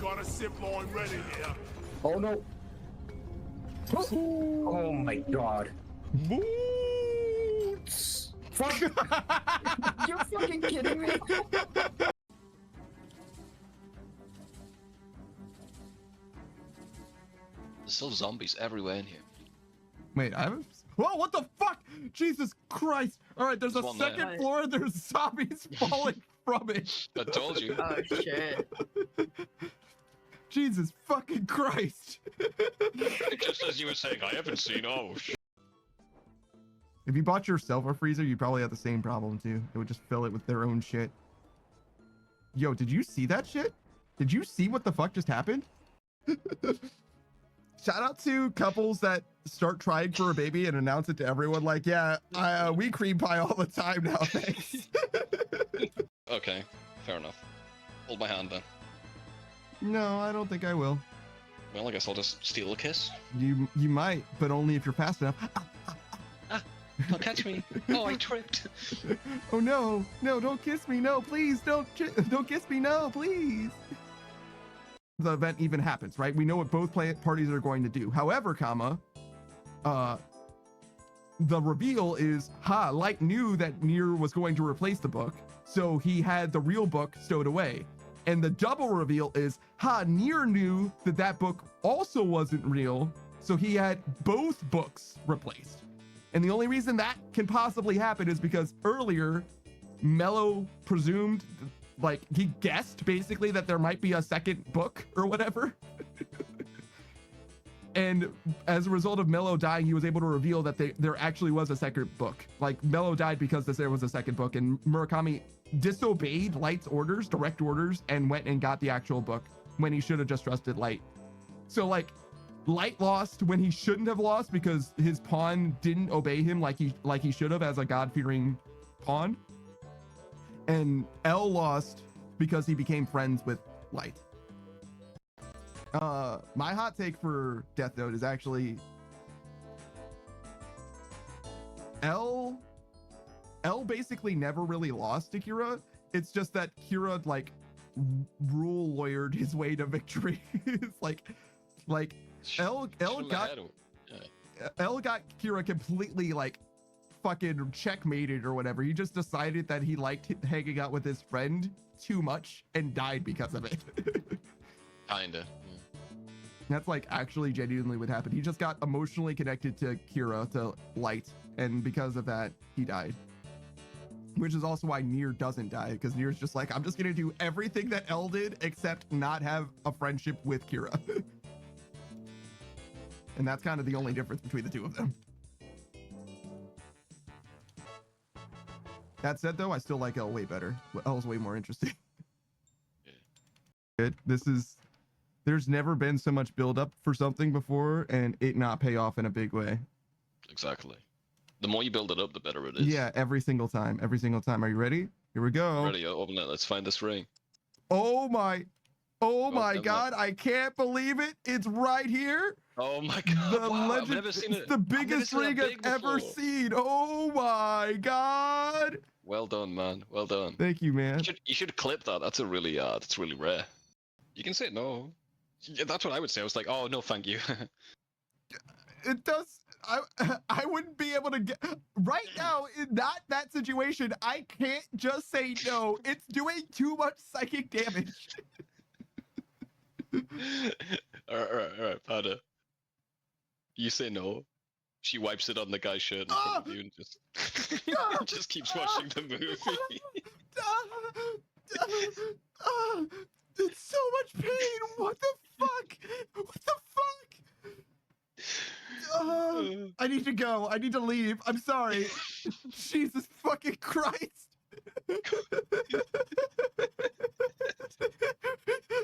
Got a zip line ready here. Oh no. Oh my god. Boots. Fuck. You're fucking kidding me. There's still zombies everywhere in here. Wait, I haven't. Whoa, what the fuck? Jesus Christ. All right, there's There's a one there. second floor. There's zombies falling from it. I told you. Oh shit. Jesus fucking Christ. Just as you were saying, I haven't seen. Oh, shit. If you bought yourself a freezer, you'd probably have the same problem too. It would just fill it with their own shit. Yo, did you see that shit? Did you see what the fuck just happened? Shout out to couples that start trying for a baby and announce it to everyone like, yeah, we cream pie all the time now, thanks. Okay, fair enough. Hold my hand then. No, I don't think I will. Well, I guess I'll just steal a kiss. You might, but only if you're fast enough. Don't catch me. Oh, I tripped. Oh no, no, don't kiss me. No, please, don't kiss me. No, please. The event even happens, right? We know what both parties are going to do. However, the reveal is, Light knew that Nier was going to replace the book, so he had the real book stowed away. And the double reveal is, Nier knew that that book also wasn't real, so he had both books replaced. And the only reason that can possibly happen is because earlier, Mello presumed, like, he guessed basically that there might be a second book or whatever. And as a result of Mello dying, he was able to reveal that there actually was a second book. Like, Mello died because there was a second book, and Murakami disobeyed Light's orders, direct orders, and went and got the actual book when he should have just trusted Light. So, like, Light lost when he shouldn't have lost because his pawn didn't obey him like he should have as a god-fearing pawn. And L lost because he became friends with Light. My hot take for Death Note is actually L basically never really lost to Kira. It's just that Kira like rule lawyered his way to victory. It's like L got Kira completely like fucking checkmated or whatever. He just decided that he liked hanging out with his friend too much and died because of it. Kinda. Yeah. That's like actually genuinely what happened. He just got emotionally connected to Kira, to Light, and because of that, he died. Which is also why Nier doesn't die, because Nier's just like, I'm just gonna do everything that L did except not have a friendship with Kira. And that's kind of the only difference between the two of them. That said, though, I still like L way better. L's way more interesting. Yeah. Good. There's never been so much build up for something before and it not pay off in a big way. Exactly. The more you build it up, the better it is. Yeah, every single time. Every single time. Are you ready? Here we go. Ready, open it. Let's find this ring. Oh my God. I can't believe it. It's right here. Oh my God. Wow, I've never seen it. It's the biggest ring I've ever seen. Oh my God. Well done, man. Well done. Thank you, man. You should clip that. That's really rare. You can say no. Yeah, that's what I would say. I was like, oh no, thank you. It does. I wouldn't be able to get right now in that situation. I can't just say no. It's doing too much psychic damage. all right, Pada. You say no. She wipes it on the guy's shirt in front of you and just keeps watching the movie. It's so much pain. What the fuck? What the fuck? I need to go. I need to leave. I'm sorry. Jesus fucking Christ.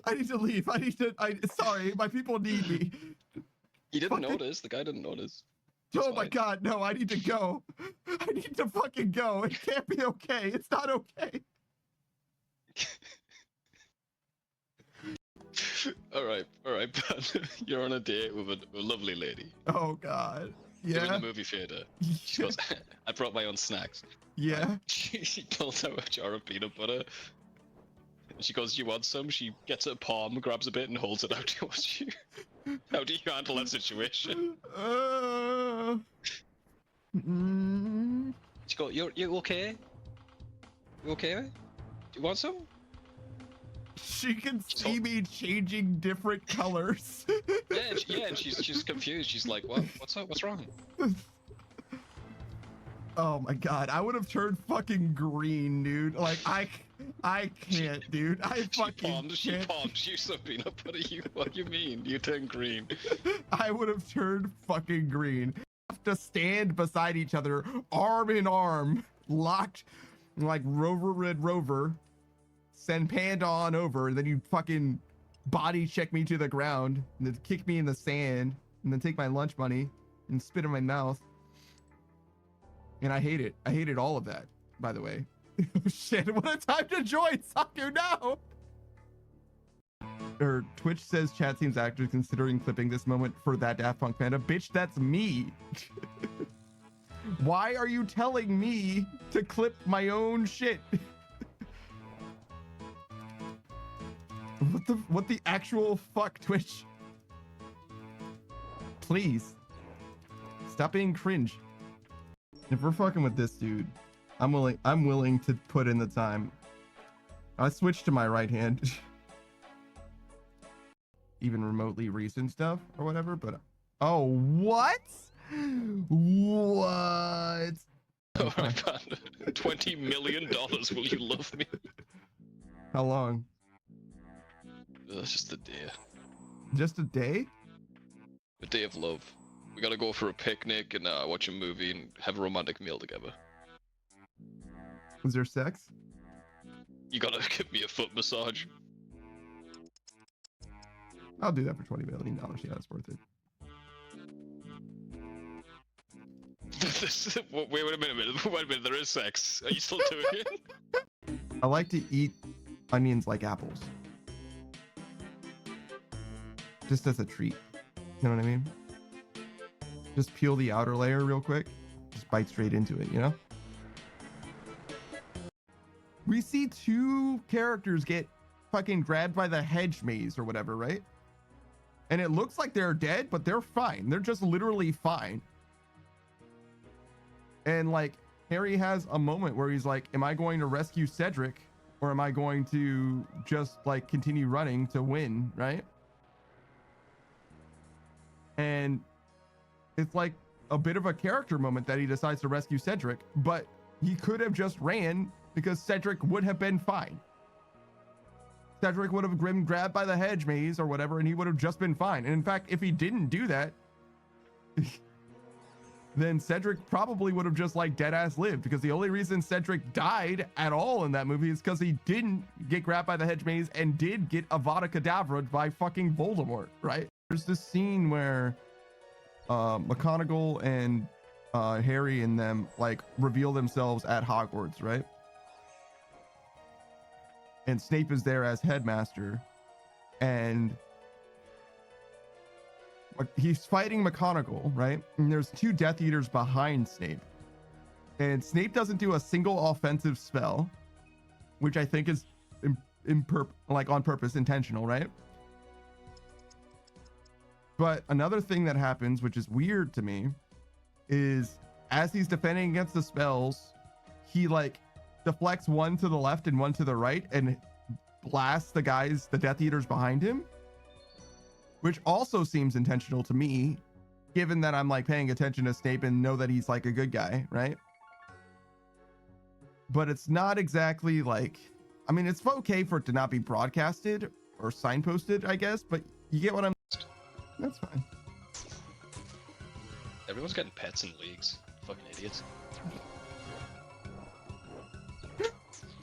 I need to leave. Sorry, my people need me. He didn't notice. The guy didn't notice. It's fine. My God, no, I need to go. I need to fucking go. It can't be okay. It's not okay. All right, but you're on a date with a lovely lady. Oh God, yeah. You're in the movie theater. She goes, I brought my own snacks. Yeah. She pulls out a jar of peanut butter. She goes, "You want some?" She gets her palm, grabs a bit, and holds it out towards you. How do you handle that situation? She goes, "You okay? You okay? Do you want some?" She can see me changing different colors. Yeah, and she's confused. She's like, "What? What's up? What's wrong?" Oh my god, I would have turned fucking green, dude. Like I can't, dude. I fucking She can't. palms you some peanut butter. What do you mean? You turn green. I would have turned fucking green. Have to stand beside each other, arm in arm, locked, like Rover Red Rover. Send Panda on over, and then you fucking body check me to the ground, and then kick me in the sand, and then take my lunch money and spit in my mouth. And I hate it. I hated all of that, by the way. Shit, what a time to join, Saku, no! Or Twitch says chat seems actors considering clipping this moment for that Daft Punk Panda. Bitch, that's me. Why are you telling me to clip my own shit? What the actual fuck, Twitch? Please. Stop being cringe. If we're fucking with this dude, I'm willing to put in the time. I switched to my right hand. Even remotely recent stuff or whatever, but oh, what? What? Oh my god. $20 million, will you love me? How long? That's just a day. Just a day? A day of love. We gotta go for a picnic and watch a movie and have a romantic meal together. Was there sex? You gotta give me a foot massage. I'll do that for $20 million. Yeah, that's worth it. Wait a minute, there is sex. Are you still doing it? I like to eat onions like apples. Just as a treat. You know what I mean? Just peel the outer layer real quick. Just bite straight into it, you know? We see two characters get fucking grabbed by the hedge maze or whatever, right? And it looks like they're dead, but they're fine. They're just literally fine. And like, Harry has a moment where he's like, am I going to rescue Cedric? Or am I going to just like continue running to win, right? And it's like a bit of a character moment that he decides to rescue Cedric, but he could have just ran because Cedric would have been fine. Cedric would have been grabbed by the hedge maze or whatever, and he would have just been fine. And in fact, if he didn't do that, then Cedric probably would have just like dead ass lived, because the only reason Cedric died at all in that movie is because he didn't get grabbed by the hedge maze and did get Avada Kedavra by fucking Voldemort, right? There's this scene where McGonagall and Harry and them like reveal themselves at Hogwarts, right? And Snape is there as headmaster, and he's fighting McGonagall, right? And there's two Death Eaters behind Snape, and Snape doesn't do a single offensive spell, which I think is on purpose, intentional, right? But another thing that happens, which is weird to me, is as he's defending against the spells, he like deflects one to the left and one to the right and blasts the Death Eaters behind him, which also seems intentional to me, given that I'm like paying attention to Snape and know that he's like a good guy, right? But it's not exactly like, I mean, it's okay for it to not be broadcasted or signposted, I guess, but you get what I'm. That's fine. Everyone's getting pets in leagues. Fucking idiots.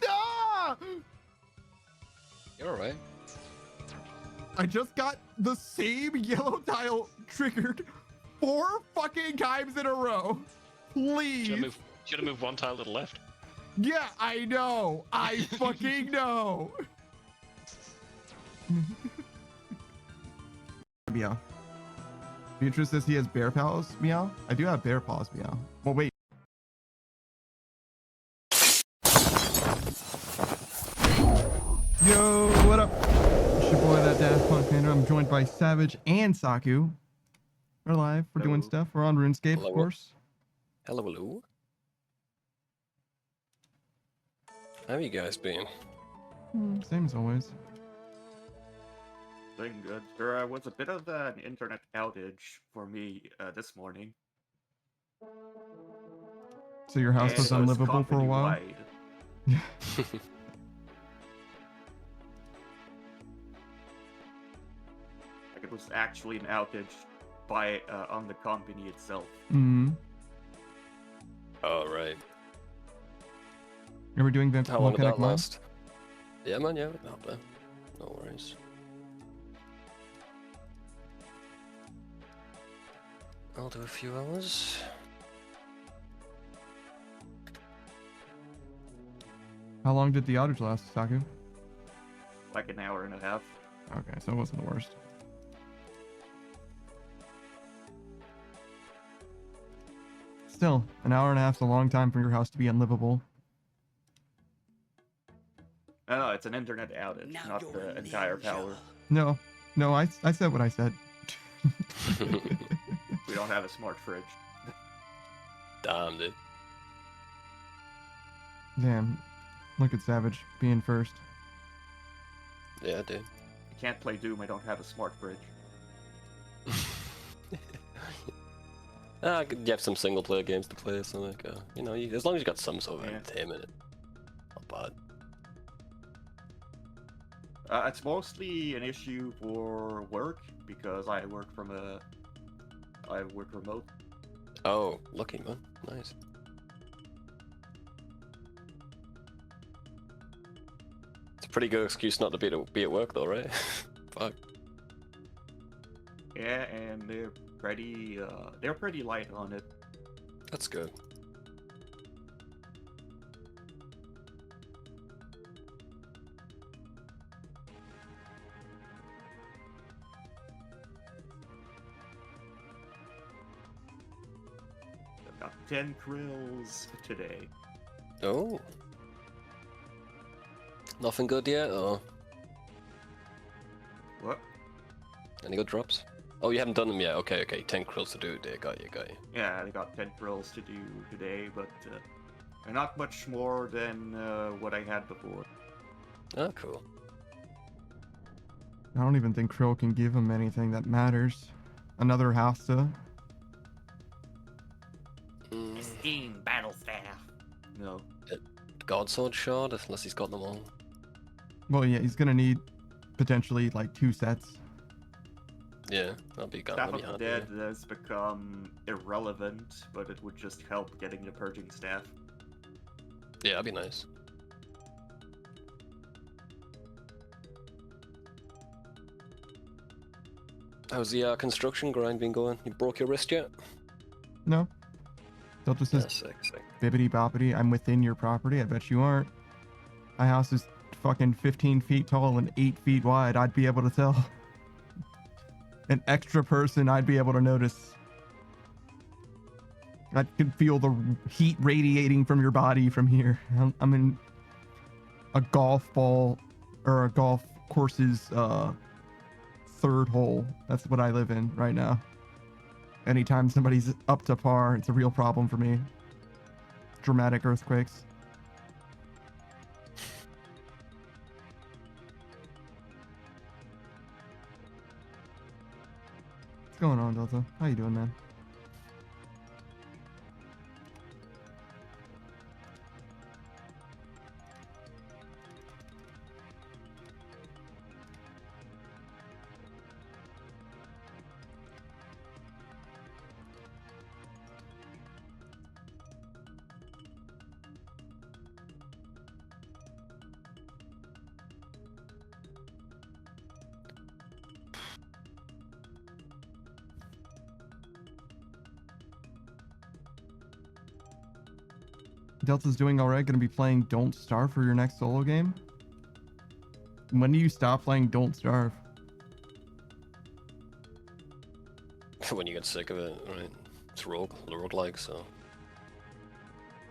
Ah! You're alright. I just got the same yellow tile triggered 4 fucking times in a row. Please. Should have moved one tile to the left. Yeah, I know. I fucking know. Meow. Beatrice says he has bear paws. Meow. I do have bear paws. Meow. Well, wait. Yo. Daft Punk Panda. I'm joined by Savage and Saku. We're live. We're doing Hello. stuff. We're on RuneScape, Hello. of course. Hello, hello. How have you guys been? Same as always. Doing good. There was a bit of an internet outage for me this morning. So your house and was it unlivable for a while? company-wide. Like it was actually an outage by on the company itself. Mm-hmm. Oh, right. Are we doing How long did Volcanic that Mine? last? Yeah, man, yeah, no worries. I'll do a few hours. How long did the outage last, Saku? Like an hour and a half. Okay, so it wasn't the worst. Still, an hour and a half is a long time for your house to be unlivable. No, it's an internet outage, not the entire power. No, I said what I said. We don't have a smart fridge. Damn, dude. Damn, look at Savage being first. Yeah, dude. I can't play Doom, I don't have a smart fridge. You have some single player games to play, so like, you know, as long as you got some sort of Yeah. entertainment, not bad. It's mostly an issue for work because I work remote. Oh, lucky man, nice. It's a pretty good excuse not to be at work though, right? Fuck. Yeah, and they're pretty light on it. That's good. I've got 10 krills today. Oh. Nothing good yet, or What? any good drops? Oh, you haven't done them yet. Okay, 10 krills to do today. Got you. Yeah, I got 10 krills to do today, but not much more than what I had before. Oh, cool. I don't even think Krill can give him anything that matters. Another house to. Esteem battle staff. No. Godsword shard, unless he's got them all. Well, yeah, he's gonna need potentially like 2 sets. Yeah, that'll be Staff gonna be of the hard. Dead has become irrelevant, but it would just help getting the purging staff. Yeah, that'd be nice. How's the construction grind been going? You broke your wrist yet? No. Delta says, Sick. bibbity boppity, I'm within your property. I bet you aren't. My house is fucking 15 feet tall and 8 feet wide. I'd be able to tell. An extra person, I'd be able to notice. I could feel the heat radiating from your body from here. I'm in a golf ball or a golf course's third hole. That's what I live in right now. Anytime somebody's up to par, it's a real problem for me. Dramatic earthquakes. What's going on, Delta? How you doing, man? Delta's doing alright. Gonna be playing Don't Starve for your next solo game. When do you stop playing Don't Starve? When you get sick of it, right? It's roguelike, so.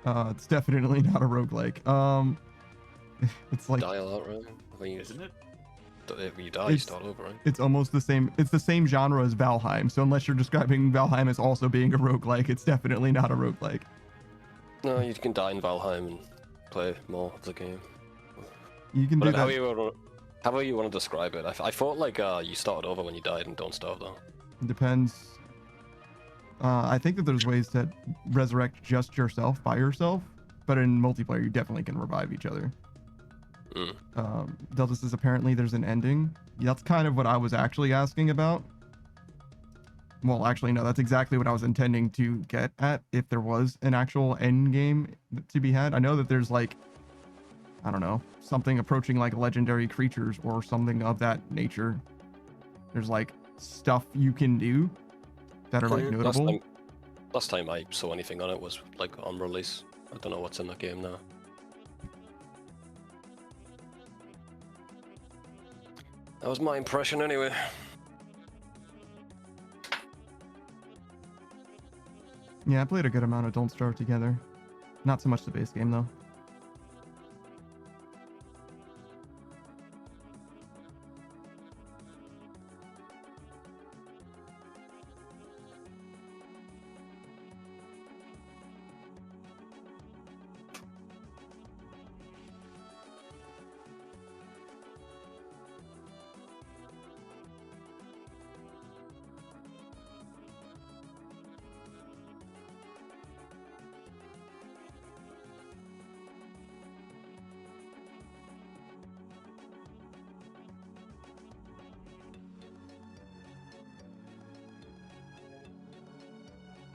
It's definitely not a roguelike. It's like Dial out, right? When you... Isn't it? You die, you start over, right? It's almost the same. It's the same genre as Valheim. So unless you're describing Valheim as also being a roguelike, it's definitely not a roguelike. No, you can die in Valheim and play more of the game. You can do that. However you want to describe it. I thought like you started over when you died and don't starve though. Depends. I think that there's ways to resurrect just yourself by yourself, but in multiplayer you definitely can revive each other. Delta says apparently there's an ending. That's kind of what I was actually asking about. Well, actually, no, that's exactly what I was intending to get at, if there was an actual end game to be had. I know that there's like, I don't know, something approaching like legendary creatures or something of that nature. There's like stuff you can do that are like notable. Last time I saw anything on it was like on release. I don't know what's in the game now. That was my impression anyway. Yeah, I played a good amount of Don't Starve Together. Not so much the base game though.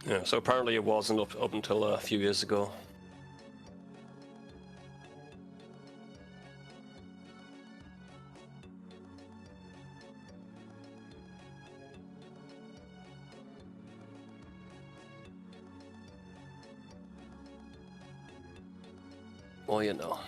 Yeah, so apparently it wasn't up until a few years ago. Well, you know.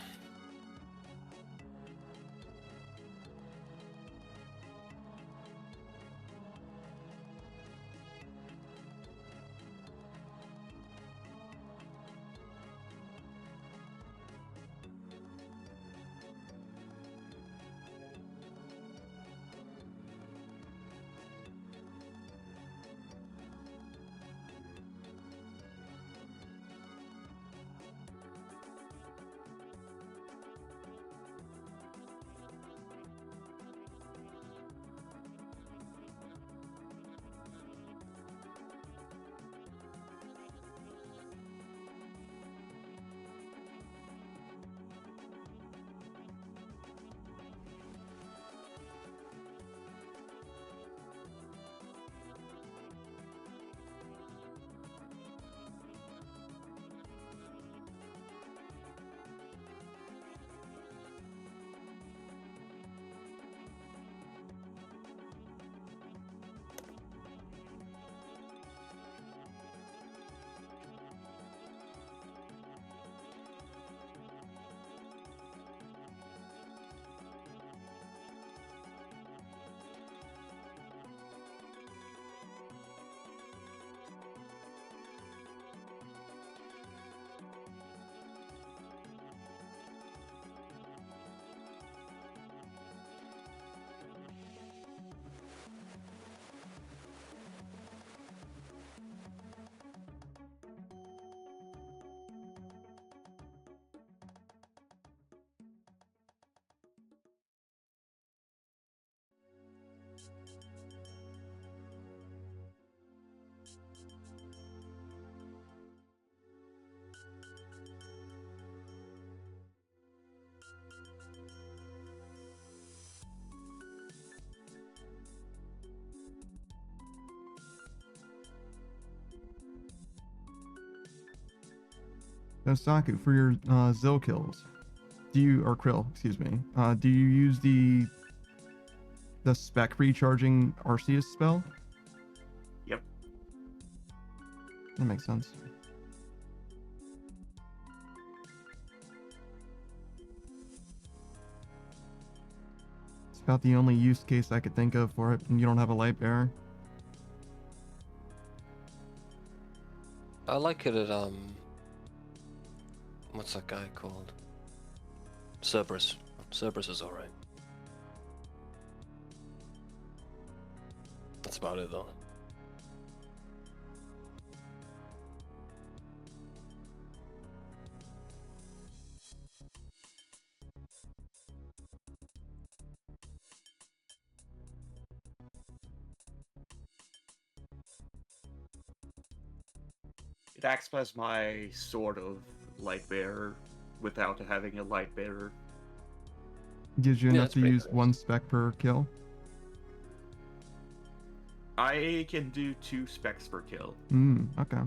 Now, Saku, for your Zill kills, or Krill, excuse me, do you use the spec recharging Arceus spell? Yep. That makes sense. It's about the only use case I could think of for it, and you don't have a light bearer. I like it at what's that guy called? Cerberus. Cerberus is alright. That's about it though. It acts as my sort of light bearer without having a light bearer. Gives you Yeah, enough that's to pretty use good. 1 spec per kill. I can do 2 specs per kill. Okay.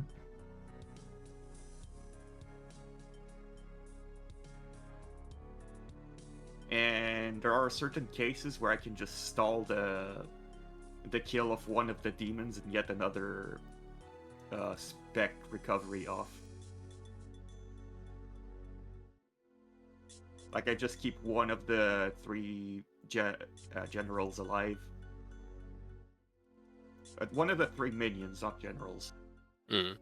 And there are certain cases where I can just stall the kill of one of the demons and get another spec recovery off. Like I just keep one of the 3 generals alive. One of the 3 minions, not generals. Mm.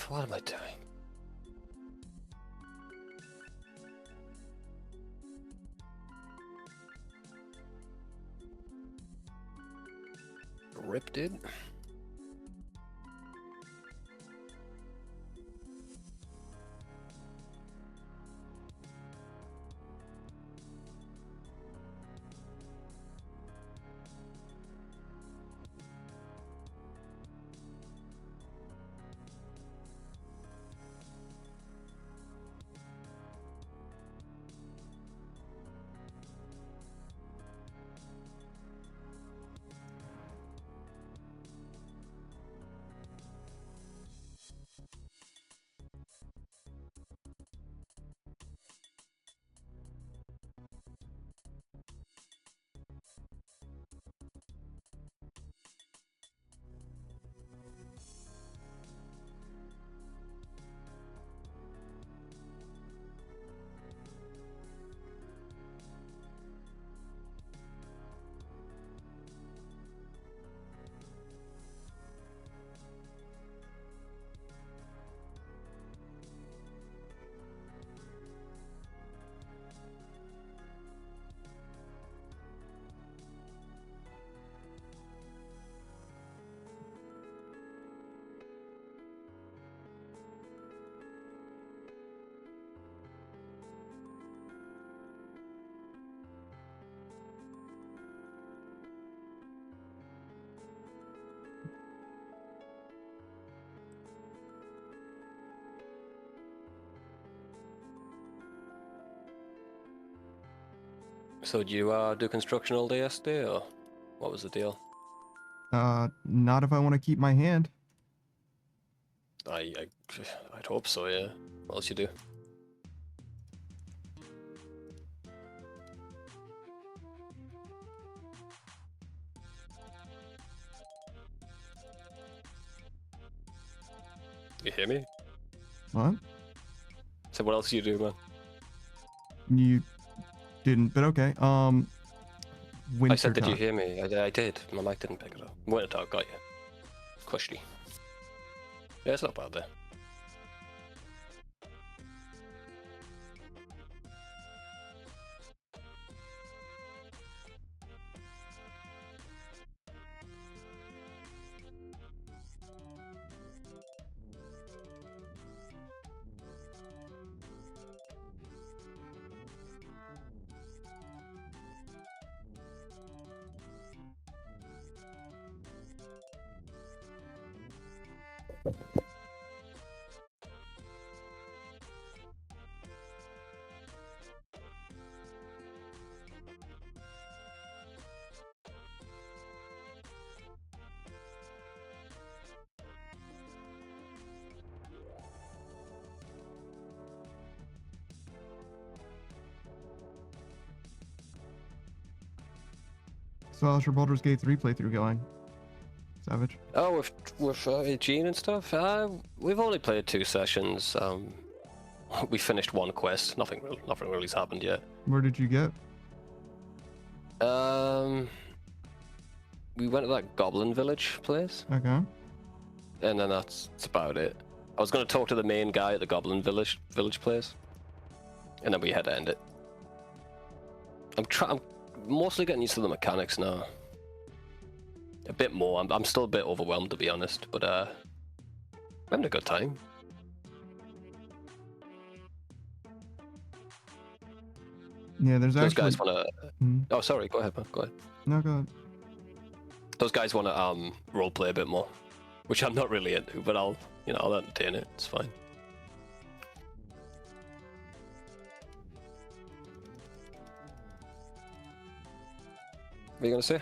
What am I doing? Rip, dude. So did you do construction all day yesterday, or what was the deal? Not if I want to keep my hand. I'd hope so, yeah. What else you do? You hear me? What? So what else do you do, man? You didn't, but okay. I said, did you Wintertodt. hear me? I did. My mic didn't pick it up. Wintertodt, got you. Cushy. Yeah, it's not bad there. So how's your Baldur's Gate 3 playthrough going? Savage. Oh, with Gene and stuff. We've only played 2 sessions. We finished 1 quest. Nothing really's happened yet. Where did you get? We went to that Goblin Village place, Okay. and then that's about it. I was gonna talk to the main guy at the Goblin Village place, and then we had to end it. I'm mostly getting used to the mechanics now. A bit more. I'm still a bit overwhelmed, to be honest, but I'm having a good time. Yeah, there's Those actually. guys wanna. Mhm. Oh, sorry. Go ahead, man. Go ahead. No, go ahead. Those guys wanna roleplay a bit more, which I'm not really into, but I'll entertain it. It's fine. What are you gonna say?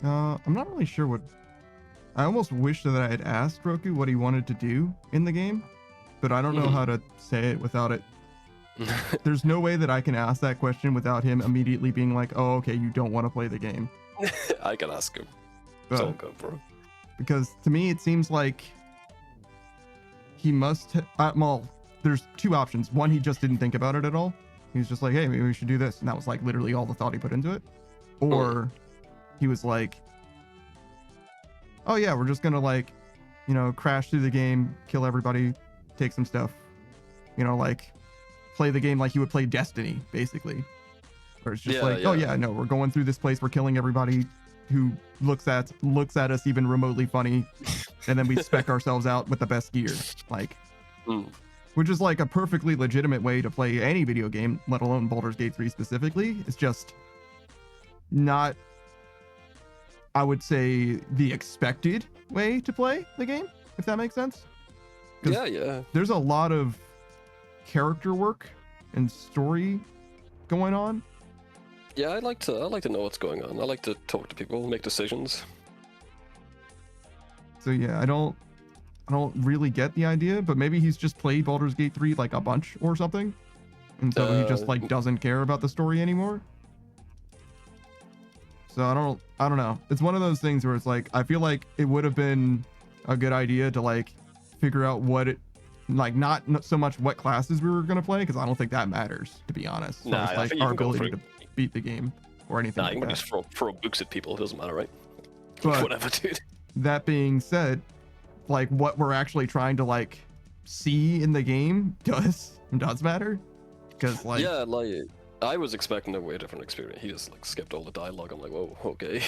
I'm not really sure what. I almost wish that I had asked Roku what he wanted to do in the game, but I don't know how to say it without it. There's no way that I can ask that question without him immediately being like, "Oh, okay, you don't want to play the game." I can ask him. It's all good, bro. Because to me, it seems like he must. Well, there's 2 options. One, he just didn't think about it at all. He was just like, "Hey, maybe we should do this," and that was like literally all the thought he put into it. Or he was like, "Oh yeah, we're just gonna like, crash through the game, kill everybody, take some stuff, like play the game like you would play Destiny, basically." Or it's just "Oh yeah, no, we're going through this place, we're killing everybody who looks at us even remotely funny, and then we spec ourselves out with the best gear." Like, which is like a perfectly legitimate way to play any video game, let alone Baldur's Gate 3 specifically. It's just not, I would say, the expected way to play the game, if that makes sense. Yeah. There's a lot of character work and story going on. Yeah, I like to know what's going on. I like to talk to people, make decisions. So yeah, I don't really get the idea, but maybe he's just played Baldur's Gate 3 like a bunch or something, and so he just like doesn't care about the story anymore. So I don't know. It's one of those things where it's like, I feel like it would have been a good idea to like figure out what it, like not so much what classes we were gonna play, because I don't think that matters, to be honest. Nah, as, I like think you our can go ability to beat the game or anything Nah, you like can that. just throw books at people. It doesn't matter, right? But Whatever, dude. that being said, like what we're actually trying to like see in the game does matter, because like Yeah, like I was expecting a way different experience. He just like skipped all the dialogue. I'm like, whoa, okay.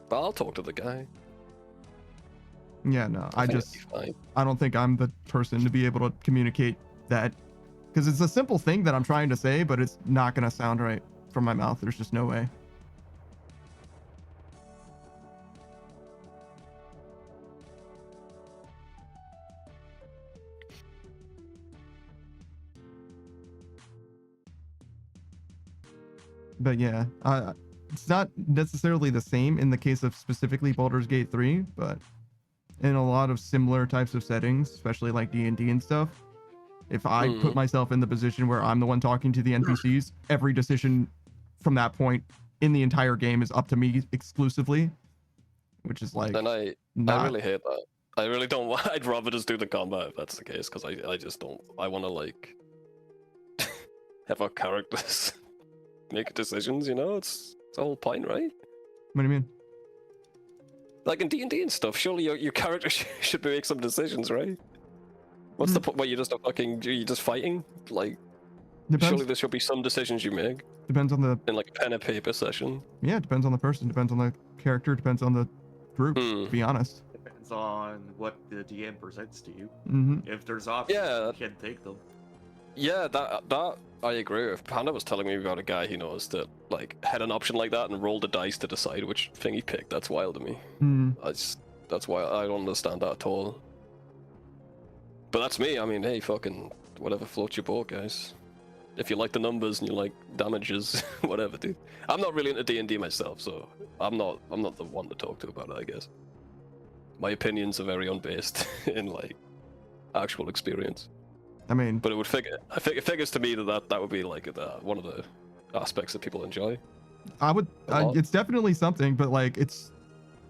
But I'll talk to the guy. Yeah, no, I think it'll be fine. don't think I'm the person to be able to communicate that, because it's a simple thing that I'm trying to say, but it's not gonna sound right from my mouth. There's just no way. But yeah, it's not necessarily the same in the case of specifically Baldur's Gate 3, but in a lot of similar types of settings, especially like D&D and stuff, if I put myself in the position where I'm the one talking to the NPCs, every decision from that point in the entire game is up to me exclusively, which is like, And I really hate that. I really don't want. I'd rather just do the combat if that's the case, because I just don't. I want to like have our characters make decisions. It's the whole point, right? What do you mean? Like in D&D and stuff, surely your character should make some decisions, right? What's the point? What, you're just you're just fighting? Like, surely there should be some decisions you make. Depends on the. In like a pen and paper session. Yeah, depends on the person, depends on the character, depends on the group, to be honest. Depends on what the DM presents to you. If there's options, you can take them. Yeah, that I agree with. Panda was telling me about a guy he knows that like had an option like that and rolled the dice to decide which thing he picked. That's wild to me. That's why I don't understand that at all. But that's me. I mean, hey, fucking whatever floats your boat, guys. If you like the numbers and you like damages, whatever, dude. I'm not really into D&D myself, so I'm not the one to talk to about it, I guess. My opinions are very unbased in like actual experience. I mean, but it figures to me that would be like one of the aspects that people enjoy. I would. It's definitely something, but like it's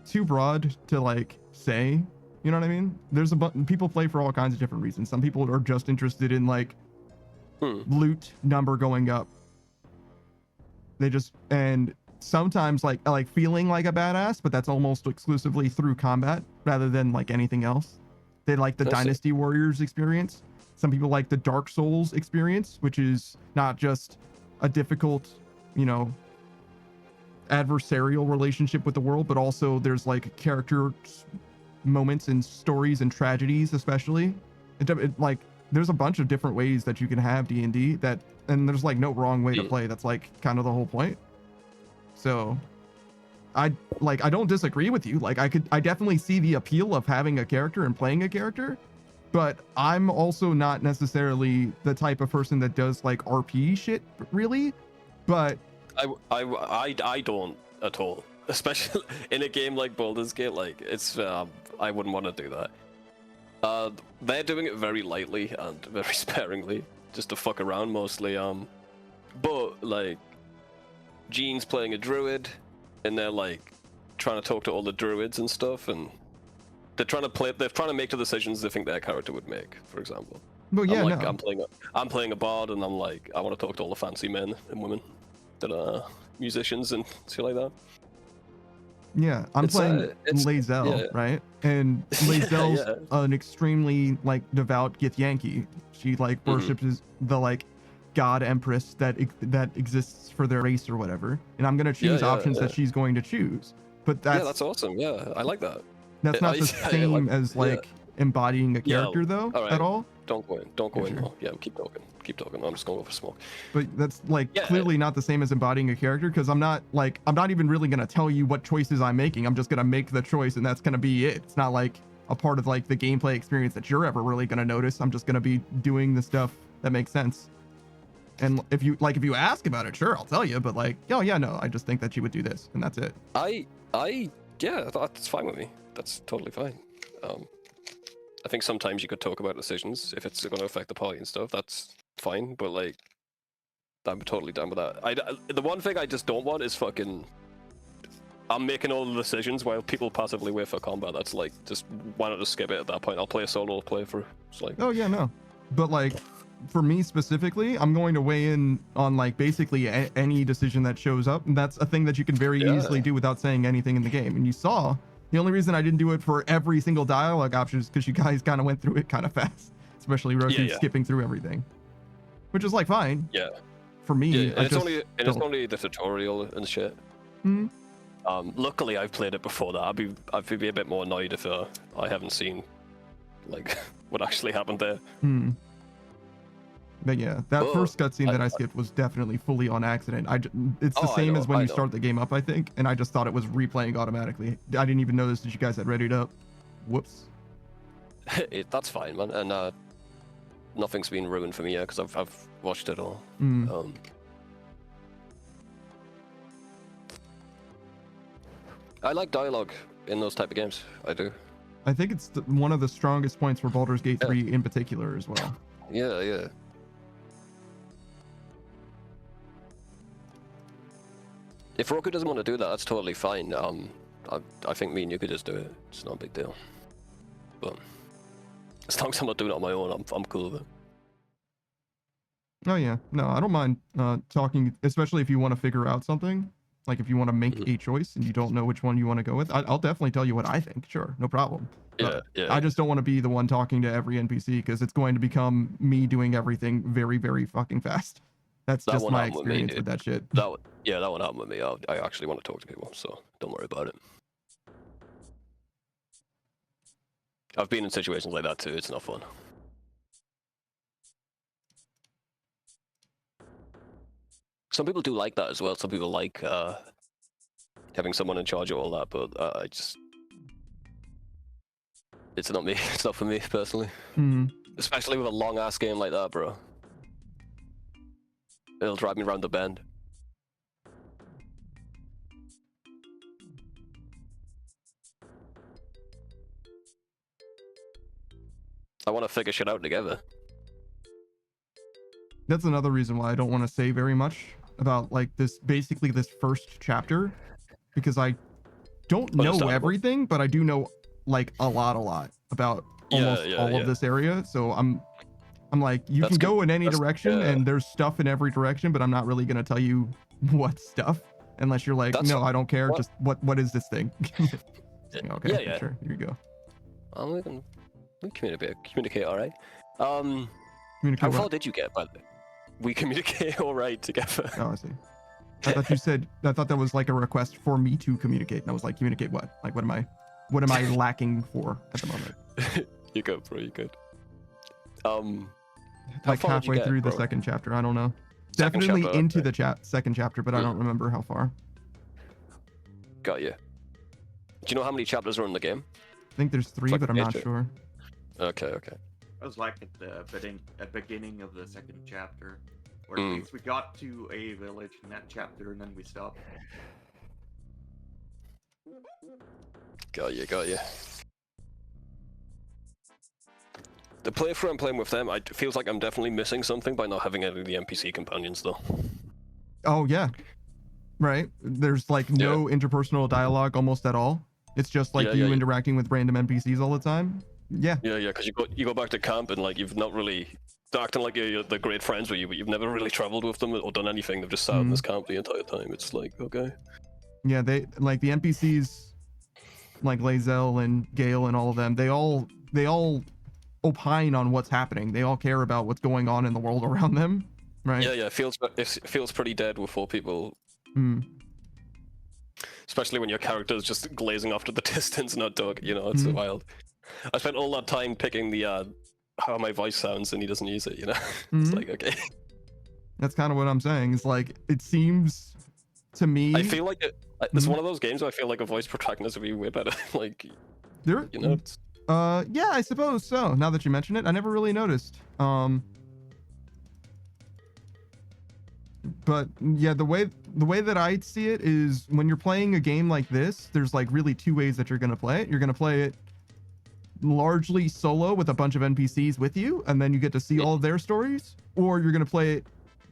too broad to like say. You know what I mean? There's people play for all kinds of different reasons. Some people are just interested in like loot number going up. They just, and sometimes like feeling like a badass, but that's almost exclusively through combat rather than like anything else. They like the Dynasty Warriors experience. Some people like the Dark Souls experience, which is not just a difficult, you know, adversarial relationship with the world, but also there's like character moments and stories and tragedies, especially. Like there's a bunch of different ways that you can have D&D that, and there's like no wrong way to play. That's like kind of the whole point. So I don't disagree with you. Like I definitely see the appeal of having a character and playing a character, but I'm also not necessarily the type of person that does like RP shit really. But I don't at all, especially in a game like Baldur's Gate. Like it's I wouldn't want to do that. They're doing it very lightly and very sparingly, just to fuck around mostly. But like Jean's playing a druid, and they're like trying to talk to all the druids and stuff, and they're trying to make the decisions they think their character would make, for example. But yeah, I'm playing a bard, and I'm like, I want to talk to all the fancy men and women that are musicians and shit like that. Yeah, I'm playing Lae'zel, right? And Lae'zel's an extremely like devout Githyanki. She like worships the like god empress that exists for their race or whatever. And I'm gonna choose options that she's going to choose. But that's awesome. Yeah, I like that. That's not the same as like embodying a character though at all. Don't go in. Yeah, keep talking. I'm just gonna go for smoke. But that's like clearly not the same as embodying a character, because I'm not even really gonna tell you what choices I'm making. I'm just gonna make the choice and that's gonna be it. It's not like a part of like the gameplay experience that you're ever really gonna notice. I'm just gonna be doing the stuff that makes sense. And if you ask about it, sure, I'll tell you. But like, oh yeah, no, I just think that you would do this, and that's it. That's fine with me. That's totally fine. I think sometimes you could talk about decisions if it's going to affect the party and stuff. That's fine, but like, I'm totally down with that. The one thing I just don't want is fucking. I'm making all the decisions while people passively wait for combat. That's like, just why not just skip it at that point? I'll play a solo playthrough. It's like. Oh yeah, no, but like. For me specifically, I'm going to weigh in on like basically any decision that shows up, and that's a thing that you can very easily do without saying anything in the game. And you saw the only reason I didn't do it for every single dialogue option is because you guys kind of went through it kind of fast, especially Roku skipping through everything, which is like fine. Yeah. For me, and it's only the tutorial and shit. Luckily, I've played it before that. I'd be a bit more annoyed if I haven't seen like what actually happened there. But yeah, that first cutscene that I skipped was definitely fully on accident. It's the same as when you start the game up, I think, and I just thought it was replaying automatically. I didn't even notice that you guys had readied up. Whoops. That's fine, man, and nothing's been ruined for me yet because I've watched it all. I like dialogue in those type of games. I do. I think it's one of the strongest points for Baldur's Gate 3 in particular as well. Yeah. If Roku doesn't want to do that, that's totally fine. I think me and you could just do it. It's not a big deal. But as long as I'm not doing it on my own, I'm cool with it. Oh yeah, no, I don't mind talking, especially if you want to figure out something. Like if you want to make a choice and you don't know which one you want to go with, I'll definitely tell you what I think. Sure, no problem. Yeah. I just don't want to be the one talking to every NPC because it's going to become me doing everything very, very fucking fast. That's just my experience with that shit. That won't happen with me. I actually want to talk to people, so don't worry about it. I've been in situations like that too. It's not fun. Some people do like that as well. Some people like having someone in charge of all that, but it's not me. It's not for me personally. Especially with a long ass game like that, bro. It'll drive me around the bend. I want to figure shit out together. That's another reason why I don't want to say very much about like this, basically this first chapter, because I don't know Understandable. everything, but I do know like a lot about almost all of this area. So I'm like, you That's can go good. in any That's- direction, yeah. and there's stuff in every direction, but I'm not really gonna tell you what stuff unless you're like, That's- no, I don't care. what- Just what is this thing? Okay, yeah. sure, here you go. We communicate all right. How Communicate far what? did you get, by the way? We communicate all right together. Oh, I see. I thought you said, I thought that was like a request for me to communicate. And I was like, communicate what? Like, what am I lacking for at the moment? You're good, bro. You're good. How Like far did you halfway get, through the bro? second chapter. I don't know. Second Definitely chapter, into okay. the second chapter, but I don't remember how far. Got you. Do you know how many chapters are in the game? I think there's 3, like but I'm not major. sure. Okay. I was like at the beginning of the second chapter, where Mm. at least we got to a village in that chapter, and then we stopped. Got you. The playthrough I'm playing with them, it feels like I'm definitely missing something by not having any of the NPC companions, though. Oh yeah, right. There's like no interpersonal dialogue almost at all. It's just like you interacting with random NPCs all the time. Yeah. Yeah, because you go back to camp and like you've not really they're acting like they're great friends with you, but you've never really traveled with them or done anything. They've just sat in this camp the entire time. It's like, okay. Yeah, they like the NPCs, like Lae'zel and Gale and all of them. They all opine on what's happening. They all care about what's going on in the world around them, right? Yeah. It feels pretty dead with 4 people. Especially when your character is just glazing off to the distance, not dog. You know, it's wild. I spent all that time picking the how my voice sounds, and he doesn't use it. You know, it's like, okay. That's kind of what I'm saying. It's like it seems to me. I feel like it's one of those games where I feel like a voice protagonist would be way better. Like, there, you know. It's... yeah, I suppose so. Now that you mention it, I never really noticed. But yeah, the way that I see it is when you're playing a game like this, there's like really 2 ways that you're gonna play it. You're gonna play it largely solo with a bunch of NPCs with you, and then you get to see all of their stories, or you're gonna play it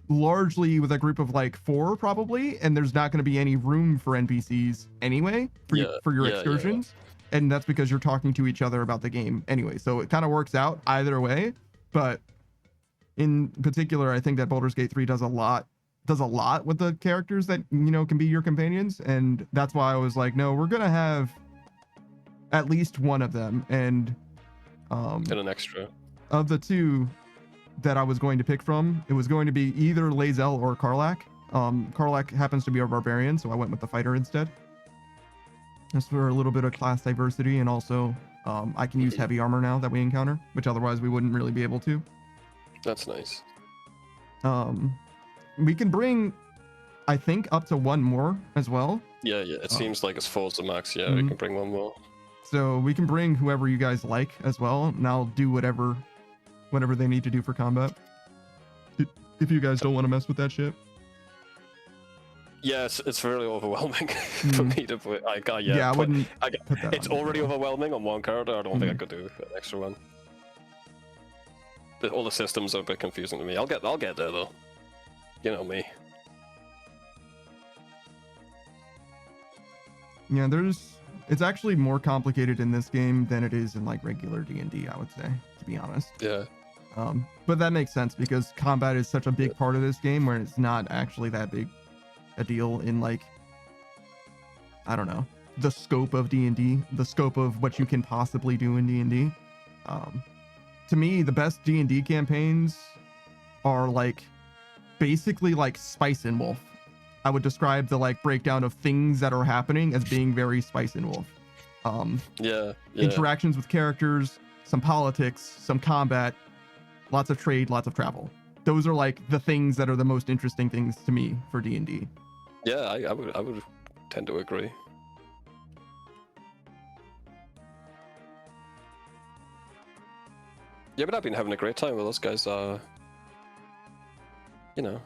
largely with a group of like 4 probably, and there's not gonna be any room for NPCs anyway for your excursions. And that's because you're talking to each other about the game anyway. So it kind of works out either way. But in particular, I think that Baldur's Gate 3 does a lot with the characters that, you know, can be your companions. And that's why I was like, no, we're going to have at least one of them. And an extra. Of the 2 that I was going to pick from, it was going to be either Lae'zel or Karlach. Karlach happens to be a barbarian, so I went with the fighter instead. Just for a little bit of class diversity, and also I can use heavy armor now that we encounter, which otherwise we wouldn't really be able to. That's nice. We can bring, I think, up to 1 more as well. Yeah. It seems like it's 4's the max. Yeah, we can bring 1 more. So we can bring whoever you guys like as well, and I'll do whatever they need to do for combat. If you guys don't want to mess with that shit. Yeah, it's really overwhelming for me to put. I wouldn't. Put that it's on already overwhelming on 1 character. I don't think I could do an extra one. All the systems are a bit confusing to me. I'll get there though. You know me. Yeah, it's actually more complicated in this game than it is in like regular D&D, I would say, to be honest. Yeah. But that makes sense because combat is such a big part of this game where it's not actually that big a deal in like, I don't know, the scope of D&D, the scope of what you can possibly do in D&D. To me, the best D&D campaigns are like basically like Spice and Wolf. I would describe the like breakdown of things that are happening as being very Spice and Wolf. Interactions with characters, some politics, some combat, lots of trade, lots of travel. Those are like the things that are the most interesting things to me for D&D. Yeah, I would tend to agree. Yeah, but I've been having a great time with those guys. You know,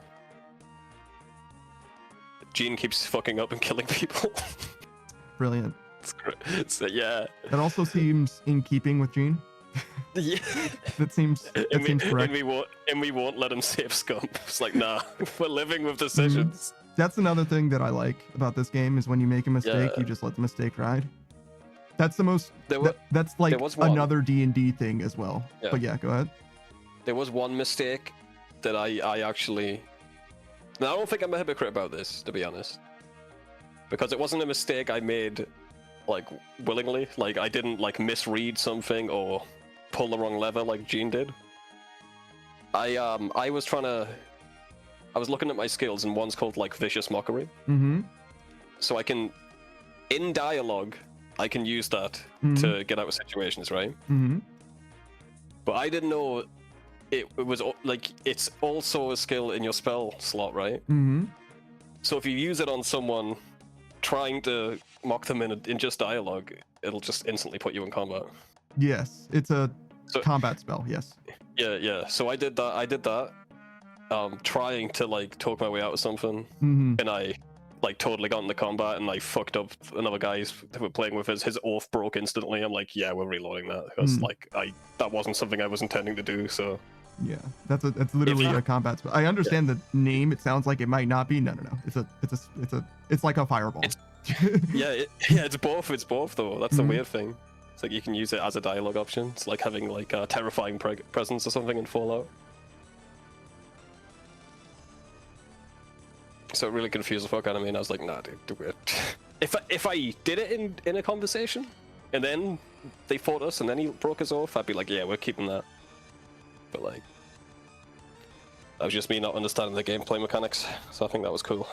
Gene keeps fucking up and killing people. Brilliant. It's great. Yeah. That also seems in keeping with Gene. Yeah. That seems correct. And we won't let him save scum. It's like, nah, we're living with decisions. That's another thing that I like about this game is when you make a mistake, Yeah. you just let the mistake ride. That's the most. There That's like was one. another D&D thing as well. Yeah. But yeah, go ahead. There was one mistake that I actually. Now I don't think I'm a hypocrite about this, to be honest, because it wasn't a mistake I made, like willingly. Like I didn't like misread something or pull the wrong lever like Gene did. I was looking at my skills, and one's called like Vicious Mockery. Mm-hmm. So I can, in dialogue, I can use that to get out of situations, right? Mm-hmm. But I didn't know it was like it's also a skill in your spell slot, right? Mm-hmm. So if you use it on someone trying to mock them in just dialogue, it'll just instantly put you in combat. Yes, it's a combat spell. Yes. Yeah. So I did that. Trying to like talk my way out of something, Mm-hmm. and I like totally got into combat, and I fucked up another guy who were playing with his oath broke instantly. I'm like, yeah, we're reloading that because like that wasn't something I was intending to do. So Yeah, that's literally a combat spell. I understand the name. It sounds like it might not be. No. It's like a fireball. It's both. It's both though. That's the weird thing. It's like you can use it as a dialogue option. It's like having like a terrifying presence or something in Fallout. So it really confused the fuck out of me, and I was like, nah, dude, do it. If I did it in a conversation, and then they fought us, and then he broke his oath, I'd be like, yeah, we're keeping that. But like, that was just me not understanding the gameplay mechanics, so I think that was cool.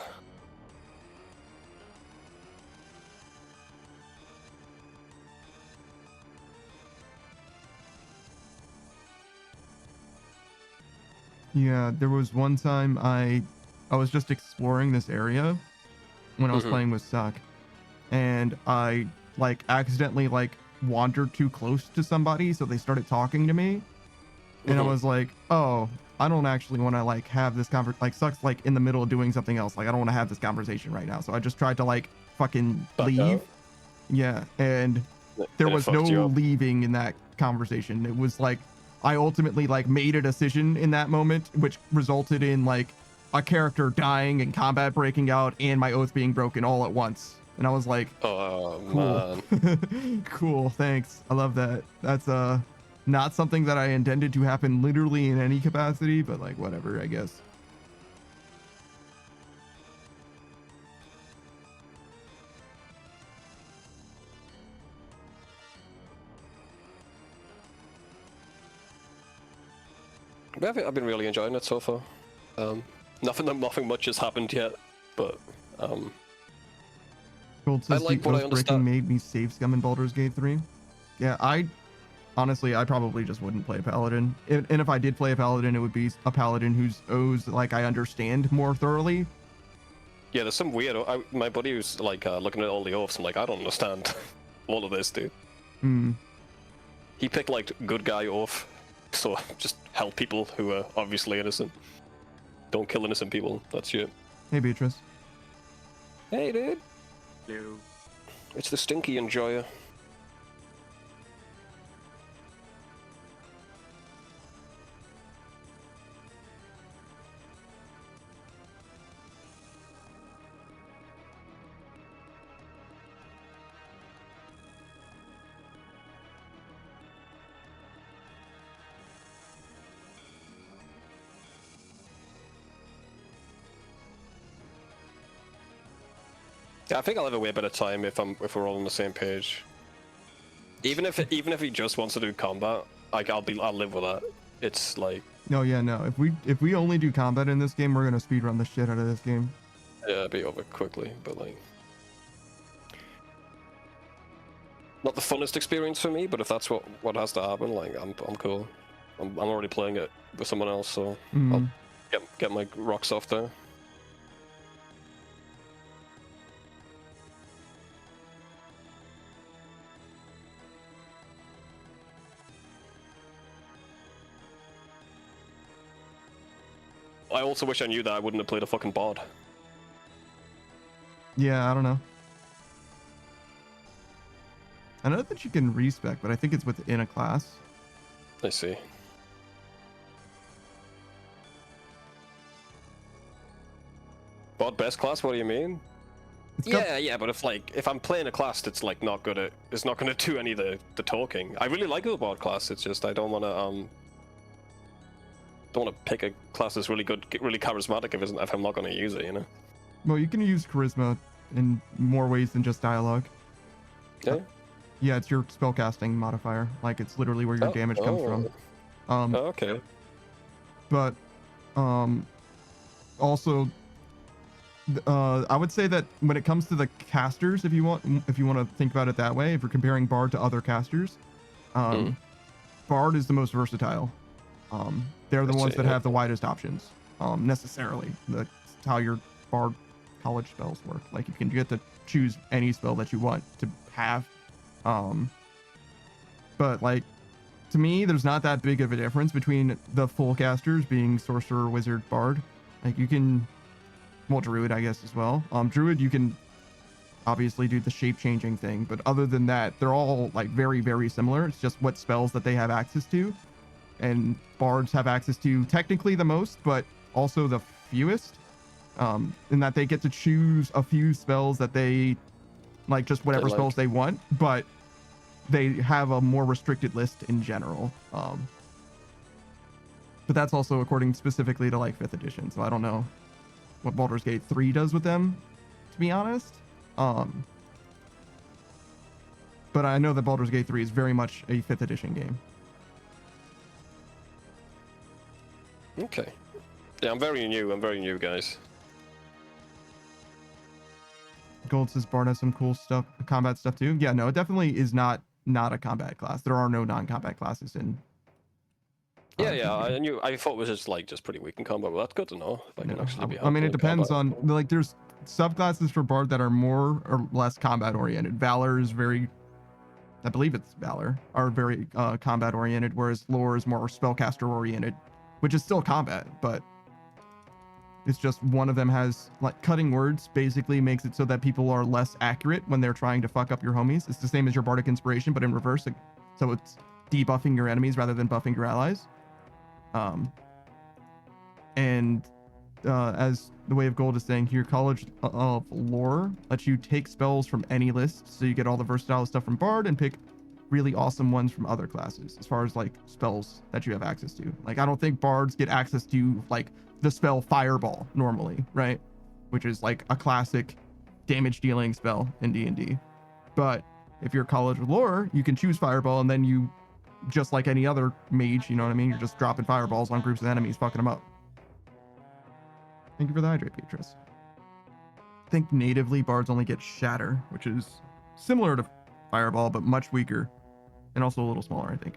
Yeah, there was one time I was just exploring this area when I was playing with Suck, and I like accidentally like wandered too close to somebody, so they started talking to me, and I was like, oh, I don't actually want to like have this like Suck's like in the middle of doing something else, like I don't want to have this conversation right now, so I just tried to like fucking leave. Yeah, and there was no leaving in that conversation. It was like I ultimately like made a decision in that moment, which resulted in like a character dying and combat breaking out and my oath being broken all at once. And I was like, oh, cool. man. Cool, thanks. I love that. That's not something that I intended to happen literally in any capacity, but like whatever, I guess. But I've been really enjoying it so far. Nothing much has happened yet, but Gold says I like the what I oath breaking understand. made me save scum in Baldur's Gate 3. Yeah, I probably just wouldn't play a paladin. And if I did play a paladin, it would be a paladin whose oaths like I understand more thoroughly. Yeah, there's some weird. My buddy who's like looking at all the oaths. I'm like, I don't understand all of this, dude. He picked like good guy oath, so just help people who are obviously innocent. Don't kill innocent people. That's shit. Hey, Beatrice. Hey, dude. You. It's the Stinky Enjoyer. Yeah, I think I'll have a way better time if we're all on the same page. Even if he just wants to do combat, like I'll live with that. It's like No, yeah, no. If we only do combat in this game, we're gonna speedrun the shit out of this game. yeah, it'll be over quickly, but like not the funnest experience for me. But if that's what has to happen, like I'm cool. I'm already playing it with someone else, so I'll get my rocks off there. I also wish I knew that I wouldn't have played a fucking bard. Yeah, I don't know. I know that you can respec, but I think it's within a class. I see. Bard best class? What do you mean? Yeah, but if I'm playing a class that's like not good at, it's not going to do any of the talking. I really like the bard class. It's just I don't want to pick a class that's really good, really charismatic if I'm not going to use it, you know. Well, you can use charisma in more ways than just dialogue. Yeah. Yeah, it's your spellcasting modifier. Like it's literally where your damage comes from. Okay. But also I would say that when it comes to the casters, if you want to think about it that way, if you're comparing Bard to other casters, Bard is the most versatile. They're the ones that have the widest options. Necessarily, that's how your Bard college spells work. Like you can get to choose any spell that you want to have. But like to me, there's not that big of a difference between the full casters being sorcerer, wizard, bard. Like you can, well, druid I guess as well. Druid you can obviously do the shape changing thing, but other than that, they're all like very, very similar. It's just what spells that they have access to, and bards have access to technically the most, but also the fewest. In that they get to choose a few spells that they like, just whatever spells they want, but they have a more restricted list in general. But that's also according specifically to like 5th edition, so I don't know what Baldur's Gate 3 does with them, to be honest. But I know that Baldur's Gate 3 is very much a 5th edition game. Okay. Yeah, I'm very new, guys. Gold says Bard has some cool stuff, combat stuff too. Yeah, no, it definitely is not a combat class. There are no non-combat classes in. Yeah, I thought it was just pretty weak in combat, but that's good to know. If I can actually be I mean, it depends combat. on like there's subclasses for Bard that are more or less combat oriented. Valor is very, I believe it's Valor, are very combat oriented, whereas Lore is more spellcaster oriented, which is still combat, but it's just one of them has like cutting words basically makes it so that people are less accurate when they're trying to fuck up your homies. It's the same as your Bardic Inspiration, but in reverse. So it's debuffing your enemies rather than buffing your allies. As the Way of Gold is saying here, College of Lore lets you take spells from any list, so you get all the versatile stuff from Bard and pick really awesome ones from other classes as far as like spells that you have access to. Like I don't think Bards get access to like the spell Fireball normally, right? Which is like a classic damage dealing spell in D&D. But if you're College of Lore, you can choose Fireball, and then you, just like any other mage, you know what I mean? You're just dropping fireballs on groups of enemies, fucking them up. Thank you for the hydrate, Beatrice. I think natively Bards only get Shatter, which is similar to Fireball, but much weaker. And also a little smaller, I think.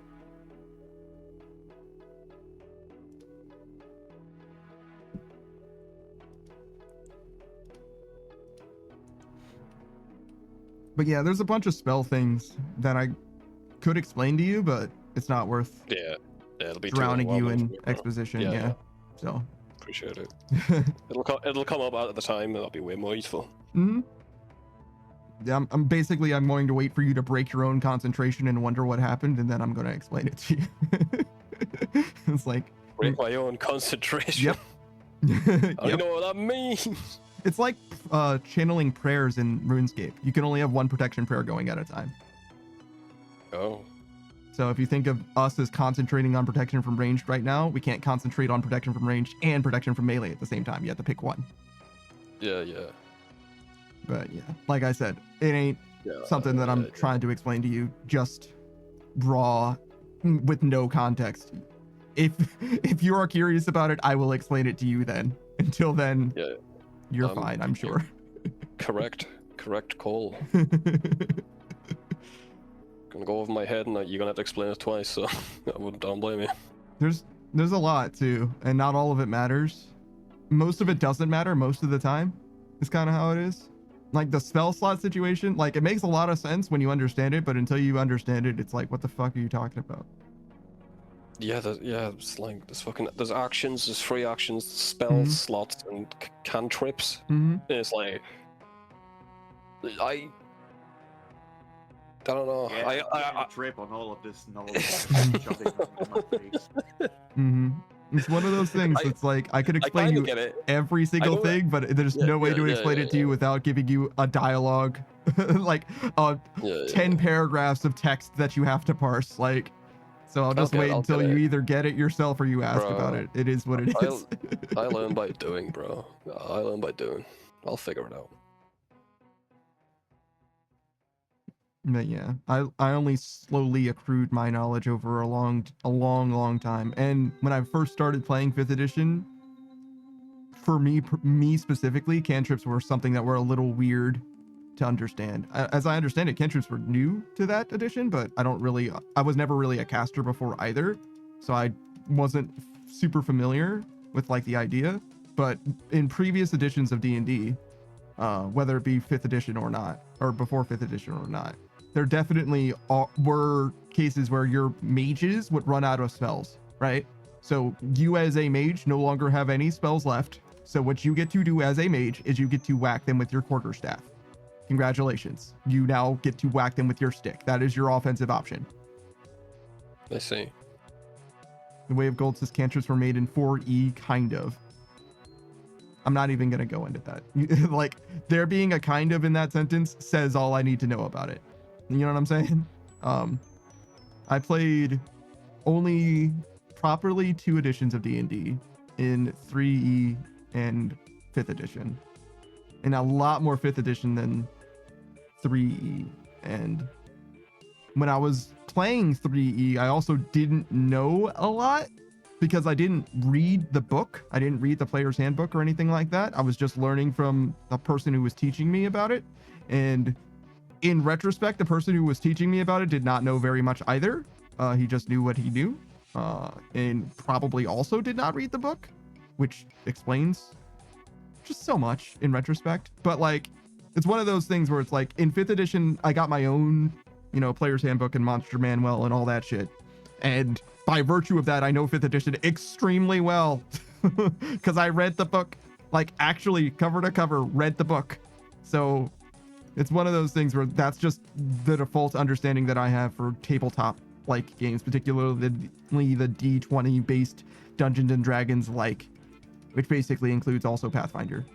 But yeah, there's a bunch of spell things that I could explain to you, but it's not worth it'll be drowning you in exposition. Yeah. So appreciate it. it'll come up at the time, and that'll be way more useful. Yeah, I'm going to wait for you to break your own concentration and wonder what happened, and then I'm going to explain it to you. It's like break my own concentration. Yep. I know what that means. It's like channeling prayers in RuneScape. You can only have one protection prayer going at a time. Oh. So if you think of us as concentrating on protection from ranged right now, we can't concentrate on protection from ranged and protection from melee at the same time. You have to pick one. Yeah. But yeah, like I said, it ain't something that I'm trying to explain to you just raw with no context. If you are curious about it, I will explain it to you then. Until then, you're fine, I'm sure. Correct call. Gonna go over my head, and you're gonna have to explain it twice, so don't blame me. There's a lot too, and not all of it matters. Most of it doesn't matter most of the time. It's kind of how it is. Like the spell slot situation, like it makes a lot of sense when you understand it, but until you understand it, it's like, what the fuck are you talking about? It's like there's actions, there's free actions, spells, slots, and cantrips. And it's like don't know. Yeah, I I'm getting a trip on all of this knowledge shoving in my face. Mm-hmm. It's one of those things. I- It's like I could I explain kind you of get it. every single know- thing, but there's Yeah, no way yeah, to yeah, explain yeah, it to you yeah. without giving you a dialogue, like Yeah, yeah, 10 paragraphs of text that you have to parse. Like, so I'll just wait I'll until get you it. either get it yourself or you ask about Bro, it. It is what it is. I learn by doing, bro. I learn by doing. I'll figure it out. But yeah, I only slowly accrued my knowledge over a long time. And when I first started playing 5th edition, for me specifically, cantrips were something that were a little weird to understand. As I understand it, cantrips were new to that edition, but I was never really a caster before either, so I wasn't super familiar with like the idea. But in previous editions of D&D, whether it be 5th edition or not, or before 5th edition or not, there definitely were cases where your mages would run out of spells, right? So you as a mage no longer have any spells left. So what you get to do as a mage is you get to whack them with your quarterstaff. Congratulations. You now get to whack them with your stick. That is your offensive option. I see. The Way of Gold says cantrips were made in 4E, kind of. I'm not even going to go into that. Like, there being a kind of in that sentence says all I need to know about it. You know what I'm saying? I played only properly 2 editions of D&D in 3E and 5th edition. And a lot more 5th edition than 3E. And when I was playing 3E, I also didn't know a lot because I didn't read the book. I didn't read the player's handbook or anything like that. I was just learning from the person who was teaching me about it. And in retrospect, the person who was teaching me about it did not know very much either. He just knew what he knew, and probably also did not read the book, which explains just so much in retrospect. But like, it's one of those things where it's like in 5th edition, I got my own, player's handbook and monster manual and all that shit. And by virtue of that, I know 5th edition extremely well because I read the book, like actually cover to cover, read the book. So it's one of those things where that's just the default understanding that I have for tabletop like games, particularly the D20 based Dungeons and Dragons like, which basically includes also Pathfinder,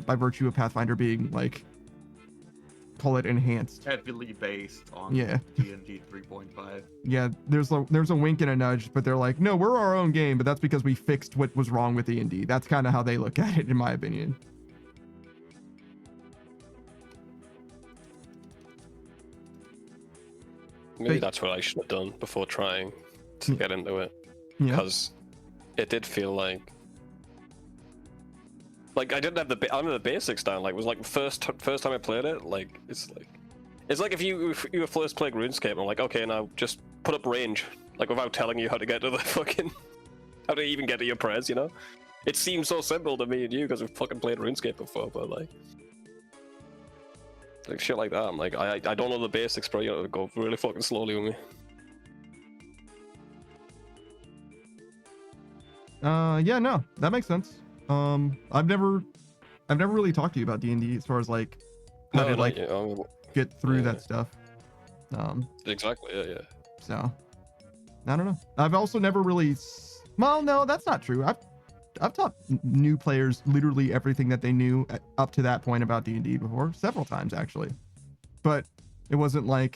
by virtue of Pathfinder being like, call it enhanced. Heavily based on Yeah. D&D 3.5. Yeah, there's a wink and a nudge, but they're like, no, we're our own game, but that's because we fixed what was wrong with D&D. That's kind of how they look at it, in my opinion. Maybe that's what I should have done before trying to get into it, Yeah. because it did feel like I didn't have the basics down. Like, it was like first time I played it. Like, it's like if you were first playing Runescape, and I'm like, okay, now just put up range, like without telling you how to get to the fucking how to even get to your prez. It seems so simple to me and you because we've fucking played RuneScape before, but like shit like that. I'm like, I don't know the basics, bro. You know, go really fucking slowly with me. Yeah, no, that makes sense. I've never really talked to you about D&D as far as like how to like get through that stuff. Exactly. Yeah. So I don't know. I've also never really. Well, no, that's not true. I've taught new players literally everything that they knew up to that point about D&D before, several times actually. But it wasn't a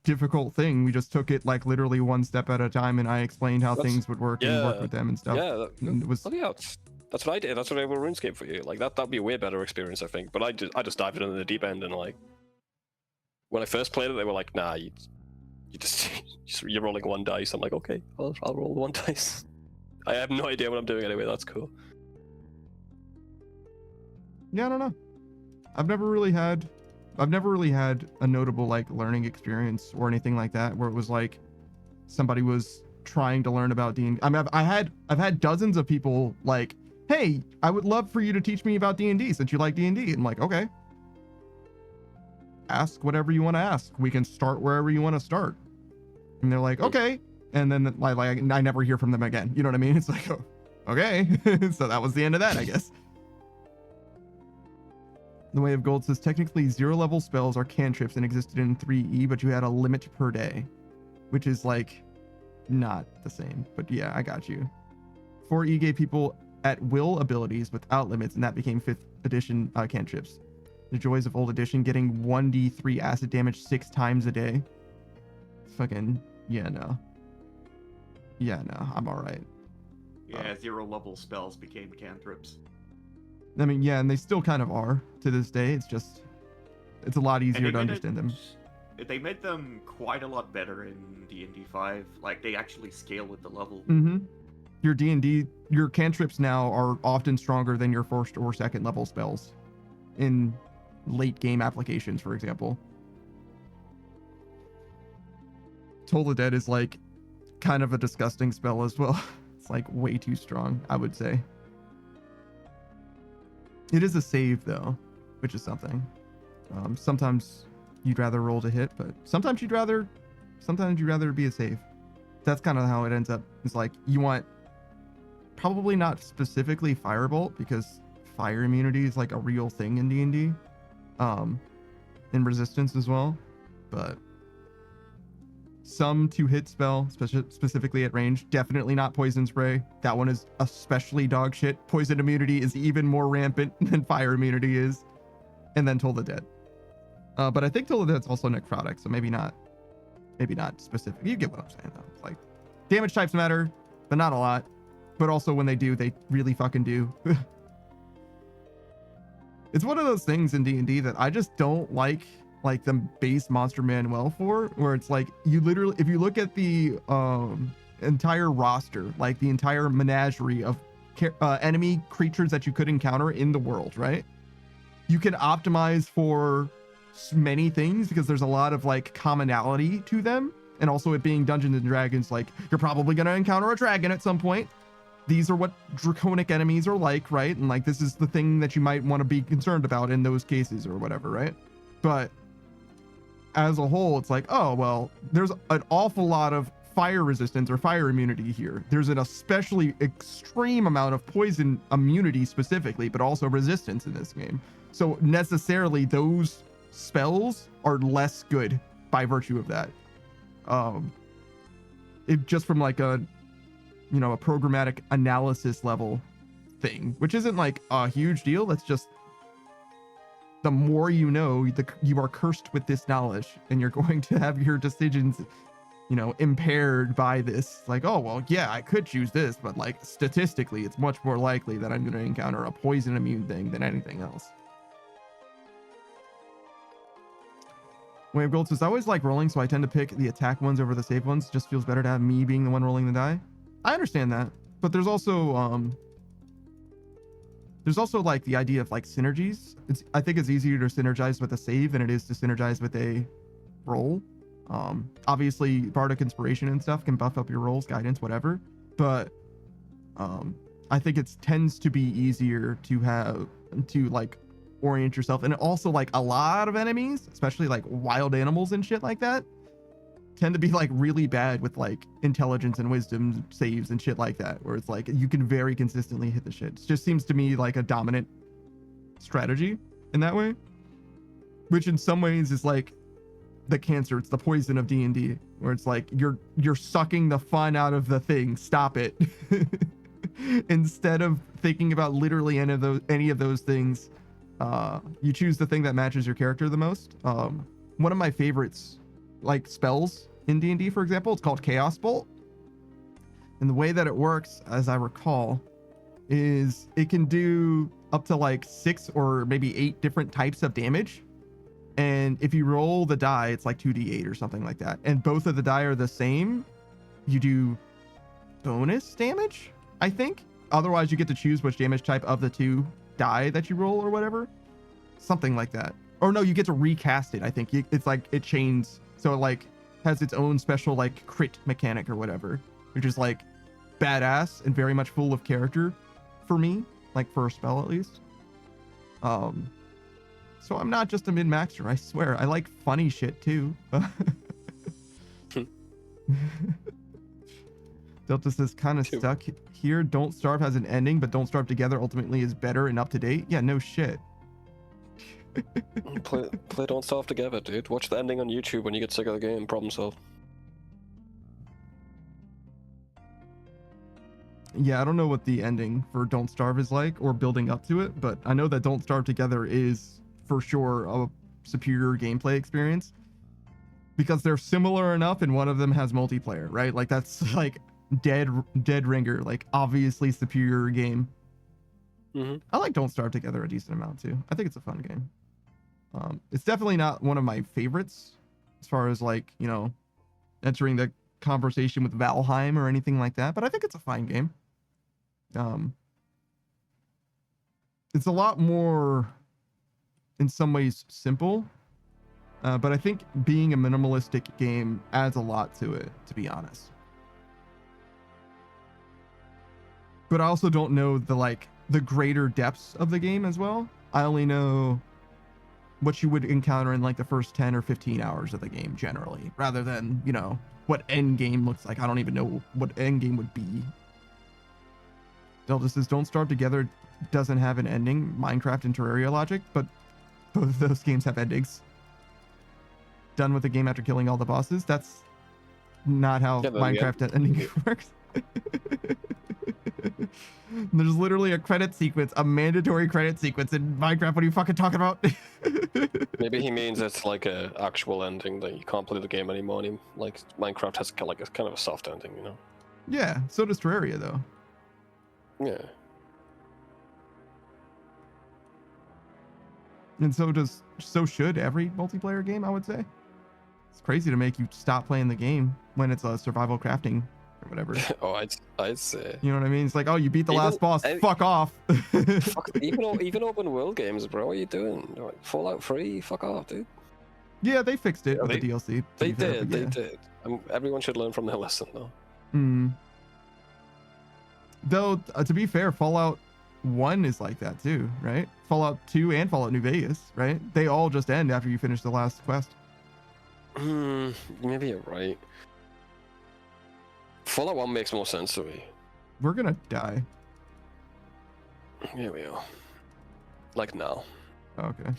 difficult thing. We just took it like literally one step at a time, and I explained how things would work and work with them and stuff. Yeah, And it was. That's what I did. That's what I did with RuneScape for you. Like that'd be a way better experience, I think. But I just dived into the deep end, and like when I first played it, they were like, "Nah, you're rolling one dice." I'm like, "Okay, I'll roll one dice." I have no idea what I'm doing anyway. That's cool. Yeah, I don't know. I've never really had a notable like learning experience or anything like that where it was like somebody was trying to learn about D&D. I mean, I've had dozens of people like, "Hey, I would love for you to teach me about D&D since you like D&D." And I'm like, "Okay. Ask whatever you want to ask. We can start wherever you want to start." And they're like, "Okay." And then like I never hear from them again. You know what I mean? It's like, oh, okay. So that was the end of that, I guess. The Way of Gold says technically 0 level spells are cantrips and existed in 3E, but you had a limit per day, which is like not the same. But yeah, I got you. 4E gave people at will abilities without limits, and that became 5th edition cantrips. The joys of old edition, getting 1d3 acid damage 6 times a day. Fucking yeah, no. Yeah, no, I'm all right. Yeah, 0 level spells became cantrips. I mean, yeah, and they still kind of are to this day. It's just, it's a lot easier to understand them. They made them quite a lot better in D&D 5. Like, they actually scale with the level. Mm-hmm. Your D&D, your cantrips now are often stronger than your 1st or 2nd level spells in late game applications, for example. Toll the Dead is like kind of a disgusting spell as well. It's like way too strong, I would say. It is a save though, which is something. Sometimes you'd rather roll to hit, but sometimes you'd rather be a save. That's kind of how it ends up. It's like you want probably not specifically Firebolt, because fire immunity is like a real thing in D&D, in Resistance as well, but some 2-hit spell, specifically at range. Definitely not Poison Spray. That one is especially dog shit. Poison immunity is even more rampant than fire immunity is. And then Toll the Dead. But I think Toll the Dead's also necrotic, so maybe not specific. You get what I'm saying though. It's like damage types matter, but not a lot. But also when they do, they really fucking do. It's one of those things in D&D that I just don't like the base monster manual for, where it's like you literally, if you look at the entire roster, like the entire menagerie of enemy creatures that you could encounter in the world, right? You can optimize for many things because there's a lot of like commonality to them, and also it being Dungeons and Dragons, like you're probably going to encounter a dragon at some point. These are what draconic enemies are like, right? And like this is the thing that you might want to be concerned about in those cases or whatever, right? But as a whole, it's like, oh, well, there's an awful lot of fire resistance or fire immunity here. There's an especially extreme amount of poison immunity specifically, but also resistance in this game. So necessarily those spells are less good by virtue of that. It just from like a programmatic analysis level thing, which isn't like a huge deal. That's just, the more you know, you are cursed with this knowledge, and you're going to have your decisions, impaired by this. Like, oh, well, yeah, I could choose this, but like statistically, it's much more likely that I'm going to encounter a poison immune thing than anything else. Way of Gold says, I always like rolling, so I tend to pick the attack ones over the save ones. Just feels better to have me being the one rolling the die. I understand that, but there's also like the idea of like synergies. I think it's easier to synergize with a save than it is to synergize with a roll. Obviously Bardic Inspiration and stuff can buff up your rolls, guidance, whatever, but I think it tends to be easier to like orient yourself. And also like a lot of enemies, especially like wild animals and shit like that, tend to be like really bad with like intelligence and wisdom saves and shit like that, where it's like you can very consistently hit the shit. It just seems to me like a dominant strategy in that way, which in some ways is like the cancer, it's the poison of D&D, where it's like you're sucking the fun out of the thing. Stop it. Instead of thinking about literally any of those things, you choose the thing that matches your character the most. One of my favorites, like spells in D&D, for example, it's called Chaos Bolt. And the way that it works, as I recall, is it can do up to like 6 or maybe 8 different types of damage. And if you roll the die, it's like 2d8 or something like that. And both of the die are the same. You do bonus damage, I think. Otherwise, you get to choose which damage type of the 2 die that you roll or whatever. Something like that. Or no, you get to recast it, I think. It's like it chains. So it like has its own special like crit mechanic or whatever, which is like badass and very much full of character for me, like for a spell at least. So I'm not just a min-maxer, I swear. I like funny shit too. Delta says, kind of stuck here. Don't Starve has an ending, but Don't Starve Together ultimately is better and up to date. Yeah, no shit. Play Don't Starve together, dude. Watch the ending on YouTube when you get sick of the game. Problem solved. Yeah, I don't know what the ending for Don't Starve is like or building up to it, but I know that Don't Starve Together is for sure a superior gameplay experience because they're similar enough and one of them has multiplayer, right? Like that's like dead ringer, like obviously superior game. I like Don't Starve Together a decent amount too. I think it's a fun game. It's definitely not one of my favorites as far as like, you know, entering the conversation with Valheim or anything like that, but I think it's a fine game. It's a lot more in some ways simple, but I think being a minimalistic game adds a lot to it, to be honest. But I also don't know the greater depths of the game as well. I only know what you would encounter in like the first 10 or 15 hours of the game generally, rather than, you know, what end game looks like. I don't even know what end game would be. Delta says Don't Starve Together doesn't have an ending, Minecraft and Terraria logic, but both of those games have endings. Done with the game after killing all the bosses. That's not how Minecraft ending works. There's literally a credit sequence, a mandatory credit sequence in Minecraft. What are you fucking talking about? Maybe he means it's like a actual ending that you can't play the game anymore. And like Minecraft has like a kind of a soft ending, you know? Yeah, so does Terraria though. Yeah. And so should every multiplayer game, I would say. It's crazy to make you stop playing the game when it's a survival crafting or whatever. Oh, I'd say. You know what I mean? It's like, oh, you beat the last boss. Fuck off. Fuck, even open world games, bro. What are you doing? Like, Fallout 3? Fuck off, dude. Yeah, they fixed it with the DLC. They did. Everyone should learn from their lesson, though. Though, to be fair, Fallout 1 is like that too, right? Fallout 2 and Fallout New Vegas, right? They all just end after you finish the last quest. Maybe you're right. Fallout 1 makes more sense to me. We're gonna die. Here we are. Like now. Okay.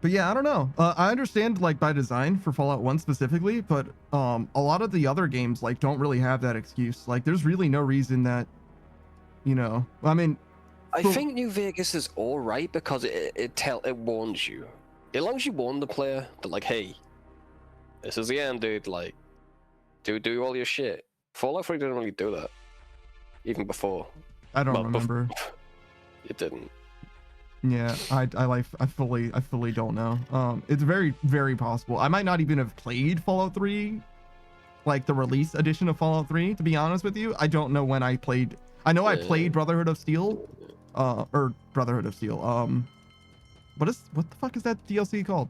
But yeah, I don't know. I understand like by design for Fallout 1 specifically, but a lot of the other games like don't really have that excuse. Like there's really no reason that, you know, I mean, I think New Vegas is all right because it warns you. As long as you warn the player that like, hey, this is the end, dude. Like, do all your shit. Fallout 3 didn't really do that, even before. I don't remember. It didn't. Yeah, I fully don't know. It's very, very possible. I might not even have played Fallout 3, like the release edition of Fallout 3, to be honest with you. I don't know when I played. I know I played Brotherhood of Steel, or Brotherhood of Steel. What the fuck is that DLC called?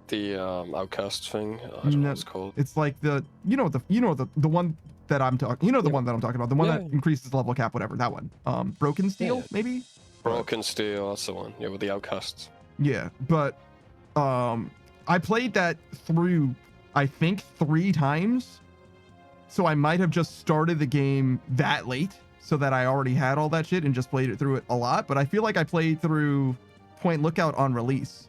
The Outcast thing. I don't know what it's called. It's like the one that I'm talking. The one that I'm talking about. The one that increases the level cap, whatever. That one. Broken Steel, maybe. Broken Steel. That's the one. Yeah, with the Outcasts. Yeah, but I played that through, I think 3 times. So I might have just started the game that late so that I already had all that shit and just played it through it a lot. But I feel like I played through Point Lookout on release.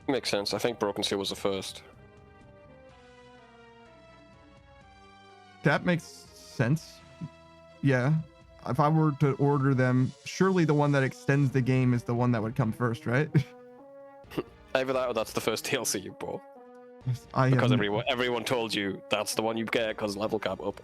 Makes sense. I think Broken Steel was the first. That makes sense. Yeah. If I were to order them, surely the one that extends the game is the one that would come first, right? Either that or that's the first DLC you bought. Because everyone told you that's the one you get because level cap up.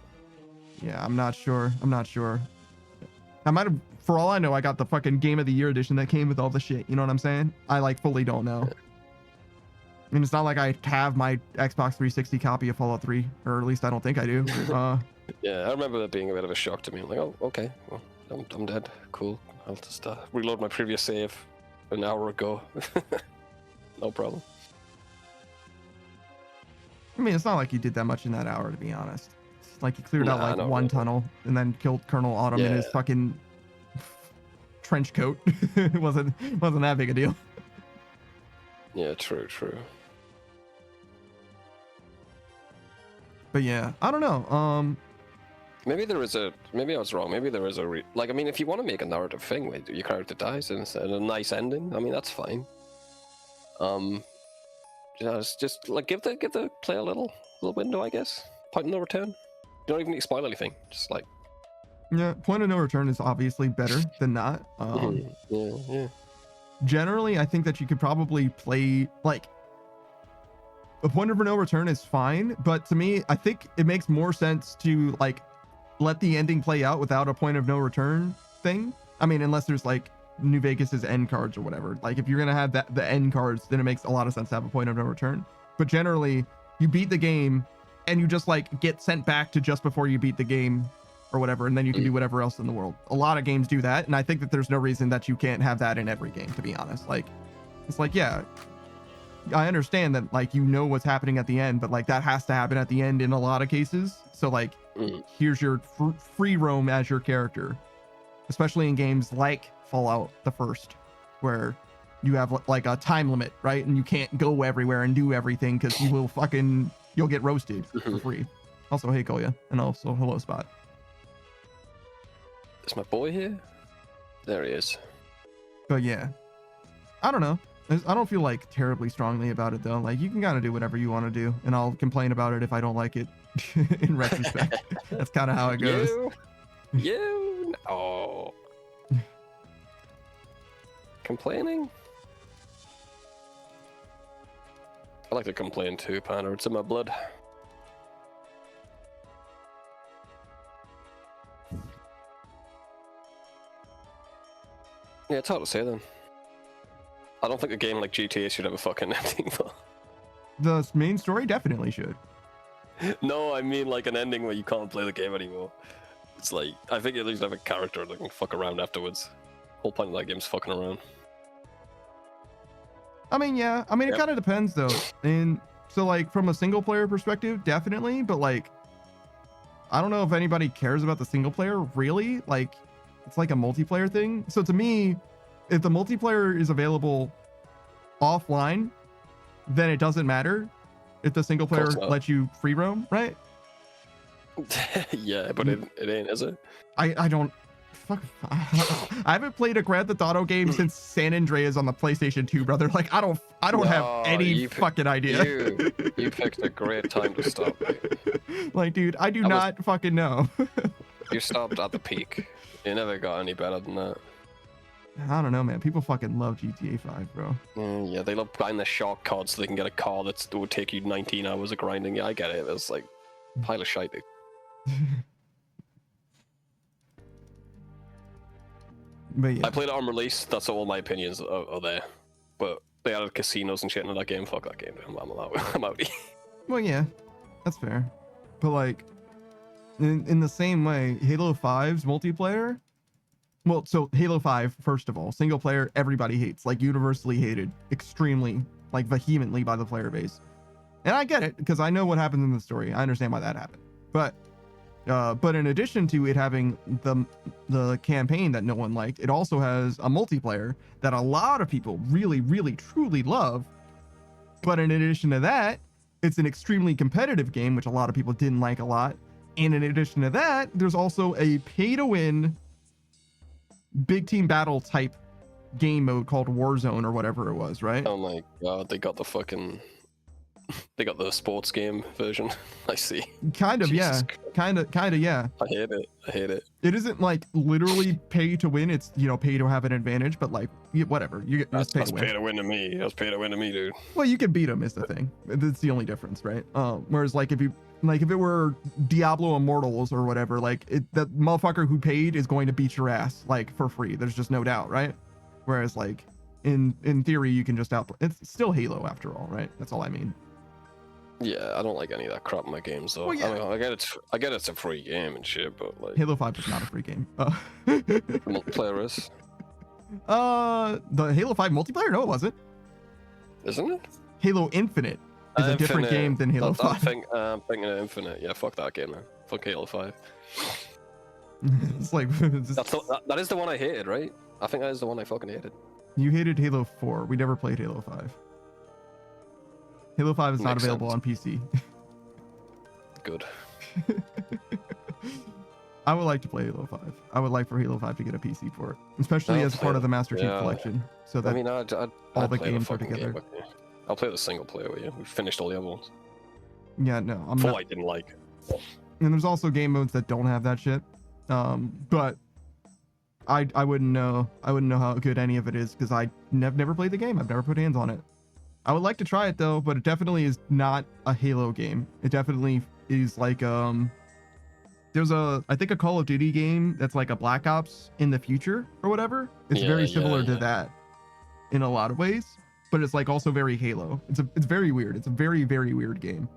Yeah, I'm not sure. I might have, for all I know, I got the fucking Game of the Year edition that came with all the shit. You know what I'm saying? I like fully don't know. I mean, it's not like I have my Xbox 360 copy of Fallout 3, or at least I don't think I do. Yeah, I remember that being a bit of a shock to me. I'm like, oh, okay, well, I'm dead. Cool. I'll just reload my previous save an hour ago. No problem. I mean, it's not like you did that much in that hour, to be honest. It's like you cleared out like one tunnel and then killed Colonel Autumn in his fucking trench coat. It wasn't that big a deal. Yeah, true. But yeah, I don't know. Maybe there is a. Maybe I was wrong. Maybe there is a. Like, I mean, if you want to make a narrative thing, like your character dies and it's a nice ending, I mean, that's fine. Just like give the player a little window, I guess. Point of no return. You don't even need to spoil anything. Just like. Yeah, point of no return is obviously better than not. Yeah. Generally, I think that you could probably play like a point of no return is fine, but to me, I think it makes more sense to like let the ending play out without a point of no return thing. I mean, unless there's like New Vegas's end cards or whatever. Like if you're gonna have the end cards, then it makes a lot of sense to have a point of no return. But generally, you beat the game and you just like get sent back to just before you beat the game or whatever, and then you can do whatever else in the world. A lot of games do that, and I think that there's no reason that you can't have that in every game, to be honest. Like, it's like, yeah, I understand that like you know what's happening at the end, but like that has to happen at the end in a lot of cases. So like, here's your free roam as your character, especially in games like Fallout the First, where you have like a time limit, right? And you can't go everywhere and do everything because you'll get roasted for free. Also, hey Koya, and also hello Spot. Is my boy here? There he is. But yeah, I don't know. I don't feel like terribly strongly about it though. Like you can kind of do whatever you want to do, and I'll complain about it if I don't like it. In retrospect, that's kind of how it goes. You. Oh. Complaining? I like to complain too, Panda. It's in my blood. Yeah, it's hard to say then. I don't think a game like GTA should have a fucking ending though. The main story definitely should. No, I mean like an ending where you can't play the game anymore. It's like, I think at least have a character that can fuck around afterwards. Whole point of that game's fucking around. I mean, yeah. I mean, it kind of depends though. And so like from a single player perspective, definitely. But like, I don't know if anybody cares about the single player really. Like, it's like a multiplayer thing. So to me, if the multiplayer is available offline, then it doesn't matter if the single player lets you free roam, right? Yeah, but it ain't, is it? I don't. Fuck. I haven't played a Grand Theft Auto game since San Andreas on the PlayStation 2, brother. Like I don't have any fucking idea. You picked a great time to stop. Like, dude, I do not fucking know. You stopped at the peak. You never got any better than that. I don't know, man. People fucking love GTA 5, bro. Yeah, they love buying the short cards so they can get a car that would take you 19 hours of grinding. Yeah, I get it. It's like a pile of shite, dude. But yeah. I played it on release. That's all my opinions are there. But they added casinos and shit into that game. Fuck that game. I'm out. Well, yeah, that's fair. But like, in the same way, Halo 5's multiplayer. Well, so Halo 5, first of all, single player, everybody hates, like universally hated, extremely, like vehemently by the player base. And I get it because I know what happens in the story. I understand why that happened. But in addition to it having the campaign that no one liked, it also has a multiplayer that a lot of people really, really, truly love. But in addition to that, it's an extremely competitive game, which a lot of people didn't like a lot. And in addition to that, there's also a pay-to-win big team battle type game mode called Warzone or whatever it was, right? Oh my god, they got the sports game version. I see. Kind of, Jesus yeah. Kind of, yeah. I hate it. It isn't like literally pay to win. It's, pay to have an advantage, but like, whatever. You get that's pay to win to me. That's pay to win to me, dude. Well, you can beat them is the thing. That's the only difference, right? Whereas like if it were Diablo Immortals or whatever, like that motherfucker who paid is going to beat your ass like for free. There's just no doubt, right? Whereas like in theory, you can just it's still Halo after all, right? That's all I mean. Yeah, I don't like any of that crap in my games though. Well, yeah. I mean, I get it's a free game and shit, but like Halo 5 is not a free game. Multiplayer is. The Halo 5 multiplayer? No, it wasn't. Isn't it? Halo Infinite is a different game than Halo 5. I'm thinking of Infinite. Yeah, fuck that game, man. Fuck Halo 5. It's like that is the one I hated, right? I think that is the one I fucking hated. You hated Halo 4. We never played Halo 5. Halo 5 is not available on PC. good. I would like to play Halo 5. I would like for Halo 5 to get a PC port, especially I'll as play part it. of the Master Chief Yeah. Collection, so that I mean, all I'd the play games are fucking together. game with you. I'll play the single player with you. We've finished all the other ones. Yeah, no, I'm Four not. I didn't like. And there's also game modes that don't have that shit. But I wouldn't know. I wouldn't know how good any of it is because I never played the game. I've never put hands on it. I would like to try it though, but it definitely is not a Halo game. It definitely is like there's I think a Call of Duty game that's like a Black Ops in the future or whatever. It's Yeah, very yeah, similar to yeah. that in a lot of ways, but it's like also very Halo. It's very weird. It's a very weird game.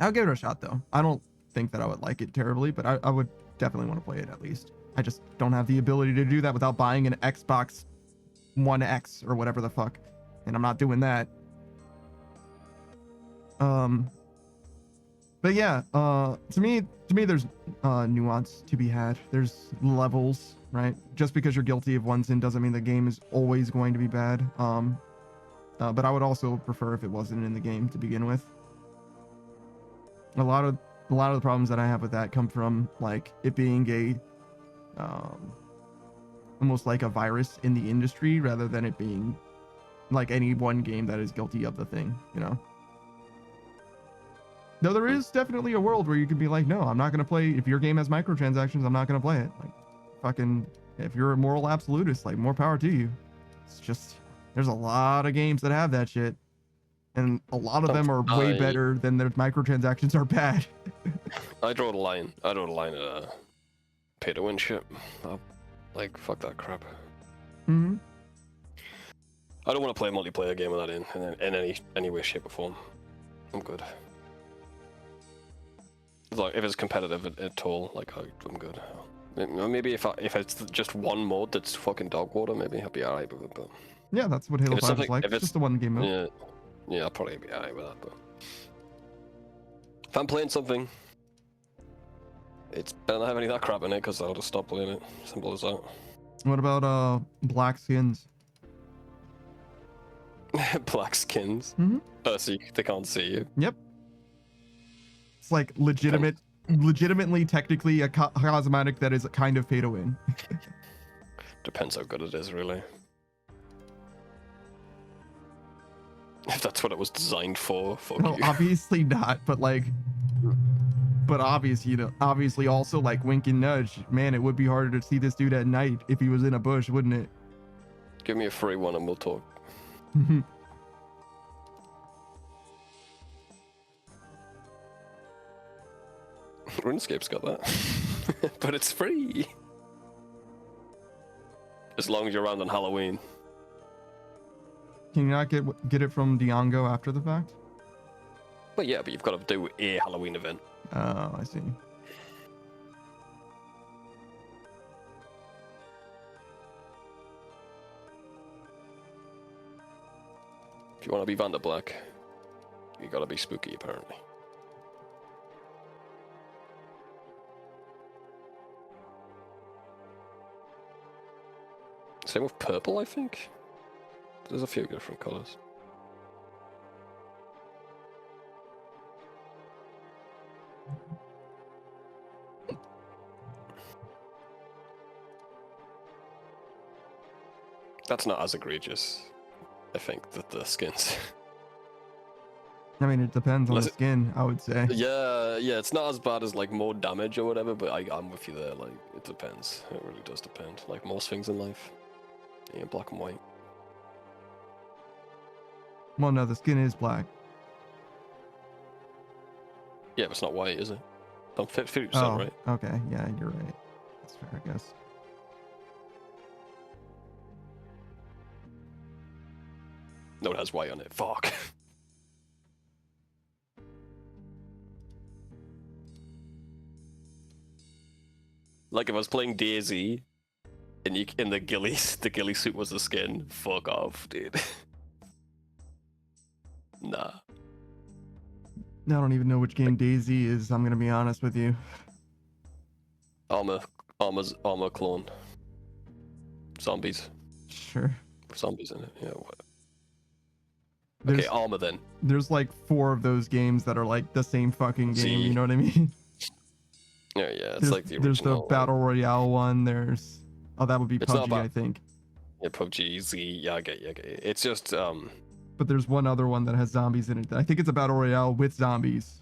I'll give it a shot though. I don't think that I would like it terribly, but I would definitely want to play it at least. I just don't have the ability to do that without buying an Xbox One X or whatever the fuck. And I'm not doing that. But yeah, to me there's nuance to be had. There's levels, right? Just because you're guilty of one sin doesn't mean the game is always going to be bad. But I would also prefer if it wasn't in the game to begin with. A lot of the problems that I have with that come from like it being a almost like a virus in the industry rather than it being like any one game that is guilty of the thing, you know. Though there is definitely a world where you could be like, no, I'm not gonna play if your game has microtransactions, I'm not gonna play it. Like fucking if you're a moral absolutist, like more power to you. It's just there's a lot of games that have that shit. And a lot of them are way better than their microtransactions are bad. I draw the line. I draw the line at pay to win shit. Like fuck that crap. Mm-hmm. I don't want to play a multiplayer game with that in any way, shape, or form. I'm good. Like if it's competitive at all, like I'm good. Maybe if it's just one mode that's fucking dog water, maybe I'll be alright with it. But yeah, that's what Halo 5 is like. If It's just a one game mode. Yeah, I'll probably be alright with that. But if I'm playing something, it's better not have any of that crap in it because I'll just stop playing it. Simple as that. What about black skins? Black skins. Mm-hmm. So they can't see you. Yep. It's like legitimately, technically a cosmetic that is a kind of pay to win. Depends how good it is, really. If that's what it was designed for, fuck No, you. obviously not, but like, but obviously also like wink and nudge. Man, it would be harder to see this dude at night if he was in a bush, wouldn't it? Give me a free one and we'll talk. RuneScape's got that. But it's free. As long as you're around on Halloween. Can you not get it from Diongo after the fact? But yeah, but you've got to do a Halloween event. Oh, I see. If you want to be Vander Black, you got to be spooky, apparently. Same with purple, I think. There's a few different colors. That's not as egregious, I think, that the skins. I mean, it depends on the skin, I would say. Yeah, it's not as bad as like more damage or whatever, but I'm with you there. Like, it depends. It really does depend. Like most things in life. Yeah, black and white. Well, no, the skin is black. Yeah, but it's not white, is it? Don't 50%, Oh, right? okay. Yeah, you're right. That's fair, I guess. No, it has white on it. Fuck. Like if I was playing Daisy, and the ghillie suit was the skin. Fuck off, dude. Nah. I don't even know which game Daisy is. I'm gonna be honest with you. Armor clone. Zombies. Sure. Zombies in it. Yeah. What? There's, Okay, Armor then. there's like 4 of those games that are like the same fucking game. See? You know what I mean? Yeah, it's There's, like the there's the original. battle royale one. There's that would be It's not PUBG, I about- think. Yeah, PUBG, Z. Yeah, I get you. It's just But there's one other one that has zombies in it. I think it's a battle royale with zombies.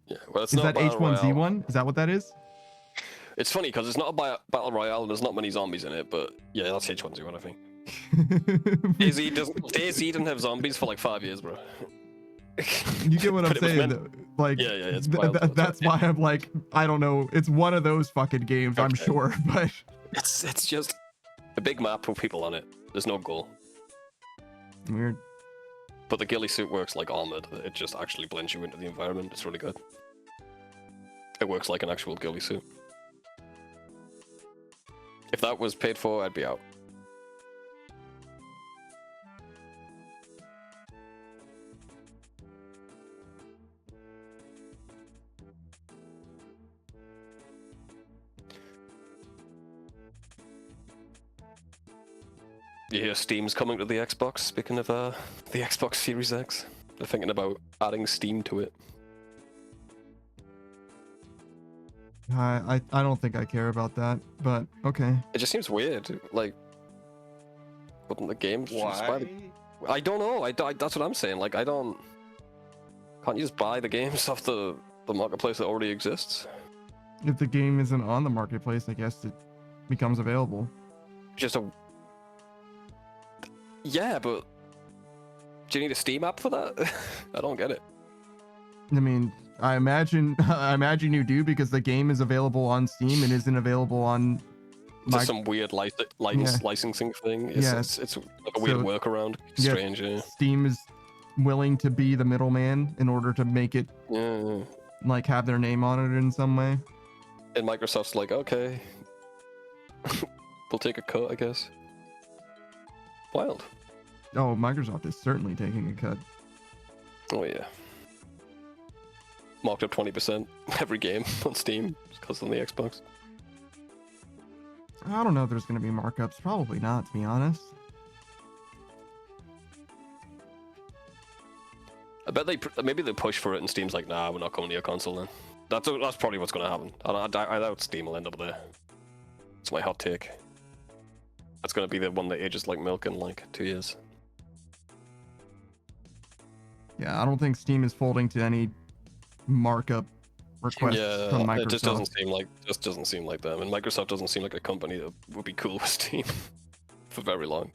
yeah. Well, it's Is not that battle royale. H1Z1? Is that what that is? It's funny because it's not a battle royale and there's not many zombies in it, but yeah, that's H1Z1, I think. DayZ didn't have zombies for like 5 years, bro. You get what I'm But it was saying? meant- Like, Yeah, it's wild, though, that's why I'm like, I don't know. It's one of those fucking games, I'm Okay. sure, but It's just a big map with people on it. There's no goal. weird. But the ghillie suit works like Armored. It just actually blends you into the environment. It's really good. It works like an actual ghillie suit. If that was paid for, I'd be out. You hear Steam's coming to the Xbox, speaking of the Xbox Series X. They're thinking about adding Steam to it. I don't think I care about that, but okay. It just seems weird. Like, wouldn't the game just buy Why? the... I don't know. That's what I'm saying. Like, I don't... Can't you just buy the games off the marketplace that already exists? If the game isn't on the marketplace, I guess it becomes available. Just a... Yeah, but... Do you need a Steam app for that? I don't get it. I mean, I imagine you do, because the game is available on Steam and isn't available on Just some weird licensing thing. It's like a weird So, workaround. yeah, Strange, yeah. Steam is willing to be the middleman in order to make it Yeah. like have their name on it in some way. And Microsoft's like, okay. We'll take a cut, I guess. Wild. Oh, Microsoft is certainly taking a cut. Oh, yeah. Marked up 20% every game on Steam because on the Xbox. I don't know if there's going to be markups. Probably not, to be honest. I bet maybe they push for it and Steam's like, nah, we're not coming to your console then. That's probably what's going to happen. I doubt Steam will end up there. It's my hot take. That's going to be the one that ages like milk in like 2 years. Yeah, I don't think Steam is folding to any markup requests from Microsoft. It just doesn't seem like them. And Microsoft doesn't seem like a company that would be cool with Steam for very long.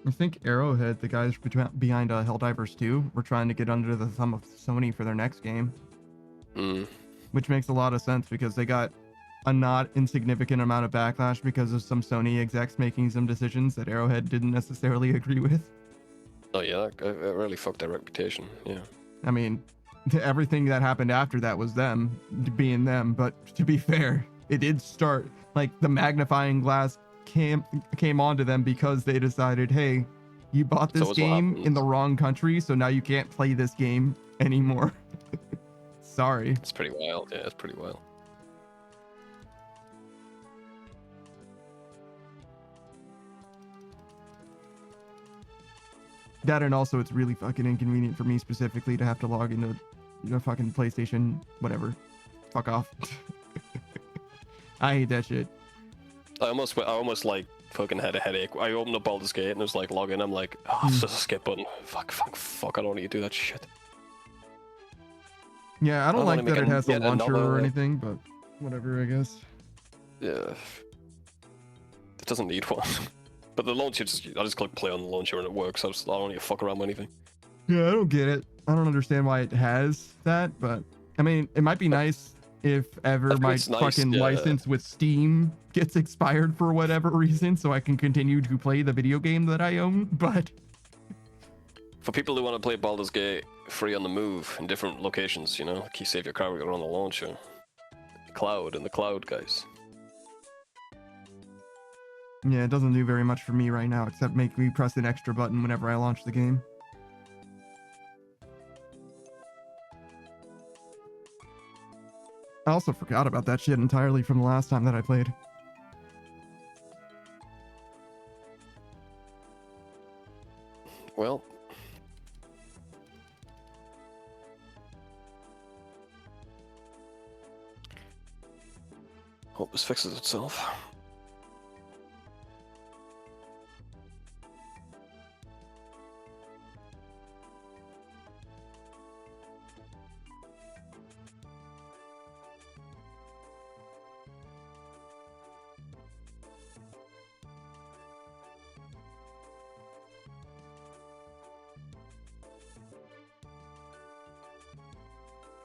I think Arrowhead, the guys behind Helldivers 2, were trying to get under the thumb of Sony for their next game, which makes a lot of sense because they got a not insignificant amount of backlash because of some Sony execs making some decisions that Arrowhead didn't necessarily agree with. Oh yeah, it really fucked their reputation. Yeah. I mean, everything that happened after that was them being them, but to be fair, it did start like the magnifying glass came onto them because they decided, hey, you bought this game in the wrong country, so now you can't play this game anymore. Sorry. It's pretty wild. Yeah, it's pretty wild. That, and also it's really fucking inconvenient for me specifically to have to log into fucking PlayStation, whatever. Fuck off. I hate that shit. I almost like fucking had a headache. I opened up Baldur's Gate and it was like log in. I'm like, oh, it's just a skip button. Fuck. I don't need to do that shit. Yeah, I don't like that it has a launcher or another... anything, but whatever, I guess. Yeah. It doesn't need one. But the launcher, I just click play on the launcher and it works. I don't need to fuck around with anything. Yeah, I don't get it. I don't understand why it has that, but I mean, it might be nice if ever my fucking license with Steam gets expired for whatever reason, so I can continue to play the video game that I own, but... For people who want to play Baldur's Gate free on the move in different locations, you know, you save your character on the launcher. In the cloud, guys. Yeah, it doesn't do very much for me right now, except make me press an extra button whenever I launch the game. I also forgot about that shit entirely from the last time that I played. Hope this fixes itself.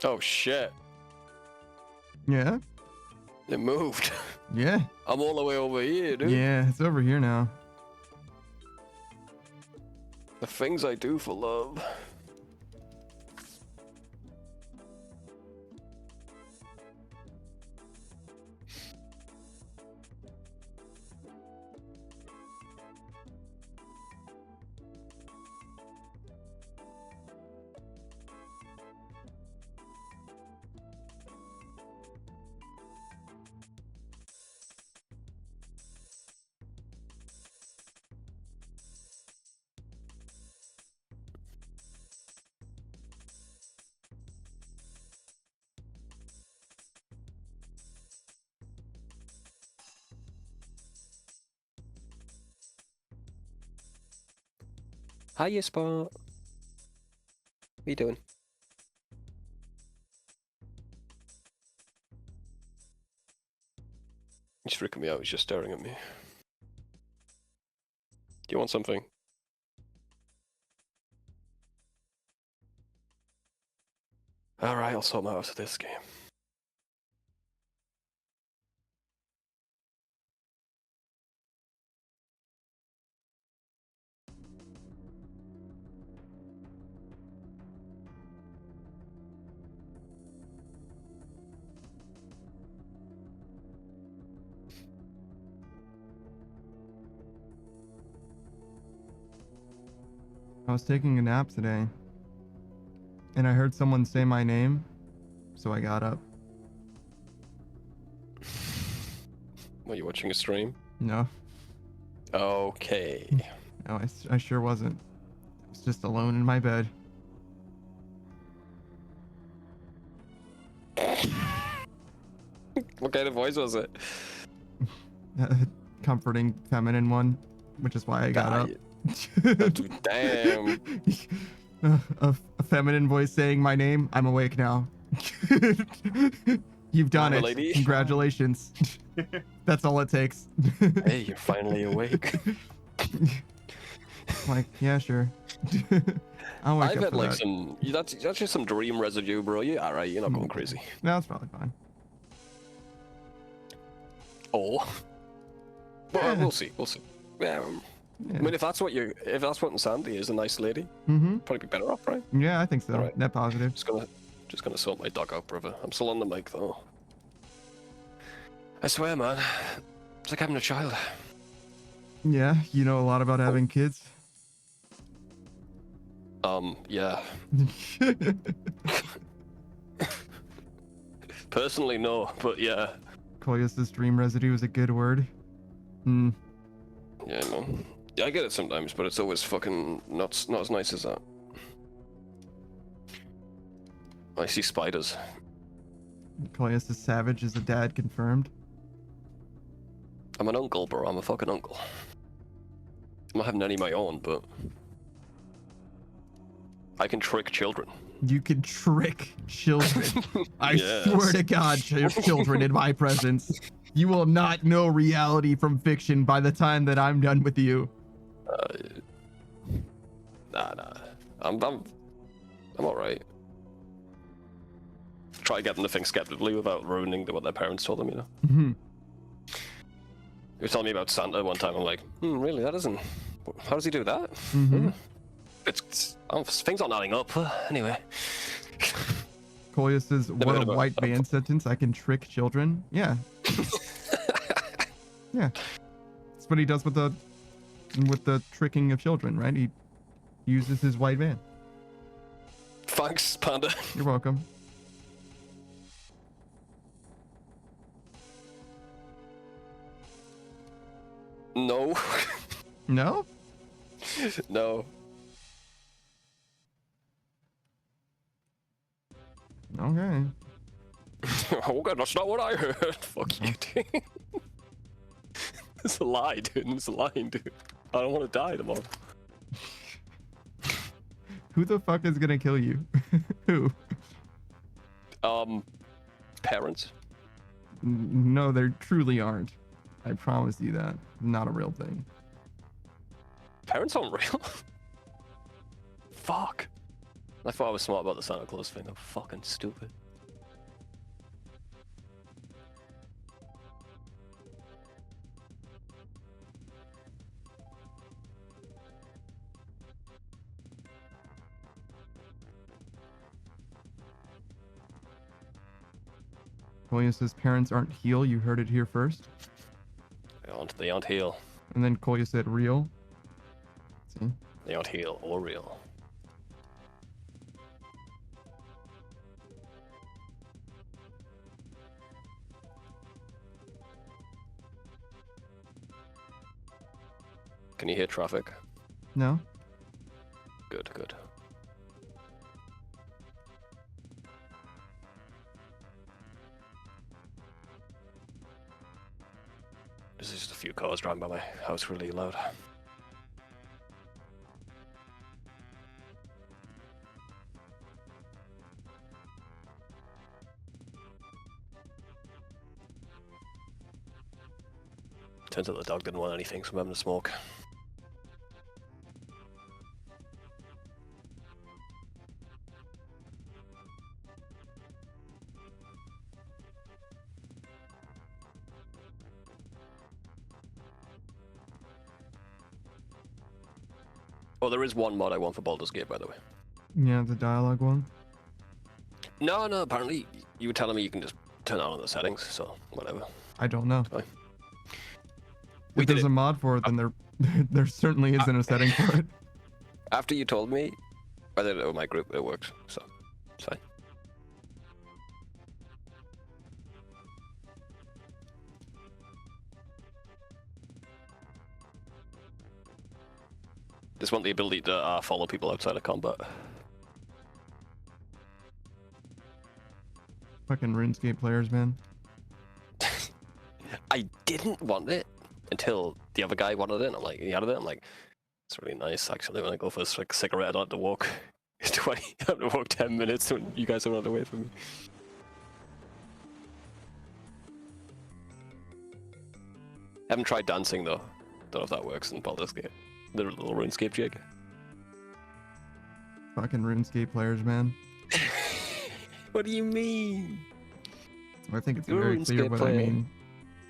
Oh shit. Yeah? It moved. Yeah. I'm all the way over here, dude. Yeah, it's over here now. The things I do for love. Hiya, Spot. What are you doing? He's freaking me out. He's just staring at me. Do you want something? Alright, I'll sort my out of this game. I was taking a nap today, and I heard someone say my name, so I got up. Were you watching a stream? No, Okay. no, I sure wasn't. I was just alone in my bed. What kind of voice was it? Comforting, feminine one, which is why I got up. Damn. A feminine voice saying my name. I'm awake now. You've done I'm a it. lady. Congratulations. That's all it takes. Hey, you're finally awake. Like, yeah, sure. I'll wake I've up had for like that. some. That's just some dream residue, bro. You alright? You're not going crazy. No, that's probably fine. Oh. Well, Yeah. we'll see. We'll see. Yeah. Yeah. I mean, if that's what Sandy is, a nice lady, Mm-hmm. probably be better off, right? Yeah, I think so. Alright. Net positive. Just gonna sort my dog out, brother. I'm still on the mic though. I swear, man. It's like having a child. Yeah, you know a lot about having kids. Yeah. Personally, no, but yeah. Koyas's dream residue is a good word. Hmm. Yeah, man. Yeah, I get it sometimes, but it's always fucking not as nice as that. I see spiders. Koyas is savage as a dad confirmed. I'm an uncle, bro. I'm a fucking uncle. I'm not having any of my own, but I can trick children. You can trick children. I Yes. swear to God, children in my presence. You will not know reality from fiction by the time that I'm done with you. Nah. I'm alright. Try getting the thing skeptically without ruining what their parents told them, you know? Mm-hmm. You were telling me about Santa one time, I'm like, really? That isn't... How does he do that? Mm-hmm. Things aren't adding up. Anyway. Koya says, Never what heard a about white that. man sentence. I can trick children. Yeah. Yeah. That's what he does with the tricking of children, right? He uses his white van. Thanks, Panda. You're welcome. No. No? No. Okay. Okay, that's not what I heard. Fuck you, dude. It's a lie, dude. It's a lying, dude. I don't want to die tomorrow. Who the fuck is gonna kill you? Who? Parents. No, there truly aren't. I promise you that. Not a real thing. Parents aren't real. Fuck. I thought I was smart about the Santa Claus thing. I'm fucking stupid. Kolya says parents aren't heal. You heard it here first. They aren't heal. And then Kolya said real. Let's see. They aren't heal or real. Can you hear traffic? No? Good, good. There's just a few cars driving by my house really loud. Turns out the dog didn't want anything, so I'm having a smoke. Oh, there is one mod I want for Baldur's Gate, by the way. Yeah, the dialogue one. No, apparently you were telling me you can just turn on the settings, so whatever. I don't know. Fine. If there's a mod for it, then there certainly isn't a setting for it. After you told me, I did it with my group, it worked, so it's fine. Just want the ability to follow people outside of combat. Fucking RuneScape players, man. I didn't want it until the other guy wanted it, and I'm like, he added it, I'm like, it's really nice, actually, when I go for like, a cigarette, I don't have to walk 20, I have to walk 10 minutes when you guys don't have to wait for me. Haven't tried dancing, though. Don't know if that works in Baldur's Gate. The little RuneScape jig. Fucking RuneScape players, man. What do you mean? I think it's You're a very clear RuneScape what player. I mean.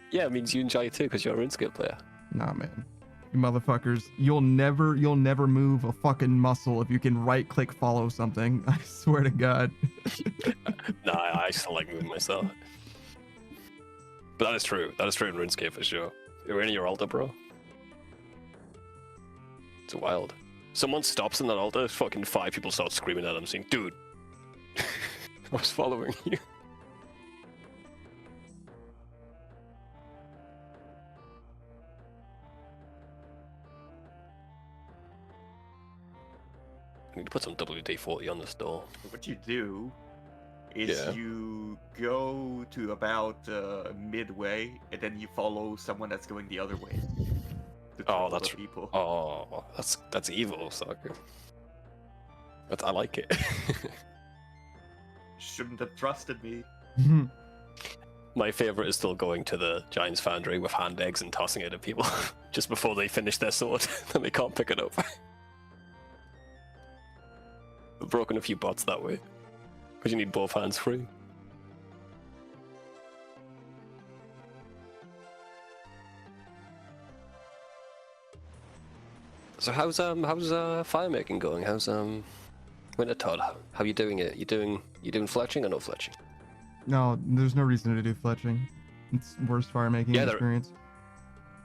Yeah, it means you enjoy it too, because you're a RuneScape player. Nah, man. You motherfuckers, you'll never move a fucking muscle if you can right-click follow something. I swear to God. Nah, I still like moving myself. But that is true. That is true in RuneScape for sure. You're in your altar, bro. It's wild. Someone stops in that altar, fucking 5 people start screaming at him, saying, "Dude, I was following you." I need to put some WD-40 on this door. What you do is Yeah. you go to about midway, and then you follow someone that's going the other way. To troll that's- the people. Oh, that's evil, Soccer. But I like it. Shouldn't have trusted me. My favorite is still going to the Giant's Foundry with hand eggs and tossing it at people just before they finish their sword, then they can't pick it up. I've broken a few bots that way, because you need both hands free. So how's fire making going? How's Wintertodt? How you doing it? You doing fletching or no fletching? No, there's no reason to do fletching. It's worst fire making Yeah, experience.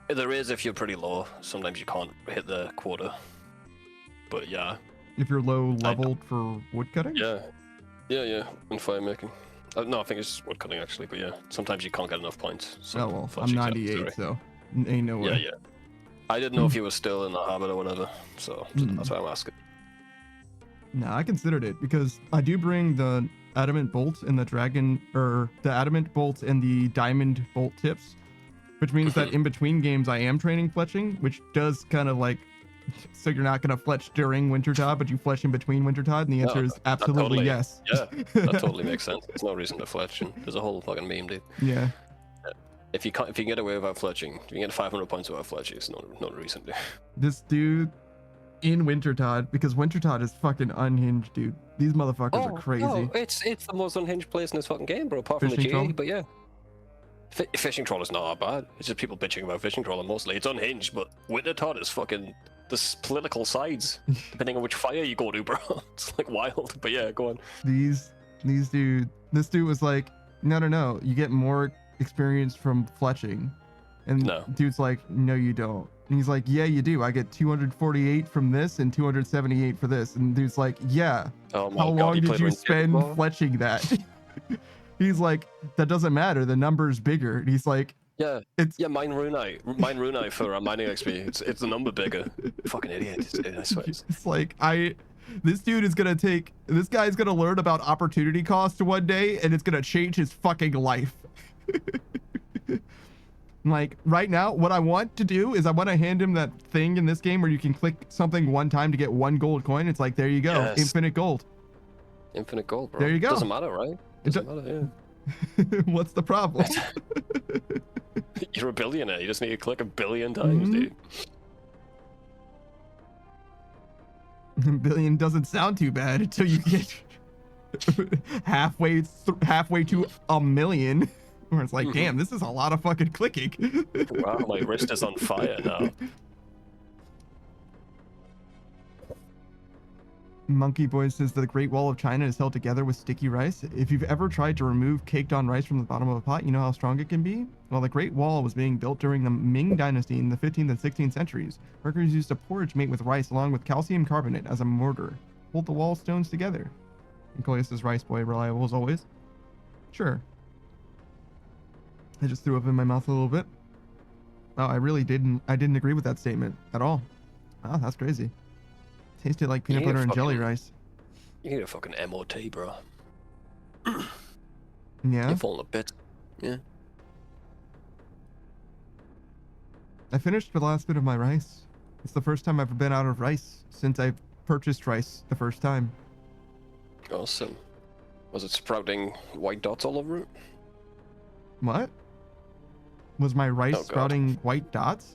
There is if you're pretty low. Sometimes you can't hit the quota. But yeah. If you're low leveled for woodcutting? Yeah, in fire making. No, I think it's just wood cutting actually, but yeah, sometimes you can't get enough points. So Oh well, I'm fletching's 98, necessary. so ain't no way. Yeah. I didn't know if you were still in the habit or whatever, so that's why I'm asking. No, I considered it because I do bring the adamant bolt and the dragon, or the adamant bolt and the diamond bolt tips, which means that in between games I am training fletching, which does kind of like, so you're not going to fletch during Wintertodt, but you fletch in between Wintertodt, and the answer is absolutely totally, yes. Yeah, that totally makes sense. There's no reason to fletch, and there's a whole fucking meme, dude. Yeah. If you can get away without fletching, if you can get 500 points without fletching, it's not a reason to. This dude in Wintertodt, because Wintertodt is fucking unhinged, dude. These motherfuckers are crazy. Oh, it's the most unhinged place in this fucking game, bro, apart from the Fishing GA, troll? but yeah. Fishing troll is not that bad. It's just people bitching about fishing troll, and mostly it's unhinged, but Wintertodt is fucking... There's political sides, depending on which fire you go to, bro. It's like wild, but yeah, go on. This dude was like, no, you get more experience from fletching. And No. dude's like, no, you don't. And he's like, yeah, you do. I get 248 from this and 278 for this. And dude's like, yeah. Oh my How God, long you did played you RuneScape spend before? fletching that? He's like, that doesn't matter. The number's bigger. And he's like, Yeah, it's mine Runite for mining XP. It's the number bigger. Fucking idiot. I swear. it's like this dude is gonna this guy's gonna learn about opportunity cost one day, and it's gonna change his fucking life. Like right now, what I want to do is I want to hand him that thing in this game where you can click something one time to get 1 gold coin. It's like, there you go, Yes. infinite gold. Infinite gold, bro. There you go. Doesn't matter, right? It Doesn't matter, yeah. What's the problem? You're a billionaire. You just need to click a billion times, Mhm. dude. Billion doesn't sound too bad until you get halfway to a million, where it's like, damn, this is a lot of fucking clicking. Wow, my wrist is on fire now. Monkey Boy says that the Great Wall of China is held together with sticky rice. If you've ever tried to remove caked on rice from the bottom of a pot, you know how strong it can be? Well, the Great Wall was being built during the Ming Dynasty in the 15th and 16th centuries. Workers used a porridge made with rice along with calcium carbonate as a mortar. Hold the wall stones together. And Coleus says, Rice Boy, reliable as always. Sure. I just threw up in my mouth a little bit. Oh, I didn't agree with that statement at all. Wow, that's crazy. Tasted like peanut You need butter a and jelly fucking- rice. You need a fucking MOT, bro. Yeah. You're falling a bit. Yeah. I finished the last bit of my rice. It's the first time I've been out of rice since I purchased rice the first time. Awesome. Was it sprouting white dots all over it? What? Was my rice Oh, God. sprouting white dots?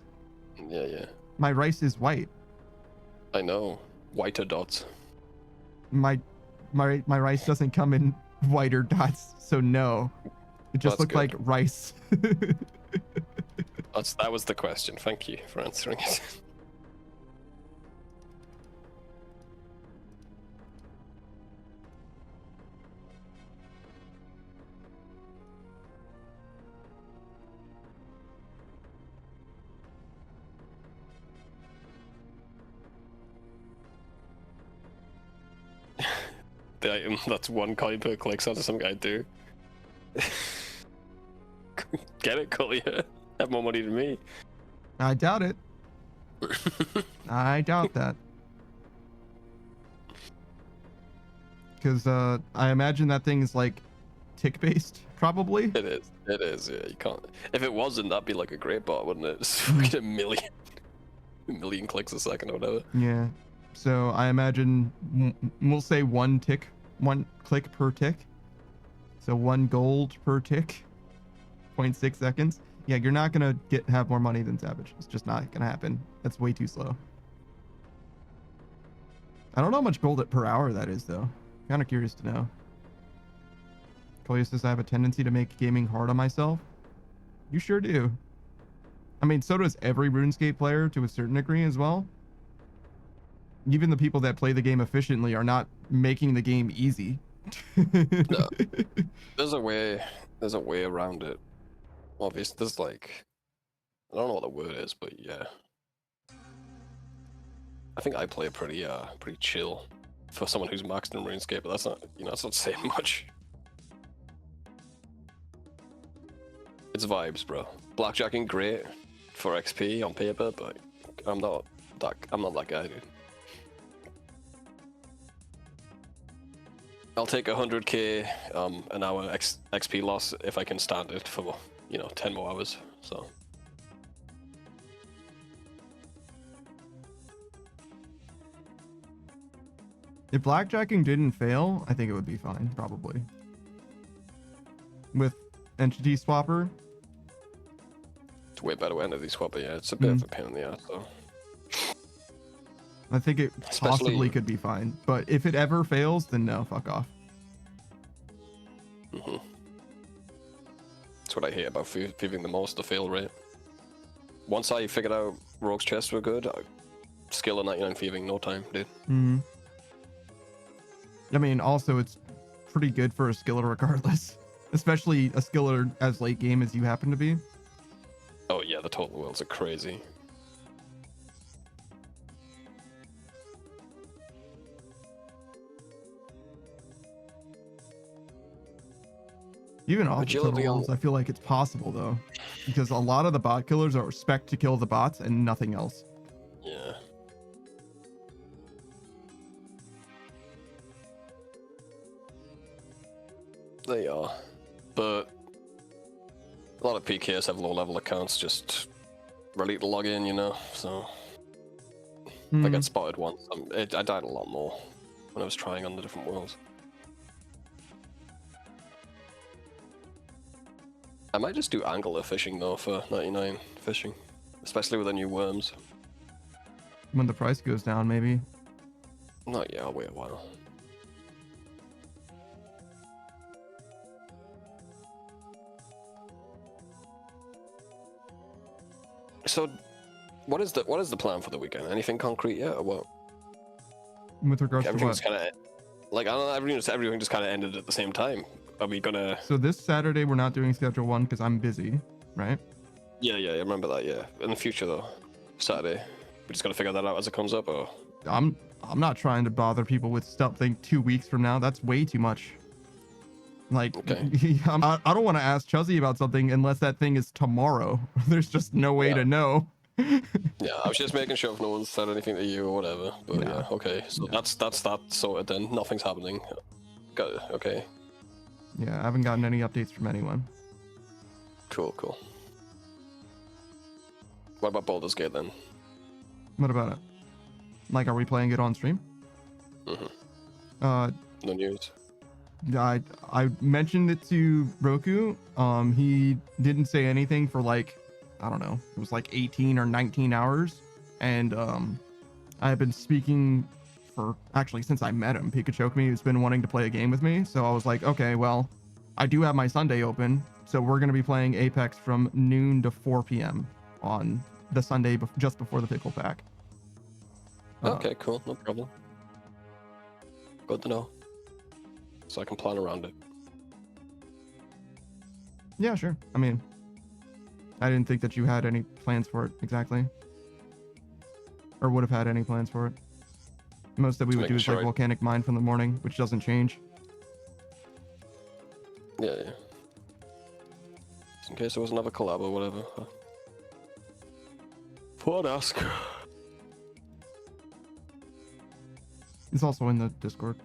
Yeah. My rice is white. I know. Whiter dots. My rice doesn't come in whiter dots, so no. It just That's looked like good. rice. That was the question. Thank you for answering it. The item that's 1 coin per click, so that's some guy do. Get it, Collier? Have more money than me. I doubt it. I doubt that. Because I imagine that thing is like tick based, probably. It is, yeah. You can't. If it wasn't, that'd be like a great bot, wouldn't it? It's fucking a million clicks a second or whatever. Yeah. So I imagine we'll say 1 click per tick. So 1 gold per tick. 0.6 seconds. Yeah, you're not gonna have more money than Savage. It's just not gonna happen. That's way too slow. I don't know how much gold per hour that is though. Kind of curious to know. Collier says I have a tendency to make gaming hard on myself. You sure do. I mean, so does every RuneScape player to a certain degree as well. Even the people that play the game efficiently are not making the game easy. No. There's a way around it. Obviously, there's like, I don't know what the word is, but yeah. I think I play pretty chill for someone who's maxed in RuneScape, but that's not saying much. It's vibes, bro. Blackjacking great for XP on paper, but I'm not that guy, dude. I'll take 100k an hour XP loss if I can stand it for 10 more hours. So. If blackjacking didn't fail, I think it would be fine, probably. With entity swapper. It's way better with entity swapper, yeah. It's a bit of a pain in the ass, though. I think it Especially- possibly could be fine, but if it ever fails, then no, fuck off. That's what I hate about thieving the most, the fail rate. Once I figured out rogue's chests were good, skill of 99 thieving, no time, dude. I mean, also it's pretty good for a skiller regardless, especially a skiller as late game as you happen to be. Oh yeah, the total worlds are crazy. Even off the Agility total on- worlds, I feel like it's possible though, because a lot of the bot killers are spec to kill the bots and nothing else. Yeah. They are. But a lot of PKs have low level accounts just ready to log in, so if I get spotted once, I died a lot more when I was trying on the different worlds. I might just do angler fishing though for 99 fishing, especially with the new worms. When the price goes down, maybe. Not yet, I'll wait a while. So, what is the plan for the weekend? Anything concrete yet, or what? With regards to Everything what? just kind of, like, I don't know, everything just kind of ended at the same time. Are we gonna? So this Saturday we're not doing schedule 1 because I'm busy, right? Yeah, I remember that. Yeah, in the future though, Saturday, we just gotta figure that out as it comes up, or. I'm not trying to bother people with something 2 weeks from now. That's way too much. Like, Okay. I don't want to ask Chuzzy about something unless that thing is tomorrow. There's just no way to know. Yeah, I was just making sure if no one said anything to you or whatever. But yeah, okay. So that's that sorted then. Nothing's happening. Got it. Okay. Yeah, I haven't gotten any updates from anyone. Cool. What about Baldur's Gate then? What about it? Like, are we playing it on stream? No news. I mentioned it to Roku. He didn't say anything for like, I don't know, it was like 18 or 19 hours. And I have been speaking for actually since I met him. Pikachu has been wanting to play a game with me. So I was like, okay, well, I do have my Sunday open. So we're going to be playing Apex from noon to 4 p.m. on the Sunday just before the pickle pack. Okay, cool. No problem. Good to know. So I can plan around it. Yeah, sure. I mean, I didn't think that you had any plans for it exactly. Or would have had any plans for it. Most that we Just would do making is sure like I- volcanic mine from the morning, which doesn't change. Yeah. Just in case there was another collab or whatever. What ask? It's also in the Discord.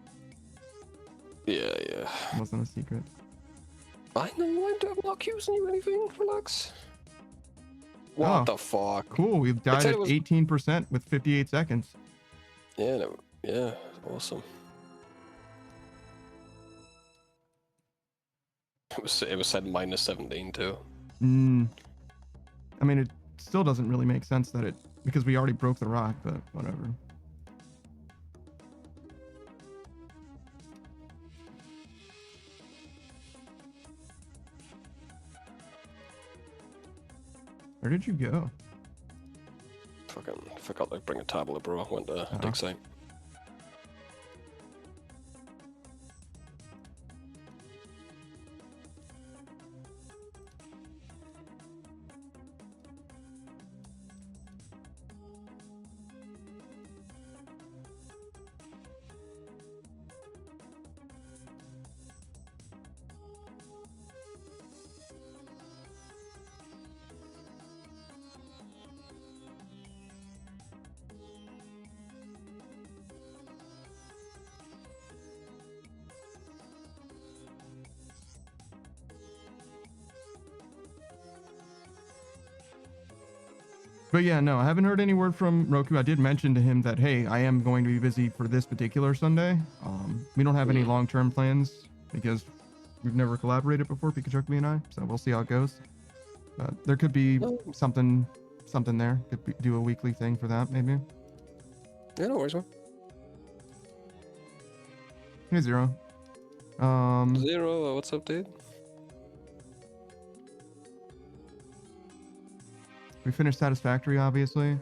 Yeah. It wasn't a secret. I know, I'm not accusing you of anything. Relax. What Oh. the fuck? Cool, we died said at it was- 18% with 58 seconds. Yeah, awesome. It was said -17 too. I mean, it still doesn't really make sense that it, because we already broke the rock, but whatever. Where did you go? Fucking forgot to bring a tablet, bro. Went to Oh. dig site. But yeah, no, I haven't heard any word from Roku. I did mention to him that, hey, I am going to be busy for this particular Sunday. We don't have any long-term plans because we've never collaborated before, Pikachu and I. So we'll see how it goes. But there could be something there. Do a weekly thing for that, maybe. Yeah, no worries, man. Hey, Zero. Zero, what's up, dude? We finished Satisfactory, obviously.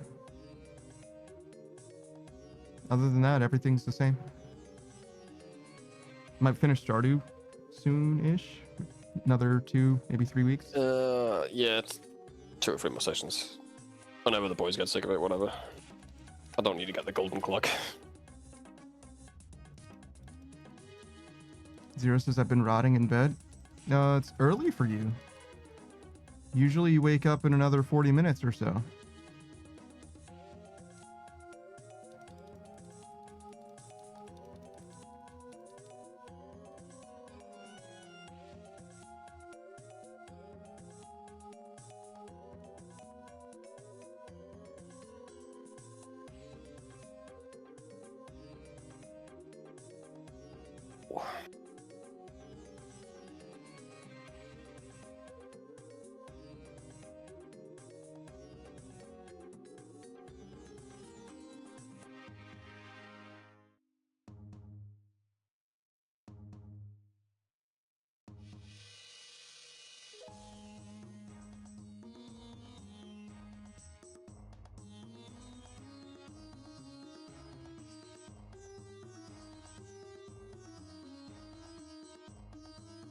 Other than that, everything's the same. Might finish Stardew soon-ish. Another 2, maybe 3 weeks. Yeah, it's 2 or 3 more sessions. Whenever the boys get sick of it, whatever. I don't need to get the golden clock. Zero says I've been rotting in bed. No, it's early for you. Usually you wake up in another 40 minutes or so.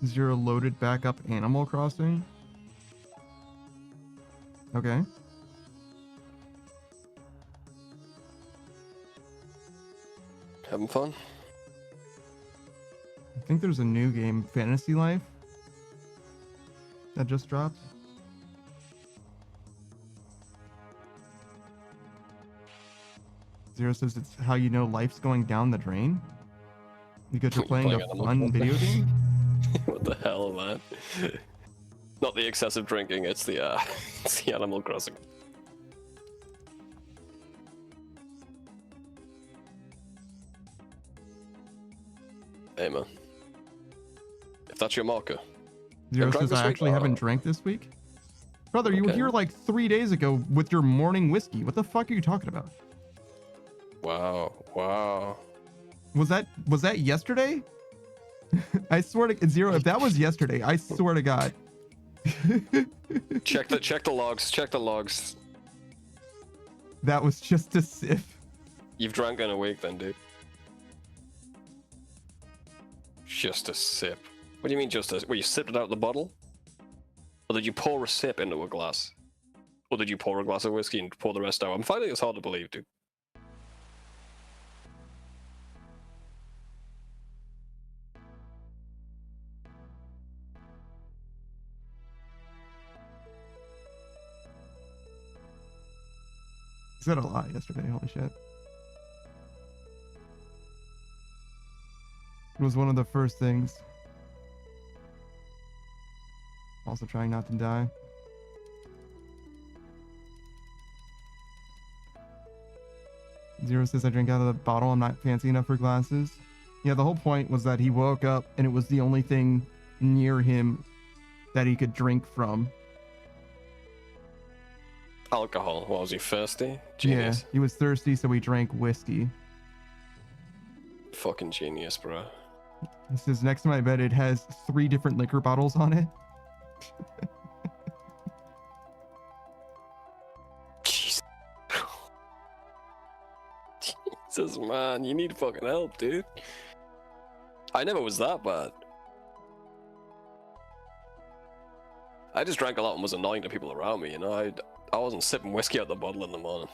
Zero loaded back up Animal Crossing. Okay. Having fun? I think there's a new game, Fantasy Life, that just dropped. Zero says it's how you know life's going down the drain. Because you're playing a fun video game? What the hell, man? Not the excessive drinking, it's the it's the Animal Crossing. Hey man. If that's your marker. Zero says I actually haven't drank this week. Brother, you were here like 3 days ago with your morning whiskey. What the fuck are you talking about? Wow, wow. Was that yesterday? I swear to Zero, if that was yesterday, I swear to God. check the logs, check the logs. That was just a sip. You've drank in a week then, dude. Just a sip. What do you mean just a... Well, you sipped it out of the bottle? Or did you pour a sip into a glass? Or did you pour a glass of whiskey and pour the rest out? I'm finding this hard to believe, dude. He said a lot yesterday, holy shit. It was one of the first things. Also trying not to die. Zero says I drink out of the bottle. I'm not fancy enough for glasses. Yeah, the whole point was that he woke up and it was the only thing near him that he could drink from. Alcohol. What, was he thirsty? Genius. Yeah, he was thirsty, so he drank whiskey. Fucking genius, bro. He says next to my bed it has 3 different liquor bottles on it. Jeez. Jesus, man, you need fucking help, dude. I never was that bad. I just drank a lot and was annoying to people around me, you know? I wasn't sipping whiskey out the bottle in the morning.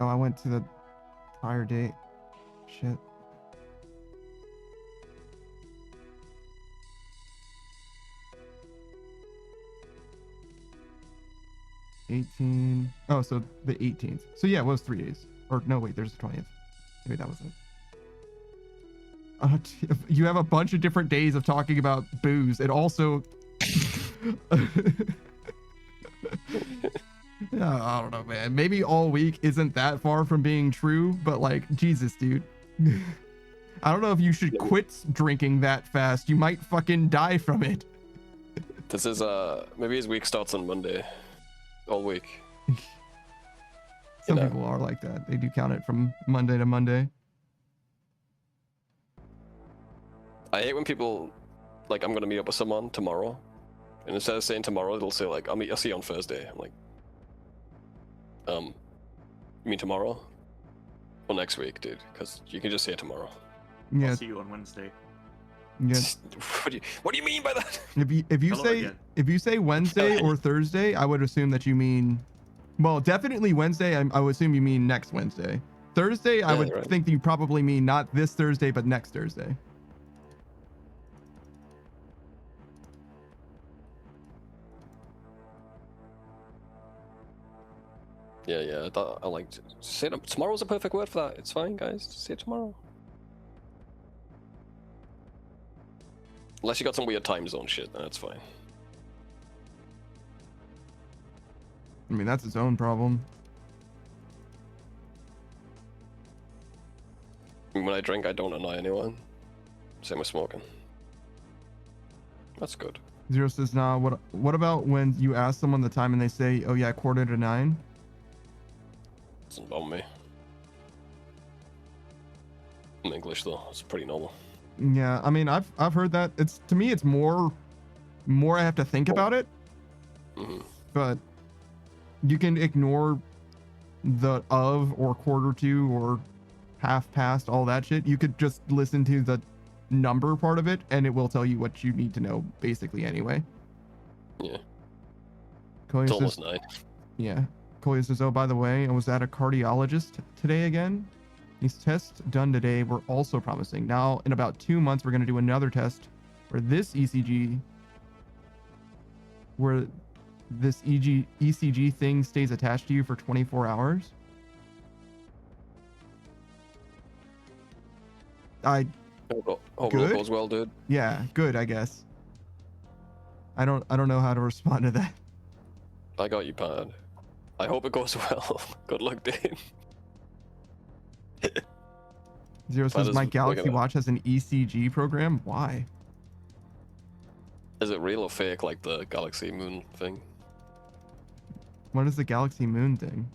Oh, I went to the prior date. Shit. Oh, so the 18th. So yeah, it was 3 days. Or no, wait, there's the 20th. Maybe that was it. You have a bunch of different days of talking about booze. It also. Yeah, I don't know, man. Maybe all week isn't that far from being true, but like, Jesus, dude. I don't know if you should quit drinking that fast. You might fucking die from it. This is maybe his week starts on Monday. All week. Some people are like that. They do count it from Monday to Monday. I hate when people like, I'm gonna meet up with someone tomorrow, and instead of saying tomorrow, they'll say like, I'll see you on Thursday. I'm like, you mean tomorrow? Well, next week, dude, because you can just say it tomorrow. Yeah. I'll see you on Wednesday. Yeah. What do you mean by that? If you say Wednesday or Thursday, I would assume that you mean, well, definitely Wednesday. I would assume you mean next Wednesday. Thursday, I would think that you probably mean not this Thursday, but next Thursday. Yeah. I like to say it. Tomorrow's a perfect word for that. It's fine, guys. Just say it tomorrow. Unless you got some weird time zone shit, then that's fine. I mean, that's its own problem. When I drink, I don't annoy anyone. Same with smoking. That's good. Zero says, nah, what about when you ask someone the time and they say, oh yeah, 8:45? Doesn't bother me. In English though, it's pretty normal. Yeah, I mean, I've heard that. It's, to me, it's more I have to think about it. Mm-hmm. But you can ignore the of or quarter to or half past, all that shit. You could just listen to the number part of it and it will tell you what you need to know basically anyway. Yeah. Koya It's says, almost 9. yeah. Koya says, oh, by the way, I was at a cardiologist today again. These tests done today were also promising. Now, in about 2 months, we're going to do another test where this ECG thing stays attached to you for 24 hours. Hope it Good? goes well, dude. Yeah, good, I guess. I don't know how to respond to that. I got you, Pad. I hope it goes well. Good luck, dude. Zero says, my Galaxy Watch has an ECG program. Why? Is it real or fake, like the Galaxy Moon thing? What is the Galaxy Moon thing?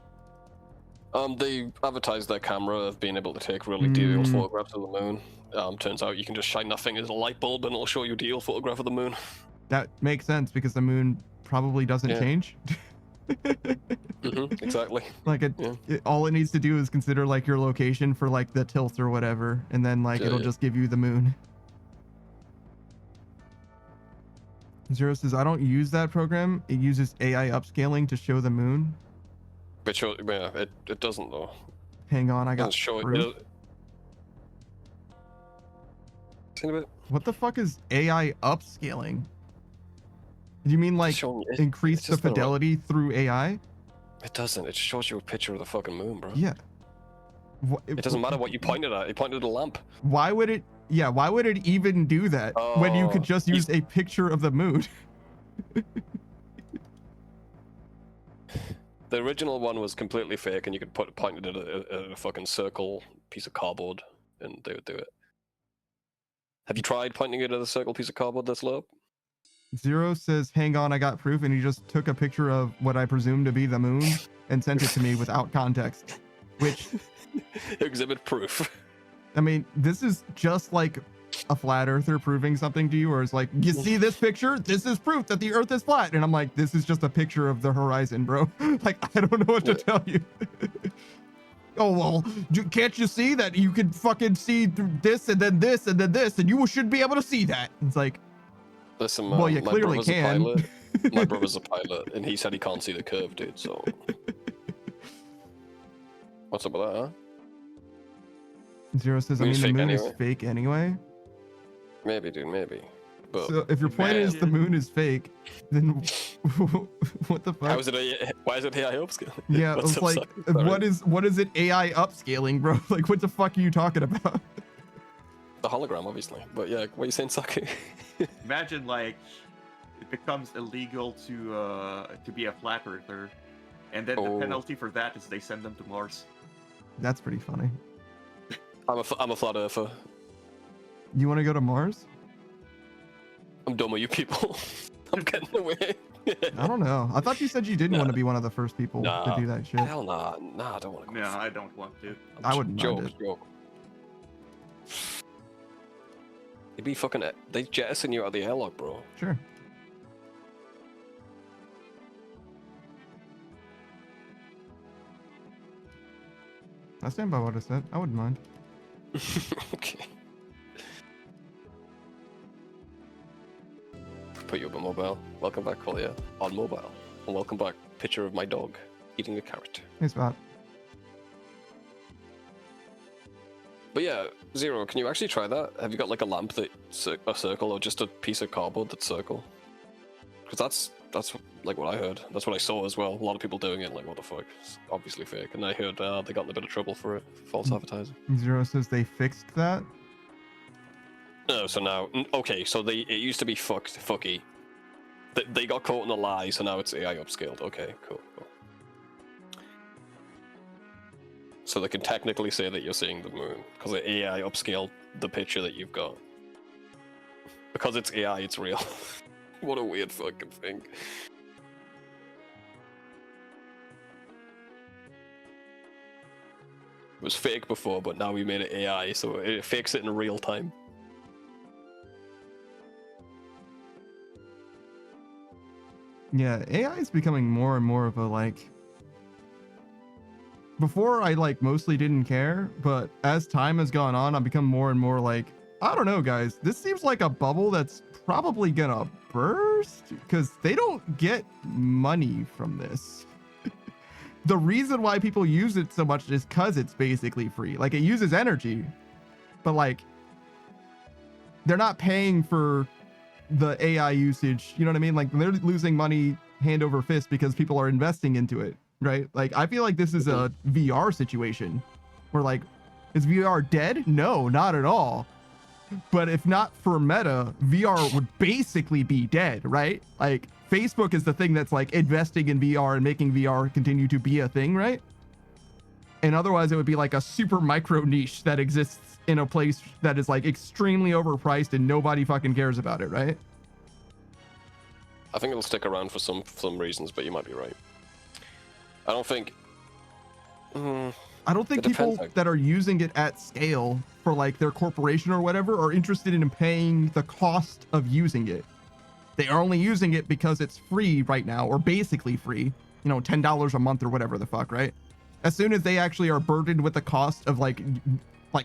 They advertised their camera of being able to take really detailed photographs of the moon. Turns out you can just shine that thing as a light bulb and it'll show you a detailed photograph of the moon. That makes sense because the moon probably doesn't change. Exactly. Like all it needs to do is consider like your location for like the tilt or whatever, and then like it'll just give you the moon. Zero says, I don't use that program. It uses AI upscaling to show the moon. But it doesn't though. Hang on, I got proof. What the fuck is AI upscaling? Do you mean like increase the fidelity through AI? It doesn't. It shows you a picture of the fucking moon, bro. Yeah. It doesn't matter what you pointed at. You pointed at a lamp. Why would it? Yeah. Why would it even do that when you could just use a picture of the moon? The original one was completely fake, and you could point it at a fucking circle piece of cardboard, and they would do it. Have you tried pointing it at a circle piece of cardboard that's low? Zero says, hang on, I got proof, and he just took a picture of what I presume to be the moon and sent it to me without context. Which... Exhibit proof. I mean, this is just like a flat earther proving something to you, or it's like, you see this picture? This is proof that the earth is flat. And I'm like, this is just a picture of the horizon, bro. Like, I don't know what to tell you. Oh, well, can't you see that you could fucking see this and then this and then this, and you should be able to see that? It's like, listen, well, you clearly can. My brother's a pilot, and he said he can't see the curve, dude, so... What's up with that, huh? Zero says, I mean, the moon is fake anyway. Maybe, dude, maybe. But so if your point is the moon is fake, then what the fuck? Why is it AI upscaling? Yeah, it's like, what is it AI upscaling, bro? Like, what the fuck are you talking about? The hologram, obviously. But yeah, what are you saying, Saki? Imagine like it becomes illegal to be a flat earther, and then the penalty for that is they send them to Mars. That's pretty funny. I'm a flat earther. You want to go to Mars? I'm done with you people. I'm getting away. I don't know. I thought you said you didn't want to be one of the first people to do that shit. Hell nah. Nah, I don't want to go. No, I don't want to. I wouldn't mind it. Joke. You'd be fucking... They jettison you out of the airlock, bro. Sure. I stand by what I said. I wouldn't mind. Okay. Put you up on mobile. Welcome back, Collier. On mobile. And welcome back. Picture of my dog eating a carrot. Hey, Spot. But yeah, Zero, can you actually try that? Have you got like a lamp that's a circle or just a piece of cardboard that's circle? Because that's like what I heard. That's what I saw as well. A lot of people doing it, like, what the fuck? It's obviously fake. And I heard they got in a bit of trouble for it. False advertising. Zero says they fixed that. No, so now... Okay, so it used to be fucky. They got caught in a lie, so now it's AI upscaled. Okay, cool. So they can technically say that you're seeing the moon, because the AI upscaled the picture that you've got. Because it's AI, it's real. What a weird fucking thing. It was fake before, but now we made it AI, so it fakes it in real time. Yeah, AI is becoming more and more of a like... Before I like mostly didn't care, but as time has gone on, I've become more and more like, I don't know, guys. This seems like a bubble that's probably gonna burst because they don't get money from this. The reason why people use it so much is because it's basically free. Like, it uses energy, but like they're not paying for the AI usage. You know what I mean? Like, they're losing money hand over fist because people are investing into it. Right? Like, I feel like this is a VR situation where, like, is VR dead? No, not at all. But if not for Meta, VR would basically be dead, right? Like, Facebook is the thing that's like investing in VR and making VR continue to be a thing, right? And otherwise it would be like a super micro niche that exists in a place that is like extremely overpriced and nobody fucking cares about it, right? I think it'll stick around for some reasons, but you might be right. I don't think people that are using it at scale for like their corporation or whatever are interested in paying the cost of using it. They are only using it because it's free right now, or basically free, you know, $10 a month or whatever the fuck, right? As soon as they actually are burdened with the cost of like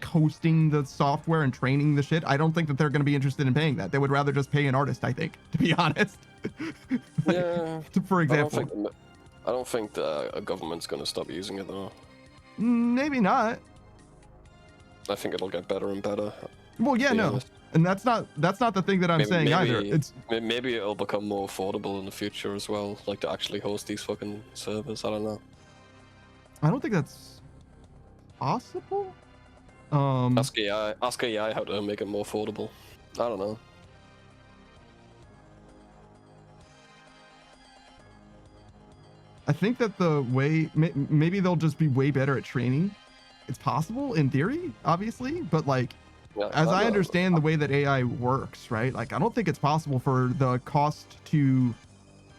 hosting the software and training the shit, I don't think that they're going to be interested in paying that. They would rather just pay an artist, I think, to be honest. Like, yeah. For example. I don't think a government's going to stop using it, though. Maybe not. I think it'll get better and better. Well, yeah, no. Honest. And that's not the thing that I'm saying either. It's maybe it'll become more affordable in the future as well, like to actually host these fucking servers. I don't know. I don't think that's possible. Ask AI how to make it more affordable. I don't know. I think that the way maybe they'll just be way better at training. It's possible in theory, obviously, but like as I understand the way that AI works, right? Like, I don't think it's possible for the cost to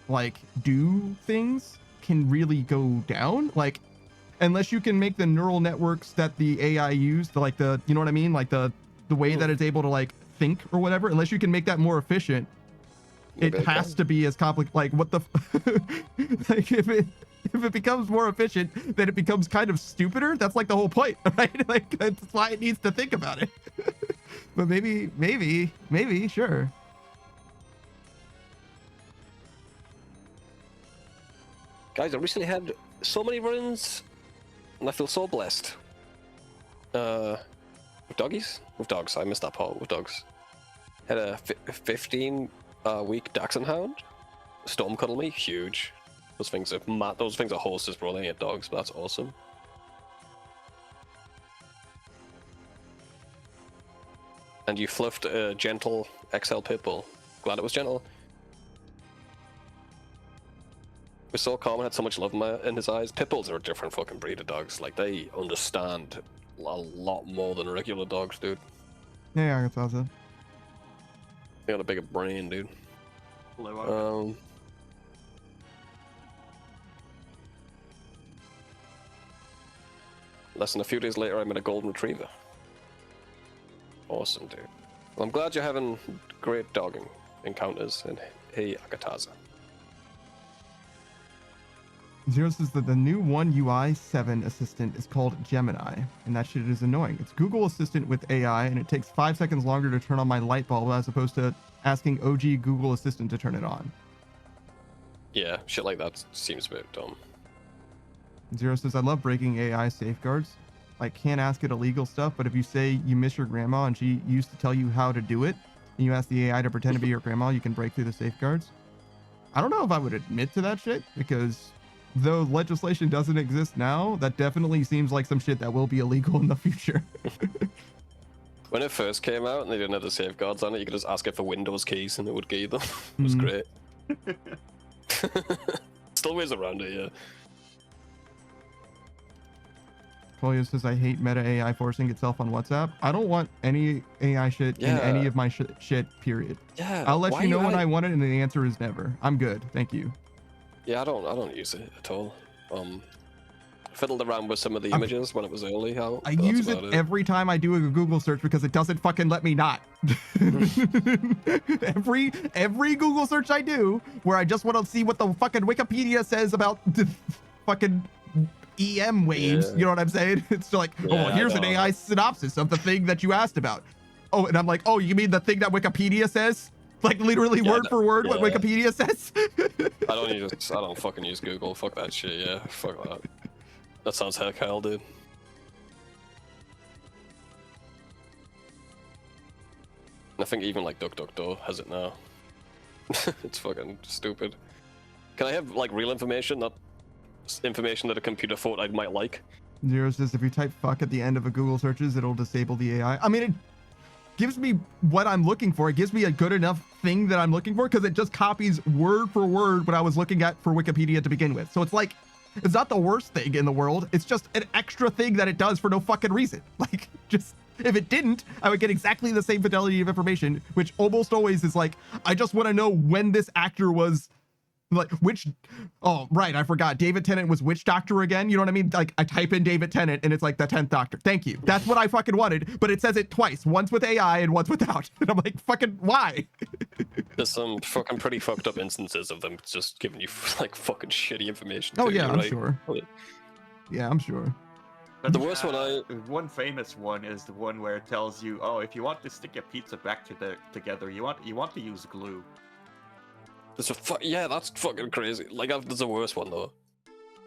like do things can really go down. Like, unless you can make the neural networks that the AI used, like the, you know what I mean? Like the way that it's able to like think or whatever, unless you can make that more efficient, it has to be as complicated. Like, what the like if it becomes more efficient, then it becomes kind of stupider. That's like the whole point, right? Like, that's why it needs to think about it. But maybe, sure. Guys, I recently had so many runs, and I feel so blessed. With doggies? With dogs. I missed that part. With dogs. Had a 15-week Dachshund Hound. Storm cuddle me. Huge. Those things are mad. Those things are horses, bro. They ain't dogs, but that's awesome. and you fluffed a gentle XL Pitbull. Glad it was gentle. We saw Carmen had so much love in his eyes. Pitbulls are a different fucking breed of dogs. Like, they understand a lot more than regular dogs, dude. Yeah, I thought so. They got a bigger brain, dude. Less than a few days later, I met a golden retriever. Awesome, dude. Well, I'm glad you're having great dogging encounters, and hey, Akataza. Zero says that the new One UI 7 assistant is called Gemini, and that shit is annoying. It's Google Assistant with AI, and it takes 5 seconds longer to turn on my light bulb as opposed to asking OG Google Assistant to turn it on. Yeah, shit like that seems a bit dumb. Zero says, I love breaking AI safeguards. I can't ask it illegal stuff, but if you say you miss your grandma and she used to tell you how to do it, and you ask the AI to pretend to be your grandma, you can break through the safeguards. I don't know if I would admit to that shit, because though legislation doesn't exist now, that definitely seems like some shit that will be illegal in the future. When it first came out and they didn't have the safeguards on it, you could just ask it for Windows keys and it would give them. It was great. Still ways around it, yeah. Collier says, I hate meta AI forcing itself on WhatsApp. I don't want any AI shit in any of my shit, period. Yeah. I'll let you know when I want it, and the answer is never. I'm good. Thank you. Yeah, I don't use it at all. Fiddled around with some of the images when it was early. I use it every time I do a Google search because it doesn't fucking let me not. every Google search I do, where I just want to see what the fucking Wikipedia says about the fucking EM waves, you know what I'm saying? It's like, oh, here's an AI synopsis of the thing that you asked about. Oh, and I'm like, oh, you mean the thing that Wikipedia says? Like literally word for word what Wikipedia says? I don't fucking use Google. Fuck that shit, yeah. Fuck that. That sounds heck hell, dude. I think even like DuckDuckGo has it now. It's fucking stupid. Can I have like real information, not information that a computer thought I might like? Zero says if you type fuck at the end of a Google searches, it'll disable the AI. I mean, it gives me what I'm looking for. It gives me a good enough thing that I'm looking for because it just copies word for word what I was looking at for Wikipedia to begin with. So it's like, it's not the worst thing in the world. It's just an extra thing that it does for no fucking reason. Like, just, if it didn't, I would get exactly the same fidelity of information, which almost always is like, I just want to know when this actor was, like, oh, right, I forgot. David Tennant was which doctor again? You know what I mean? Like, I type in David Tennant and it's like the 10th doctor. Thank you. That's what I fucking wanted, but it says it twice, once with AI and once without. And I'm like, fucking, why? There's some fucking pretty fucked up instances of them just giving you like fucking shitty information. Oh too, yeah, I'm right? sure. Yeah, I'm sure. But, the worst one one famous one is the one where it tells you, oh, if you want to stick a pizza back together, you want to use glue. There's yeah, that's fucking crazy. Like, there's a worse one though.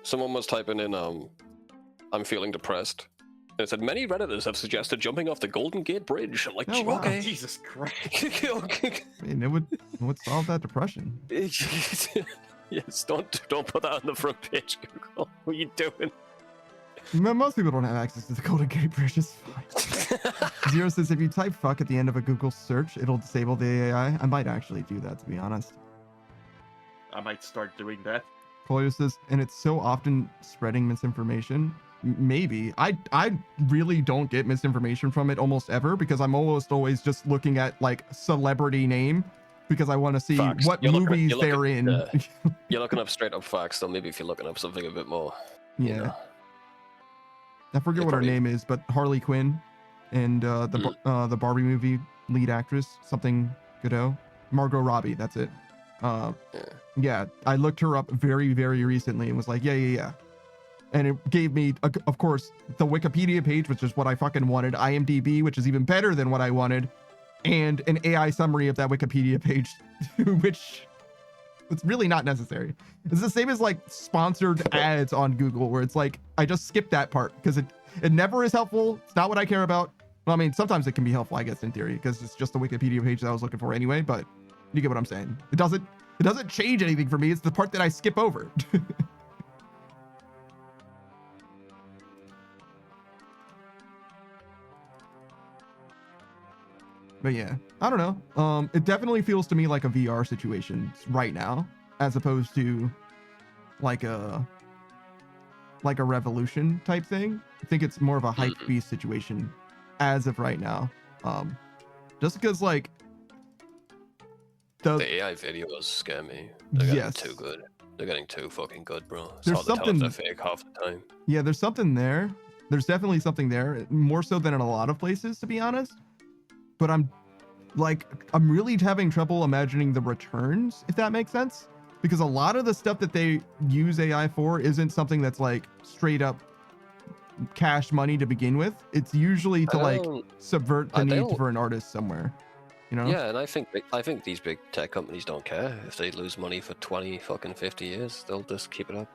Someone was typing in, I'm feeling depressed. And it said, many Redditors have suggested jumping off the Golden Gate Bridge. I'm like, Oh, wow. okay. Jesus Christ. Okay. I mean, it would solve that depression. Yes, don't put that on the front page, Google. What are you doing? Most people don't have access to the Golden Gate Bridge. It's fine. Zero says, if you type fuck at the end of a Google search, it'll disable the AI. I might actually do that, to be honest. I might start doing that. Collier says, and it's so often spreading misinformation. Maybe. I really don't get misinformation from it almost ever because I'm almost always just looking at like celebrity name because I want to see Facts. what movies they're in. You're looking up straight up facts, so maybe if you're looking up something a bit more. Yeah. You know. I forget what her name is, but Harley Quinn and the Barbie movie lead actress, something Godot. Margot Robbie, that's it. Yeah, I looked her up very, very recently and was like, yeah. And it gave me, of course, the Wikipedia page, which is what I fucking wanted, IMDb, which is even better than what I wanted, and an AI summary of that Wikipedia page, which it's really not necessary. It's the same as like sponsored ads on Google, where it's like, I just skip that part because it never is helpful. It's not what I care about. Well, I mean, sometimes it can be helpful, I guess, in theory, because it's just the Wikipedia page that I was looking for anyway, but you get what I'm saying. It doesn't change anything for me. It's the part that I skip over. But yeah, I don't know. It definitely feels to me like a VR situation right now, as opposed to like a Revolution type thing. I think it's more of a hype beast situation as of right now. Just because like the AI videos scare me. They're getting too good. They're getting too fucking good, bro. It's hard to tell if they're fake half the time. Yeah, there's something there. There's definitely something there, more so than in a lot of places, to be honest. But I'm really having trouble imagining the returns, if that makes sense. Because a lot of the stuff that they use AI for isn't something that's like straight up cash money to begin with. It's usually to like subvert the need for an artist somewhere. You know? Yeah, and I think these big tech companies don't care if they lose money for 20 fucking 50 years. They'll just keep it up.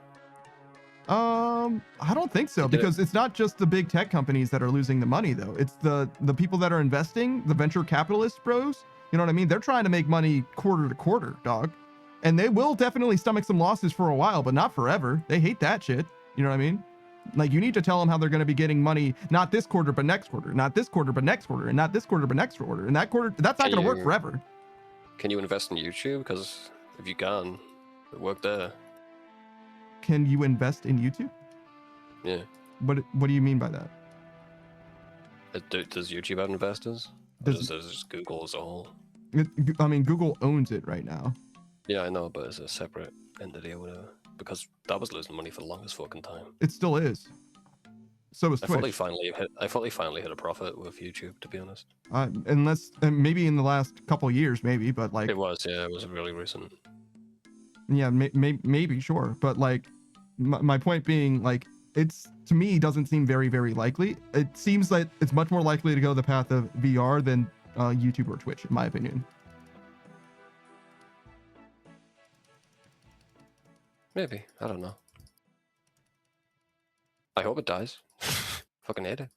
I don't think so, because it's not just the big tech companies that are losing the money though. It's the people that are investing, the venture capitalist bros. You know what I mean? They're trying to make money quarter to quarter, dog. And they will definitely stomach some losses for a while, but not forever. They hate that shit. You know what I mean? Like, you need to tell them how they're going to be getting money, not this quarter, but next quarter, not this quarter, but next quarter, and not this quarter, but next quarter. And that quarter, that's not going to work forever. Can you invest in YouTube? Because if you can, it worked there. Can you invest in YouTube? Yeah. What do you mean by that? Does YouTube have investors? Does just Google as a whole? I mean, Google owns it right now. Yeah, I know, but it's a separate entity or whatever. Because that was losing money for the longest fucking time. It still is. So is Twitch. I thought they finally hit a profit with YouTube, to be honest. Unless maybe in the last couple of years, maybe, but like it was really recent. Yeah, maybe sure, but like my point being, like, it's, to me, doesn't seem very, very likely. It seems like it's much more likely to go the path of VR than YouTube or Twitch, in my opinion. Maybe. I don't know. I hope it dies. Fucking hate it.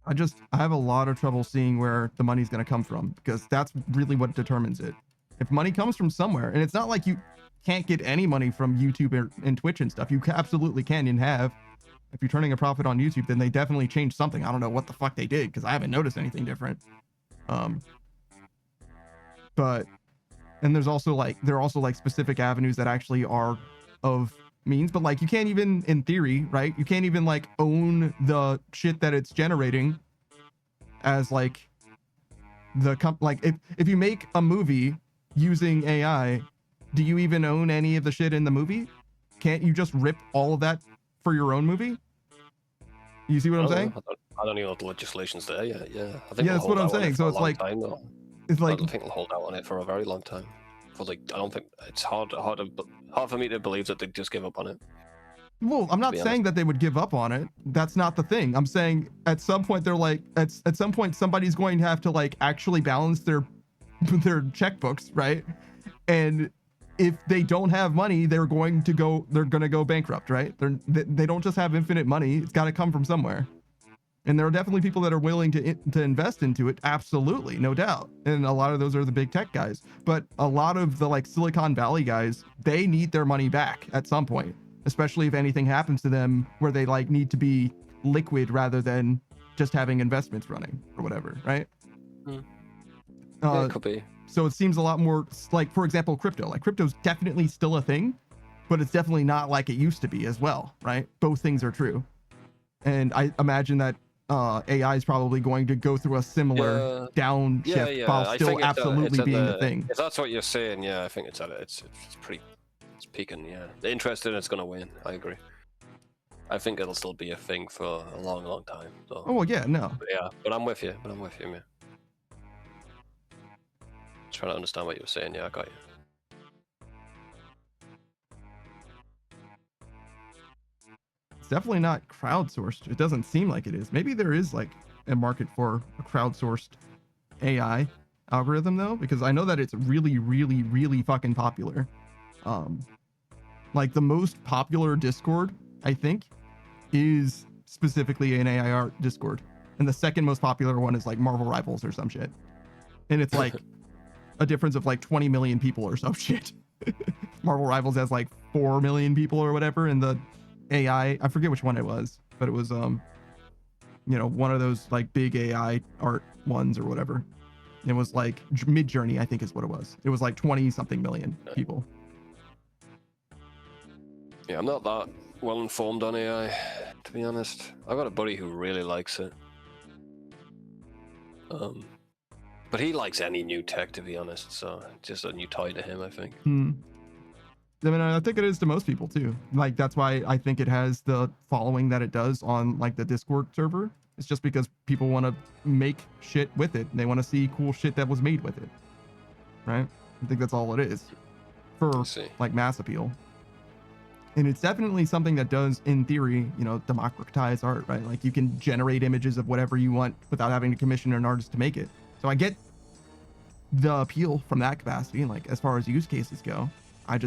I have a lot of trouble seeing where the money's going to come from, because that's really what determines it. If money comes from somewhere, and it's not like you can't get any money from YouTube and Twitch and stuff. You absolutely can and have. If you're turning a profit on YouTube, then they definitely changed something. I don't know what the fuck they did, because I haven't noticed anything different. But, and there are also like specific avenues that actually are of means, but like you can't even, in theory, right? You can't even like own the shit that it's generating as like like if you make a movie using AI, do you even own any of the shit in the movie? Can't you just rip all of that for your own movie? You see what I'm saying? I don't even know what the legislation's there yet. Yeah, I think that's what I'm saying. So it's like, it's like, I don't think they'll hold out on it for a very long time. For like, I don't think it's hard for me to believe that they just give up on it. Well, I'm not saying that they would give up on it. That's not the thing. I'm saying at some point they're like, at some point somebody's going to have to like actually balance their checkbooks, right? And if they don't have money, they're going to go bankrupt, right? They don't just have infinite money. It's got to come from somewhere. And there are definitely people that are willing to invest into it. Absolutely, no doubt. And a lot of those are the big tech guys. But a lot of the like Silicon Valley guys, they need their money back at some point, especially if anything happens to them where they like need to be liquid rather than just having investments running or whatever, right? Yeah, it could be. So it seems a lot more like, for example, crypto. Like, crypto's definitely still a thing, but it's definitely not like it used to be as well, right? Both things are true. And I imagine that AI is probably going to go through a similar downshift while still absolutely being a thing. If that's what you're saying, yeah, I think it's peaking. Yeah, the interest in it's gonna win. I agree. I think it'll still be a thing for a long, long time. So. Oh well, yeah, no. But I'm with you. Man. Trying to understand what you were saying. Yeah, I got you. It's definitely not crowdsourced. It doesn't seem like it is. Maybe there is like a market for a crowdsourced AI algorithm though, because I know that it's really, really, really fucking popular. Like the most popular Discord, I think, is specifically an AI art Discord. And the second most popular one is like Marvel Rivals or some shit. And it's like a difference of like 20 million people or some shit. Marvel Rivals has like 4 million people or whatever, and the AI, I forget which one it was, but it was you know, one of those like big AI art ones or whatever. It was like Mid-Journey, I think is what it was. It was like 20 something million people. Yeah, I'm not that well informed on AI, to be honest. I've got a buddy who really likes it. But he likes any new tech, to be honest, so just a new toy to him, I think. I mean, I think it is to most people too. Like, that's why I think it has the following that it does on like the Discord server. It's just because people want to make shit with it. They want to see cool shit that was made with it. Right? I think that's all it is for like mass appeal. And it's definitely something that does, in theory, you know, democratize art, right? Like you can generate images of whatever you want without having to commission an artist to make it. So I get the appeal from that capacity. And like, as far as use cases go, I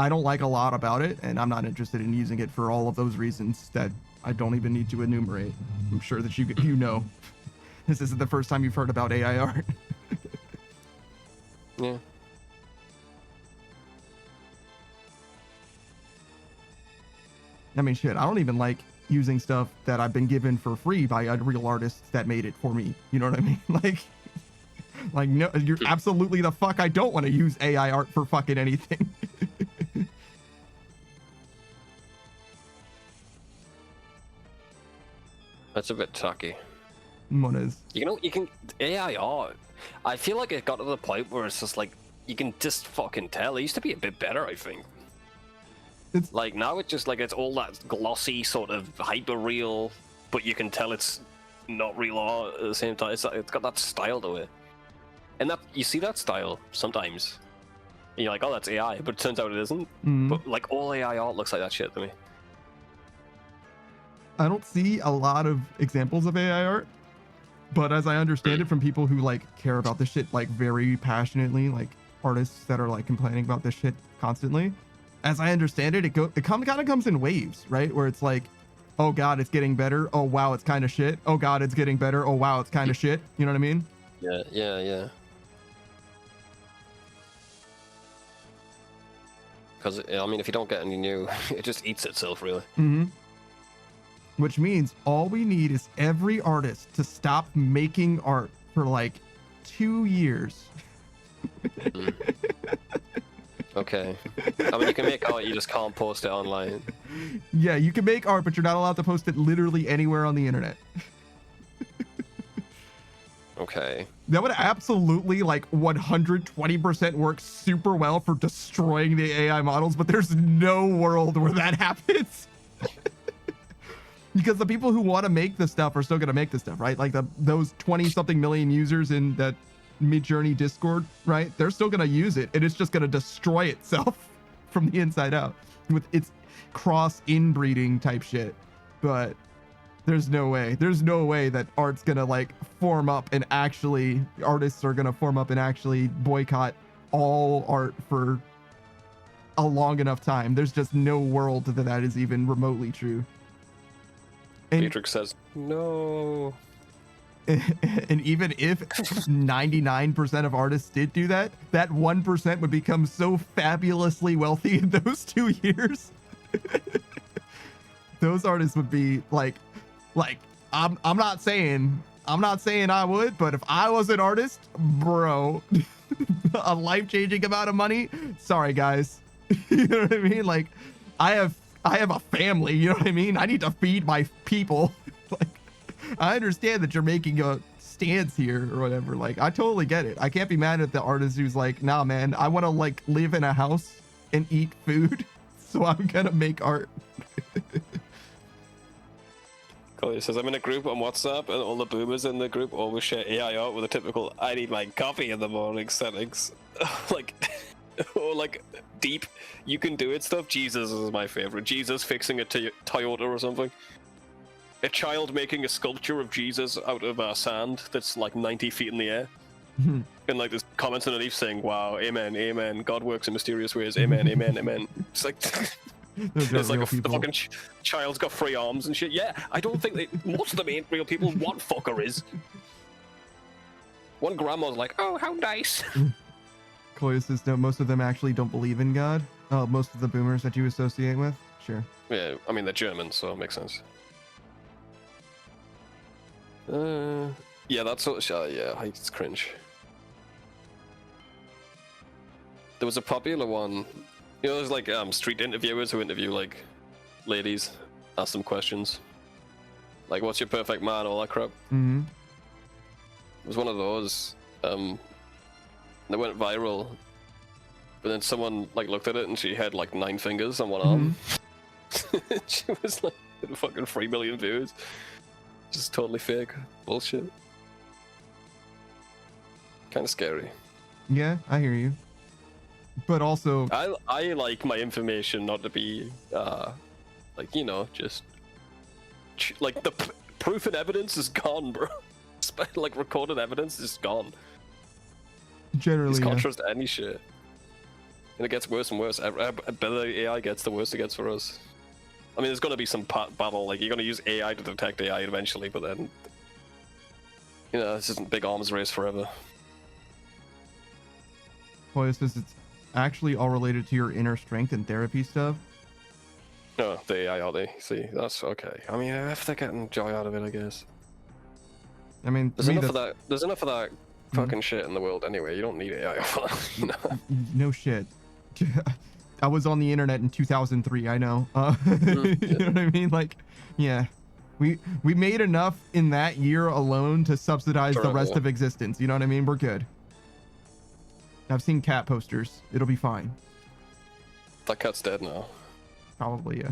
don't like a lot about it, and I'm not interested in using it for all of those reasons that I don't even need to enumerate. I'm sure that you know. This isn't the first time you've heard about AI art. Yeah. I mean, shit, I don't even like using stuff that I've been given for free by real artists that made it for me. You know what I mean? Like, no, you're absolutely the fuck. I don't want to use AI art for fucking anything. That's a bit tacky. What is? You know, you can AI art. I feel like it got to the point where it's just like you can just fucking tell. It used to be a bit better, I think. It's like now it's just like it's all that glossy sort of hyper real, but you can tell it's not real art at the same time. It's got that style to it, and that you see that style sometimes. And you're like, oh, that's AI, but it turns out it isn't. But like all AI art looks like that shit to me. I don't see a lot of examples of AI art, but as I understand it from people who like care about this shit like very passionately, like artists that are like complaining about this shit constantly, as I understand it, it kind of comes in waves, right? Where it's like, oh god, it's getting better. Oh wow, it's kind of shit. Oh god, it's getting better. Oh wow, it's kind of shit. You know what I mean? Yeah. Because I mean, if you don't get any new, it just eats itself, really. Which means all we need is every artist to stop making art for like 2 years. Okay. I mean, you can make art, you just can't post it online. Yeah, you can make art, but you're not allowed to post it literally anywhere on the internet. Okay. That would absolutely like 120% work super well for destroying the AI models, but there's no world where that happens. Because the people who want to make the stuff are still going to make the stuff, right? Like those 20 something million users in that Mid-Journey Discord, right? They're still going to use it, and it's just going to destroy itself from the inside out with its cross inbreeding type shit. But there's no way that art's going to like form up and actually artists are going to form up and actually boycott all art for a long enough time. There's just no world that is even remotely true. And Matrix says no. And even if 99% of artists did do that, that 1% would become so fabulously wealthy in those 2 years. Those artists would be like I'm not saying I would, but if I was an artist, bro, a life-changing amount of money, sorry guys. You know what I mean? Like I have a family, you know what I mean? I need to feed my people. Like, I understand that you're making a stance here or whatever. Like, I totally get it. I can't be mad at the artist who's like, nah, man, I want to like live in a house and eat food, so I'm gonna make art. Chloe says, I'm in a group on WhatsApp, and all the boomers in the group always share AI art with a typical "I need my coffee in the morning" settings. Like, or like deep, you can do it stuff. Jesus is my favorite. Jesus fixing a Toyota or something. A child making a sculpture of Jesus out of sand that's like 90 feet in the air. And like there's comments underneath saying, wow, amen, amen, God works in mysterious ways, amen, amen, amen. It's like there's like the fucking child's got 3 arms and shit. Yeah, I don't think most of them ain't real people. One fucker is. One grandma's like, oh, how nice. Chloe says, no, most of them actually don't believe in God. Oh, most of the boomers that you associate with? Sure. Yeah, I mean, they're German, so it makes sense. Yeah, that sort of shit. Yeah, it's cringe. There was a popular one. You know, there's like street interviewers who interview like ladies, ask them questions. Like, what's your perfect man? All that crap. Mm-hmm. It was one of those. They went viral. But then someone like looked at it and she had like 9 fingers on one arm. She was like fucking 3 million views. Just totally fake bullshit. Kind of scary. Yeah, I hear you. But also, I like my information not to be like, you know, just like the proof and evidence is gone, bro. Like recorded evidence is gone. generally, You can't yeah. trust any shit. And it gets worse and worse. The better the AI gets, the worse it gets for us. I mean, there's gonna be some battle. Like, you're gonna use AI to detect AI eventually, but then, you know, this isn't big arms race forever. Boy, it says it's actually all related to your inner strength and therapy stuff. No, the AI are they? See, that's okay. I mean, if they're getting joy out of it, I guess. I mean, to There's me, enough of that's- that. There's enough of that fucking shit in the world anyway. You don't need AI for that, you know. No shit. I was on the internet in 2003. I know. You know what I mean? Like, yeah, we made enough in that year alone to subsidize the Sure, rest yeah. of existence. You know what I mean? We're good. I've seen cat posters. It'll be fine. That cat's dead now. Probably, yeah.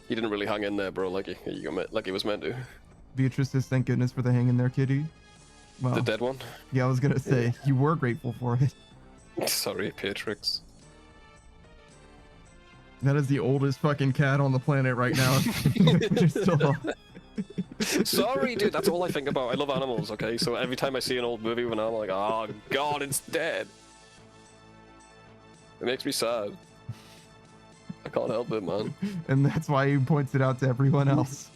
He didn't really hang in there, bro. Like he was meant to. Beatrice says, "Thank goodness for the hang in there, kitty." Well, The dead one. yeah, I was gonna say you were grateful for it. Sorry, Patrix. That is the oldest fucking cat on the planet right now. Just still- Sorry, dude. That's all I think about. I love animals. Okay, so every time I see an old movie with an animal, I'm like, oh god, it's dead. It makes me sad. I can't help it, man. and that's why he points it out to everyone else.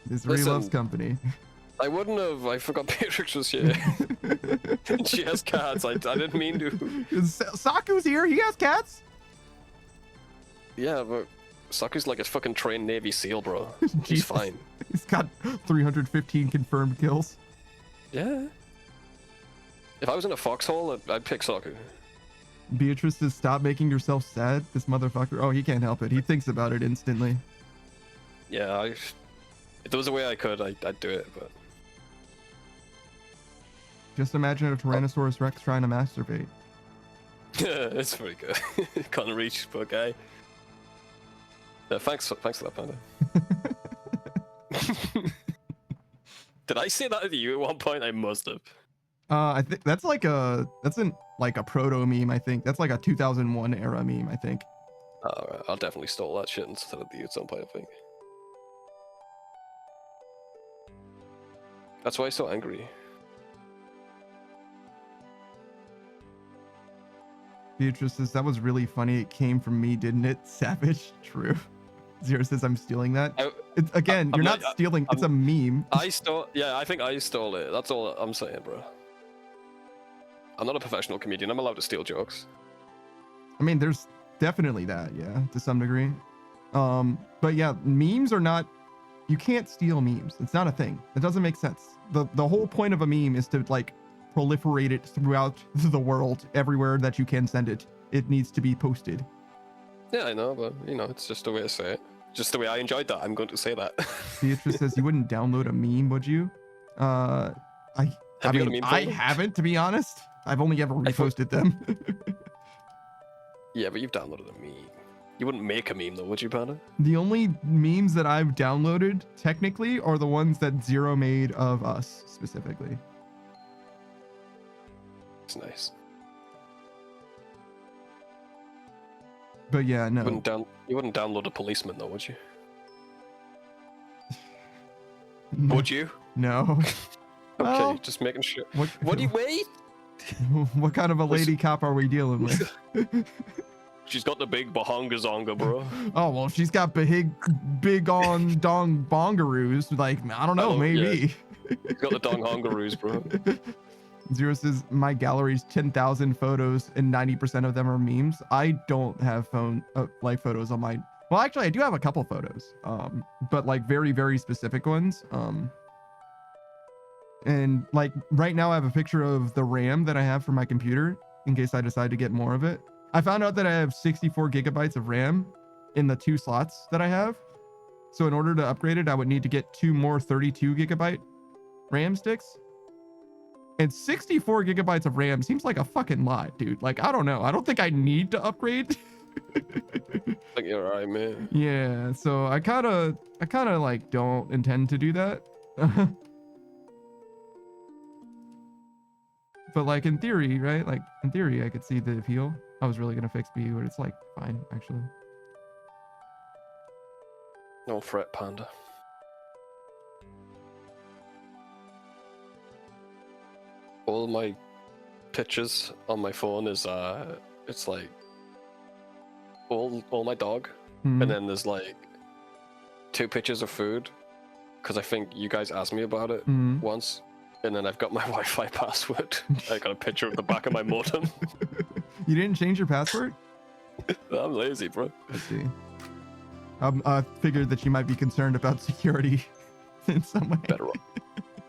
Misery Listen. loves company. I wouldn't have. I forgot Patrix was here. She has cats. I didn't mean to. Saku's here. He has cats. Yeah, but Saku's like a fucking trained Navy SEAL, bro. He's Jesus. fine. He's got 315 confirmed kills. Yeah. If I was in a foxhole, I'd pick Saku. Beatrice says, "Stop making yourself sad." This motherfucker. Oh, he can't help it. He thinks about it instantly. Yeah, if there was a way I could, I'd do it, but... Just imagine a Tyrannosaurus Rex trying to masturbate. It's pretty good. Can't reach, but okay. Yeah, thanks for that, Panda. Did I say that to you at one point? I must have. I think that's like a proto meme. I think that's like a 2001 era meme. I think. Alright, I'll definitely stole that shit and said it to you at some point, I think. That's why he's so angry. Beatrice says, "That was really funny. It came from me, didn't it?" Savage. True. Zero says, "I'm stealing that." It's, again, I'm you're not stealing. It's a meme. Yeah, I think I stole it. That's all I'm saying, bro. I'm not a professional comedian. I'm allowed to steal jokes. I mean, there's definitely that, yeah, to some degree. But yeah, memes are not. You can't steal memes. It's not a thing. It doesn't make sense. The whole point of a meme is to like proliferate it throughout the world, everywhere that you can send it. It needs to be posted. Yeah, I know, but you know, it's just a way to say it. Just the way I enjoyed that, I'm going to say that. Beatrice says, "You wouldn't download a meme, would you?" I Have you got a mean, meme I folder? haven't, to be honest. I've only ever I thought- reposted them. Yeah, but you've downloaded a meme. You wouldn't make a meme though, would you, Panda? The only memes that I've downloaded, technically, are the ones that Zero made of us, specifically. It's nice. But yeah, no. You wouldn't download a policeman though, would you? No. Would you? No. Okay, Well, just making sure. What, What do you wait? what kind of a lady cop are we dealing with? She's got the big bahonga zonga, bro. Oh, well, if she's got big on dong bongaroos, like, I don't know, Oh, yeah. maybe. She's got the dong hongaroos, bro. Zero says, "My gallery's 10,000 photos and 90% of them are memes." I don't have photos on my Well, actually, I do have a couple photos, but like very, very specific ones. And like right now, I have a picture of the RAM that I have for my computer in case I decide to get more of it. I found out that I have 64 gigabytes of RAM in the 2 slots that I have. So in order to upgrade it, I would need to get 2 more 32 gigabyte RAM sticks. And 64 gigabytes of RAM seems like a fucking lot, dude. Like, I don't know. I don't think I need to upgrade. I think you're right, man. Yeah, so I kind of like don't intend to do that. But like in theory, right? Like in theory, I could see the appeal. I was really gonna fix B, but it's like fine, actually. No fret, Panda. All my pictures on my phone is it's like all my dog, Mhm. and then there's like 2 pictures of food, because I think you guys asked me about it Mhm. once, and then I've got my Wi-Fi password. I got a picture of the back of my modem. You didn't change your password? I'm lazy, bro. Let's see. I figured that you might be concerned about security in some way. Better off.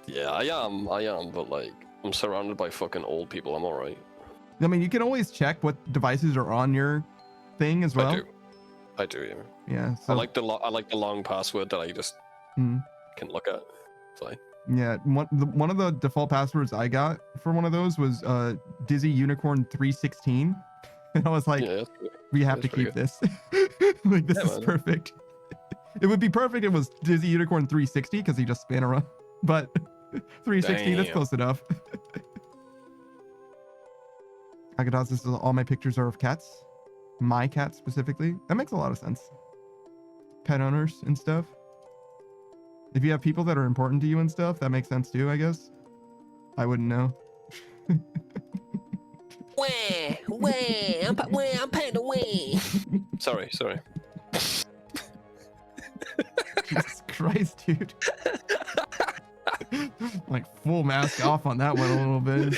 Yeah, I am, but like I'm surrounded by fucking old people. I'm alright. I mean, you can always check what devices are on your thing as well. I do. Yeah. Yeah. So I like the long password that I just Mhm. can look at. Fine. Yeah, one of the default passwords I got for one of those was Dizzy Unicorn 316, and I was like, Yeah, that's good. we have to That's pretty keep this. Like this Yeah, is man. perfect. It would be perfect if it was Dizzy Unicorn 360 because he just span around, but 360 that's Damn. close enough. Agadas, this is all my pictures are of cats, my cat specifically. That makes a lot of sense. Pet owners and stuff. If you have people that are important to you and stuff, that makes sense too, I guess. I wouldn't know. I'm paying away. Sorry. Jesus Christ, dude. Like full mask off on that one a little bit.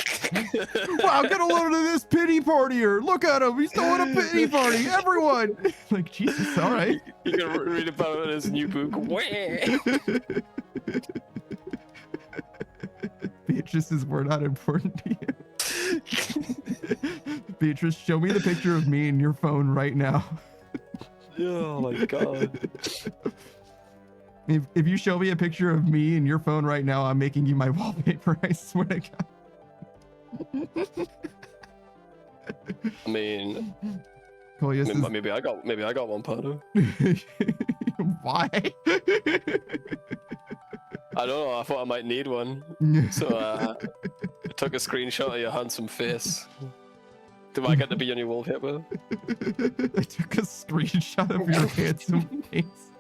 Wow, get a load of this pity partier. Look at him. He's throwing a pity party. Everyone. Like, Jesus, all right. You can read about it in his new book. Beatrice's were not important to you. Beatrice, show me the picture of me in your phone right now. Oh my god. If you show me a picture of me in your phone right now, I'm making you my wallpaper. I swear to God. I mean, Coleus is... maybe I got one, Pando. Why? I don't know. I thought I might need one, so I took a screenshot of your handsome face. Do I get to be on your wallpaper? I took a screenshot of your handsome face.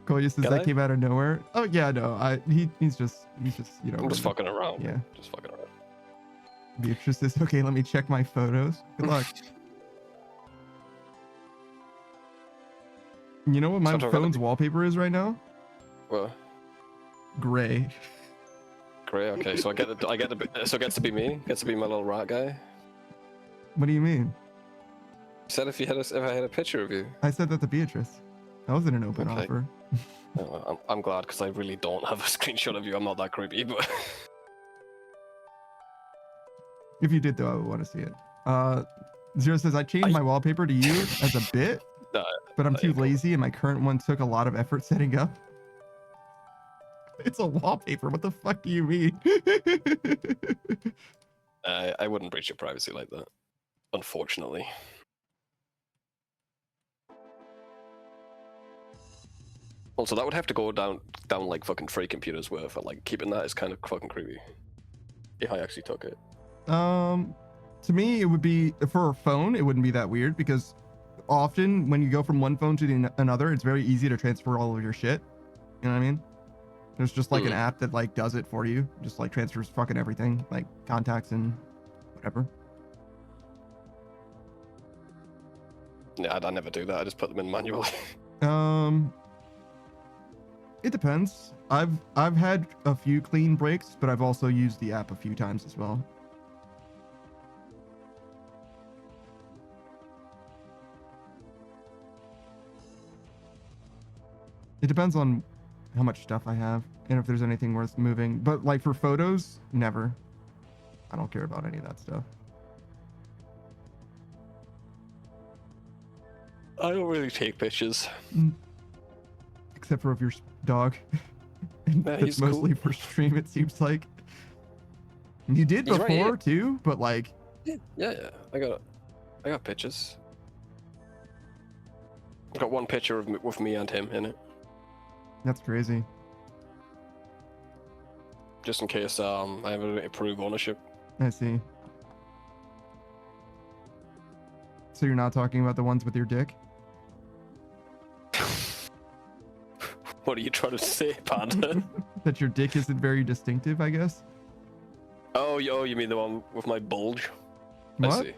Coleus says that came out of nowhere. Oh yeah, no, he's just you know. I'm just fucking around. Yeah. Just fucking around. Beatrice says, okay, let me check my photos. Good luck. You know what my phone's wallpaper is right now? What? Gray. Great. Okay, so so it gets to be me. Gets to be my little rat guy. What do you mean? You said if I had a picture of you. I said that to Beatrice. That wasn't an open Okay. offer. I'm glad because I really don't have a screenshot of you. I'm not that creepy, but If you did though, I would want to see it. Zero says I changed my wallpaper to you as a bit, Nah, but I'm there too you go. lazy and my current one took a lot of effort setting up. It's a wallpaper. What the fuck do you mean? I wouldn't breach your privacy like that, unfortunately. Also, that would have to go down like fucking 3 computers worth. And like keeping that is kind of fucking creepy. If I actually took it. To me, it would be for a phone. It wouldn't be that weird because often when you go from one phone to another, it's very easy to transfer all of your shit. You know what I mean? There's just like an app that like does it for you, just like transfers fucking everything, like contacts and whatever. Yeah, I never do that. I just put them in manually. It depends. I've had a few clean breaks, but I've also used the app a few times as well. It depends on how much stuff I have and if there's anything worth moving. But like for photos, never. I don't care about any of that stuff. I don't really take pictures. Except for of your dog. Yeah, That's he's mostly cool. for stream, it seems like. You did He's before right here. too, but like, Yeah. I got pictures. I've got one picture of with me and him in it, that's crazy. just in case I have to prove ownership. I see. So you're not talking about the ones with your dick? What are you trying to say, Panda? That your dick isn't very distinctive, I guess? Oh, you mean the one with my bulge? I What? see.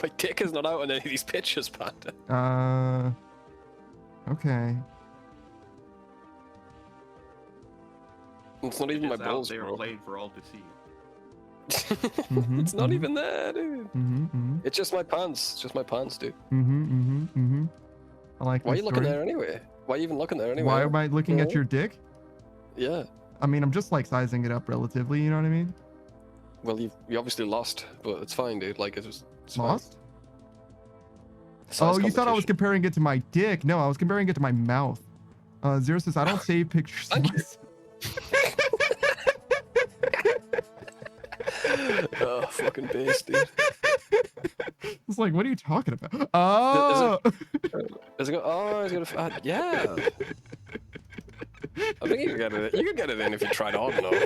My dick is not out in any of these pictures, Panda. Okay. It's not even my Just out balls, there bro. playing for all to see. It's not mhm. even there, dude. Mm-hmm. It's just my pants. It's just my pants, dude. I like Why are this you looking story. there anyway? Why are you even looking there anyway? Why am I looking at Yeah. your dick? Yeah. I mean, I'm just like sizing it up relatively, you know what I mean? Well, you obviously lost, but it's fine, dude. Like it's fine. Lost? Size Oh, you thought I was competition. comparing it to my dick. No, I was comparing it to my mouth. Zero says, I don't save pictures. of Thank you. myself." Oh, fucking base, dude. It's like, what are you talking about? Oh! Is it he's gonna. Yeah. I think you can get it. You can get it in if you tried hard enough.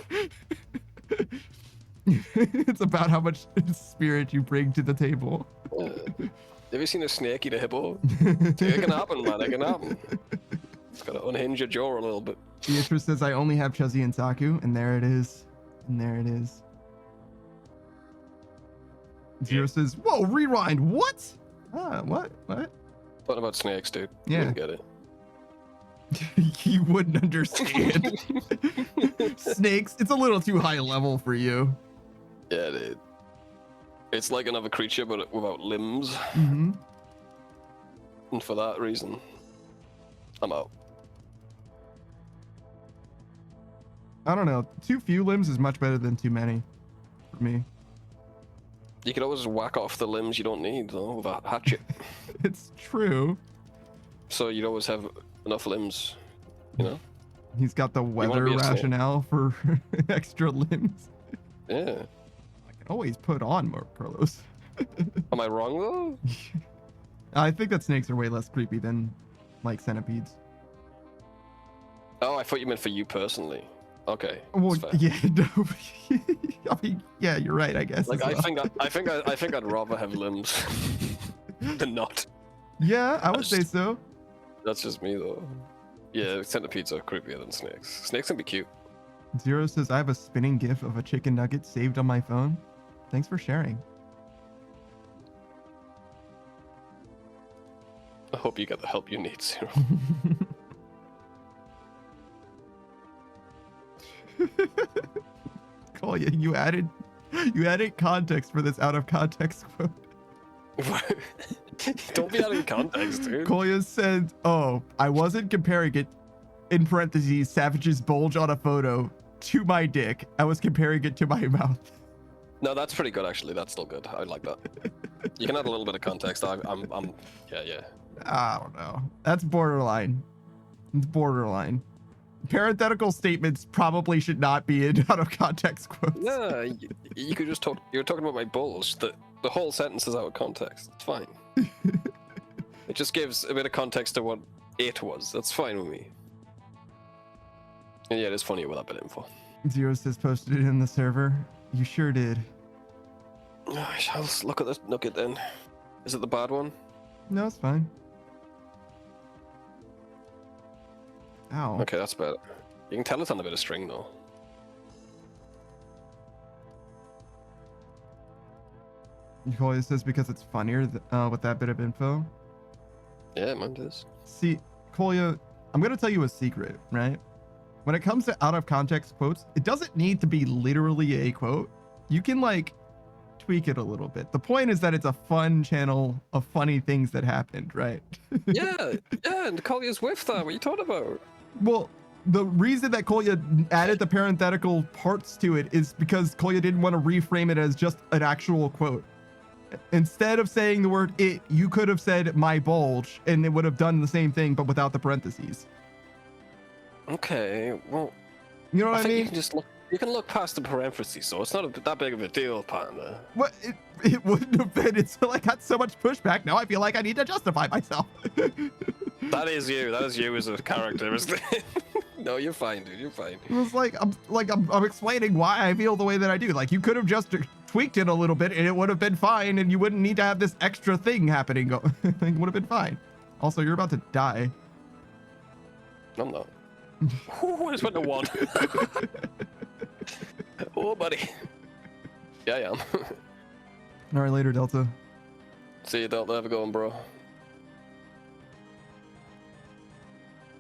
It's about how much spirit you bring to the table. Have you seen a snake eat a hippo? It can happen, man. It can happen. It's gotta unhinge your jaw a little bit. Beatrice says, I only have Chuzzy and Saku, and there it is. And there it is. Zero says, whoa, rewind, what? What? What about snakes, dude? Yeah. You wouldn't get it. You wouldn't understand. Snakes, it's a little too high level for you. Yeah, dude. It's like another creature, but without limbs. Mm-hmm. And for that reason, I'm out. I don't know. Too few limbs is much better than too many for me. You could always whack off the limbs you don't need, though, with a hatchet. It's true. So you'd always have enough limbs, you know? He's got the wanna weather be a snake. rationale for extra limbs. Yeah. I can always put on more Carlos. Am I wrong, though? I think that snakes are way less creepy than like centipedes. Oh, I thought you meant for you personally. Okay. Well, that's fair. yeah, no. I mean, yeah, you're right. I guess. Like as well. I think I'd rather have limbs than not. Yeah, I would That's- say so. That's just me, though. Yeah, centipedes are creepier than snakes. Snakes can be cute. Zero says, I have a spinning gif of a chicken nugget saved on my phone. Thanks for sharing. I hope you get the help you need, Zero. Cool, you added context for this out of context quote. Don't be out of context, dude. Kolya said, oh, I wasn't comparing it, in parentheses, Savage's bulge on a photo, to my dick. I was comparing it to my mouth. No, that's pretty good, actually. That's still good. I like that. You can add a little bit of context. Yeah. I don't know. That's borderline. It's borderline. Parenthetical statements probably should not be in out of context quotes. Yeah, you could just talk. You're talking about my bulge. The whole sentence is out of context. It's fine. It just gives a bit of context to what it was. That's fine with me. And yeah, it is funny with that bit of info. Zero says posted it in the server. You sure did. I shall look at this nugget then. Is it the bad one? No, it's fine. Ow. Okay, that's better. You can tell it's on a bit of string though. Kolya says because it's funnier with that bit of info. Yeah, mine does. See, Kolya, I'm going to tell you a secret, right? When it comes to out of context quotes, it doesn't need to be literally a quote. You can like tweak it a little bit. The point is that it's a fun channel of funny things that happened, right? Yeah, and Kolya's with that. What are you talking about? Well, the reason that Kolya added the parenthetical parts to it is because Kolya didn't want to reframe it as just an actual quote. Instead of saying the word it, you could have said my bulge, and it would have done the same thing, but without the parentheses. Okay, well, You know what I think you mean? can just look. You can look past the parentheses, so it's not that big of a deal, Panda. What it wouldn't have been. It's like got so much pushback. Now I feel like I need to justify myself. That is you. That is you as a character, isn't it? No, you're fine, dude. You're fine. It was like I'm explaining why I feel the way that I do. Like you could have just tweaked it a little bit and it would have been fine, and you wouldn't need to have this extra thing happening. It would have been fine. Also, you're about to die. I'm not. Ooh, I just went to one. Oh, buddy. Yeah, I am. All right, later, Delta. See you, Delta. Have a good one, bro.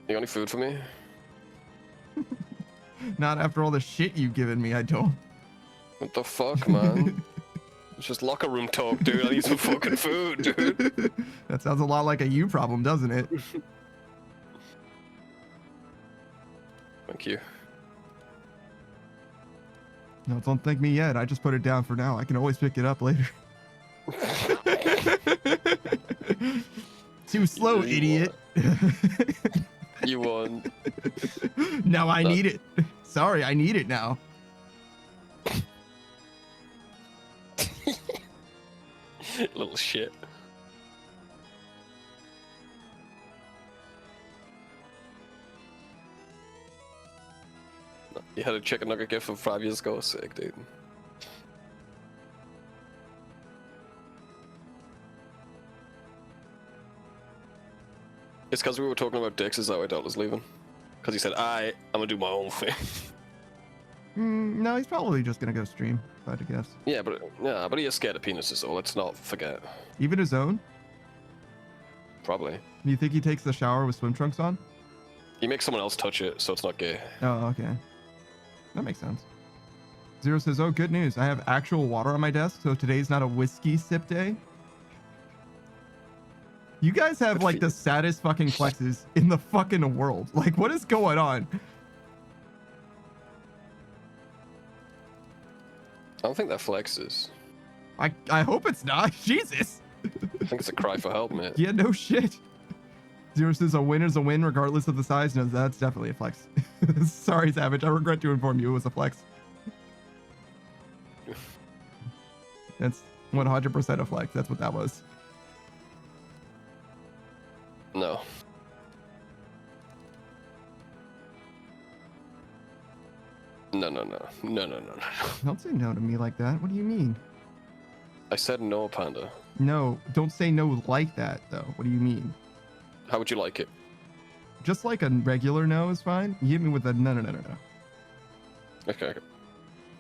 You got any food for me? Not after all the shit you've given me, I don't. What the fuck, man? It's just locker room talk, dude. I need some fucking food, dude. That sounds a lot like a you problem, doesn't it? Thank you. No, don't thank me yet. I just put it down for now. I can always pick it up later. Too slow, You idiot. You won. Now I need it. Sorry, I need it now. Little shit. You had a chicken nugget gift from 5 years ago. Sick, dude. It's because we were talking about dicks. Is that why Delta's leaving? Because he said, I'm gonna do my own thing. No, he's probably just gonna go stream, if I had to guess. Yeah, but he is scared of penises, so let's not forget. Even his own? Probably. Do you think he takes the shower with swim trunks on? He makes someone else touch it, so it's not gay. Oh, okay. That makes sense. Zero says, oh, good news. I have actual water on my desk, so today's not a whiskey sip day. You guys have like the saddest fucking flexes in the fucking world. Like, what is going on? I don't think that flexes. I hope it's not. Jesus. I think it's a cry for help, mate. Yeah, no shit. Zero says a win is a win regardless of the size. No, that's definitely a flex. Sorry, Savage. I regret to inform you it was a flex. That's 100% a flex. That's what that was. No. No. Don't say no to me like that. What do you mean? I said no, Panda. No, don't say no like that, though. What do you mean? How would you like it? Just like a regular no is fine. You hit me with a no. Okay.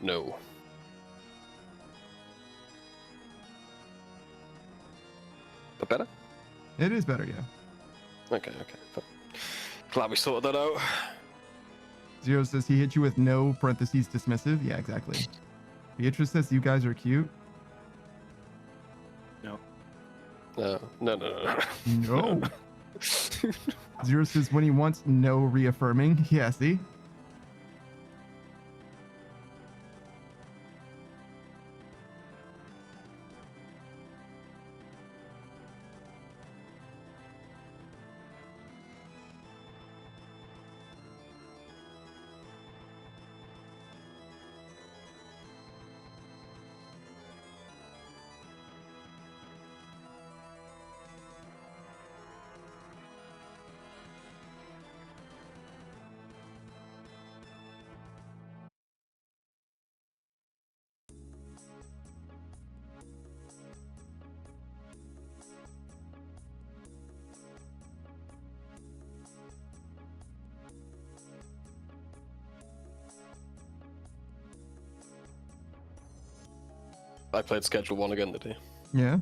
No. But better? It is better, yeah. Okay. Glad we sorted that out. Zero says he hit you with no parentheses dismissive. Yeah, exactly. Beatrice says you guys are cute. No. No. No. Zero says when he wants no reaffirming. Yeah, see? I played Schedule 1 again today. Yeah?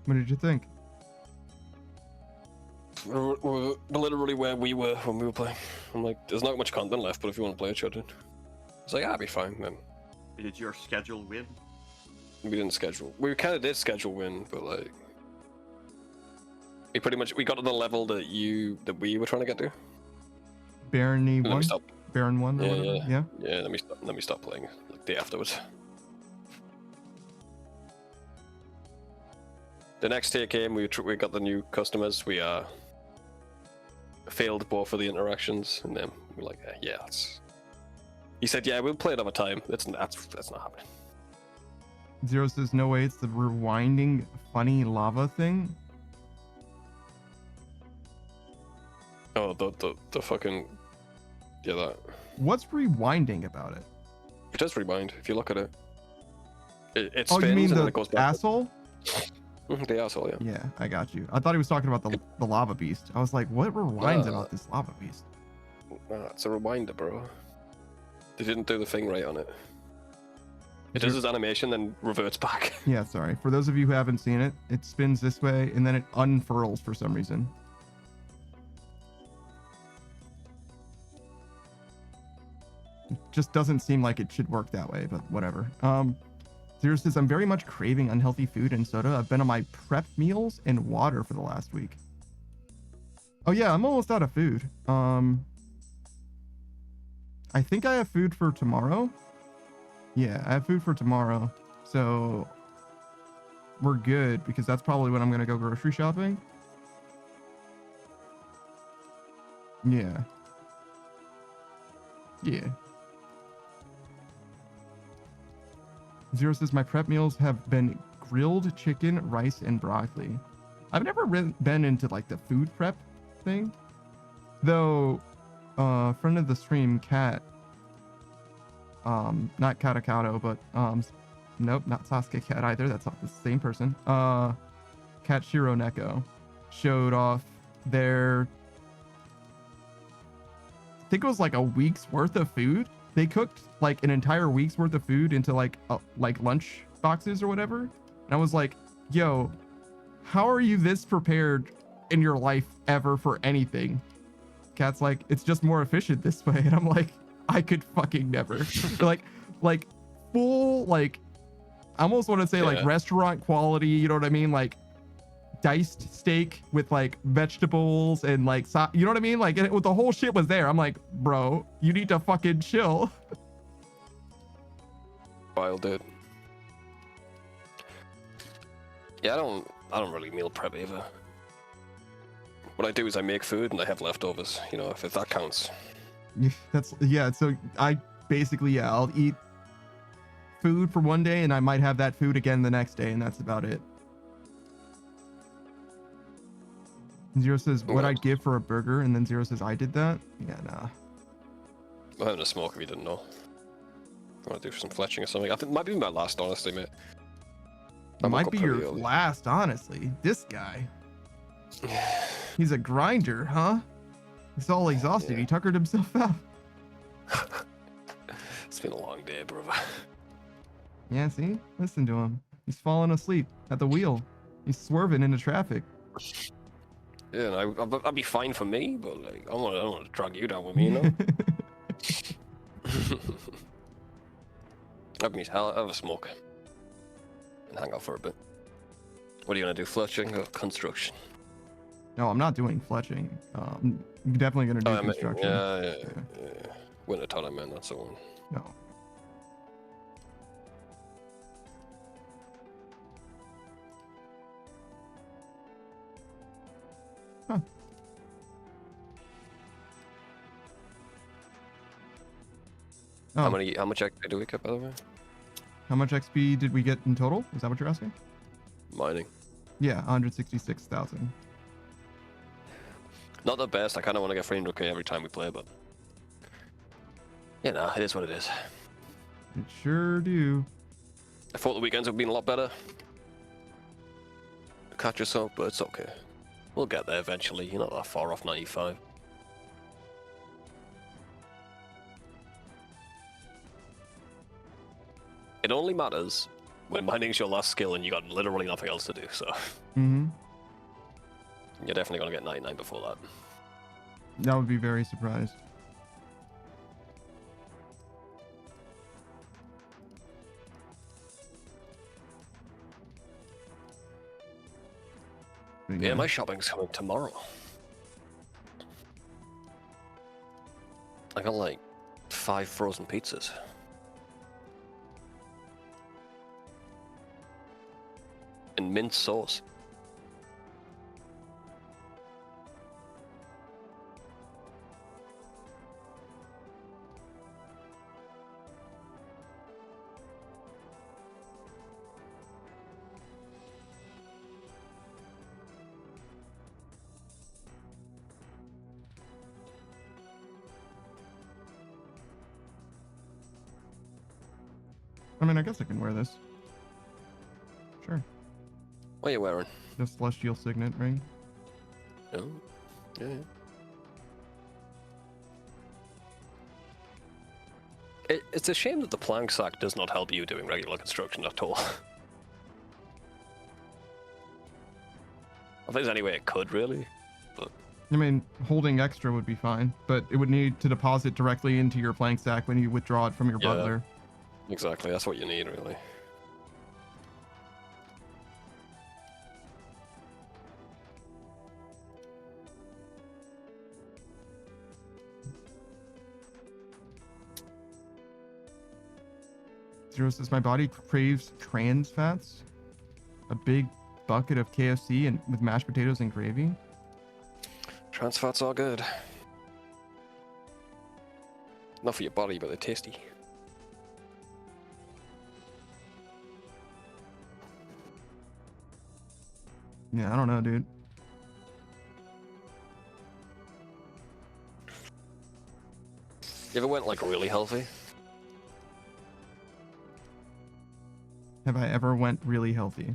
What did you think? We're literally where we were when we were playing. I'm like, there's not much content left, but if you want to play it, sure, dude. It's like, I'll be fine then. Did your schedule win? We didn't schedule. We kind of did schedule win, but like we got to the level that we were trying to get to. Barony Let me 1? stop. Baron 1 or Yeah, whatever? yeah. Yeah, let me stop playing like day afterwards. The next tier came, we got the new customers, we failed both of the interactions, and then we're like, yeah, he said, yeah, we'll play another time. That's not happening. Zero says, no way, it's the rewinding funny lava thing. Oh, the fucking, yeah, that. What's rewinding about it? It does rewind, if you look at it. It spins Oh, you mean and then the it goes back. asshole? The asshole, yeah. Yeah, I got you. I thought he was talking about the lava beast. I was like, what rewinds about this lava beast? Nah, it's a rewinder, bro. They didn't do the thing right on it. It does its animation, then reverts back. Yeah, sorry. For those of you who haven't seen it, it spins this way and then it unfurls for some reason. It just doesn't seem like it should work that way, but whatever. Zero says, I'm very much craving unhealthy food and soda. I've been on my prep meals and water for the last week. Oh yeah, I'm almost out of food. I think I have food for tomorrow. Yeah, I have food for tomorrow. So we're good because that's probably when I'm going to go grocery shopping. Yeah. Yeah. Zero says, my prep meals have been grilled chicken, rice, and broccoli. I've never been into like the food prep thing. Though, friend of the stream, Kat, not Katakato, but, nope, not Sasuke Cat either. That's not the same person. Kat Shiro Neko showed off their, I think it was like a week's worth of food. They cooked like an entire week's worth of food into like lunch boxes or whatever. And I was like, yo, how are you this prepared in your life ever for anything? Cat's like, it's just more efficient this way. And I'm like, I could fucking never. like full, like, I almost want to say like restaurant quality, you know what I mean? Like diced steak with like vegetables and like, you know what I mean? Like with the whole shit was there. I'm like, bro, you need to fucking chill. Wild, dude. Yeah, I don't really meal prep either. What I do is I make food and I have leftovers, you know, if that counts. That's, yeah, so I basically, yeah, I'll eat food for one day and I might have that food again the next day, and that's about it. Zero says, what I'd give for a burger, and then Zero says, I did that? Yeah, nah. I'm having a smoke if you didn't know. I want to do some fletching or something. I think it might be my last, honestly, mate. It might be your last, honestly. This guy. He's a grinder, huh? He's all exhausted. Yeah. He tuckered himself out. It's been a long day, brother. Yeah, see? Listen to him. He's falling asleep at the wheel. He's swerving into traffic. Yeah, I'd be fine for me, but like, I don't want to drag you down with me, you know? I'll have a smoke and hang out for a bit. What are you gonna do, fletching or construction? No, I'm not doing fletching. I'm definitely gonna do construction. Yeah. Wintertodt, I meant, that's the one. No. Huh. Oh. How much XP do we get, by the way? How much XP did we get in total? Is that what you're asking? Mining. Yeah, 166,000. Not the best. I kind of want to get 300k every time we play, but yeah, nah, it is what it is. It sure do. I thought the weekends would have been a lot better. Catch us up, but it's okay. We'll get there eventually. You're not that far off 95. It only matters when mining's your last skill and you got literally nothing else to do, so. Mm-hmm. You're definitely gonna get 99 before that. That would be very surprised. Yeah, my shopping's coming tomorrow. I got like 5 frozen pizzas. And mint sauce. I mean, I guess I can wear this. Sure. What are you wearing? The Celestial Signet ring. Oh, yeah. It's a shame that the plank sack does not help you doing regular construction at all. I think there's any way it could, really. But I mean, holding extra would be fine, but it would need to deposit directly into your plank sack when you withdraw it from your Yeah. butler. exactly, that's what you need, really. Zero says, my body craves trans fats. A big bucket of KFC and with mashed potatoes and gravy. Trans fats are good. Not for your body, but they're tasty. Yeah, I don't know, dude. You ever went like really healthy? Have I ever went really healthy?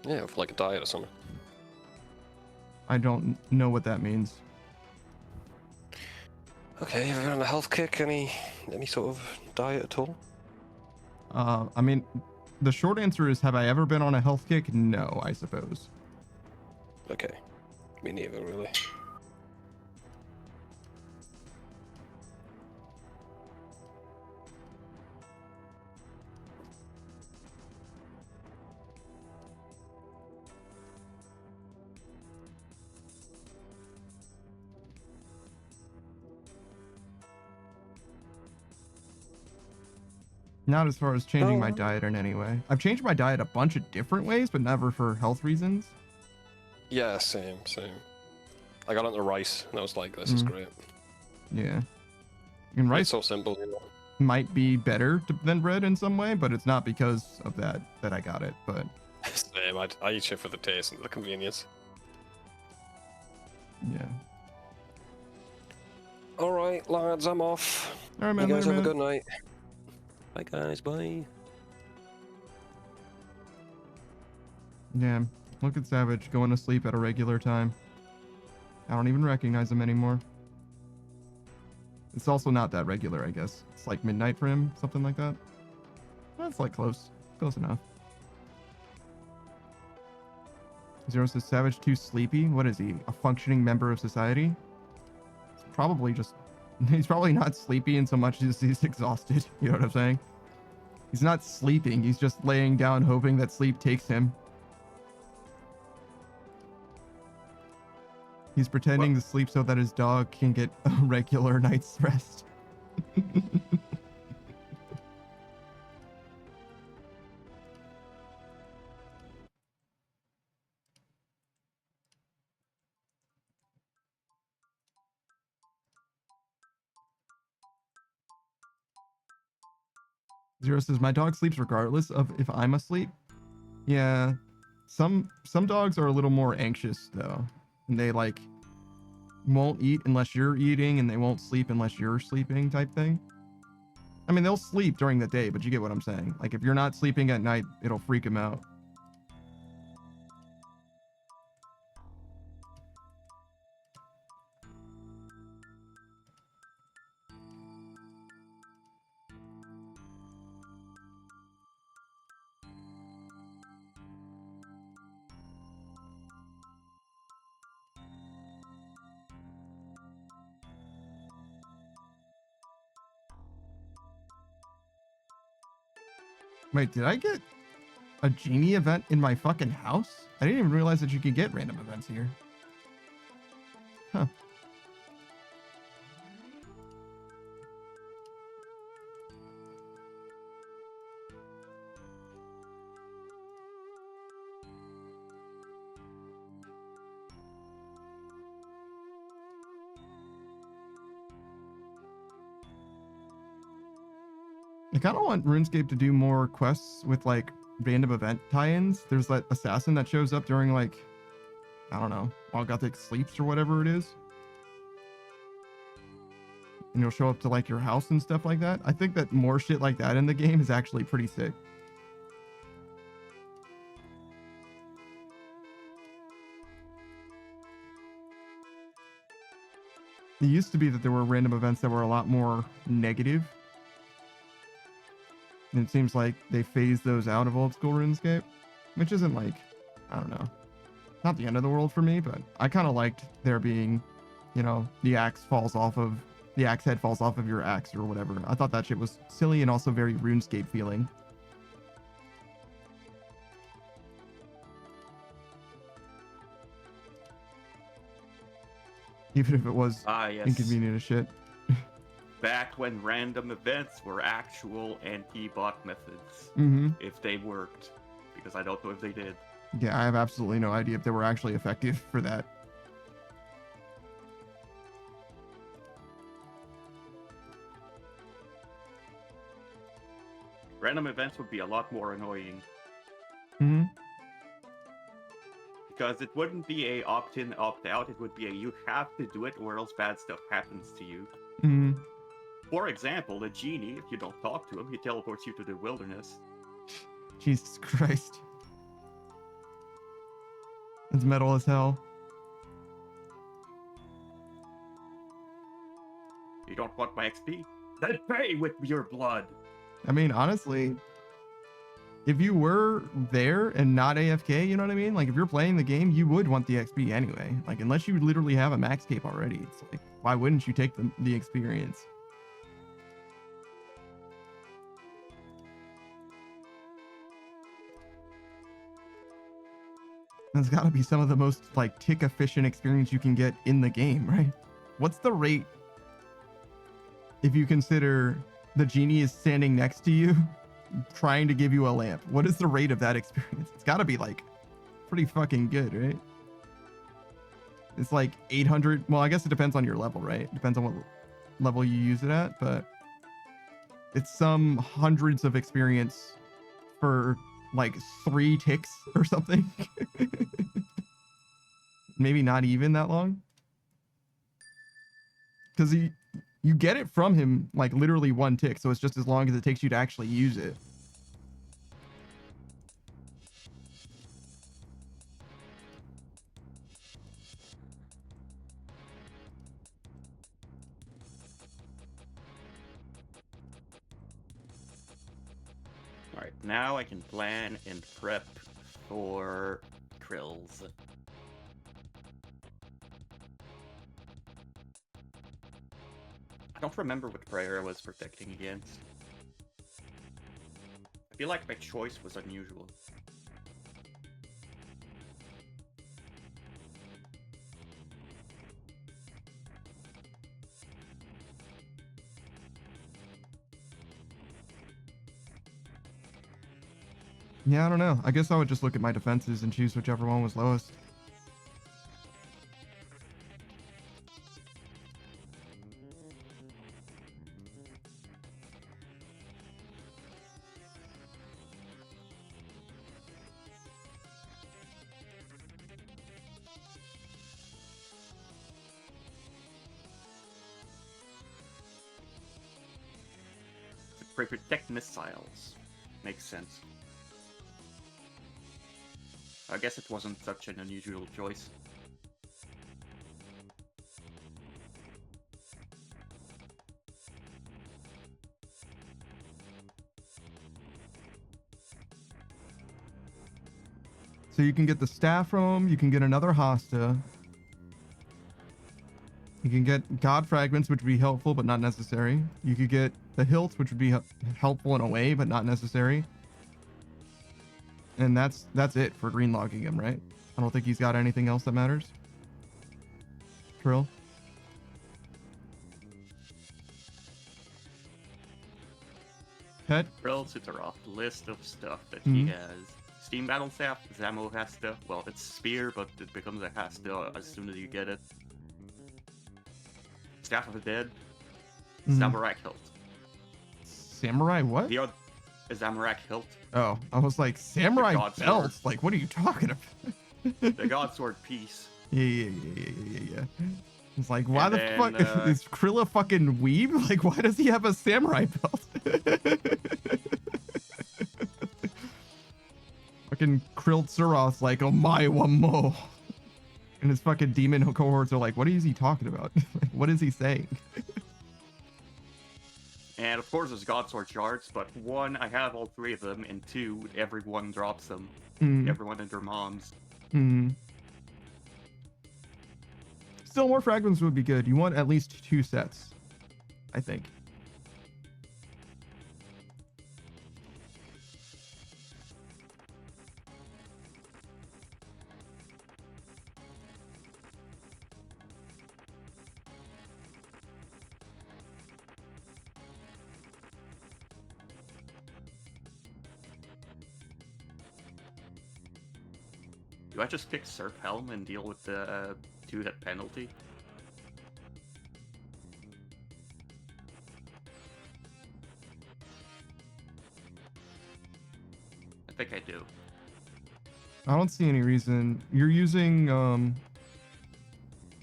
Yeah, for like a diet or something. I don't know what that means. Okay, have you been on a health kick? Any sort of diet at all? I mean, the short answer is, have I ever been on a health kick? No, I suppose. Okay. Me neither, really. Not as far as changing my diet in any way. I've changed my diet a bunch of different ways, but never for health reasons. Yeah, same. I got into rice, and I was like, this is great. Yeah. And It's rice so simple, you know. might be better than bread in some way, but it's not because of that I got it. But Same, I eat shit for the taste and the convenience. yeah. Alright, lads, I'm off. All right, man. You guys later, have a man. good night. Bye, guys. Bye. Yeah. Look at Savage going to sleep at a regular time. I don't even recognize him anymore. It's also not that regular, I guess. It's like midnight for him, something like that. That's like close. Close enough. Zero says, Savage too sleepy? What is he? A functioning member of society? It's probably just... He's probably not sleepy in so much as he's exhausted. You know what I'm saying? He's not sleeping. He's just laying down hoping that sleep takes him. He's pretending to sleep so that his dog can get a regular night's rest. Zero says, my dog sleeps regardless of if I'm asleep. Yeah. Some dogs are a little more anxious though. And they like won't eat unless you're eating, and they won't sleep unless you're sleeping type thing. I mean, they'll sleep during the day, but you get what I'm saying. Like if you're not sleeping at night, it'll freak them out. Wait, did I get A genie event in my fucking house? I didn't even realize that you could get random events here. Huh. I kind of want RuneScape to do more quests with like random event tie-ins. There's that assassin that shows up during like, I don't know, while Gothic sleeps or whatever it is. And you'll show up to like your house and stuff like that. I think that more shit like that in the game is actually pretty sick. It used to be that there were random events that were a lot more negative. And it seems like they phased those out of old school RuneScape, which isn't like, I don't know, not the end of the world for me, but I kind of liked there being, you know, the axe head falls off of your axe or whatever. I thought that shit was silly and also very RuneScape feeling. Even if it was Yes. inconvenient as shit. Back when random events were actual anti-bot methods. Mm-hmm. If they worked. Because I don't know if they did. Yeah, I have absolutely no idea if they were actually effective for that. Random events would be a lot more annoying. Mm-hmm. Because it wouldn't be a opt-in, opt-out, it would be a you have to do it or else bad stuff happens to you. Mm-hmm. For example, the genie, if you don't talk to him, he teleports you to the wilderness. Jesus Christ. It's metal as hell. You don't want my XP? Then pay with your blood! I mean, honestly, if you were there and not AFK, you know what I mean? Like, if you're playing the game, you would want the XP anyway. Like, unless you literally have a max cape already, it's like, why wouldn't you take the experience? That's got to be some of the most, like, tick efficient experience you can get in the game, right? What's the rate if you consider the genie is standing next to you trying to give you a lamp? What is the rate of that experience? It's got to be like pretty fucking good, right? It's like 800. Well, I guess it depends on your level, right? Depends on what level you use it at, but it's some hundreds of experience for like 3 ticks or something. Maybe not even that long. Because you get it from him like literally 1 tick, so it's just as long as it takes you to actually use it. Alright, now I can plan and prep for Krills. I don't remember what prayer I was protecting against. I feel like my choice was unusual. Yeah, I don't know. I guess I would just look at my defenses and choose whichever one was lowest. Protect missiles. Makes sense. I guess it wasn't such an unusual choice. So you can get the staff from him, you can get another Hosta. You can get God Fragments, which would be helpful, but not necessary. You could get the Hilts, which would be helpful in a way, but not necessary. And that's it for green logging him, right? I don't think he's got anything else that matters. Trill. Pet. Trill Sitaroth, list of stuff that he Mhm. has. Steam Battle Staff, Zamo Hasta. Well, it's Spear, but it becomes a Hasta as soon as you get it. Staff of the Dead, Mhm. Zamorak Hilt. Samurai what? The other Zamorak Hilt, Oh, I was like, samurai God belts? sword. Like, what are you talking about? the God Sword piece. Yeah. It's like, why And the then, fuck is Krill a fucking weeb? Like, why does he have a samurai belt? Fucking Krill Tsuroth's like, oh my, one more. And his fucking demon cohorts are like, what is he talking about? What is he saying? And of course there's God Sword shards, but one, I have all three of them, and two, everyone drops them. Everyone and their moms. Still, more fragments would be good. You want at least 2 sets, I think. Do I just pick Surf Helm and deal with the 2-hit penalty? I think I do. I don't see any reason. You're using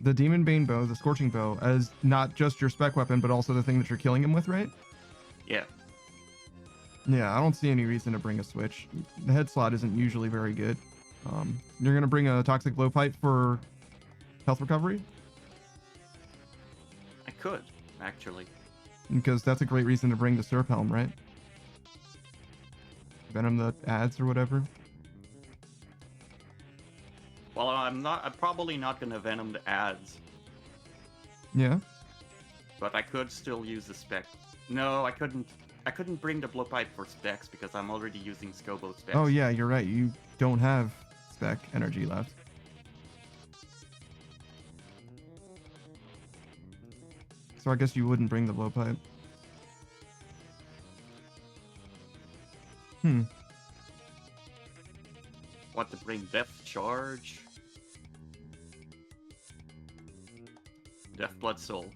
the Demon Bane bow, the Scorching bow, as not just your spec weapon, but also the thing that you're killing him with, right? Yeah. Yeah, I don't see any reason to bring a switch. The head slot isn't usually very good. You're gonna bring a Toxic Blowpipe for health recovery? I could, actually. Because that's a great reason to bring the Surf Helm, right? Venom the ads or whatever. Well, I'm probably not gonna Venom the ads, Yeah. but I could still use the spec. No, I couldn't bring the Blowpipe for specs because I'm already using Scobo specs. Oh yeah, you're right. You don't have spec energy left. So I guess you wouldn't bring the Blowpipe. Want to bring Death Charge? Death Blood Soul.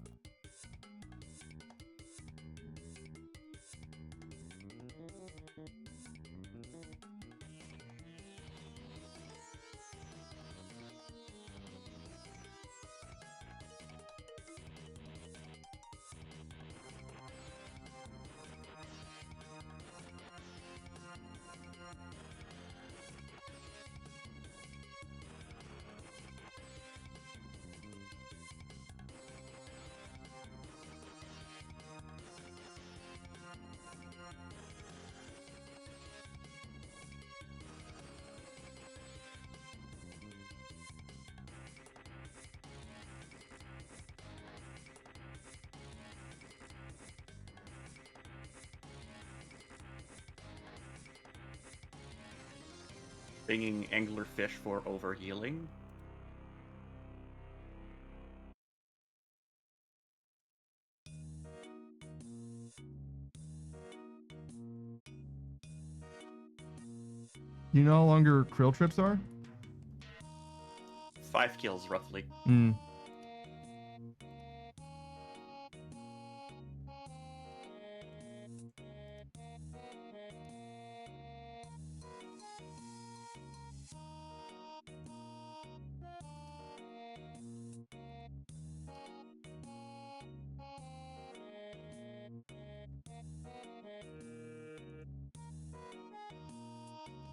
Bringing Anglerfish for overhealing. You know how longer krill trips are? 5 kills, roughly.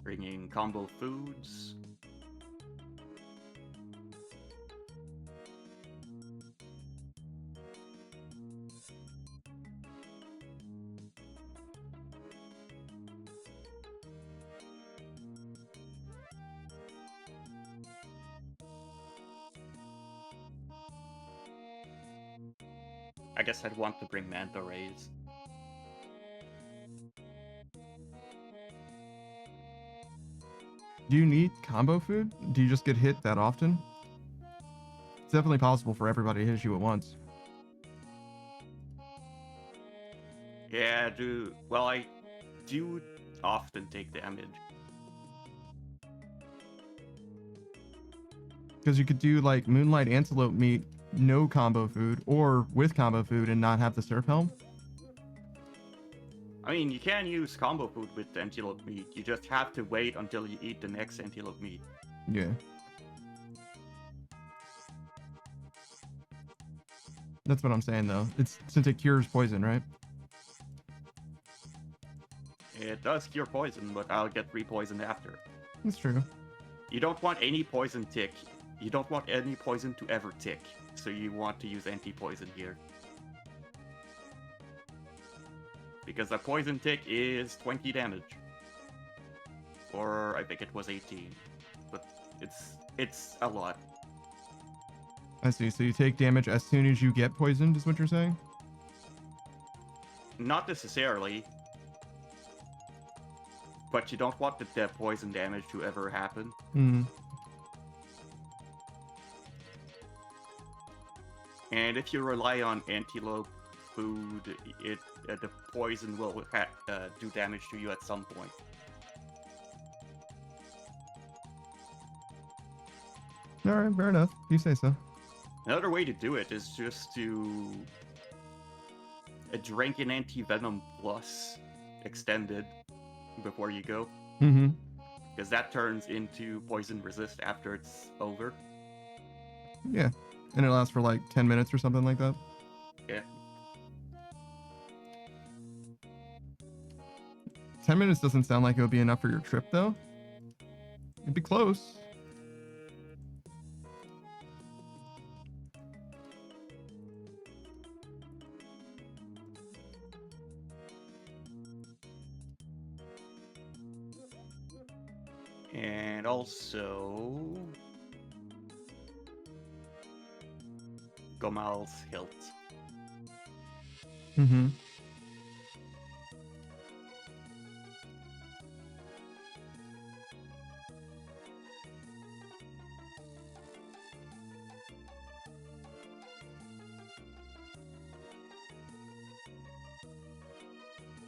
Bringing combo foods. I guess I'd want to bring Manta Rays. Do you need combo food? Do you just get hit that often? It's definitely possible for everybody to hit you at once. Yeah, well, I do often take damage. Because you could do like Moonlight Antelope meat, no combo food, or with combo food and not have the Surf Helm. I mean, you can use combo food with antelope meat. You just have to wait until you eat the next antelope meat. Yeah. That's what I'm saying though. It's since it cures poison, right? It does cure poison, but I'll get re-poisoned after. That's true. You don't want any poison tick. You don't want any poison to ever tick. So you want to use anti-poison here. Because a poison tick is 20 damage. Or I think it was 18. But it's a lot. I see. So you take damage as soon as you get poisoned, is what you're saying? Not necessarily. But you don't want the poison damage to ever happen. Hmm. And if you rely on antelope food, the poison will do damage to you at some point. All right, fair enough. You say so. Another way to do it is just to drink an anti-venom plus extended before you go. Mm-hmm. Because that turns into poison resist after it's over. Yeah. And it lasts for like 10 minutes or something like that. Yeah. 10 minutes doesn't sound like it would be enough for your trip, though. It'd be close. And also Gomal's hilt. Mm-hmm.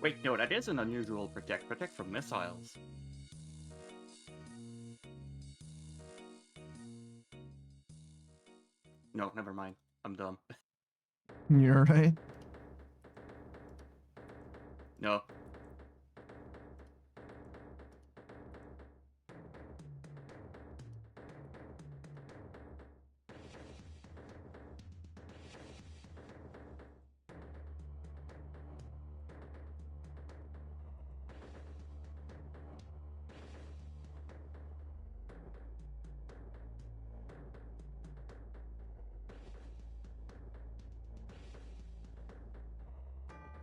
Wait, no, that is an unusual protect. Protect from missiles. No, never mind. I'm dumb. You're right. No.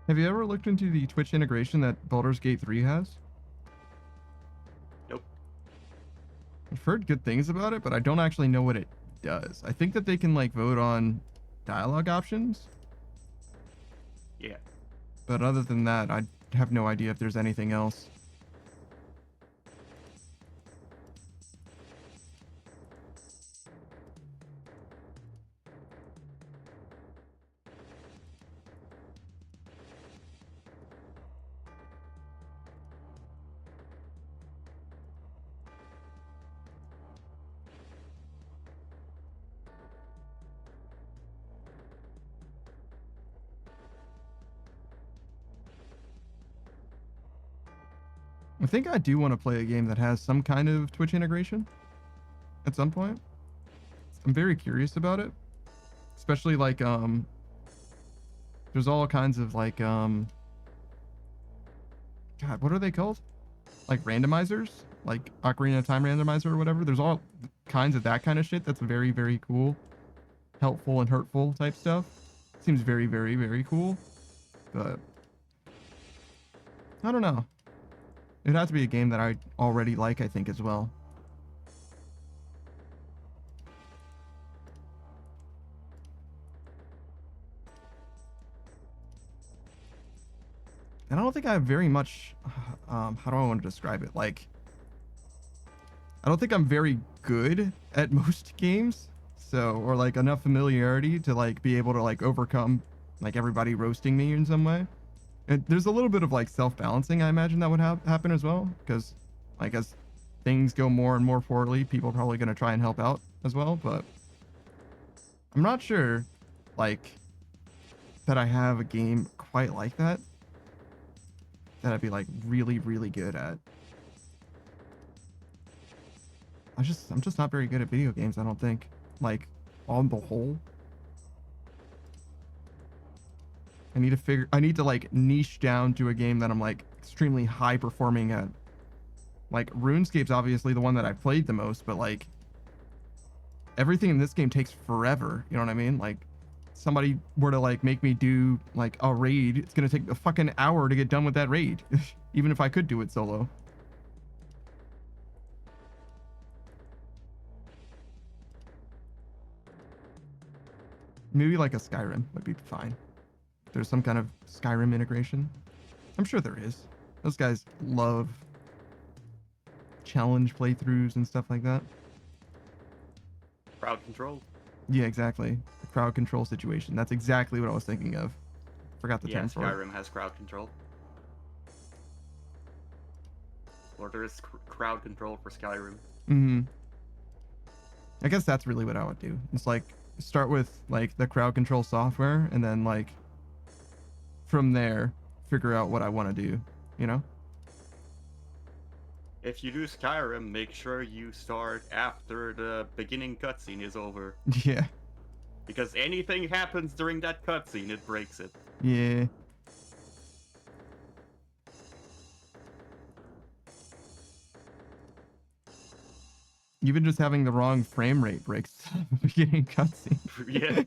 Have you ever looked into the Twitch integration that Baldur's Gate 3 has? Nope. I've heard good things about it, but I don't actually know what it does. I think that they can like vote on dialogue options, Yeah. but other than that, I have no idea if there's anything else. I think I do want to play a game that has some kind of Twitch integration at some point. I'm very curious about it, especially like there's all kinds of like God, what are they called? Like randomizers, like Ocarina of Time randomizer or whatever. There's all kinds of that kind of shit that's very, very cool, helpful and hurtful type stuff. Seems very, very, very cool, but I don't know. It has to be a game that I already like, I think, as well. And I don't think I have very much, how do I want to describe it? Like, I don't think I'm very good at most games. So, or like enough familiarity to like be able to like overcome like everybody roasting me in some way. And there's a little bit of like self-balancing, I imagine that would happen as well. Because like as things go more and more poorly, people are probably going to try and help out as well. But I'm not sure like that I have a game quite like that I'd be like really, really good at. I'm just not very good at video games, I don't think. Like, on the whole. I need to like niche down to a game that I'm like extremely high performing at. Like, RuneScape's obviously the one that I've played the most, but like, everything in this game takes forever. You know what I mean? Like, somebody were to like make me do like a raid, it's gonna take a fucking hour to get done with that raid. Even if I could do it solo. Maybe like a Skyrim would be fine. If there's some kind of Skyrim integration. I'm sure there is. Those guys love challenge playthroughs and stuff like that. Crowd control. Yeah, exactly. The crowd control situation. That's exactly what I was thinking of. Forgot the term for it. Skyrim has crowd control. Or there is crowd control for Skyrim. Mm-hmm. I guess that's really what I would do. It's like start with like the crowd control software and then like from there figure out what I want to do, you know? If you do Skyrim, make sure you start after the beginning cutscene is over. Yeah. Because anything happens during that cutscene, it breaks it. Yeah. Even just having the wrong frame rate breaks the beginning cutscene. Yeah.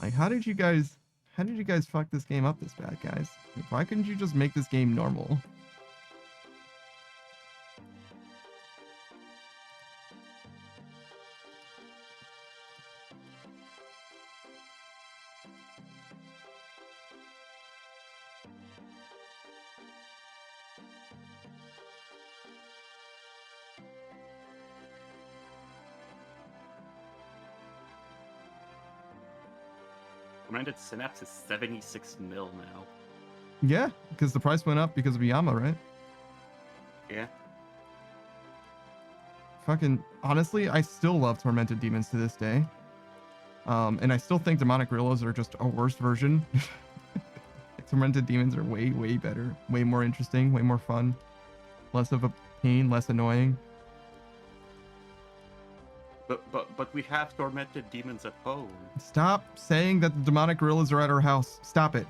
Like, how did you guys fuck this game up this bad, guys? Like, why couldn't you just make this game normal? Recommended Synapse is 76 mil now. Yeah, because the price went up because of Yama, right? Yeah. Fucking honestly, I still love Tormented Demons to this day. And I still think Demonic Gorillas are just a worse version. Tormented Demons are way, way better, way more interesting, way more fun, less of a pain, less annoying. But we have Tormented Demons at home. Stop saying that the Demonic Gorillas are at our house. Stop it.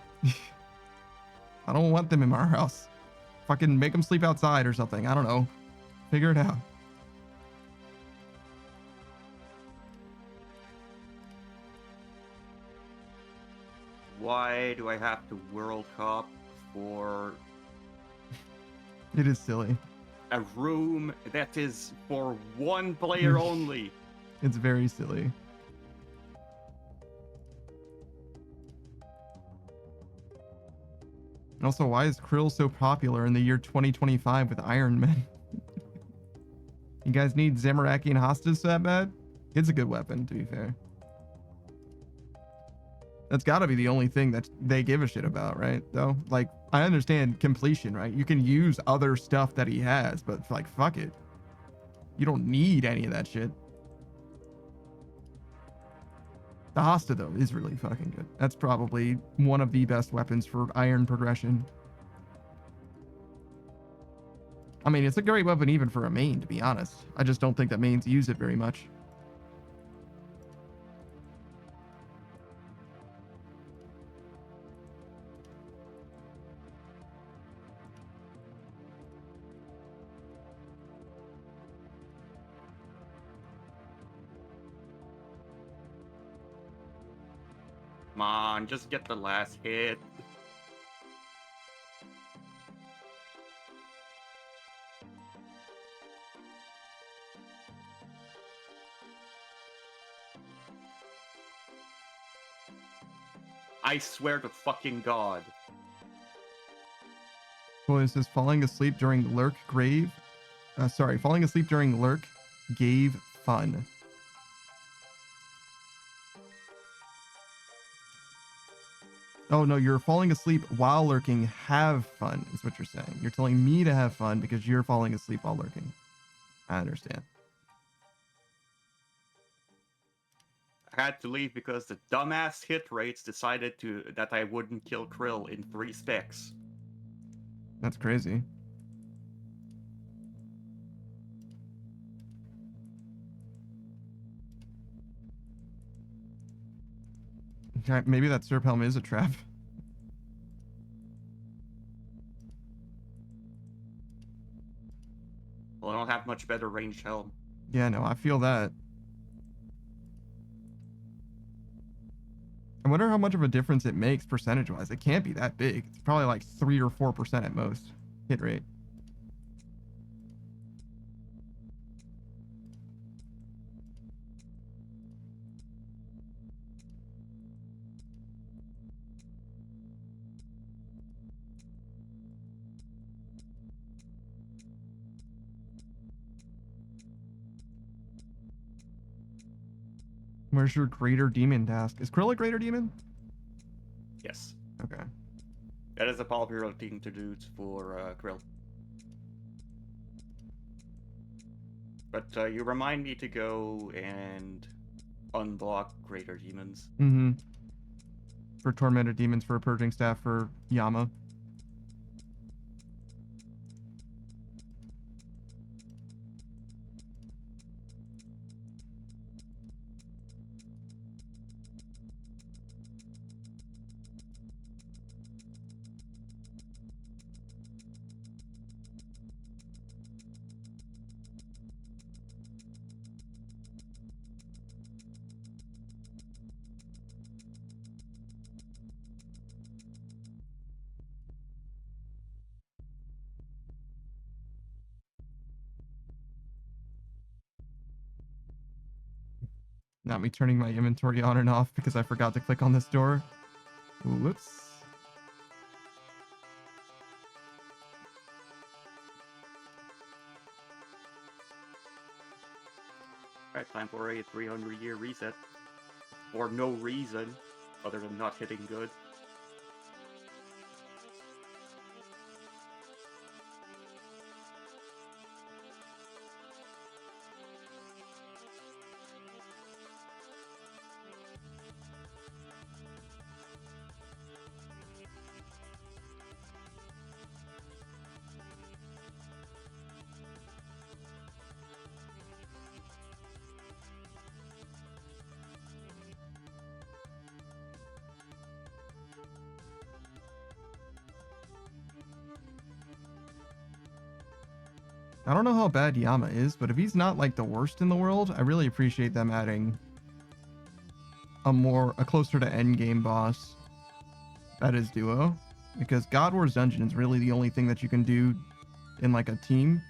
I don't want them in our house. Fucking make them sleep outside or something. I don't know. Figure it out. Why do I have to World Cup for It is silly. a room that is for one player only? It's very silly. And also, why is Krill so popular in the year 2025 with Iron Man? You guys need Zamaraki and Hostas so that bad? It's a good weapon, to be fair. That's got to be the only thing that they give a shit about, right? Though, like, I understand completion, right? You can use other stuff that he has, but like, fuck it. You don't need any of that shit. The Hosta, though, is really fucking good. That's probably one of the best weapons for iron progression. I mean, it's a great weapon even for a main, to be honest. I just don't think that mains use it very much. Come on, just get the last hit. I swear to fucking God. Boy, it says falling asleep during Lurk Grave. Sorry, falling asleep during lurk gave fun. Oh no, you're falling asleep while lurking. Have fun is what you're saying. You're telling me to have fun because you're falling asleep while lurking. I understand. I had to leave because the dumbass hit rates decided that I wouldn't kill Krill in 3 specs. That's crazy. Okay, maybe that Serp Helm is a trap. Well, I don't have much better ranged helm. Yeah, no, I feel that. I wonder how much of a difference it makes percentage-wise. It can't be that big. It's probably like 3 or 4% at most hit rate. Where's your greater demon task? Is Krill a greater demon? Yes. Okay. That is a popular thing to do for Krill. But you remind me to go and unblock greater demons. Mm-hmm. For tormented demons, for a purging staff, for Yama. Not me turning my inventory on and off because I forgot to click on this door. Whoops. Alright, time for a 300-year reset. For no reason other than not hitting good. I don't know how bad Yama is, but if he's not like the worst in the world, I really appreciate them adding a closer to end game boss that is duo, because God Wars Dungeon is really the only thing that you can do in like a team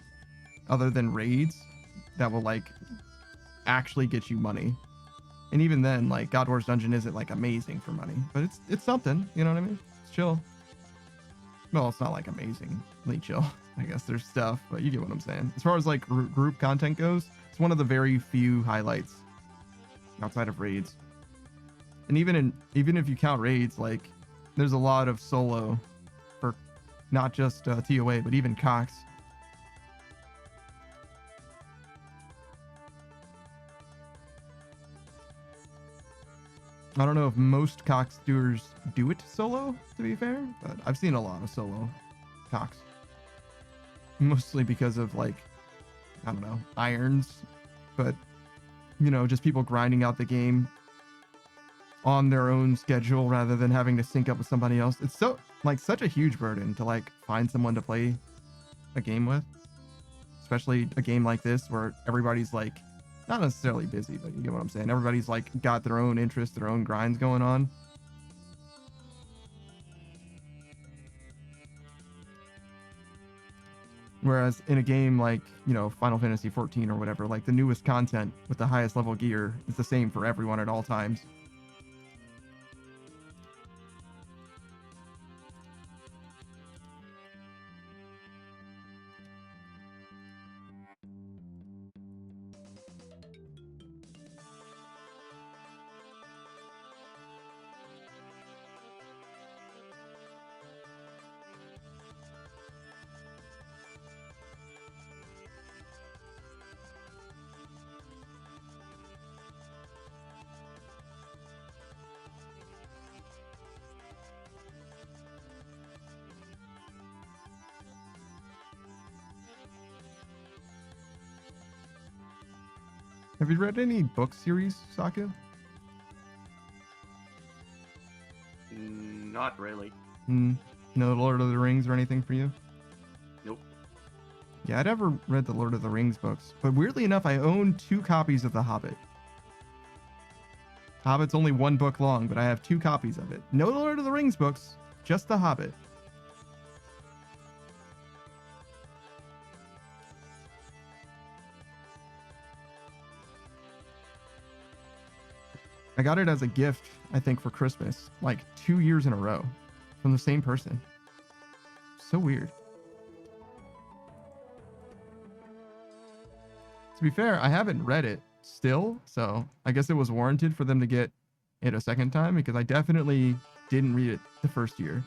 other than raids that will like actually get you money. And even then, like God Wars Dungeon isn't like amazing for money, but it's something, you know what I mean? It's chill. Well, it's not like amazingly chill. I guess there's stuff, but you get what I'm saying. As far as like group content goes, it's one of the very few highlights outside of raids. And even if you count raids, like there's a lot of solo for not just TOA, but even Cox. I don't know if most Cox doers do it solo, to be fair, but I've seen a lot of solo Cox. Mostly because of like, I don't know, irons, but you know, just people grinding out the game on their own schedule rather than having to sync up with somebody else. It's so like such a huge burden to like find someone to play a game with, especially a game like this where everybody's like not necessarily busy, but you get what I'm saying. Everybody's like got their own interests, their own grinds going on. Whereas in a game like, you know, Final Fantasy 14 or whatever, like the newest content with the highest level gear is the same for everyone at all times. Have you read any book series, Saku? Not really. No Lord of the Rings or anything for you? Nope. Yeah, I'd never read the Lord of the Rings books, but weirdly enough, I own 2 copies of The Hobbit. Hobbit's only 1 book long, but I have 2 copies of it. No Lord of the Rings books, just The Hobbit. I got it as a gift, I think, for Christmas, like 2 years in a row from the same person. So weird. To be fair, I haven't read it still, so I guess it was warranted for them to get it a second time because I definitely didn't read it the first year.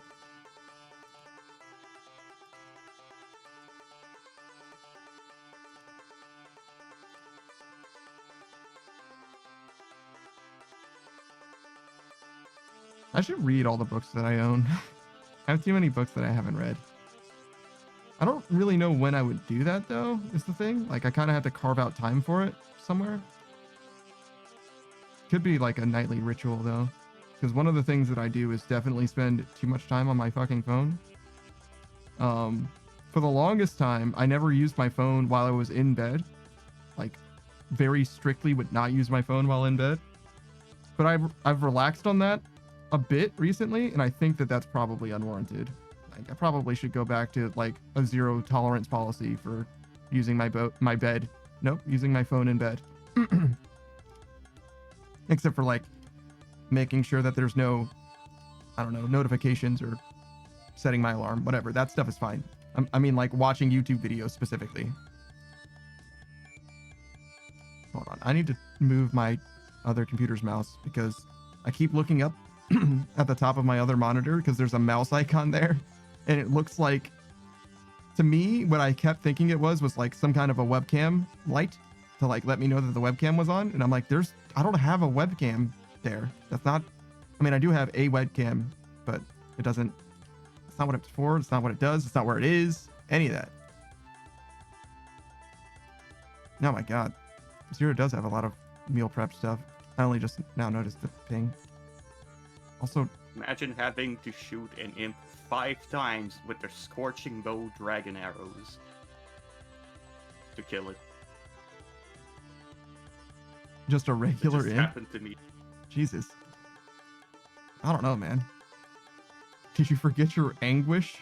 I should read all the books that I own. I have too many books that I haven't read. I don't really know when I would do that, though, is the thing. Like, I kind of have to carve out time for it somewhere. Could be like a nightly ritual, though. Because one of the things that I do is definitely spend too much time on my fucking phone. For the longest time, I never used my phone while I was in bed. Like, very strictly would not use my phone while in bed. But I've relaxed on that a bit recently, and I think that that's probably unwarranted. Like, I probably should go back to like a 0 tolerance policy for using my bed. Nope, using my phone in bed. Except for like making sure that there's no, I don't know, notifications or setting my alarm, whatever. That stuff is fine. I mean, like watching YouTube videos specifically. Hold on, I need to move my other computer's mouse because I keep looking up at the top of my other monitor because there's a mouse icon there, and it looks like, to me, what I kept thinking it was like some kind of a webcam light to like let me know that the webcam was on, and I'm like, I don't have a webcam there. That's not, I mean, I do have a webcam, but it's not what it's for, it's not what it does, it's not where it is, any of that. Oh my god, Zero does have a lot of meal prep stuff. I only just now noticed the ping. Also, Imagine having to shoot an imp 5 times with their scorching bow dragon arrows to kill it. just a It regular just imp. happened to me. Jesus. I don't know, man. Did you forget your anguish?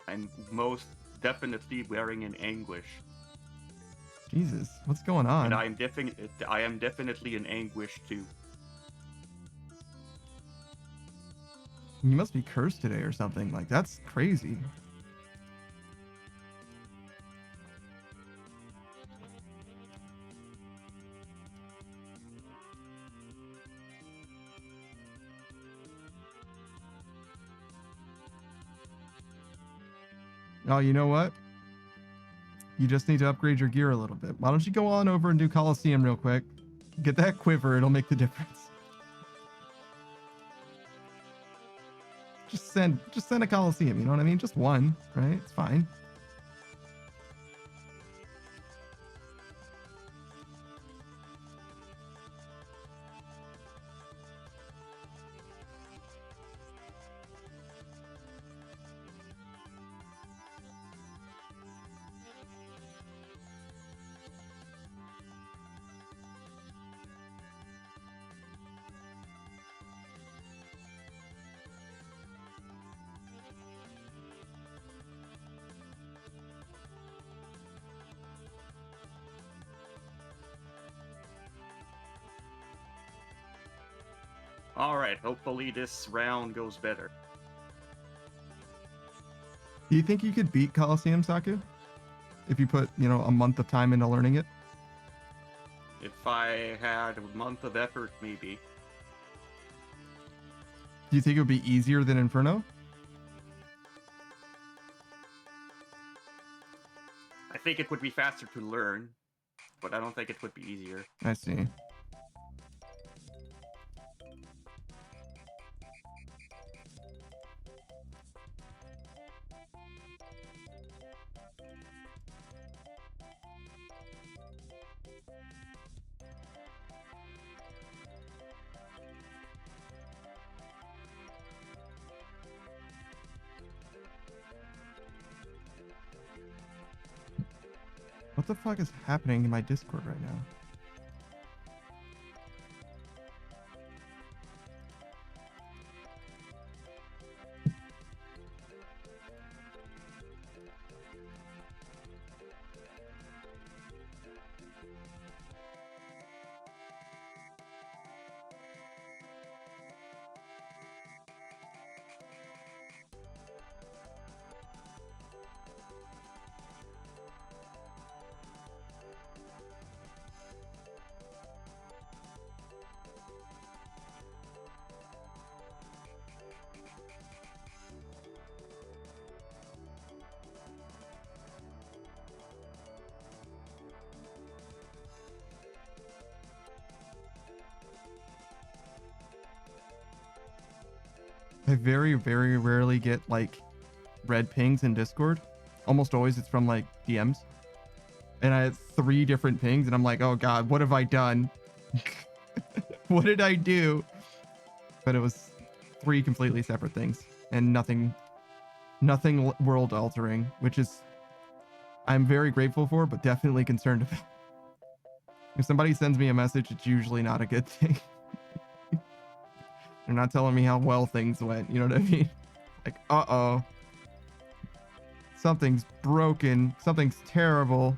I'm most definitely wearing an anguish. Jesus, what's going on? And I am definitely in anguish too. You must be cursed today or something. Like, that's crazy. Oh, you know what? You just need to upgrade your gear a little bit. Why don't you go on over and do Coliseum real quick? Get that quiver, it'll make the difference. Just send a Coliseum, you know what I mean? Just one, right? It's fine. Alright, hopefully this round goes better. Do you think you could beat Coliseum, Saku? If you put, you know, a month of time into learning it? If I had a month of effort, maybe. Do you think it would be easier than Inferno? I think it would be faster to learn, but I don't think it would be easier. I see. What the fuck is happening in my Discord right now? I very, very rarely get like red pings in Discord. Almost always it's from like DMs. And I had 3 different pings and I'm like, oh God, what have I done? What did I do? But it was 3 completely separate things and nothing world altering, which is I'm very grateful for, but definitely concerned about. If somebody sends me a message, it's usually not a good thing. They're not telling me how well things went. You know what I mean? Like, uh-oh. Something's broken. Something's terrible.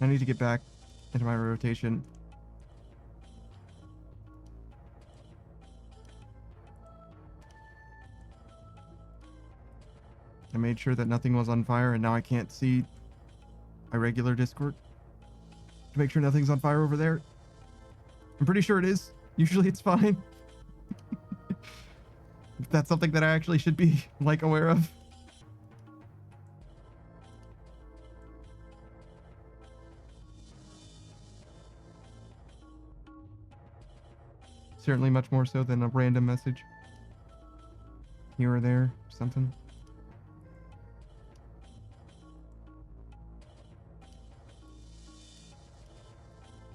I need to get back into my rotation. I made sure that nothing was on fire and now I can't see my regular Discord to make sure nothing's on fire over there. I'm pretty sure it is. Usually it's fine. That's something that I actually should be like aware of. Certainly much more so than a random message here or there, something.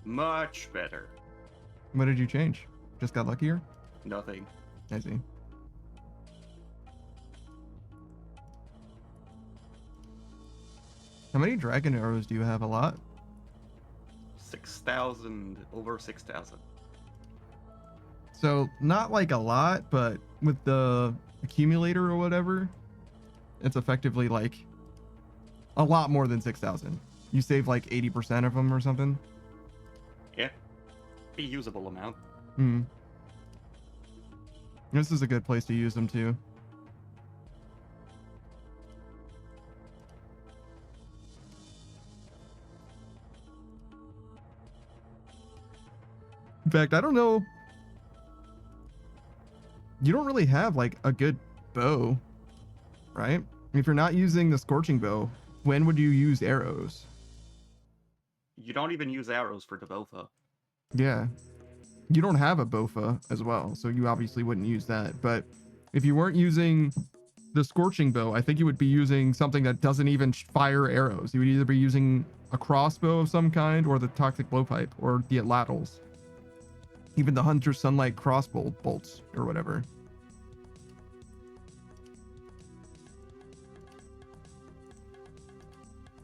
Much better. What did you change? Just got luckier? Nothing. I see. How many dragon arrows do you have? A lot? 6,000, over 6,000. So not like a lot, but with the accumulator or whatever, it's effectively like a lot more than 6,000. You save like 80% of them or something. Yeah. A usable amount. Hmm. This is a good place to use them too. In fact, I don't know. You don't really have like a good bow, right? If you're not using the scorching bow, when would you use arrows? You don't even use arrows for the Bofa. Yeah. You don't have a bofa as well, so you obviously wouldn't use that. But if you weren't using the scorching bow, I think you would be using something that doesn't even fire arrows. You would either be using a crossbow of some kind or the toxic blowpipe or the atlatls. Even the Hunter Sunlight crossbow bolts or whatever.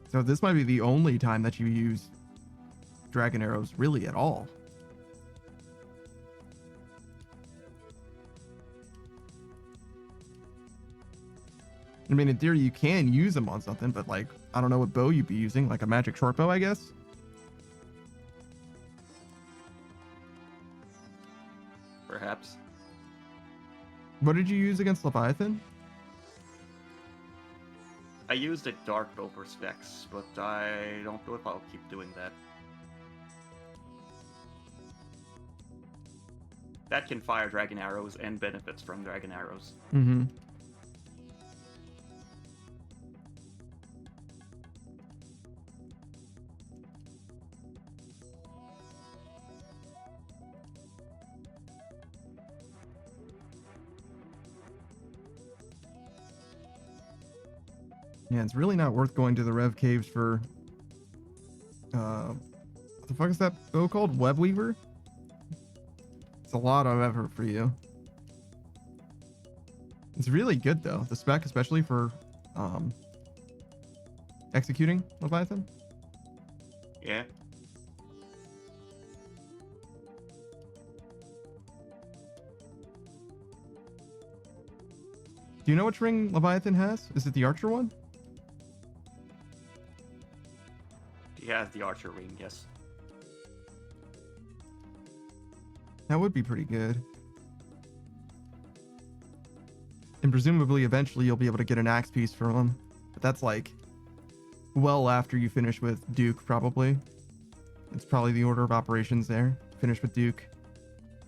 So this might be the only time that you use dragon arrows really at all. I mean, in theory, you can use them on something, but like, I don't know what bow you'd be using, like a magic short bow, I guess. Perhaps. What did you use against Leviathan? I used a dark bow for specs, but I don't know if I'll keep doing that. that can fire dragon arrows and benefits from dragon arrows. Mm-hmm. Yeah, it's really not worth going to the Rev Caves for... what the fuck is that bow called? Web Weaver? It's a lot of effort for you. It's really good, though. The spec, especially for executing Leviathan. Yeah. Do you know which ring Leviathan has? Is it the Archer one? He has the archer ring, yes. That would be pretty good. And presumably, eventually, you'll be able to get an axe piece from him. But that's like well after you finish with Duke, probably. It's probably the order of operations there. Finish with Duke.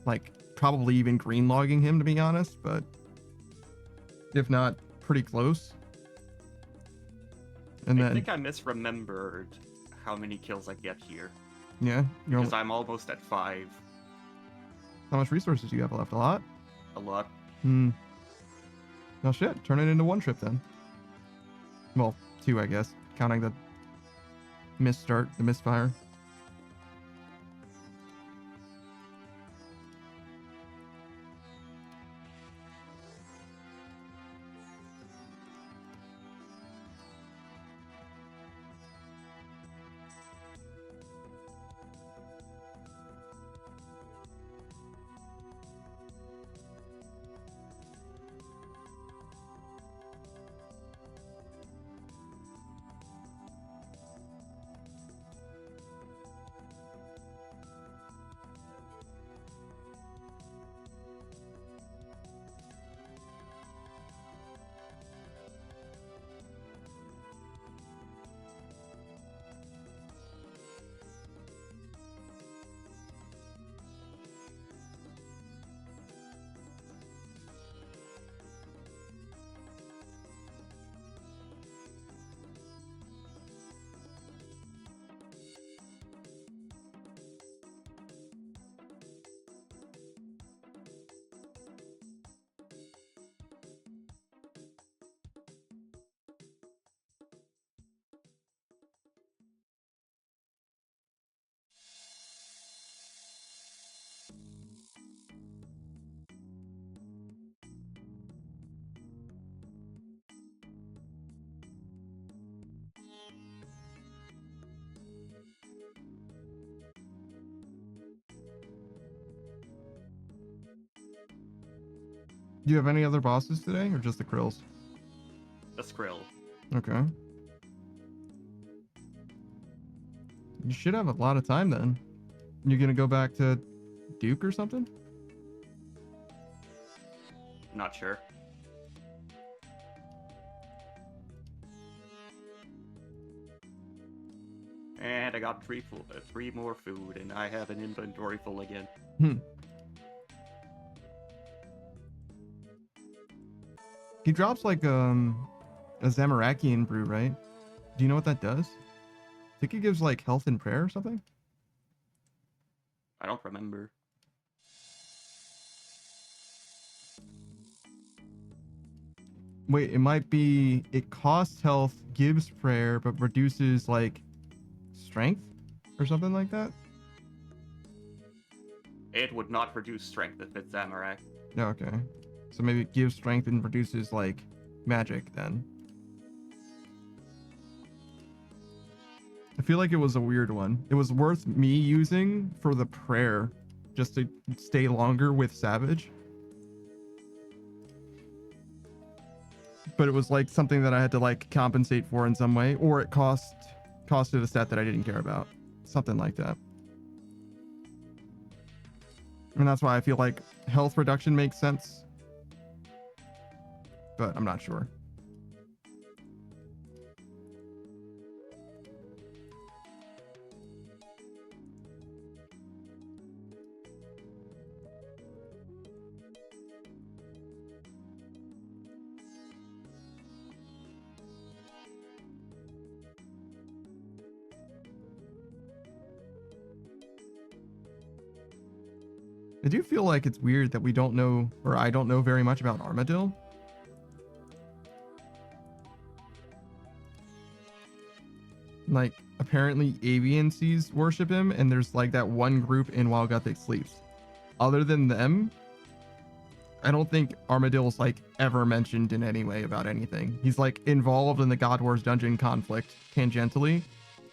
Like, probably even green logging him, to be honest, but if not, pretty close. And I then, think I misremembered how many kills I get here. yeah, you're Because I'm almost at 5. how much resources do you have left? A lot? A lot. Hmm. Well, shit. Turn it into one trip then. Well, 2, I guess, counting the the misfire. Do you have any other bosses today, or just the Krills? The Skrill. Okay. You should have a lot of time then. You're gonna go back to Duke or something? Not sure. And I got 3 more food, and I have an inventory full again. He drops like a Zamarakian brew, right? Do you know what that does? I think it gives like health and prayer or something. I don't remember. Wait, it might be it costs health, gives prayer, but reduces like strength or something like that. It would not reduce strength if it's Zamorak. Yeah, okay. So maybe it gives strength and reduces like magic then. I feel like it was a weird one. It was worth me using for the prayer just to stay longer with Savage. But it was like something that I had to like compensate for in some way, or it costed a stat that I didn't care about. Something like that. And that's why I feel like health reduction makes sense. But I'm not sure. I do feel like it's weird that we don't know, or I don't know very much about Armadil. Like, apparently avian seas worship him, and there's like that one group in While Gothic Sleeps. Other than them, I don't think Armadil's like ever mentioned in any way about anything. He's like involved in the God Wars dungeon conflict tangentially.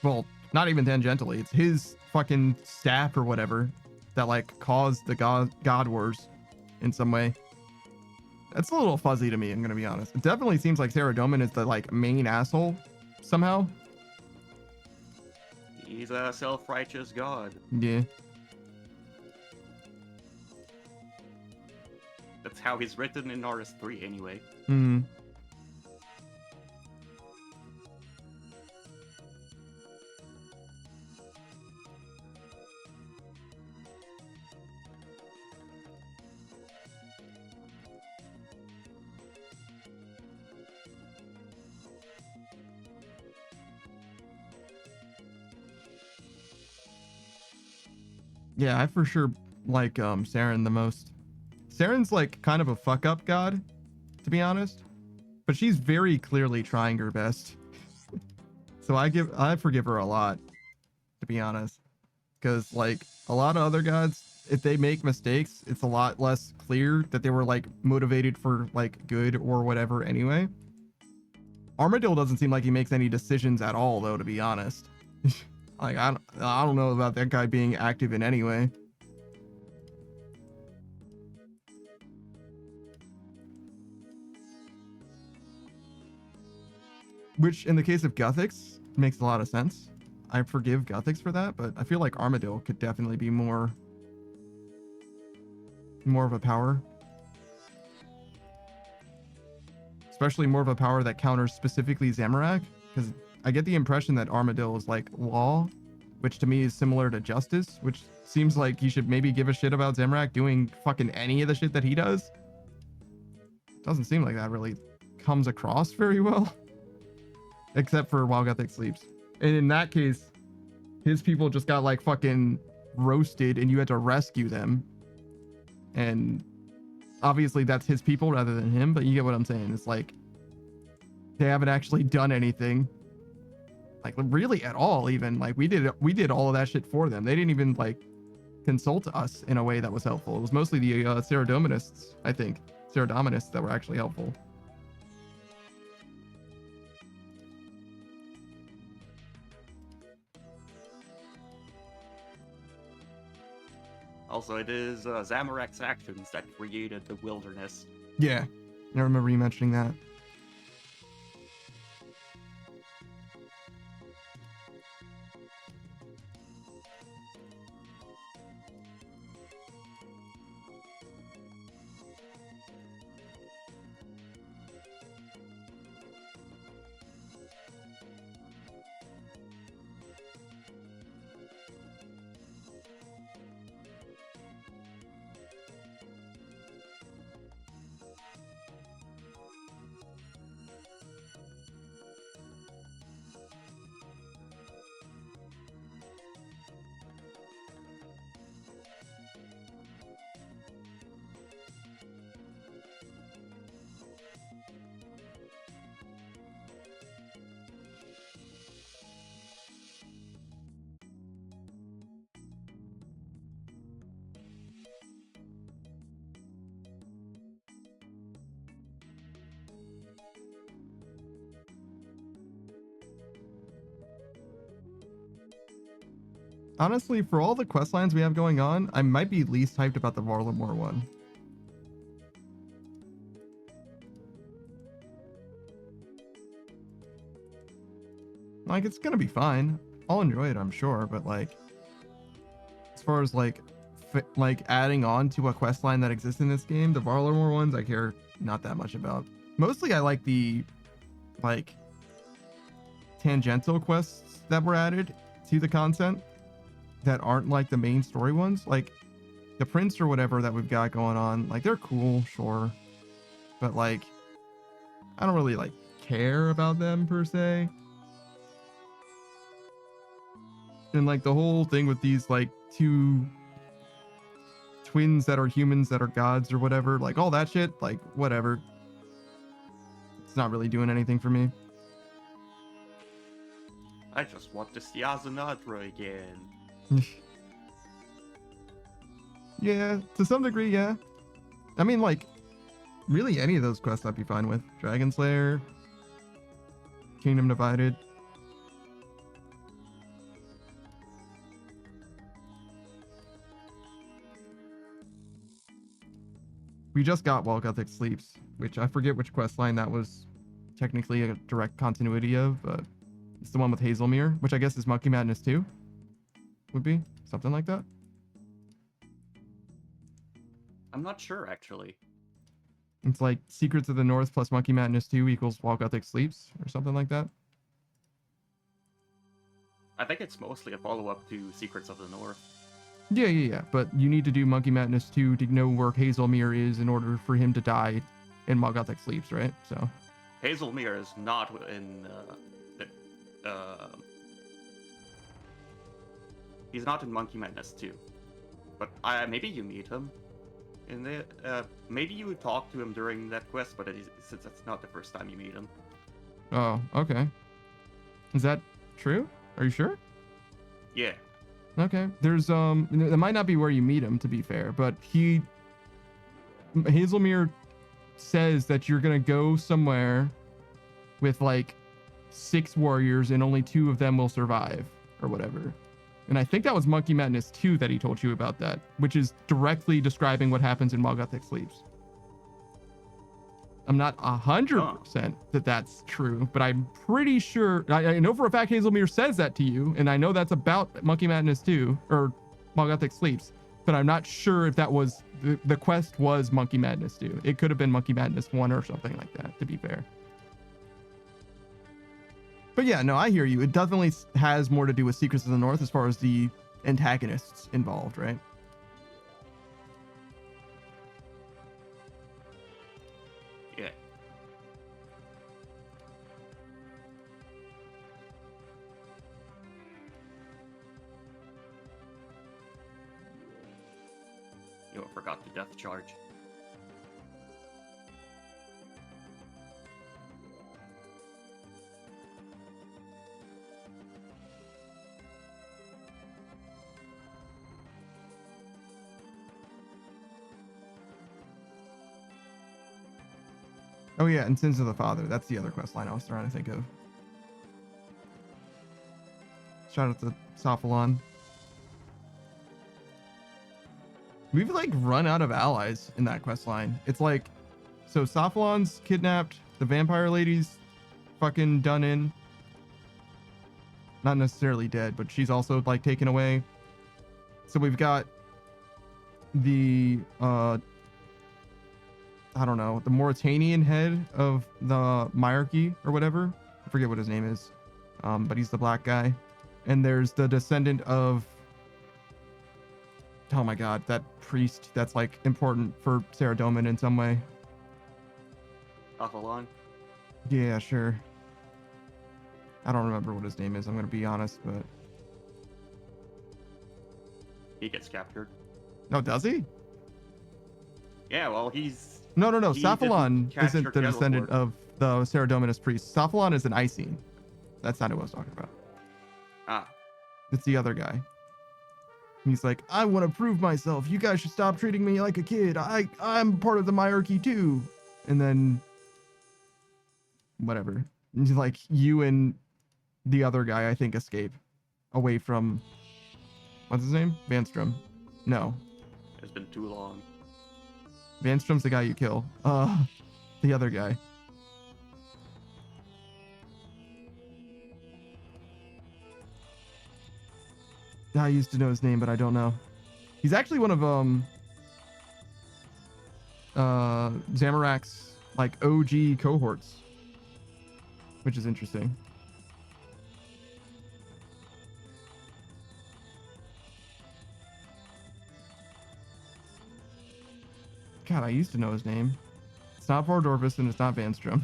Well, not even tangentially. It's his fucking staff or whatever that like caused the God Wars in some way. That's a little fuzzy to me, I'm gonna be honest. It definitely seems like Saradomin is the like main asshole somehow. He's a self-righteous god. Yeah. That's how he's written in RS3 anyway. Hmm. Yeah, I for sure like Saren the most. Saren's like kind of a fuck up god, to be honest, but she's very clearly trying her best. So I forgive her a lot, to be honest, because like a lot of other gods, if they make mistakes, it's a lot less clear that they were like motivated for like good or whatever anyway. Armadil doesn't seem like he makes any decisions at all, though, to be honest. Like I don't know about that guy being active in any way. Which, in the case of Guthix, makes a lot of sense. I forgive Guthix for that, but I feel like Armadil could definitely be more of a power. Especially more of a power that counters specifically Zamorak, because I get the impression that Armadil is like law, which to me is similar to justice, which seems like he should maybe give a shit about Zamorak doing fucking any of the shit that he does. Doesn't seem like that really comes across very well. Except for While Gothic Sleeps. And in that case, his people just got like fucking roasted and you had to rescue them. And obviously that's his people rather than him, but you get what I'm saying. It's like they haven't actually done anything. Like really at all even. Like we did all of that shit for them. They didn't even like consult us in a way that was helpful. It was mostly the Saradominists, I think. Saradominists that were actually helpful. Also, it is Zamorak's actions that created the wilderness. Yeah, I remember you mentioning that. Honestly, for all the quest lines we have going on, I might be least hyped about the Varlamore one. Like, it's gonna be fine. I'll enjoy it, I'm sure, but like, as far as like, adding on to a quest line that exists in this game, the Varlamore ones I care not that much about. Mostly I like the, like, tangential quests that were added to the content that aren't like the main story ones, like the prince or whatever that we've got going on. Like they're cool, sure, but like I don't really like care about them per se. And like the whole thing with these like two twins that are humans that are gods or whatever, like all that shit, like whatever. It's not really doing anything for me. I just want to see Azanadra again. Yeah, to some degree, yeah. I mean, like, really any of those quests I'd be fine with. Dragon Slayer, Kingdom Divided. We just got While Gothic Sleeps, which I forget which quest line that was technically a direct continuity of, but it's the one with Hazelmere, which I guess is Monkey Madness 2. Would be something like that. I'm not sure, actually. It's like Secrets of the North plus Monkey Madness 2 equals While Gothic Sleeps or something like that. I think it's mostly a follow-up to Secrets of the North. Yeah. But you need to do Monkey Madness 2 to know where Hazelmere is in order for him to die in While Gothic Sleeps, right? So Hazelmere is not in he's not in Monkey Madness 2. But maybe you meet him in the maybe you talk to him during that quest, but since that's not the first time you meet him. Oh, okay. Is that true? Are you sure? Yeah. Okay. There's that might not be where you meet him, to be fair, but Hazelmere says that you're gonna go somewhere with like 6 warriors and only 2 of them will survive or whatever. And I think that was Monkey Madness 2 that he told you about that, which is directly describing what happens in While Gothic Sleeps. I'm not 100% that that's true, but I'm pretty sure. I know for a fact Hazelmere says that to you, and I know that's about Monkey Madness 2 or While Gothic Sleeps, but I'm not sure if that was the quest was Monkey Madness 2. It could have been Monkey Madness 1 or something like that, to be fair. But yeah, no, I hear you. It definitely has more to do with Secrets of the North as far as the antagonists involved, right? Yeah. You forgot the death charge. Oh yeah, and Sins of the Father. That's the other quest line I was trying to think of. Shout out to Sophalon. We've like run out of allies in that quest line. It's like, so Sophalon's kidnapped, the vampire lady's fucking done in. Not necessarily dead, but she's also like taken away. So we've got the I don't know, the Mauritanian head of the Myarchy or whatever. I forget what his name is. But he's the black guy. And there's the descendant of, oh my god, that priest that's like important for Saradomin in some way. Avalon. Yeah, sure. I don't remember what his name is, I'm gonna be honest, but He gets captured. no, does he? Yeah, well, he's... No. He Sophalon didn't capture isn't the descendant Teleport. of the Saradominus priest. Sophalon is an Icene. That's not who I was talking about. Ah. It's the other guy. He's like, I want to prove myself. You guys should stop treating me like a kid. I'm part of the Myarchy too. And then whatever. And he's like, you and the other guy, I think, escape away from, what's his name? Vanstrom. No. It's been too long. Vanstrom's the guy you kill. The other guy. I used to know his name, but I don't know. He's actually one of Zamorak's like OG cohorts, which is interesting. God, I used to know his name. It's not Vardorvis and it's not Vanstrom.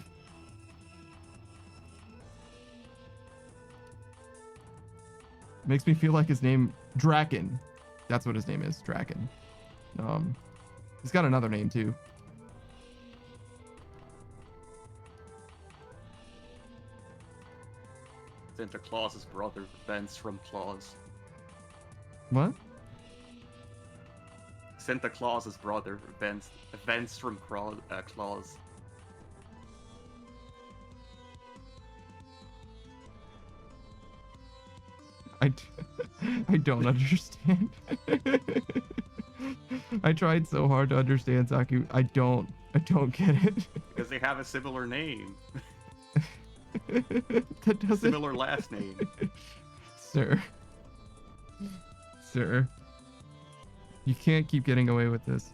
Makes me feel like his name, Draken. That's what his name is, Draken. He's got another name too. Santa Claus's brother, Vance from Claus. What? Santa Claus's brother, Vance from Claus. I don't understand. I tried so hard to understand, Zaku. I don't get it. Because they have a similar name. That doesn't... Similar last name. Sir. Sir. You can't keep getting away with this.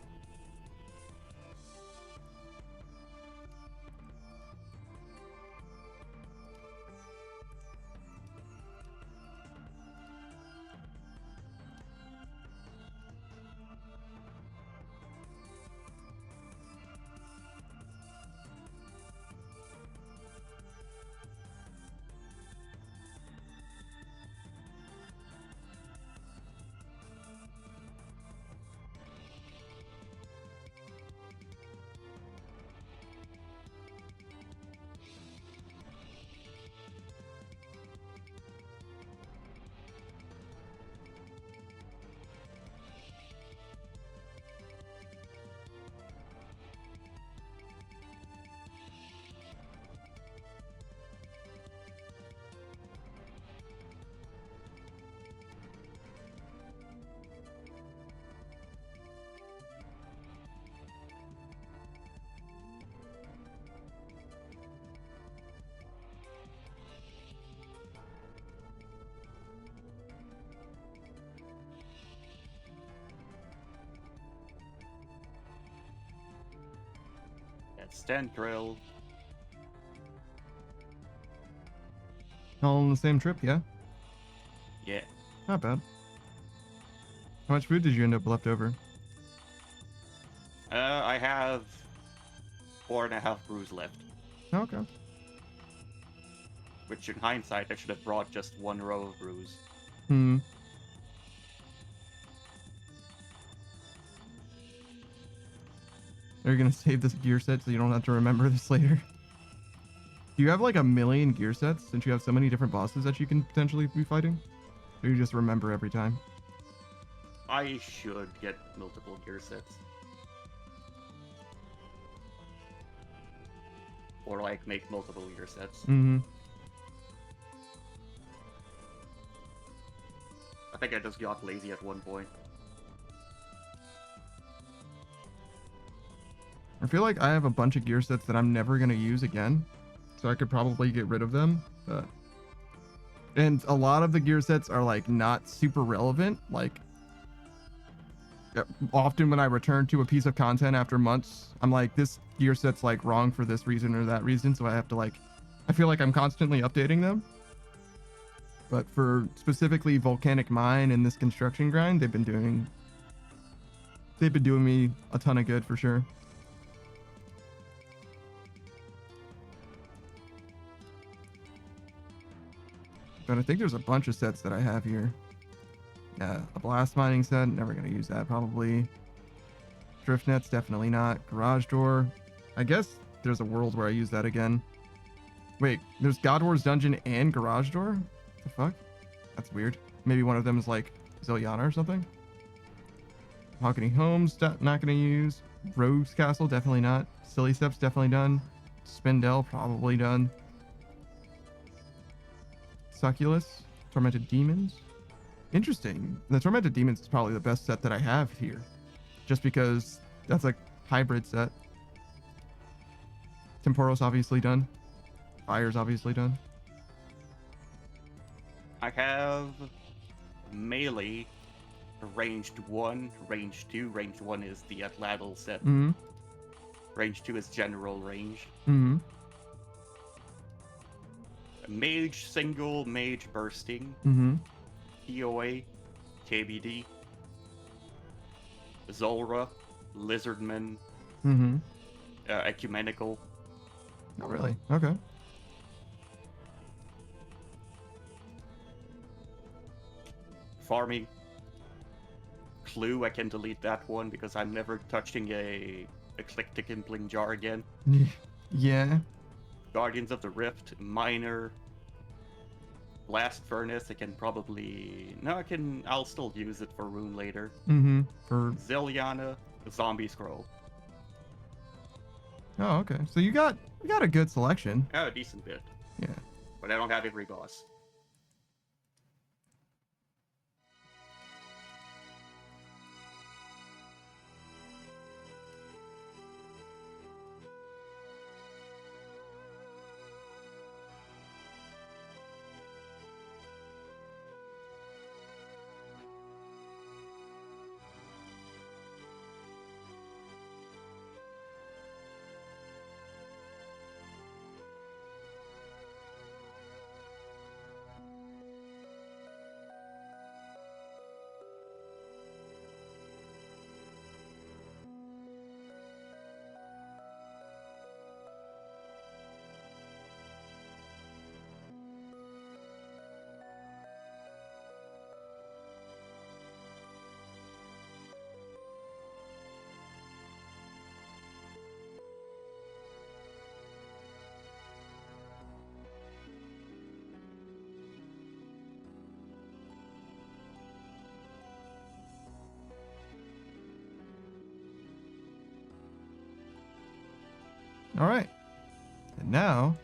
That's Stentrill. All on the same trip, yeah? Yeah. Not bad. How much food did you end up left over? I have 4.5 brews left. Oh, okay. Which in hindsight, I should have brought just one row of brews. Hmm. Are you gonna save this gear set so you don't have to remember this later? Do you have like 1,000,000 gear sets since you have so many different bosses that you can potentially be fighting? Or you just remember every time? I should get multiple gear sets. Or like make multiple gear sets. Mm-hmm. I think I just got lazy at one point. I feel like I have a bunch of gear sets that I'm never gonna use again, so I could probably get rid of them. And a lot of the gear sets are like not super relevant. Like often when I return to a piece of content after months, I'm like, this gear set's like wrong for this reason or that reason, so I have to like, I feel like I'm constantly updating them. But for specifically Volcanic Mine and this construction grind, they've been doing me a ton of good for sure. But I think there's a bunch of sets that I have here. Yeah, a blast mining set, never gonna use that probably. Drift nets, definitely not. Garage door. I guess there's a world where I use that again. Wait, there's God Wars Dungeon and Garage door? What the fuck? That's weird. Maybe one of them is like Zilliana or something? Mahogany Homes, not gonna use. Rogue's Castle, definitely not. Silly Steps, definitely done. Spindell, probably done. Succulus, Tormented Demons. Interesting. The Tormented Demons is probably the best set that I have here. Just because that's a hybrid set. Temporos obviously done. Fire's obviously done. I have melee, ranged 1, range 2. Range 1 is the Atlatl set. Mm-hmm. Range 2 is general range. Mm-hmm. Mage single, mage bursting. Mm-hmm. POA, KBD. Zolra, Lizardman. Mm-hmm. Ecumenical. Not really. Okay. Farming. flu, I can delete that one because I'm never touching a eclectic impling jar again. Yeah. Guardians of the Rift, Miner, Blast Furnace, I can probably... No, I'll still use it for Rune later. Mm-hmm. For... Ziliana, Zombie Scroll. Oh, okay. So you got a good selection. Oh, a decent bit. Yeah. But I don't have every boss. All right. And now,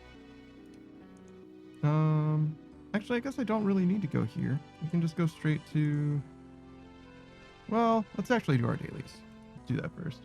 actually, I guess I don't really need to go here. We can just go straight to, well, let's actually do our dailies. Let's do that first.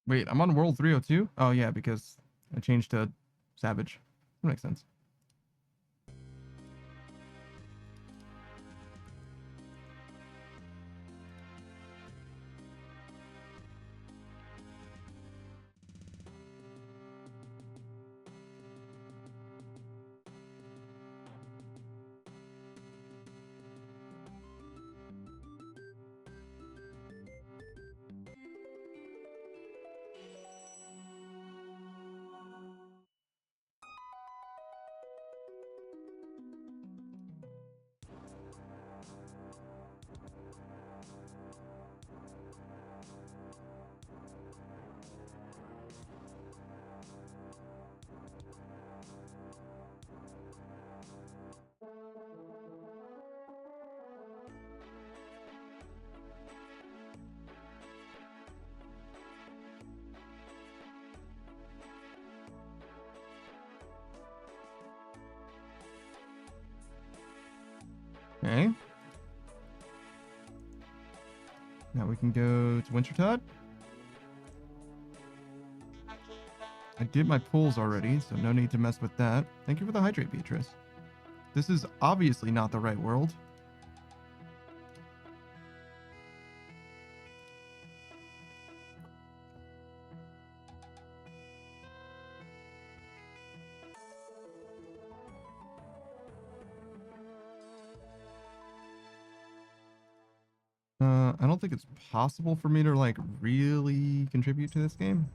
Wait, I'm on World 302? Oh, yeah, because I changed to Savage. That makes sense. Okay. Now we can go to Wintertodt. I did my pulls already, so no need to mess with that. Thank you for the hydrate, Beatrice. This is obviously not the right world. I don't think it's possible for me to like really contribute to this game.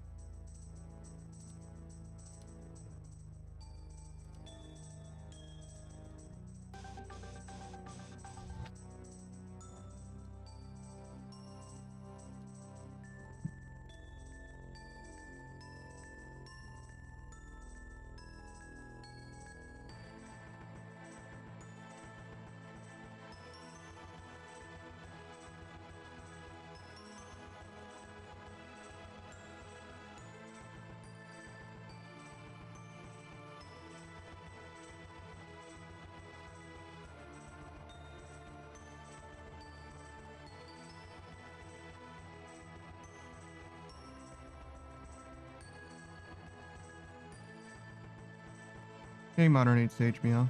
Hey, Modern Age Sage Meow.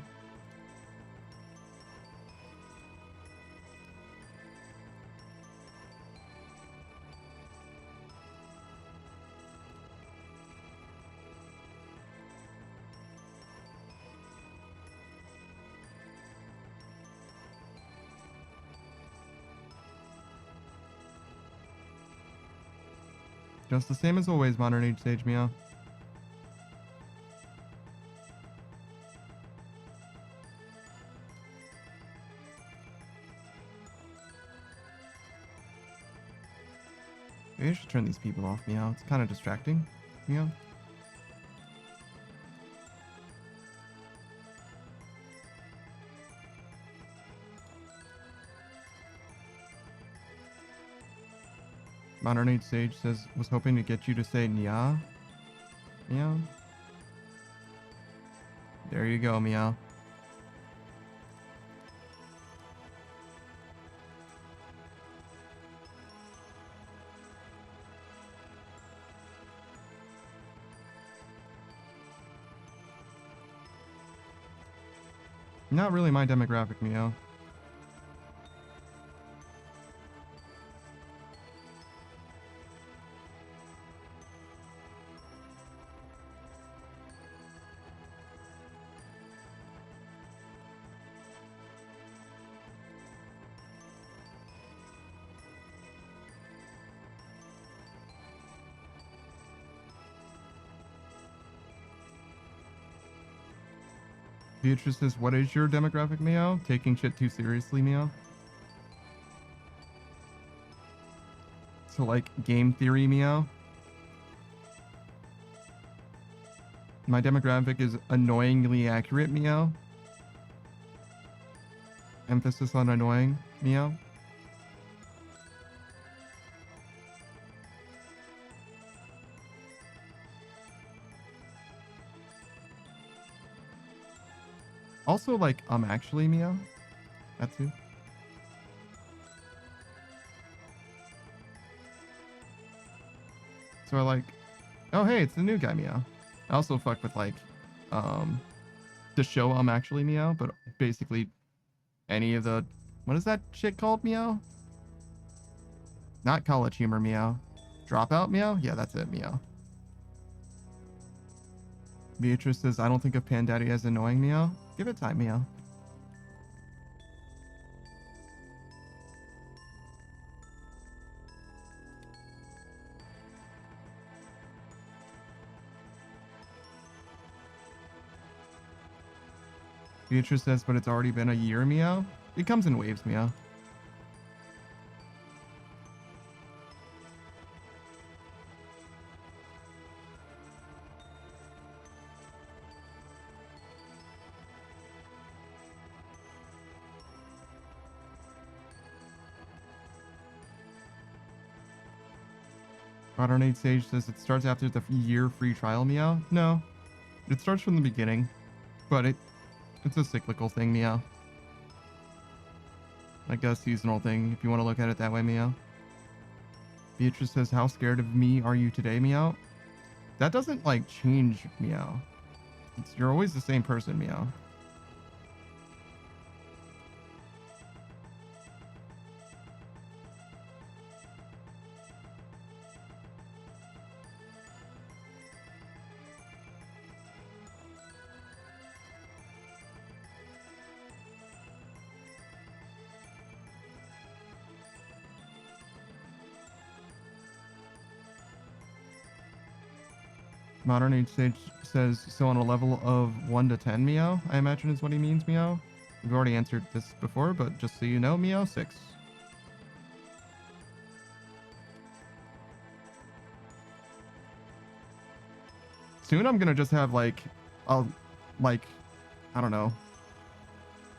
Just the same as always, Modern Age Sage Meow. Maybe I should turn these people off, Meow. It's kind of distracting, Meow. Modern Age Sage says, was hoping to get you to say Nya. Meow. There you go, Meow. Not really my demographic, Meow. Beatrice says, what is your demographic, Meow? Taking shit too seriously, Meow? So, like, game theory, Meow? My demographic is annoyingly accurate, Meow? Emphasis on annoying, Meow? Also, like, actually, Meow? That too. So I like, oh, hey, it's the new guy, Meow. I also fuck with, like, the show actually, Meow, but basically any of the, what is that shit called, Meow? Not College Humor, Meow. Dropout, Meow? Yeah, that's it, Meow. Beatrice says, I don't think of Pandaddy as annoying, Meow. Give it time, Meow. Beatrice says, but it's already been a year, Meow. It comes in waves, Meow. Modern Age Sage says it starts after the year free trial, Meow. No, it starts from the beginning, but it's a cyclical thing, Meow. Like a seasonal thing, if you want to look at it that way, Meow. Beatrice says, how scared of me are you today, Meow? That doesn't, like, change, Meow. You're always the same person, Meow. Modern Age Sage says, so on a level of 1 to 10, Meow, I imagine is what he means, Meow. We've already answered this before, but just so you know, Meow, 6. Soon I'm gonna just have, like, I don't know,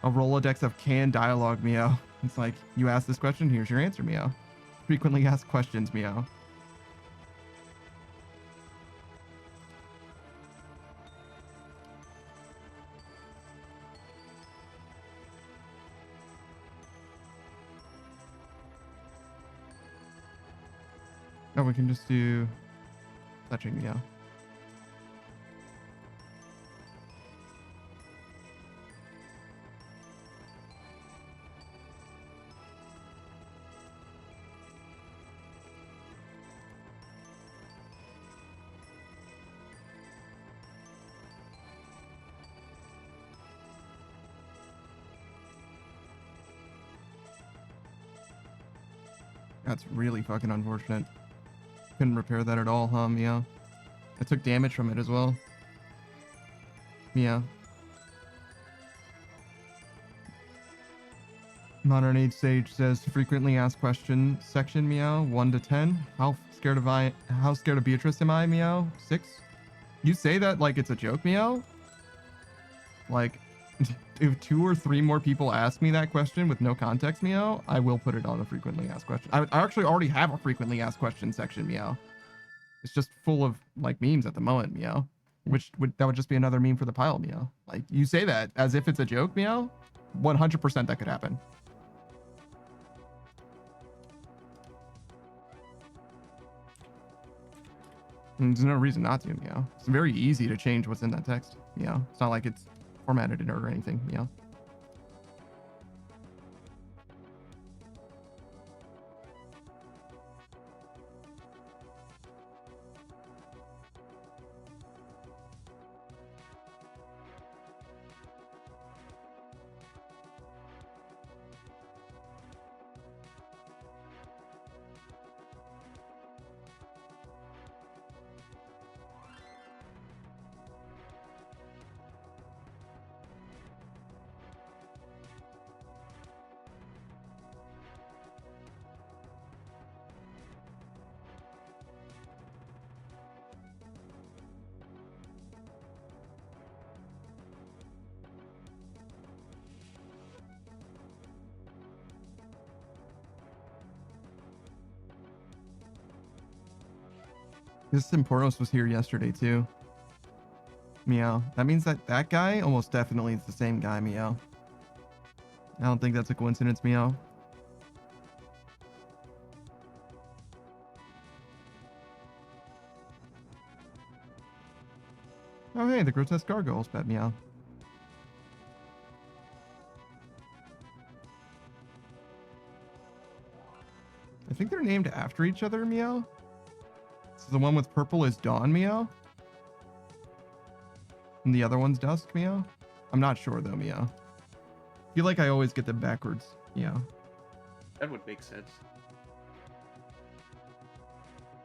a Rolodex of canned dialogue, Meow. It's like, you asked this question, here's your answer, Meow. Frequently asked questions, Meow. Oh, we can just do touching, Meow. That's really fucking unfortunate. Couldn't repair that at all, huh, Meow? I took damage from it as well. Meow. Modern Age Sage says frequently asked question section, Meow. 1 to 10. How scared of Beatrice am I, Meow? 6. You say that like it's a joke, Meow? Like, if 2 or 3 more people ask me that question with no context, Meow, I will put it on a frequently asked question. I actually already have a frequently asked question section, Meow. It's just full of like memes at the moment, Meow. That would just be another meme for the pile, Meow. Like, you say that as if it's a joke, Meow. 100% that could happen. And there's no reason not to, Meow. It's very easy to change what's in that text, Meow. It's not like it's formatted or anything, Meow. This Simporos was here yesterday too. Meow. That means that guy almost definitely is the same guy, Meow. I don't think that's a coincidence, Meow. Oh hey, the grotesque gargoyles pet, Meow. I think they're named after each other, Meow. So the one with purple is Dawn, Meow. And the other one's Dusk, Meow. I'm not sure though, Meow. I feel like I always get them backwards, Meow. That would make sense.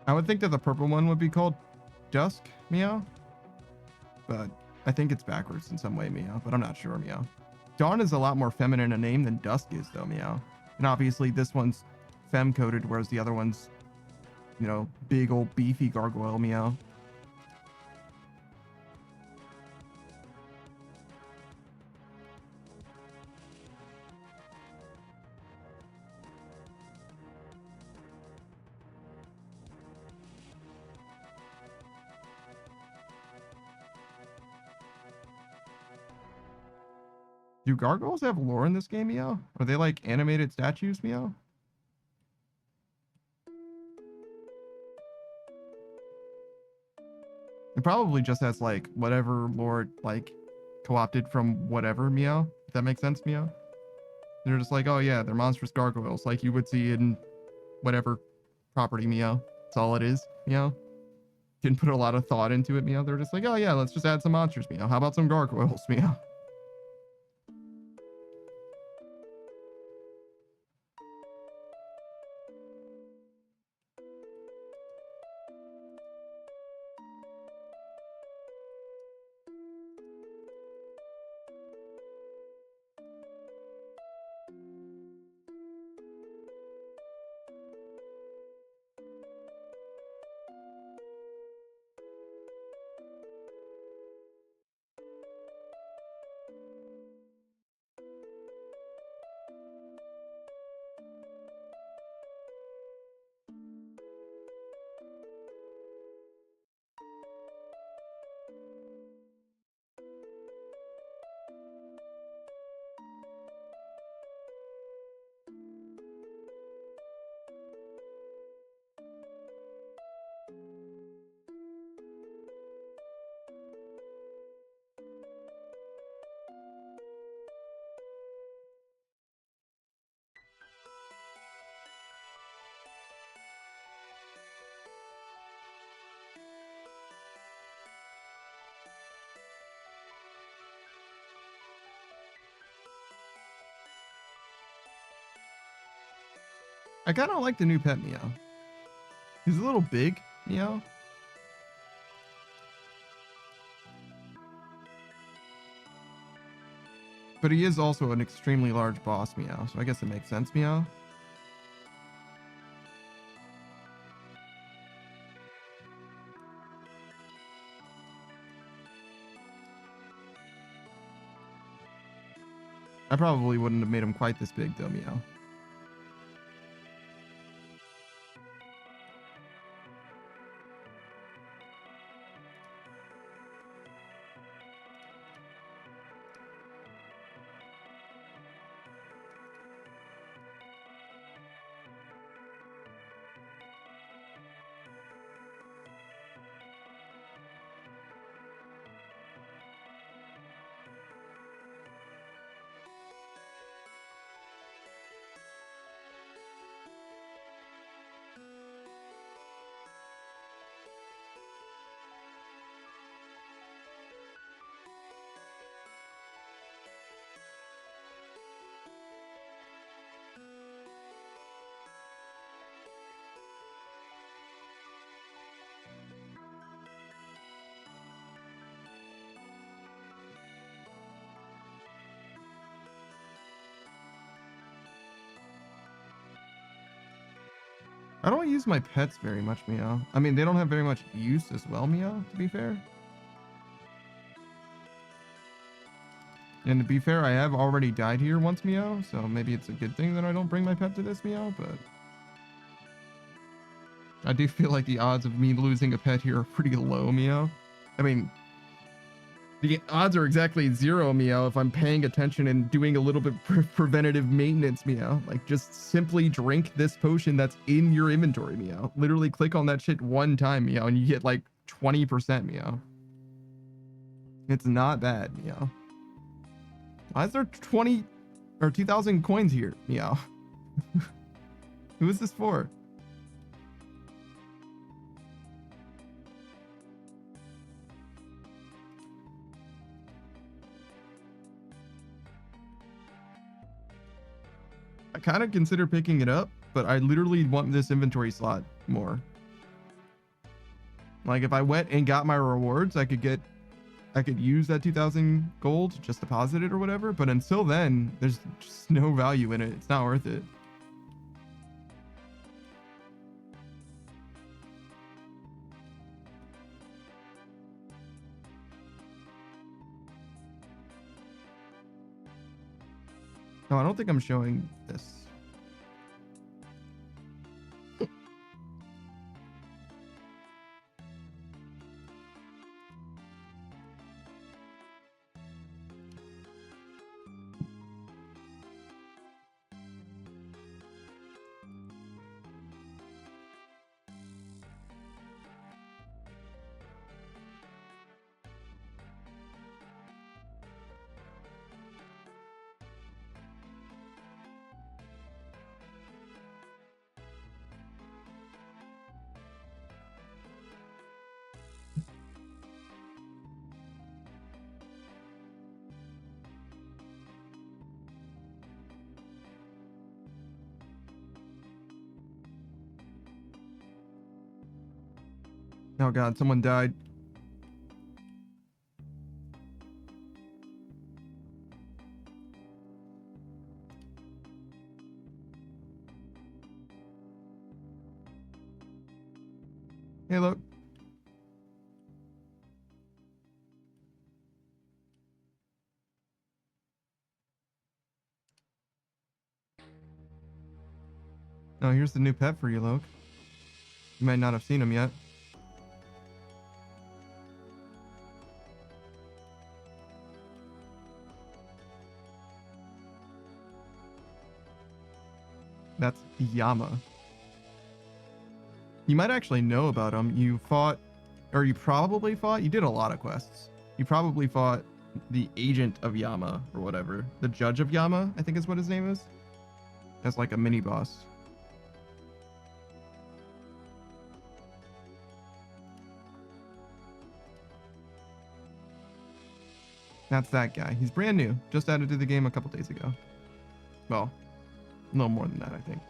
I would think that the purple one would be called Dusk, Meow. But I think it's backwards in some way, Meow. But I'm not sure, Meow. Dawn is a lot more feminine a name than Dusk is though, Meow. And obviously this one's femme-coded, whereas the other one's, you know, big old beefy gargoyle, Meow. Do gargoyles have lore in this game, Meow? Are they like animated statues, Meow? It probably just has like whatever lore like co-opted from whatever, Meow. If that makes sense, Meow. They're just like, oh yeah, they're monstrous gargoyles like you would see in whatever property, Meow. That's all it is, Meow. Didn't put a lot of thought into it, Meow. They're just like, oh yeah, let's just add some monsters, Meow. How about some gargoyles, Meow? I kind of like the new pet, Meow. He's a little big, Meow. But he is also an extremely large boss, Meow, so I guess it makes sense, Meow. I probably wouldn't have made him quite this big, though, Meow. I don't use my pets very much, Meow. I mean, they don't have very much use as well, Meow, to be fair. And to be fair, I have already died here once, Meow, so maybe it's a good thing that I don't bring my pet to this, Meow, but... I do feel like the odds of me losing a pet here are pretty low, Meow. I mean, the odds are exactly 0, Meow, if I'm paying attention and doing a little bit preventative maintenance, Meow. Like, just simply drink this potion that's in your inventory, Meow. Literally click on that shit one time, Meow, and you get like 20%, Meow. It's not bad, Meow. Why is there 20 or 2,000 coins here, Meow? Who is this for? I kind of consider picking it up, but I literally want this inventory slot more. Like if I went and got my rewards, I could use that 2,000 gold to just deposit it or whatever. But until then, there's just no value in it. It's not worth it. No, I don't think I'm showing this. Oh god, someone died. Hey, look. Oh, here's the new pet for you, Loke. You might not have seen him yet. That's Yama. You might actually know about him. You fought, or you probably fought, you did a lot of quests. You probably fought the agent of Yama or whatever. The judge of Yama, I think is what his name is. As like a mini boss. That's that guy. He's brand new. Just added to the game a couple days ago. Well, a little more than that, I think.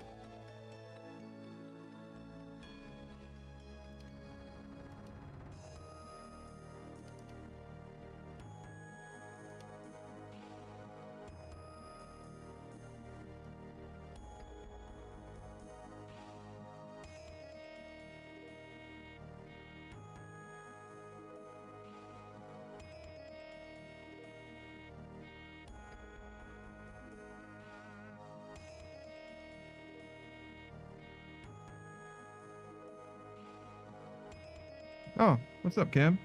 Oh, what's up, Cam?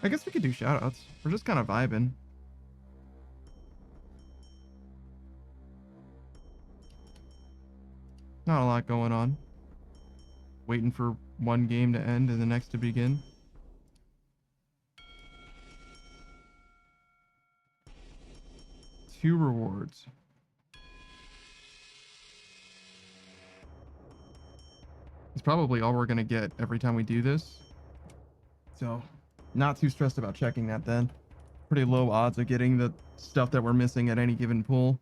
I guess we could do shoutouts. We're just kind of vibing. Not a lot going on. Waiting for one game to end and the next to begin. Two rewards. It's probably all we're gonna get every time we do this. So, not too stressed about checking that then. Pretty low odds of getting the stuff that we're missing at any given pool.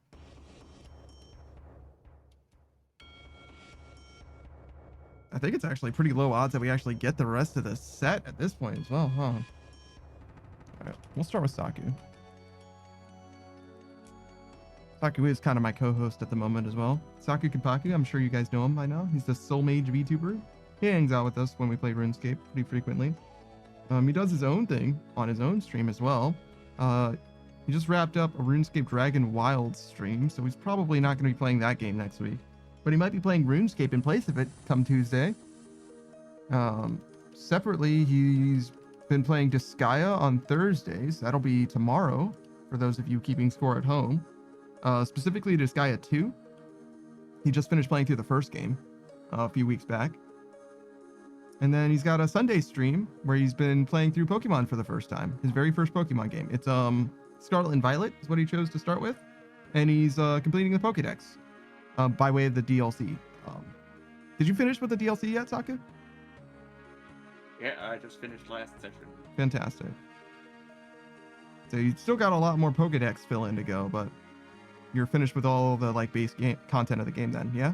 I think it's actually pretty low odds that we actually get the rest of the set at this point as well, huh? Alright, we'll start with Saku. Saku is kind of my co-host at the moment as well. Saku Kipaku, I'm sure you guys know him by now. He's the Soul Mage VTuber. He hangs out with us when we play RuneScape pretty frequently. He does his own thing on his own stream as well. He just wrapped up a RuneScape Dragon Wilds stream, so he's probably not going to be playing that game next week. But he might be playing RuneScape in place of it come Tuesday. Separately, he's been playing Disgaea on Thursdays. That'll be tomorrow for those of you keeping score at home. Specifically Disgaea 2. He just finished playing through the first game a few weeks back. And then he's got a Sunday stream where he's been playing through Pokemon for the first time. His very first Pokemon game. It's Scarlet and Violet is what he chose to start with. And he's completing the Pokédex by way of the DLC. Did you finish with the DLC yet, Saku? Yeah, I just finished last session. Fantastic. So you still got a lot more Pokédex fill in to go, but you're finished with all the like base game content of the game then, yeah?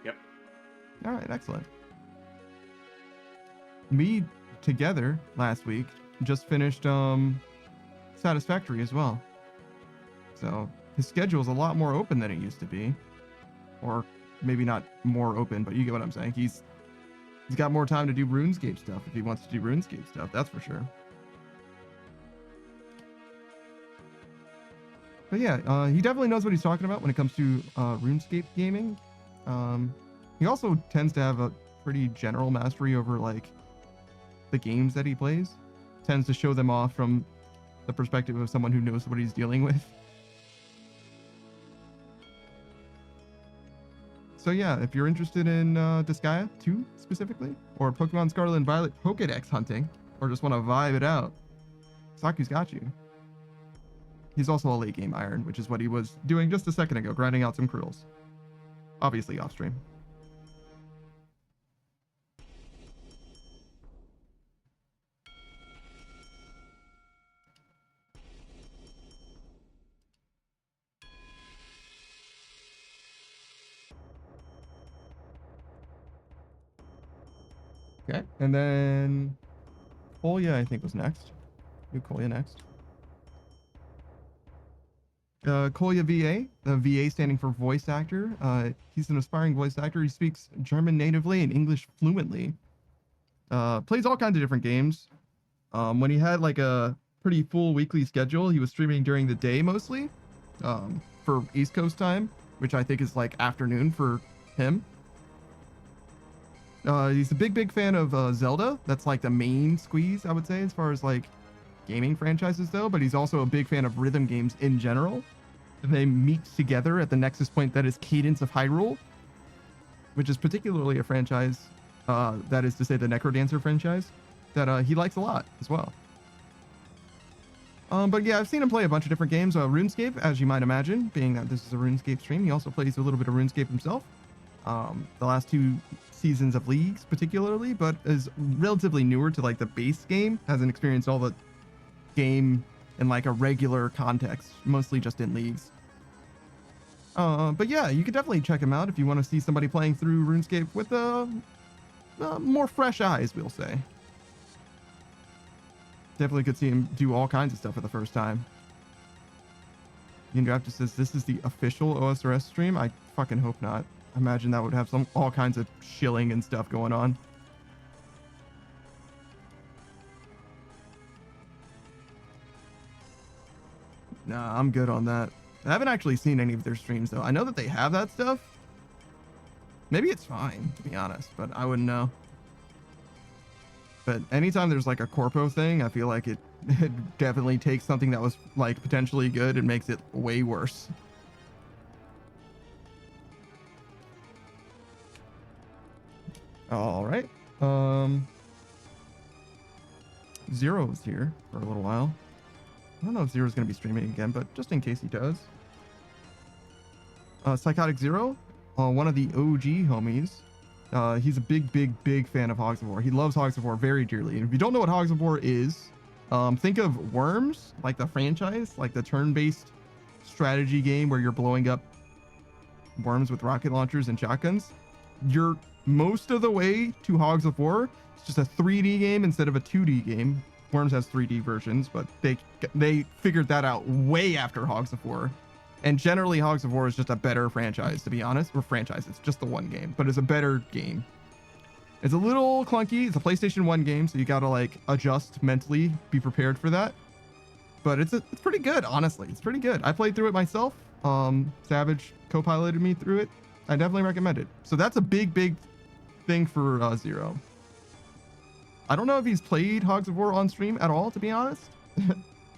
Yep. All right, excellent. Me together last week just finished Satisfactory as well. So his schedule is a lot more open than it used to be, or maybe not more open, but you get what I'm saying. He's got more time to do RuneScape stuff if he wants to do RuneScape stuff, that's for sure. But yeah, he definitely knows what he's talking about when it comes to RuneScape gaming. He also tends to have a pretty general mastery over like the games that he plays. Tends to show them off from the perspective of someone who knows what he's dealing with. So yeah, if you're interested in Disgaea 2 specifically, or Pokemon Scarlet and Violet Pokédex hunting, or just want to vibe it out, Saku's got you. He's also a late game iron, which is what he was doing just a second ago, grinding out some krills. Obviously off stream. Okay, and then Kolya, I think, was next. Do Kolya next. Kolya VA, the VA standing for voice actor. He's an aspiring voice actor. He speaks German natively and English fluently. Plays all kinds of different games. When he had like a pretty full weekly schedule, he was streaming during the day mostly, for East Coast time, which I think is like afternoon for him. He's a big fan of Zelda. That's like the main squeeze, I would say, as far as like gaming franchises though, but he's also a big fan of rhythm games in general. They meet together at the nexus point that is Cadence of Hyrule, which is particularly a franchise, that is to say the Necrodancer franchise, that he likes a lot as well. But yeah, I've seen him play a bunch of different games. RuneScape, as you might imagine, being that this is a RuneScape stream. He also plays a little bit of RuneScape himself. The last 2 seasons of Leagues particularly, but is relatively newer to like the base game. Hasn't experienced all the game in like a regular context, mostly just in Leagues. But yeah, you could definitely check him out if you want to see somebody playing through RuneScape with more fresh eyes, we'll say. Definitely could see him do all kinds of stuff for the first time. Draft just says this is the official OSRS stream. I fucking hope not. I imagine that would have all kinds of shilling and stuff going on. Nah, I'm good on that. I haven't actually seen any of their streams though. I know that they have that stuff, Maybe it's fine, to be honest, but I wouldn't know. But anytime there's like a corpo thing, I feel like it definitely takes something that was like potentially good and makes it way worse. All right. Zero's here for a little while. I don't know if Zero's going to be streaming again, but just in case he does. Psychotic Zero, one of the OG homies. He's a big fan of Hogs of War. He loves Hogs of War very dearly. And if you don't know what Hogs of War is, think of Worms, like the franchise, like the turn-based strategy game where you're blowing up worms with rocket launchers and shotguns. You're most of the way to Hogs of War. It's just a 3D game instead of a 2D game. Worms has 3D versions, but they figured that out way after Hogs of War. And generally, Hogs of War is just a better franchise, to be honest. Or franchise, it's just the one game, but it's a better game. It's a little clunky. It's a PlayStation 1 game, so you gotta like adjust mentally, be prepared for that. But it's pretty good, honestly. It's pretty good. I played through it myself. Savage co-piloted me through it. I definitely recommend it. So that's a big thing for Zero. I don't know if he's played Hogs of War on stream at all, to be honest.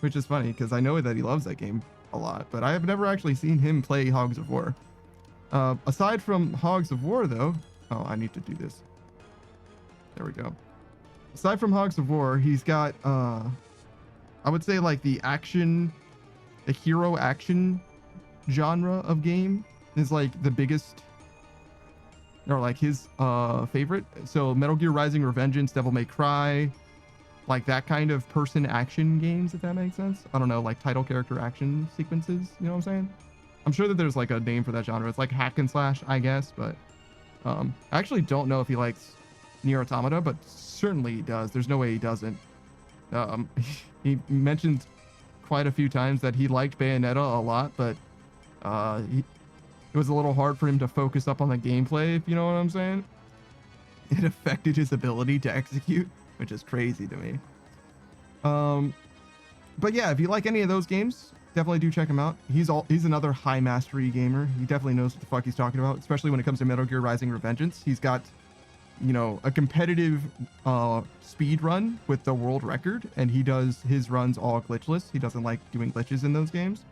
Which is funny, because I know that he loves that game a lot, but I have never actually seen him play Hogs of War. Aside from Hogs of War, though... Oh, I need to do this. There we go. Aside from Hogs of War, he's got, I would say, like, the hero action genre of game is, like, the biggest... Or, like, his favorite. So, Metal Gear Rising Revengeance, Devil May Cry... Like that kind of person action games, if that makes sense. I don't know, like title character action sequences, you know what I'm saying? I'm sure that there's like a name for that genre. It's like hack and slash, I guess, but I actually don't know if he likes Nier Automata, but certainly he does. There's no way he doesn't. He mentioned quite a few times that he liked Bayonetta a lot, but it was a little hard for him to focus up on the gameplay, if you know what I'm saying. It affected his ability to execute, which is crazy to me. But yeah, if you like any of those games, definitely do check him out. He's another high mastery gamer. He definitely knows what the fuck he's talking about, especially when it comes to Metal Gear Rising Revengeance. He's got, you know, a competitive speed run with the world record, and he does his runs all glitchless. He doesn't like doing glitches in those games.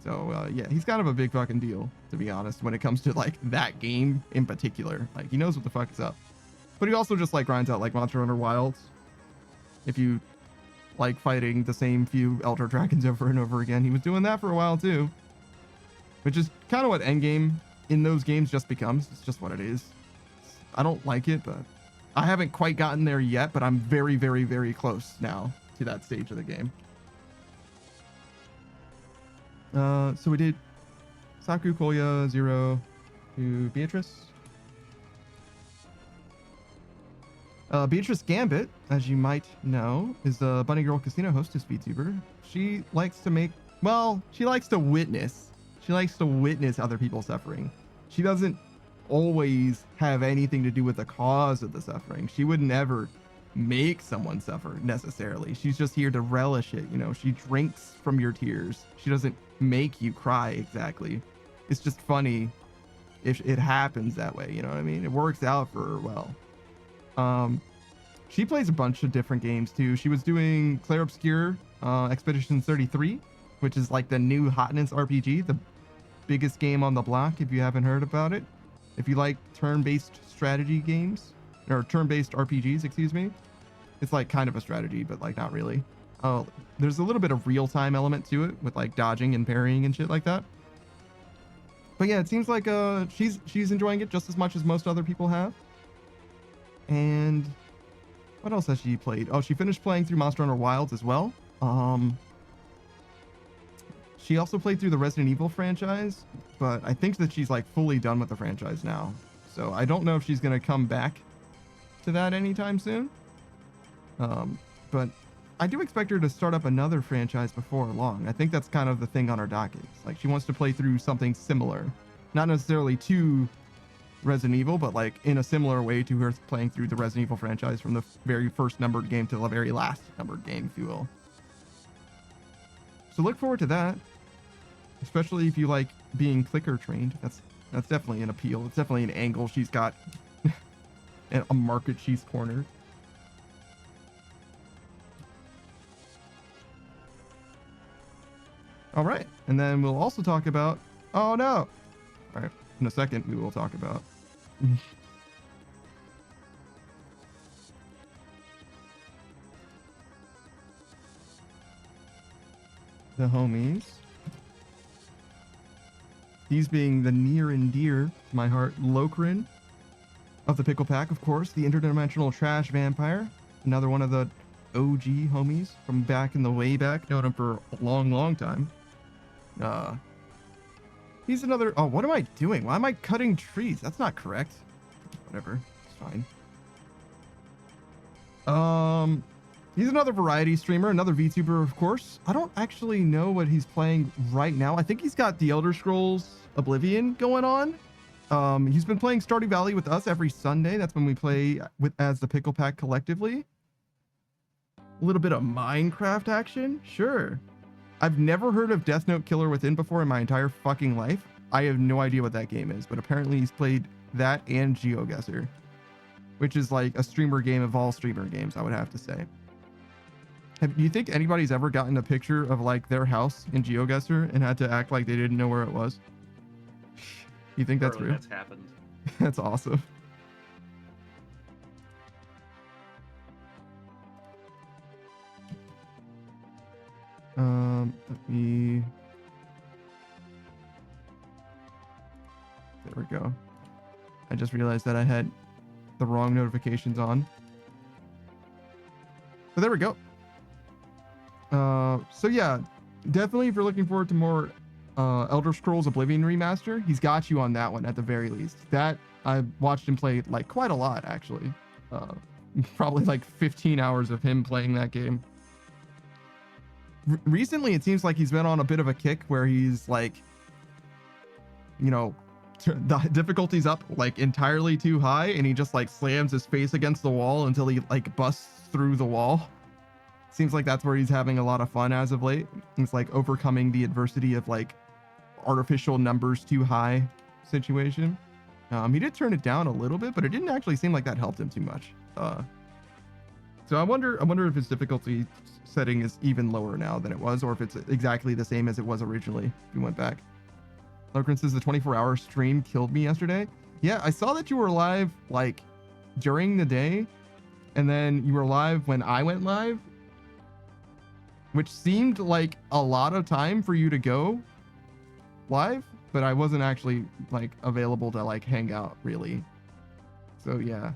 So yeah, he's kind of a big fucking deal, to be honest, when it comes to like that game in particular. Like, he knows what the fuck is up. But he also just like grinds out like Monster Hunter Wilds. If you like fighting the same few Elder Dragons over and over again, he was doing that for a while too. Which is kind of what endgame in those games just becomes. It's just what it is. I don't like it, but I haven't quite gotten there yet, but I'm very close now to that stage of the game. So we did Saku, Kolya, Zero, to Beatrice. Beatrice Gambit, as you might know, is a Bunny Girl Casino hostess VTuber. She likes to make, well, she likes to witness. She likes to witness other people suffering. She doesn't always have anything to do with the cause of the suffering. She wouldn't ever make someone suffer necessarily. She's just here to relish it. You know, she drinks from your tears. She doesn't make you cry exactly. It's just funny if it happens that way. You know what I mean? It works out for her well. She plays a bunch of different games too. She was doing Clair Obscur Expedition 33, which is like the new hotness RPG, the biggest game on the block if you haven't heard about it. If you like turn-based strategy games, or turn-based RPGs, excuse me, it's like kind of a strategy, but like not really. There's a little bit of real-time element to it with like dodging and parrying and shit like that. But yeah, it seems like she's enjoying it just as much as most other people have. And what else has she played? Oh, she finished playing through Monster Hunter Wilds as well. She also played through the Resident Evil franchise, but I think that she's like fully done with the franchise now. So I don't know if she's going to come back to that anytime soon. But I do expect her to start up another franchise before long. I think that's kind of the thing on her docket. Like, she wants to play through something similar. Not necessarily to Resident Evil, but like in a similar way to her playing through the Resident Evil franchise from the very first numbered game to the very last numbered game, if you will. So look forward to that. especially if you like being clicker trained. That's definitely an appeal. It's definitely an angle she's got. And a market she's cornered. All right, and then we'll also talk about. Oh no! All right, in a second we will talk about. The homies. These being the near and dear to my heart, Lokrin of the Pickle Pack, of course, the interdimensional trash vampire, another one of the OG homies from back in the way back, known him for a long, long time. He's another. Oh, what am I doing? Why am I cutting trees? That's not correct. Whatever, it's fine. He's another variety streamer, another VTuber, of course. I don't actually know what he's playing right now. I think he's got the Elder Scrolls Oblivion going on. He's been playing Stardew Valley with us every Sunday. That's when we play as the Pickle Pack collectively. A little bit of Minecraft action, sure. I've never heard of Death Note Killer Within before in my entire fucking life. I have no idea what that game is, but apparently he's played that and GeoGuessr, which is like a streamer game of all streamer games, I would have to say. Do you think anybody's ever gotten a picture of like their house in GeoGuessr and had to act like they didn't know where it was? You think that's real? That's happened. That's awesome. Let me. There we go. I just realized that I had the wrong notifications on. But there we go. So yeah, definitely if you're looking forward to more Elder Scrolls Oblivion remaster, he's got you on that one at the very least. That I watched him play like quite a lot actually. Probably like 15 hours of him playing that game. Recently, it seems like he's been on a bit of a kick where he's like, you know, the difficulty's up like entirely too high, and he just like slams his face against the wall until he like busts through the wall. Seems like that's where he's having a lot of fun as of late. It's like overcoming the adversity of like artificial numbers too high situation. He did turn it down a little bit, but it didn't actually seem like that helped him too much. So I wonder if his difficulty setting is even lower now than it was, or if it's exactly the same as it was originally if you went back. Lokrin says the 24-hour stream killed me yesterday. Yeah, I saw that you were live like during the day, and then you were live when I went live, which seemed like a lot of time for you to go live, but I wasn't actually like available to like hang out really. So yeah,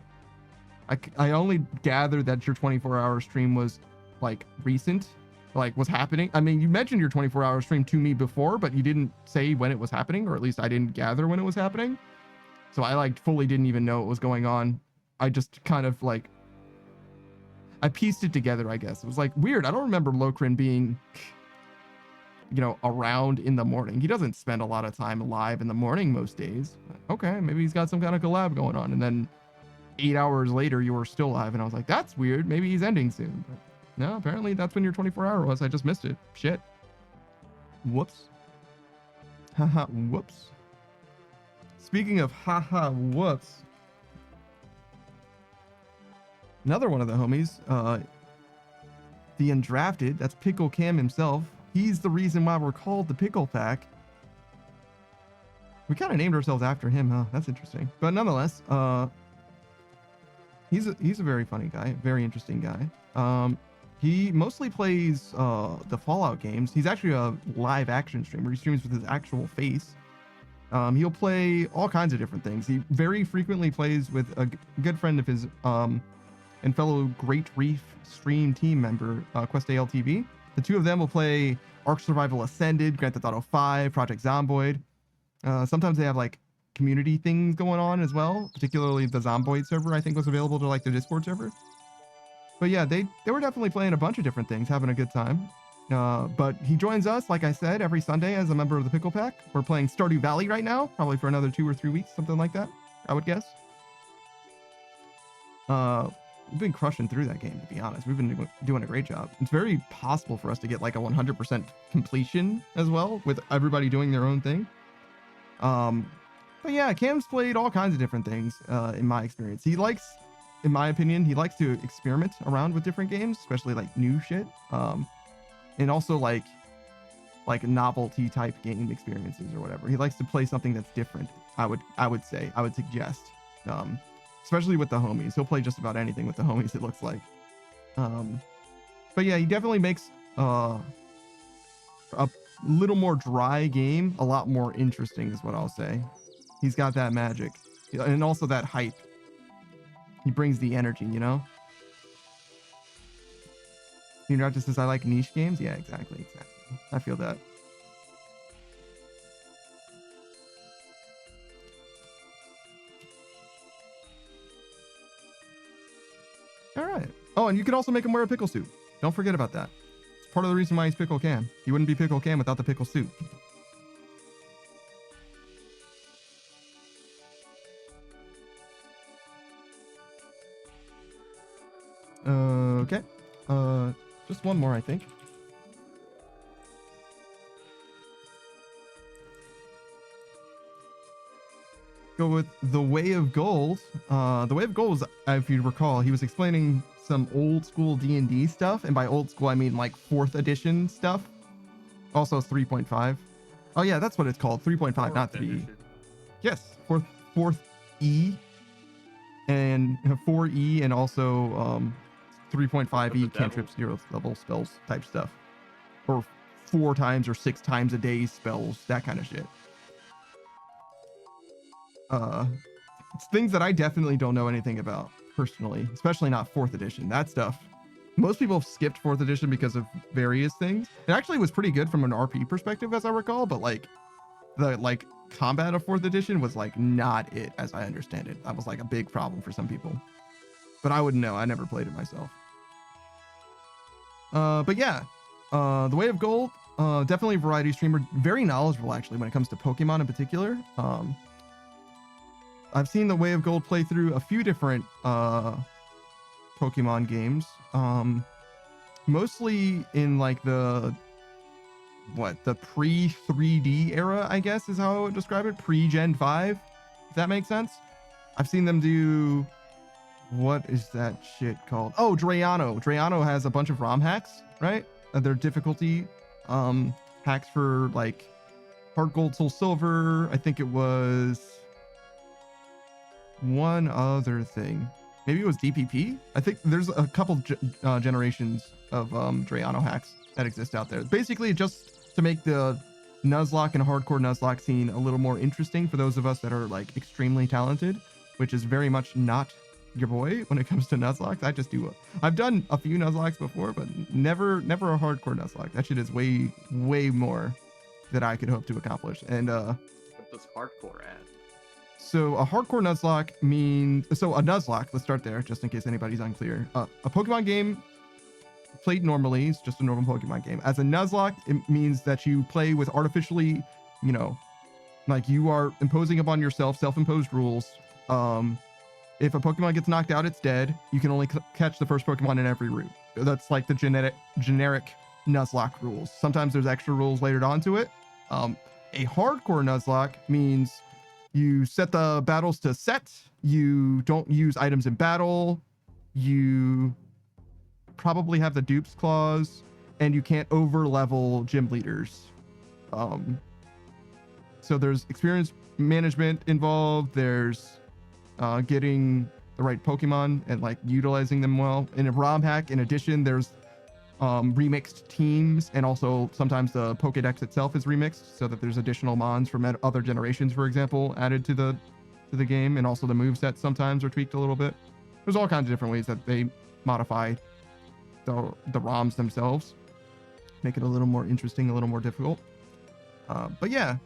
I only gathered that your 24-hour stream was like recent, like was happening. I mean, you mentioned your 24-hour stream to me before, but you didn't say when it was happening, or at least I didn't gather when it was happening. So I like fully didn't even know what was going on. I just kind of like, I pieced it together, I guess. It was like weird. I don't remember Lokrin being, you know, around in the morning. He doesn't spend a lot of time live in the morning most days. Okay, maybe he's got some kind of collab going on. And then 8 hours later, you were still live, and I was like, that's weird. Maybe he's ending soon. But no, apparently that's when your 24-hour was. I just missed it. Shit. Whoops. Haha, whoops. Speaking of haha, whoops. Another one of the homies, the Undrafted, that's Pickle Cam himself. He's the reason why we're called the Pickle Pack. We kind of named ourselves after him, huh? That's interesting. But nonetheless, he's a very funny guy, very interesting guy. He mostly plays the Fallout games. He's actually a live action streamer. He streams with his actual face. He'll play all kinds of different things. He very frequently plays with a good friend of his and fellow Great Reef stream team member, Quest ALTV. The two of them will play Ark Survival Ascended, Grand Theft Auto 5, Project Zomboid. Sometimes they have like community things going on as well, particularly the Zomboid server, I think was available to like the Discord server. But yeah, they were definitely playing a bunch of different things, having a good time. But he joins us, like I said, every Sunday as a member of the Pickle Pack. We're playing Stardew Valley right now, probably for another 2 or 3 weeks, something like that, I would guess. been crushing through that game, to be honest. We've been doing a great job. It's very possible for us to get like a 100% completion as well, with everybody doing their own thing. But yeah, Cam's played all kinds of different things in my experience. He likes, in my opinion, he likes to experiment around with different games, especially like new shit. And also like novelty type game experiences or whatever. He likes to play something that's different. I would suggest, especially with the homies. He'll play just about anything with the homies, it looks like. But yeah, he definitely makes a little more dry game a lot more interesting, is what I'll say. He's got that magic and also that hype. He brings the energy, you know? Wintertodt says, I like niche games. Yeah, exactly. I feel that. All right. Oh, and you can also make him wear a pickle suit. Don't forget about that. It's part of the reason why he's Pickle Cam. He wouldn't be Pickle Cam without the pickle suit. Okay. Just one more, I think. Go with The Way of Gold. The Way of Gold was, if you recall, he was explaining some old school D&D stuff, and by old school I mean like 4th edition stuff. Also 3.5. Oh yeah, that's what it's called. 3.5, not 3. Yes, 4th E and 4E, and also 3.5E cantrips, 0th level spells type stuff, or 4 times or 6 times a day spells, that kind of shit. It's things that I definitely don't know anything about personally, especially not 4th edition. That stuff, most people have skipped 4th edition because of various things. It actually was pretty good from an RP perspective, as I recall, but like the combat of 4th edition was like not it, as I understand it. That was like a big problem for some people, but I wouldn't know. I never played it myself. But yeah, The Way of Gold, definitely a variety streamer, very knowledgeable actually when it comes to Pokemon in particular. I've seen The Way of Gold play through a few different Pokemon games, mostly in like the pre-3D era, I guess is how I would describe it, pre-Gen 5, if that makes sense. I've seen them do, what is that shit called? Oh, Drayano. Drayano has a bunch of ROM hacks, right? They're difficulty hacks for like Heart Gold, Soul Silver. I think it was one other thing. Maybe it was DPP. I think there's a couple generations of Drayano hacks that exist out there. Basically, just to make the Nuzlocke and hardcore Nuzlocke scene a little more interesting for those of us that are like extremely talented, which is very much not your boy when it comes to Nuzlocke. I've done a few Nuzlocks before, but never a hardcore Nuzlocke. That shit is way more that I could hope to accomplish. And what does hardcore add? So a hardcore Nuzlocke means, so a Nuzlocke, let's start there just in case anybody's unclear. A Pokemon game played normally is just a normal Pokemon game. As a Nuzlocke, it means that you play with artificially, you know, like you are imposing upon yourself self-imposed rules. If a Pokemon gets knocked out, it's dead. You can only catch the first Pokemon in every route. That's like the generic Nuzlocke rules. Sometimes there's extra rules layered onto it. A hardcore Nuzlocke means you set the battles to set. You don't use items in battle. You probably have the dupes clause, and you can't over level gym leaders. So there's experience management involved. There's getting the right Pokemon and like utilizing them well. In a ROM hack, in addition, there's remixed teams, and also sometimes the Pokedex itself is remixed so that there's additional mons from other generations, for example, added to the game, and also the moveset sometimes are tweaked a little bit. There's all kinds of different ways that they modify the ROMs themselves, make it a little more interesting, a little more difficult. But yeah,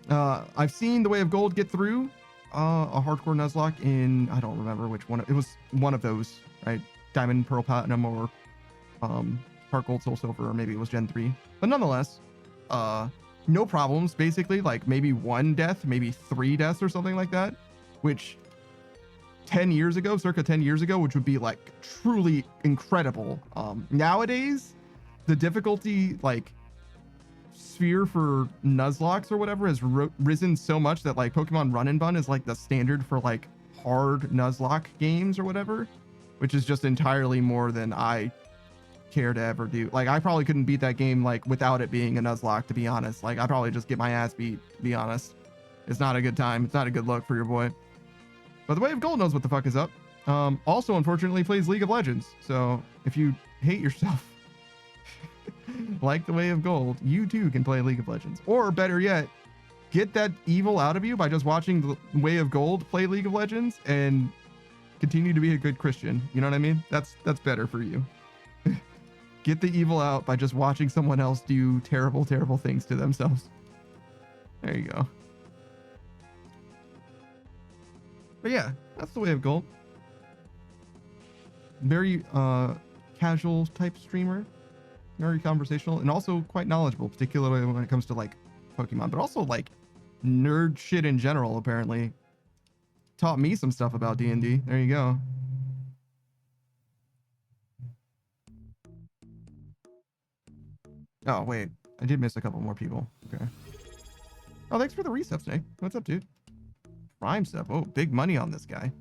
I've seen The Way of Gold get through a hardcore Nuzlocke in, I don't remember which one. It was one of those, right? Diamond, Pearl, Platinum, or Heart Gold, Soul Silver, or maybe it was Gen 3. But nonetheless, no problems, basically. Like maybe 1 death, maybe 3 deaths or something like that, which 10 years ago, circa 10 years ago, which would be like truly incredible. Nowadays, the difficulty like sphere for Nuzlocke or whatever has risen so much that like Pokemon Run and Bun is like the standard for like hard Nuzlocke games or whatever, which is just entirely more than I care to ever do. Like I probably couldn't beat that game like without it being a Nuzlocke, to be honest. Like I probably just get my ass beat, to be honest. It's not a good time. It's not a good look for your boy. But the Way of Gold knows what the fuck is up. Also, unfortunately, plays League of Legends. So if you hate yourself like the Way of Gold, you too can play League of Legends. Or better yet, get that evil out of you by just watching the Way of Gold play League of Legends and continue to be a good Christian. You know what I mean? That's better for you. Get the evil out by just watching someone else do terrible, terrible things to themselves. There you go. But yeah, that's the Way of Gold. Very casual type streamer, very conversational, and also quite knowledgeable, particularly when it comes to like Pokemon, but also like nerd shit in general. Apparently, taught me some stuff about D&D. There you go. Oh wait, I did miss a couple more people. Okay. Oh, thanks for the resub, Snake. What's up, dude? Prime stuff. Oh, big money on this guy.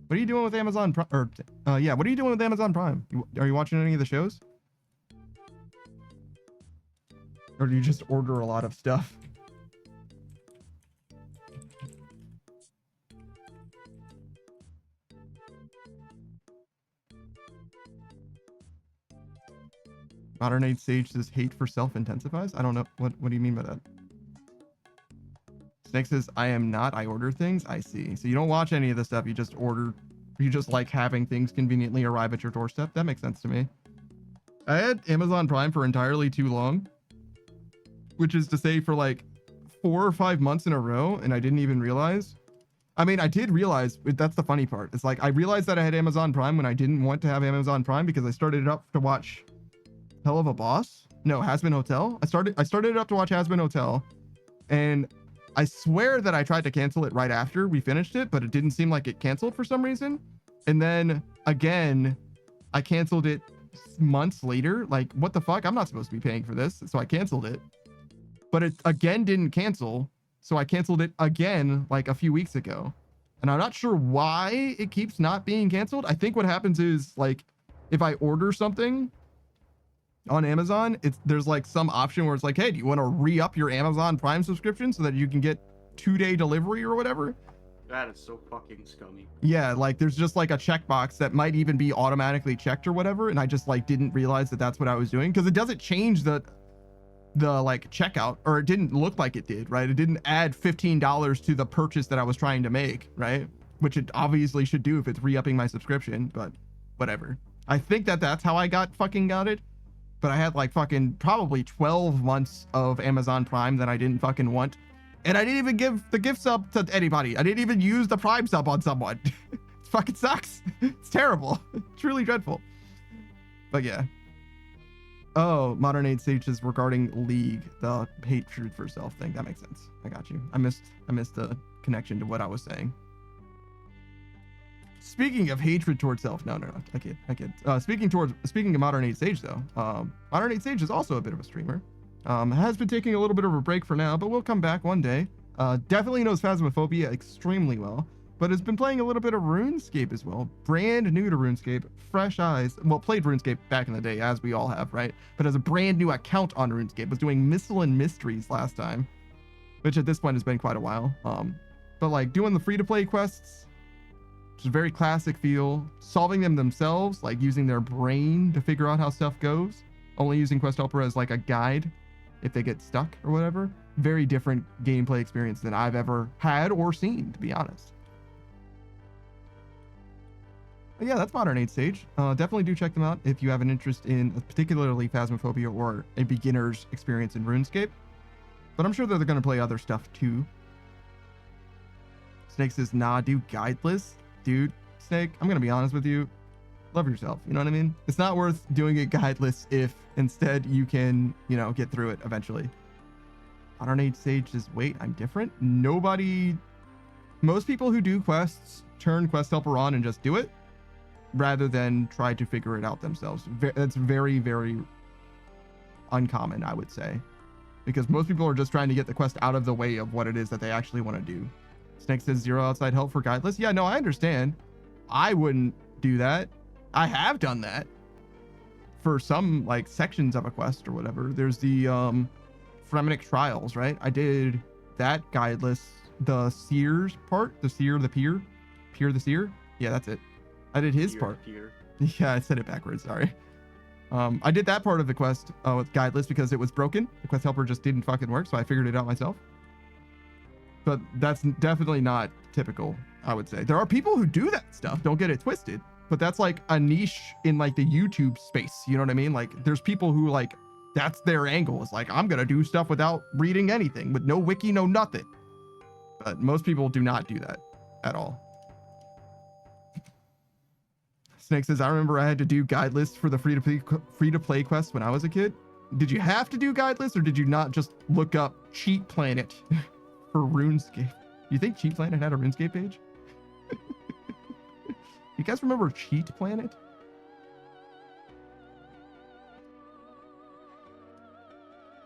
What are you doing with Amazon Prime? Or, yeah, what are you doing with Amazon Prime? Are you watching any of the shows? Or do you just order a lot of stuff? Modern Age Sage says hate for self intensifies. I don't know. What do you mean by that? Snake says, I am not. I order things. I see. So you don't watch any of the stuff. You just order. You just like having things conveniently arrive at your doorstep. That makes sense to me. I had Amazon Prime for entirely too long, which is to say for like 4 or 5 months in a row. And I didn't even realize. I mean, I did realize, but that's the funny part. It's like, I realized that I had Amazon Prime when I didn't want to have Amazon Prime because I started it up to watch Hell of a Boss. No, Has Been Hotel. I started it up to watch Has Been Hotel. And I swear that I tried to cancel it right after we finished it, but it didn't seem like it canceled for some reason. And then again, I canceled it months later. Like, what the fuck? I'm not supposed to be paying for this. So I canceled it. But it again didn't cancel. So I canceled it again like a few weeks ago. And I'm not sure why it keeps not being canceled. I think what happens is like if I order something on Amazon, there's like some option where it's like, hey, do you want to re-up your Amazon Prime subscription so that you can get 2-day delivery or whatever? That is so fucking scummy. Yeah, like there's just like a checkbox that might even be automatically checked or whatever, and I just like didn't realize that that's what I was doing because it doesn't change the like checkout, or it didn't look like it did, right? It didn't add $15 to the purchase that I was trying to make, right? Which it obviously should do if it's re-upping my subscription, but whatever. I think that's how I got it. But I had like fucking probably 12 months of Amazon Prime that I didn't fucking want. And I didn't even give the gift sub to anybody. I didn't even use the Prime sub on someone. It fucking sucks. It's terrible. It's really dreadful. But yeah. Oh, Modern Age Sage is regarding League, the hatred for self thing. That makes sense. I got you. I missed the connection to what I was saying. Speaking of hatred towards self, no, I kid. Speaking of Modern Age Sage though, Modern Age Sage is also a bit of a streamer. Has been taking a little bit of a break for now, but will come back one day. Definitely knows Phasmophobia extremely well, but has been playing a little bit of RuneScape as well. Brand new to RuneScape, fresh eyes. Well, played RuneScape back in the day, as we all have, right? But has a brand new account on RuneScape. Was doing Missile and Mysteries last time, which at this point has been quite a while. But like doing the free-to-play quests, which is a very classic feel, solving them themselves, like using their brain to figure out how stuff goes, only using Quest Helper as like a guide if they get stuck or whatever. Very different gameplay experience than I've ever had or seen, to be honest. But yeah, that's Modern Age Sage. Definitely do check them out if you have an interest in particularly Phasmophobia or a beginner's experience in RuneScape. But I'm sure that they're going to play other stuff too. Snake says, nah, do guideless. Dude, Snake, I'm going to be honest with you. Love yourself. You know what I mean? It's not worth doing it guideless if instead you can, get through it eventually. Modern Age Sage says, wait, I'm different? Nobody most people who do quests turn quest helper on and just do it rather than try to figure it out themselves. That's very, very uncommon, I would say, because most people are just trying to get the quest out of the way of what it is that they actually want to do. Snake says 0 outside help for guideless. Yeah, no, I understand. I wouldn't do that. I have done that for some like sections of a quest or whatever. There's the Fremennik trials, right? I did that guideless, the Seers part, the Seer, the Peer the Seer. Yeah, that's it. I did his part. Yeah, I said it backwards. Sorry. I did that part of the quest with guideless because it was broken. The quest helper just didn't fucking work, so I figured it out myself. But that's definitely not typical, I would say. There are people who do that stuff, don't get it twisted, but that's like a niche in like the YouTube space. You know what I mean? Like there's people who like, that's their angle. It's like, I'm going to do stuff without reading anything, with no wiki, no nothing. But most people do not do that at all. Snake says, I remember I had to do guide lists for the free-to-play quest when I was a kid. Did you have to do guide lists, or did you not just look up Cheat Planet for RuneScape? You think Cheat Planet had a RuneScape page? You guys remember Cheat Planet?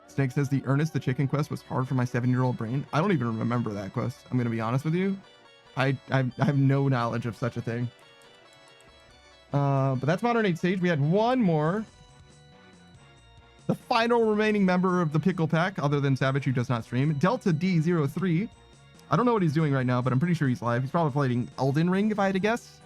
Snake says, the Ernest the Chicken quest was hard for my 7-year-old brain. I don't even remember that quest. I'm going to be honest with you. I have no knowledge of such a thing. But that's Modern Age Sage. We had one more. The final remaining member of the Pickle Pack, other than Savage, who does not stream. Delta D03. I don't know what he's doing right now, but I'm pretty sure he's live. He's probably playing Elden Ring, if I had to guess.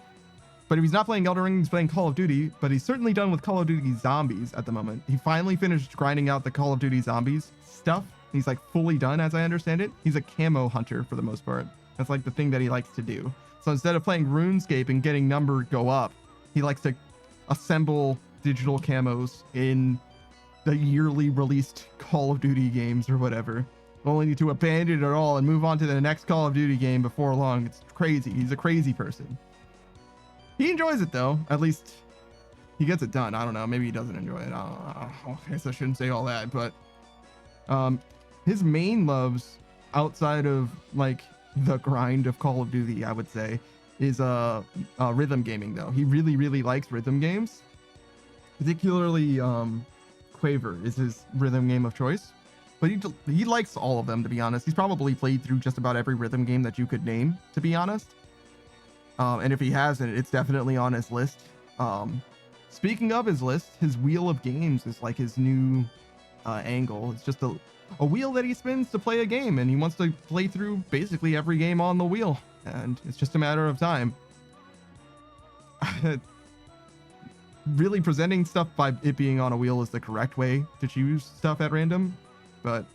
But if he's not playing Elden Ring, he's playing Call of Duty. But he's certainly done with Call of Duty Zombies at the moment. He finally finished grinding out the Call of Duty Zombies stuff. He's like fully done, as I understand it. He's a camo hunter for the most part. That's like the thing that he likes to do. So instead of playing RuneScape and getting number go up, he likes to assemble digital camos in the yearly released Call of Duty games or whatever, only to abandon it all and move on to the next Call of Duty game before long. It's crazy. He's a crazy person. He enjoys it though. At least he gets it done. I don't know. Maybe he doesn't enjoy it. I guess I shouldn't say all that, but his main loves outside of like the grind of Call of Duty, I would say, is rhythm gaming though. He really, really likes rhythm games. Particularly Quaver is his rhythm game of choice. But he likes all of them, to be honest. He's probably played through just about every rhythm game that you could name, to be honest. And if he hasn't, it's definitely on his list. Speaking of his list, his wheel of games is like his new angle. It's just a wheel that he spins to play a game, and he wants to play through basically every game on the wheel. And it's just a matter of time. Really presenting stuff by it being on a wheel is the correct way to choose stuff at random. But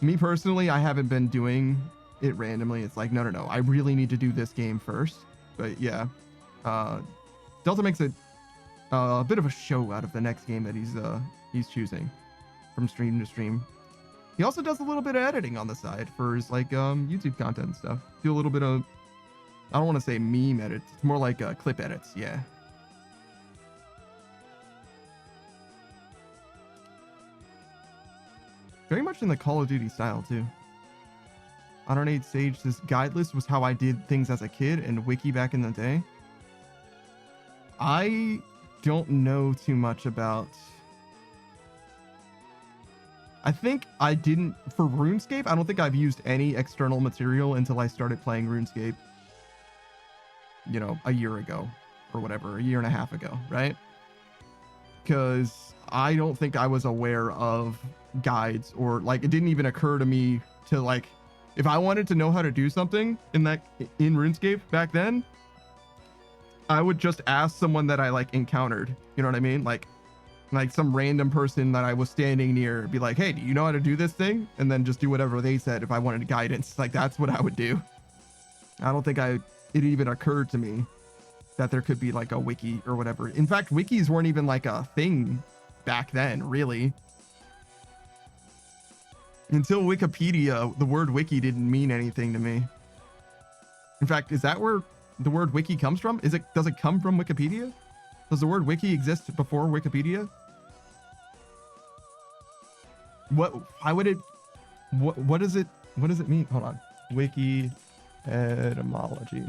me personally, I haven't been doing it randomly. It's like, no, I really need to do this game first. But yeah, Delta makes a bit of a show out of the next game that he's choosing from stream to stream. He also does a little bit of editing on the side for his like YouTube content and stuff. Do a little bit of, I don't want to say meme edits. It's more like clip edits. Yeah. Very much in the Call of Duty style too. Modern Age Sage says guide list was how I did things as a kid and wiki back in the day. I don't know too much about. I think I didn't for RuneScape. I don't think I've used any external material until I started playing RuneScape. You know, a year ago or whatever, a year and a half ago, right? Because I don't think I was aware of guides, or like it didn't even occur to me to like, if I wanted to know how to do something in RuneScape back then, I would just ask someone that I like encountered. You know what I mean? Like some random person that I was standing near, be like, hey, do you know how to do this thing? And then just do whatever they said if I wanted guidance. Like that's what I would do. I don't think it even occurred to me that there could be like a wiki or whatever. In fact, wikis weren't even like a thing back then, really. Until Wikipedia, the word wiki didn't mean anything to me. In fact, is that where the word wiki comes from? Does it come from Wikipedia? Does the word wiki exist before Wikipedia? What does it mean? Hold on. Wiki Etymology.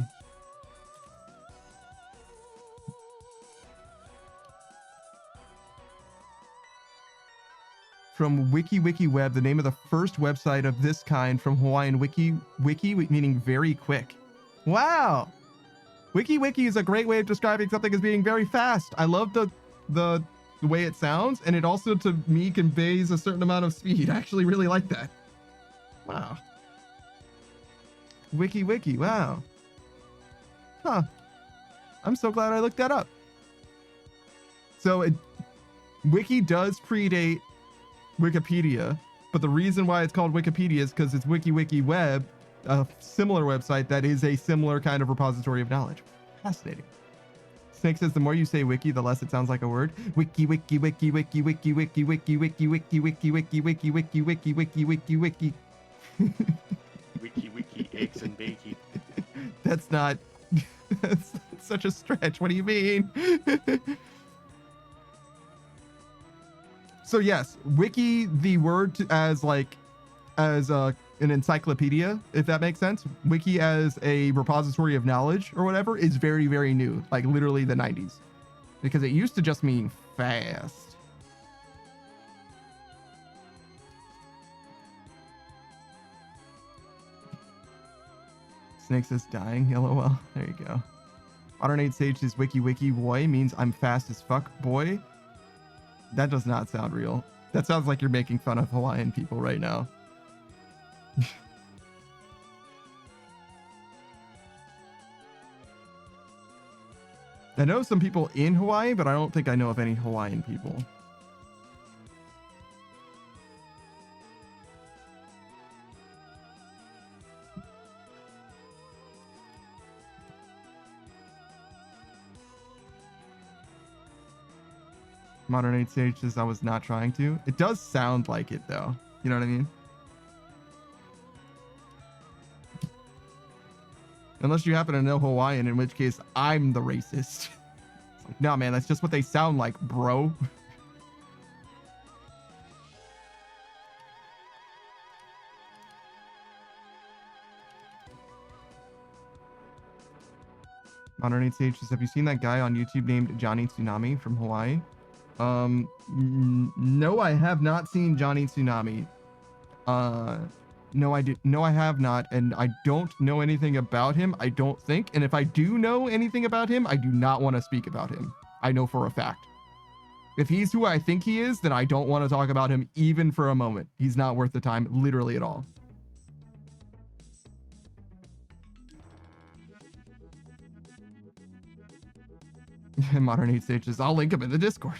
From WikiWikiWeb, the name of the first website of this kind from Hawaiian wiki, meaning very quick. Wow! WikiWiki is a great way of describing something as being very fast. I love the way it sounds, and it also, to me, conveys a certain amount of speed. I actually really like that. Wow. WikiWiki, wow. Huh. I'm so glad I looked that up. So, Wiki does predate Wikipedia, but the reason why it's called Wikipedia is because it's WikiWikiWeb, a similar website that is a similar kind of repository of knowledge. Fascinating. Snake says the more you say wiki, the less it sounds like a word. Wiki, wiki, wiki, wiki, wiki, wiki, wiki, wiki, wiki, wiki, wiki, wiki, wiki, wiki, wiki, wiki, wiki. Wiki, wiki, eggs and bacon. That's not. That's such a stretch. What do you mean? So yes, wiki, the word as an encyclopedia, if that makes sense. Wiki as a repository of knowledge or whatever is very, very new, like literally the 90s, because it used to just mean fast. Snake says dying, lol. There you go. Modern Age Sage says wiki wiki boy means I'm fast as fuck boy. That does not sound real. That sounds like you're making fun of Hawaiian people right now. I know some people in Hawaii, but I don't think I know of any Hawaiian people. Modern Age Sage says I was not trying to. It does sound like it though. You know what I mean? Unless you happen to know Hawaiian, in which case I'm the racist. It's like, no, man, that's just what they sound like, bro. Modern Age Sage says, have you seen that guy on YouTube named Johnny Tsunami from Hawaii? No, I have not seen Johnny Tsunami. No, I have not, and I don't know anything about him, I don't think. And if I do know anything about him, I do not want to speak about him. I know for a fact. If he's who I think he is, then I don't want to talk about him even for a moment. He's not worth the time, literally at all. Modern Age Sage says, I'll link him in the Discord.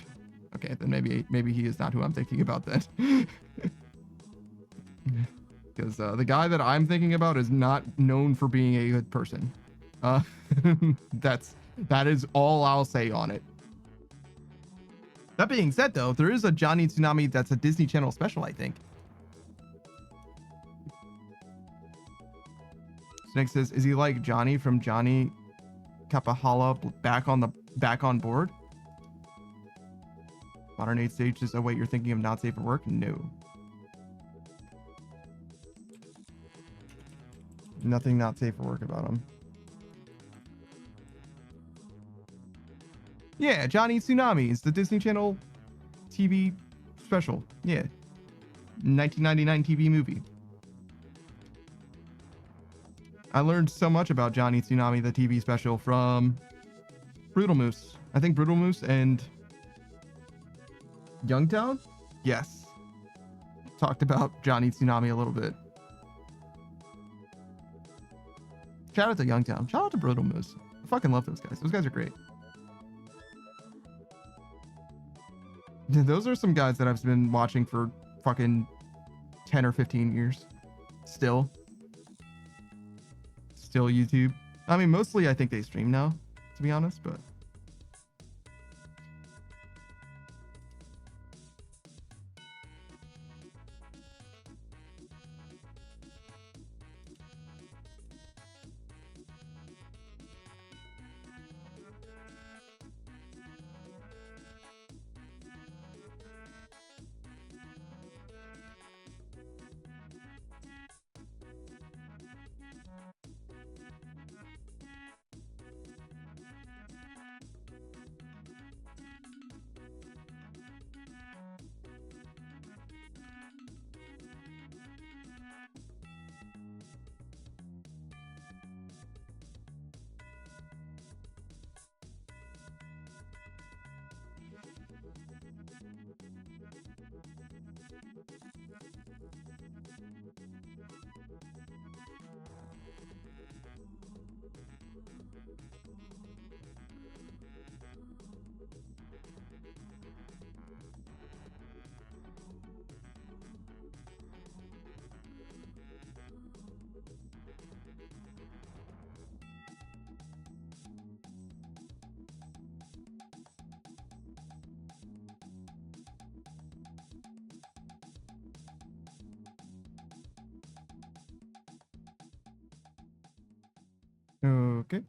Okay, then maybe he is not who I'm thinking about then. Because the guy that I'm thinking about is not known for being a good person. That is all I'll say on it. That being said, though, there is a Johnny Tsunami that's a Disney Channel special, I think. Snake says, is he like Johnny from Johnny Kapahala back on board? Modern Age Sage says, oh wait, you're thinking of Not Safe for Work? No. Nothing not safe for work about him. Yeah, Johnny Tsunami is the Disney Channel TV special. Yeah. 1999 TV movie. I learned so much about Johnny Tsunami, the TV special, from Brutal Moose. I think Brutal Moose and Youngtown? Yes. Talked about Johnny Tsunami a little bit. Shout out to Youngtown. Shout out to Brutal Moose. I fucking love those guys. Those guys are great. Those are some guys that I've been watching for fucking 10 or 15 years. Still YouTube. I mean, mostly I think they stream now, to be honest, but Okay.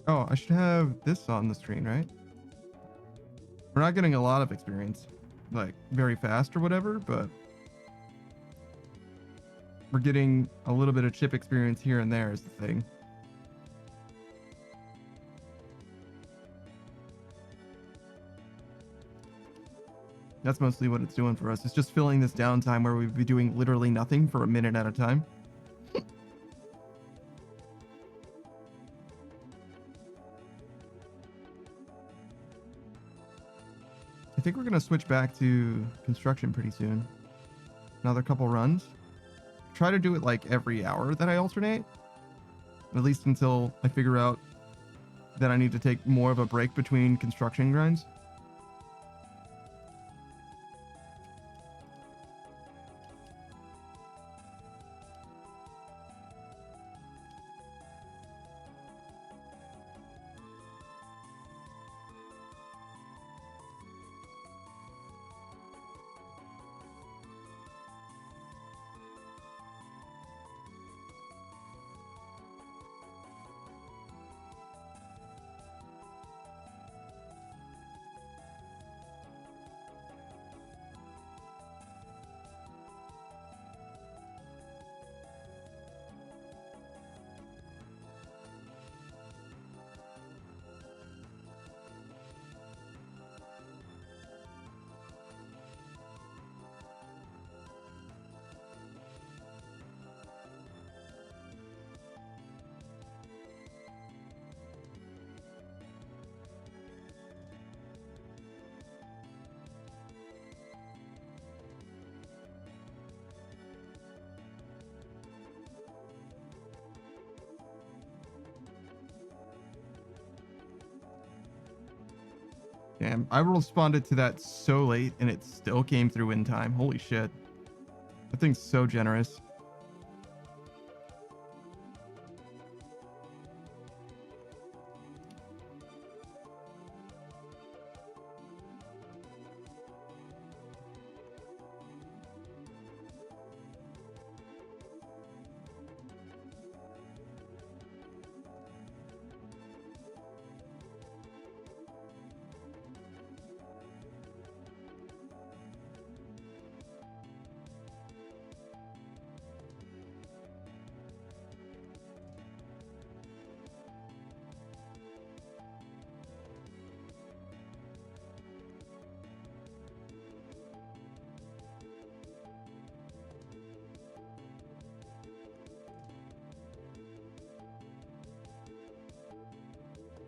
Oh, I should have this on the screen, right? We're not getting a lot of experience, like very fast or whatever, but we're getting a little bit of chip experience here and there is the thing. That's mostly what it's doing for us. It's just filling this downtime where we'd be doing literally nothing for a minute at a time. I think we're going to switch back to construction pretty soon. Another couple runs. Try to do it like every hour that I alternate. At least until I figure out that I need to take more of a break between construction grinds. Damn, I responded to that so late and it still came through in time. Holy shit. That thing's so generous.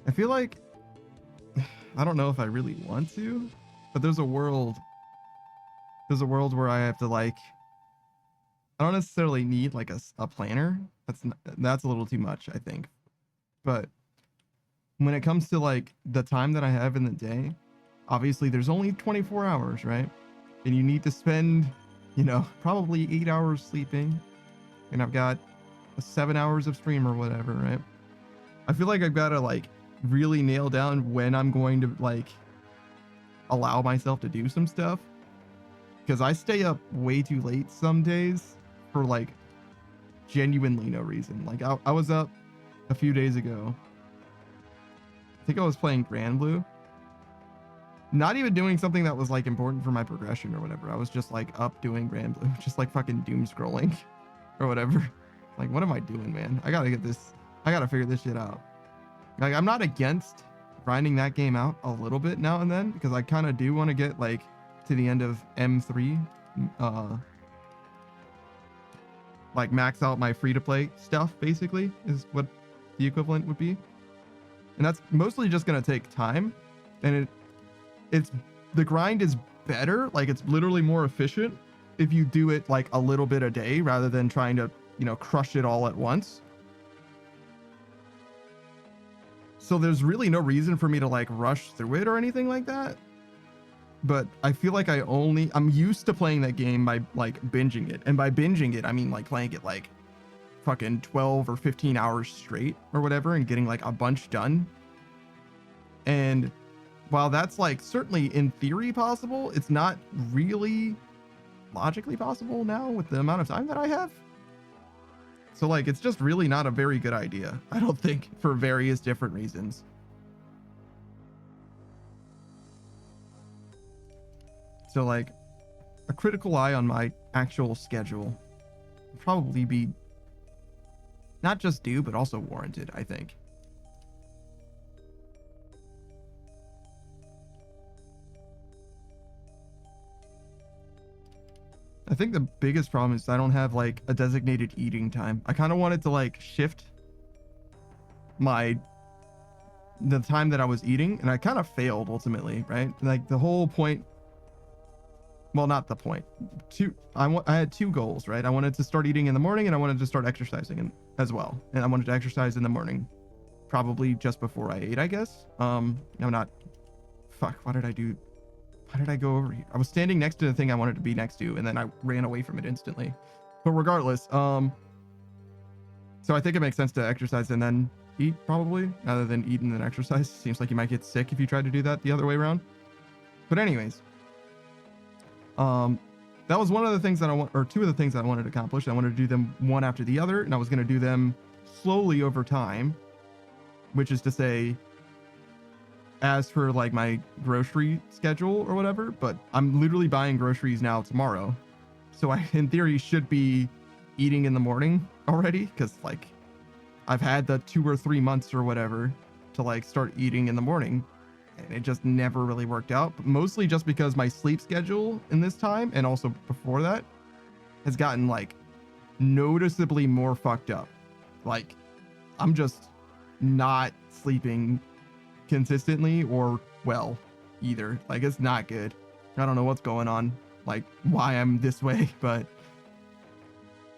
I feel like I don't know if I really want to, but there's a world where I have to like I don't necessarily need like a planner. That's a little too much, I think. But when it comes to like the time that I have in the day, obviously there's only 24 hours, right? And you need to spend, probably 8 hours sleeping, and I've got 7 hours of stream or whatever, right? I feel like I've got to like really nail down when I'm going to like allow myself to do some stuff, because I stay up way too late some days for like genuinely no reason. Like I was up a few days ago. I think I was playing Grand Blue, not even doing something that was like important for my progression or whatever. I was just like up doing Grand Blue, just like fucking doom scrolling or whatever. Like, what am I doing, man? I gotta figure this shit out. Like, I'm not against grinding that game out a little bit now and then, because I kind of do want to get like to the end of M3, like max out my free-to-play stuff, basically, is what the equivalent would be. And that's mostly just gonna take time, and the grind is better, like it's literally more efficient if you do it like a little bit a day rather than trying to crush it all at once. So there's really no reason for me to like rush through it or anything like that. But I feel like I'm used to playing that game by like binging it. And by binging it, I mean like playing it like fucking 12 or 15 hours straight or whatever and getting like a bunch done. And while that's like certainly in theory possible, it's not really logically possible now with the amount of time that I have. So like, it's just really not a very good idea, I don't think, for various different reasons. So like, a critical eye on my actual schedule would probably be not just due, but also warranted, I think. I think the biggest problem is I don't have like a designated eating time. I kind of wanted to like shift the time that I was eating, and I kind of failed ultimately, right? Like the whole point, well, not the point. I had two goals, right? I wanted to start eating in the morning, and I wanted to start exercising as well. And I wanted to exercise in the morning, probably just before I ate, I guess. Why did I do? Why did I go over here? I was standing next to the thing I wanted to be next to, and then I ran away from it instantly. But regardless, so I think it makes sense to exercise and then eat, probably, rather than eat and then exercise. Seems like you might get sick if you tried to do that the other way around. But anyways, that was one of the things that two of the things that I wanted to accomplish. I wanted to do them one after the other, and I was going to do them slowly over time, which is to say, as for like my grocery schedule or whatever, but I'm literally buying groceries now tomorrow. So I, in theory, should be eating in the morning already, because like I've had the 2 or 3 months or whatever to like start eating in the morning, and it just never really worked out. But mostly just because my sleep schedule in this time, and also before that, has gotten like noticeably more fucked up. Like I'm just not sleeping consistently or well either. Like it's not good. I don't know what's going on, like why I'm this way, but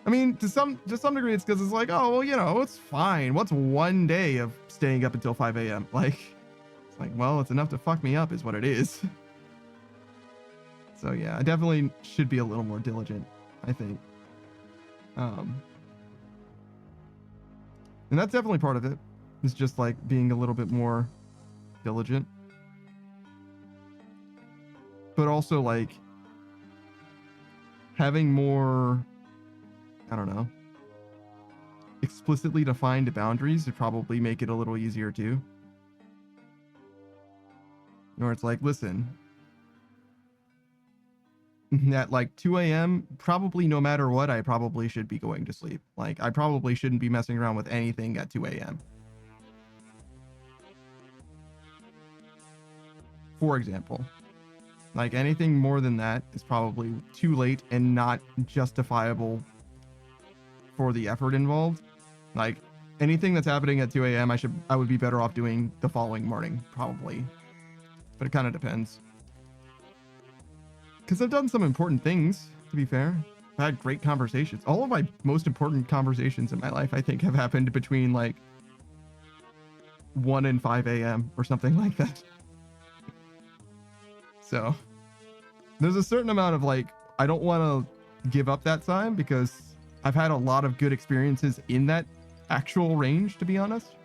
I mean, to some degree, it's because it's like, oh, well, you know, it's fine. What's one day of staying up until 5 a.m.? Like, it's like, well, it's enough to fuck me up is what it is. So yeah, I definitely should be a little more diligent, I think. And that's definitely part of it. It's just like being a little bit more diligent. But also like having more, I don't know, explicitly defined boundaries would probably make it a little easier too. Or it's like, listen, at like 2 a.m., probably no matter what, I probably should be going to sleep. Like I probably shouldn't be messing around with anything at 2 a.m. For example, like anything more than that is probably too late and not justifiable for the effort involved. Like anything that's happening at 2 a.m. I would be better off doing the following morning, probably. But it kind of depends. Because I've done some important things, to be fair. I've had great conversations. All of my most important conversations in my life, I think, have happened between like 1 and 5 a.m. or something like that. So there's a certain amount of like, I don't want to give up that time because I've had a lot of good experiences in that actual range, to be honest.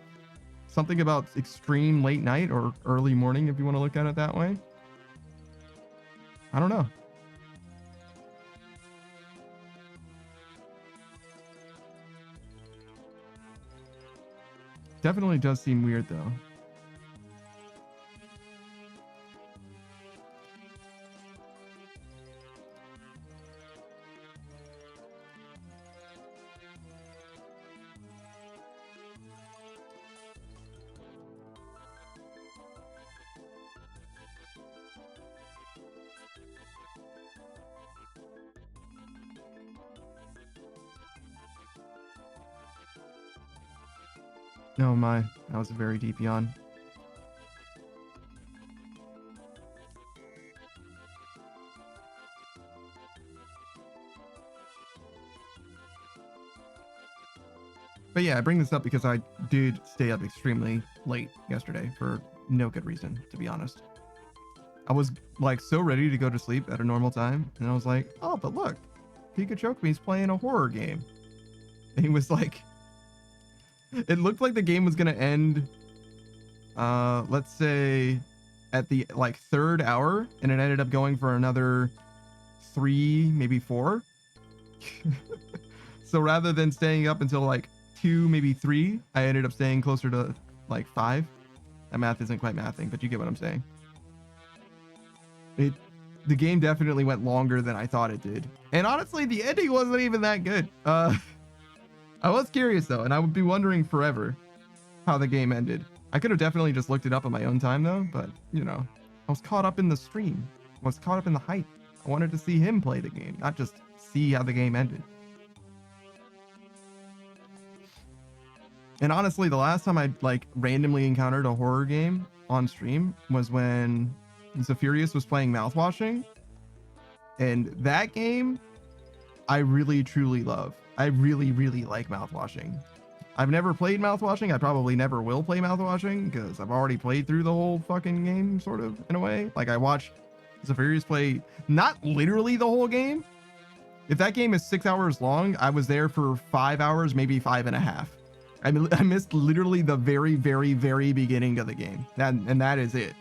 Something about extreme late night or early morning, if you want to look at it that way. I don't know. Definitely does seem weird though. Oh my, that was a very deep yawn. But yeah, I bring this up because I did stay up extremely late yesterday for no good reason, to be honest. I was like so ready to go to sleep at a normal time, and I was like, oh, but look, Pikachu's playing a horror game. And he was like, it looked like the game was gonna end, let's say at the like 3rd hour, and it ended up going for another 3, maybe 4. So rather than staying up until like 2, maybe 3, I ended up staying closer to like 5. That math isn't quite mathing, but you get what I'm saying. The game definitely went longer than I thought it did. And honestly, the ending wasn't even that good. I was curious though, and I would be wondering forever how the game ended. I could have definitely just looked it up on my own time though, but you know, I was caught up in the stream. I was caught up in the hype. I wanted to see him play the game, not just see how the game ended. And honestly, the last time I like randomly encountered a horror game on stream was when Zephyrius was playing Mouthwashing. And that game, I really truly love. I really, really like Mouthwashing. I've never played Mouthwashing. I probably never will play Mouthwashing because I've already played through the whole fucking game, sort of, in a way. Like, I watched Zephyrius play not literally the whole game. If that game is 6 hours long, I was there for 5 hours, maybe 5.5. I missed literally the very, very, very beginning of the game. And that is it.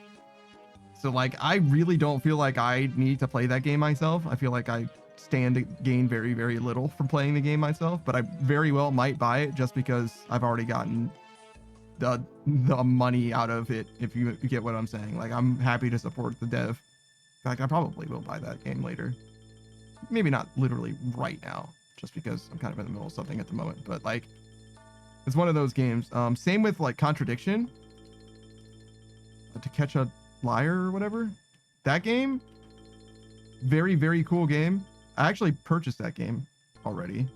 So, like, I really don't feel like I need to play that game myself. I feel like I stand to gain very, very little from playing the game myself, but I very well might buy it just because I've already gotten the money out of it, if you get what I'm saying. Like, I'm happy to support the dev. In fact, I probably will buy that game later. Maybe not literally right now, just because I'm kind of in the middle of something at the moment, but like, it's one of those games. Same with like Contradiction, To Catch a Liar or whatever. That game, very, very cool game. I actually purchased that game already.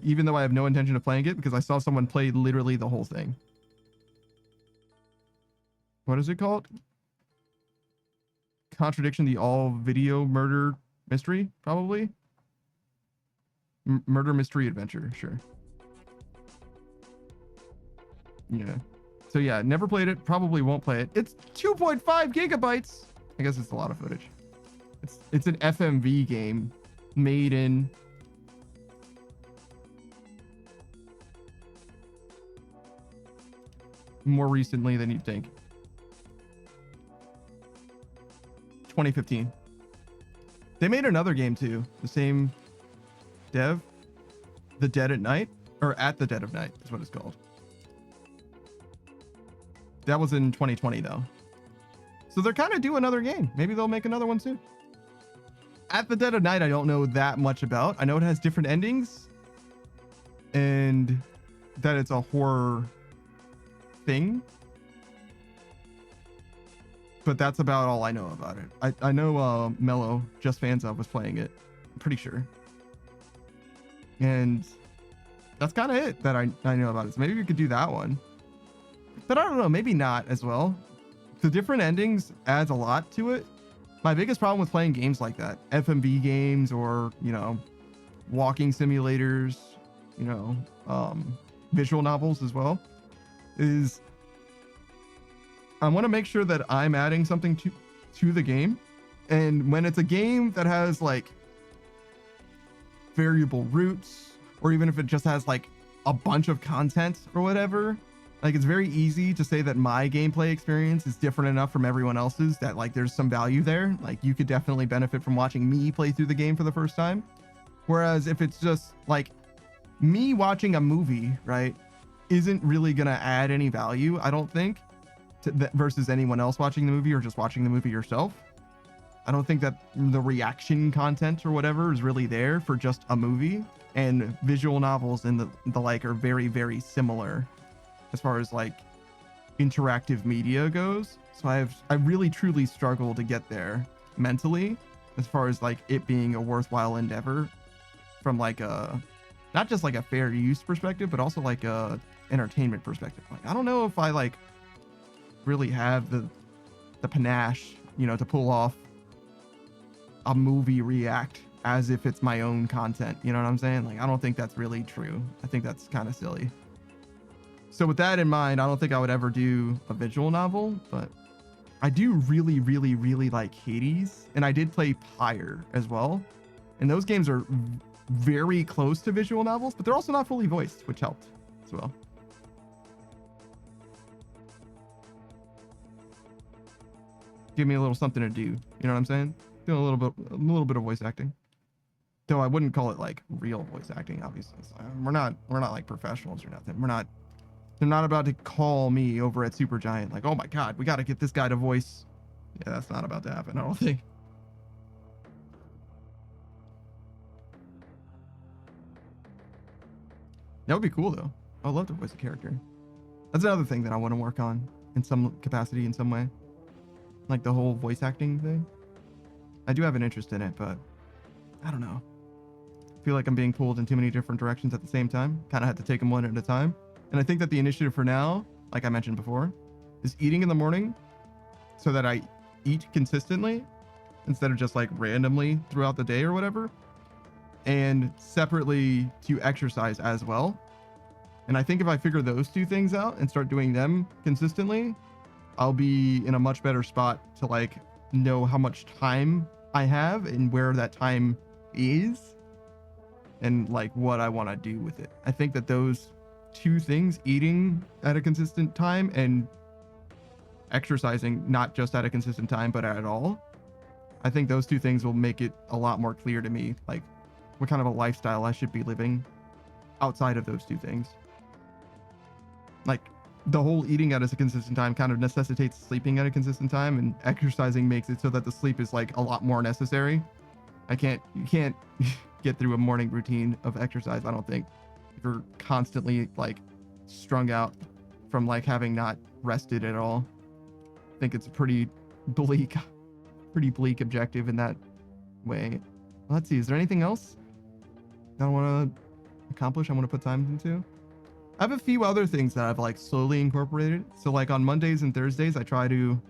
Even though I have no intention of playing it because I saw someone play literally the whole thing. What is it called? Contradiction, the all video murder mystery, probably. Murder mystery adventure, sure. Yeah. So yeah, never played it, probably won't play it. It's 2.5 gigabytes. I guess it's a lot of footage. It's an FMV game made in more recently than you'd think. 2015. They made another game too, the same dev, The Dead at Night, or At the Dead of Night is what it's called. That was in 2020 though. So they're kind of due another game. Maybe they'll make another one soon. At the Dead of Night, I don't know that much about. I know it has different endings and that it's a horror thing. But that's about all I know about it. I know Mello, Just Fans Of, was playing it. I'm pretty sure. And that's kind of it that I know about it. So maybe we could do that one. But I don't know, maybe not as well. The different endings adds a lot to it. My biggest problem with playing games like that, FMV games or, you know, walking simulators, you know, visual novels as well, is I want to make sure that I'm adding something to the game. And when it's a game that has like variable routes, or even if it just has like a bunch of content or whatever, like it's very easy to say that my gameplay experience is different enough from everyone else's that like there's some value there. Like you could definitely benefit from watching me play through the game for the first time. Whereas if it's just like me watching a movie, right, isn't really gonna add any value, I don't think, versus anyone else watching the movie or just watching the movie yourself. I don't think that the reaction content or whatever is really there for just a movie. And visual novels and the like are very, very similar as far as like interactive media goes. So I really truly struggle to get there mentally as far as like it being a worthwhile endeavor from like a, not just like a fair use perspective, but also like a entertainment perspective. Like, I don't know if I like really have the panache, you know, to pull off a movie react as if it's my own content. You know what I'm saying? Like, I don't think that's really true. I think that's kind of silly. So with that in mind, I don't think I would ever do a visual novel, but I do really, really, really like Hades, and I did play Pyre as well. And those games are very close to visual novels, but they're also not fully voiced, which helped as well. Give me a little something to do. You know what I'm saying? Doing a little bit of voice acting. Though I wouldn't call it like real voice acting, obviously. So we're not like professionals or nothing. They're not about to call me over at Supergiant like, oh my God, we got to get this guy to voice. Yeah, that's not about to happen, I don't think. That would be cool though. I would love to voice a character. That's another thing that I want to work on in some capacity, in some way. Like the whole voice acting thing. I do have an interest in it, but I don't know. I feel like I'm being pulled in too many different directions at the same time. Kind of have to take them one at a time. And I think that the initiative for now, like I mentioned before, is eating in the morning so that I eat consistently instead of just like randomly throughout the day or whatever. And separately to exercise as well. And I think if I figure those two things out and start doing them consistently, I'll be in a much better spot to like know how much time I have and where that time is and like what I want to do with it. I think that those two things, eating at a consistent time and exercising not just at a consistent time but at all, I think those two things will make it a lot more clear to me like what kind of a lifestyle I should be living outside of those two things. Like the whole eating at a consistent time kind of necessitates sleeping at a consistent time, and exercising makes it so that the sleep is like a lot more necessary. You can't get through a morning routine of exercise, I don't think, if you're constantly like strung out from like having not rested at all. I think it's a pretty bleak objective in that way. Let's see, is there anything else that I want to accomplish? I want to put time into. I have a few other things that I've like slowly incorporated. So like on Mondays and Thursdays, I try to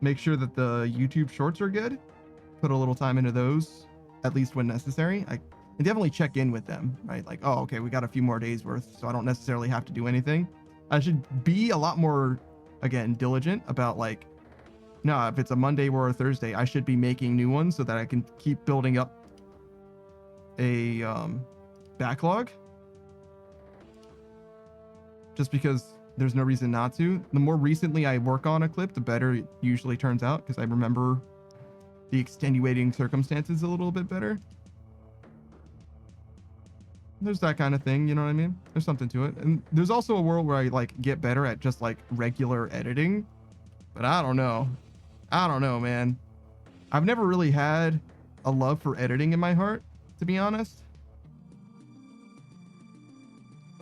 make sure that the YouTube shorts are good. Put a little time into those, at least when necessary. I definitely check in with them, right? Like, oh, okay, we got a few more days worth, so I don't necessarily have to do anything. I should be a lot more, again, diligent about like, no, if it's a Monday or a Thursday, I should be making new ones so that I can keep building up a backlog. Just because there's no reason not to. The more recently I work on a clip, the better it usually turns out, because I remember the extenuating circumstances a little bit better. There's that kind of thing, you know what I mean? There's something to it. And there's also a world where I like get better at just like regular editing. But I don't know, man. I've never really had a love for editing in my heart, to be honest.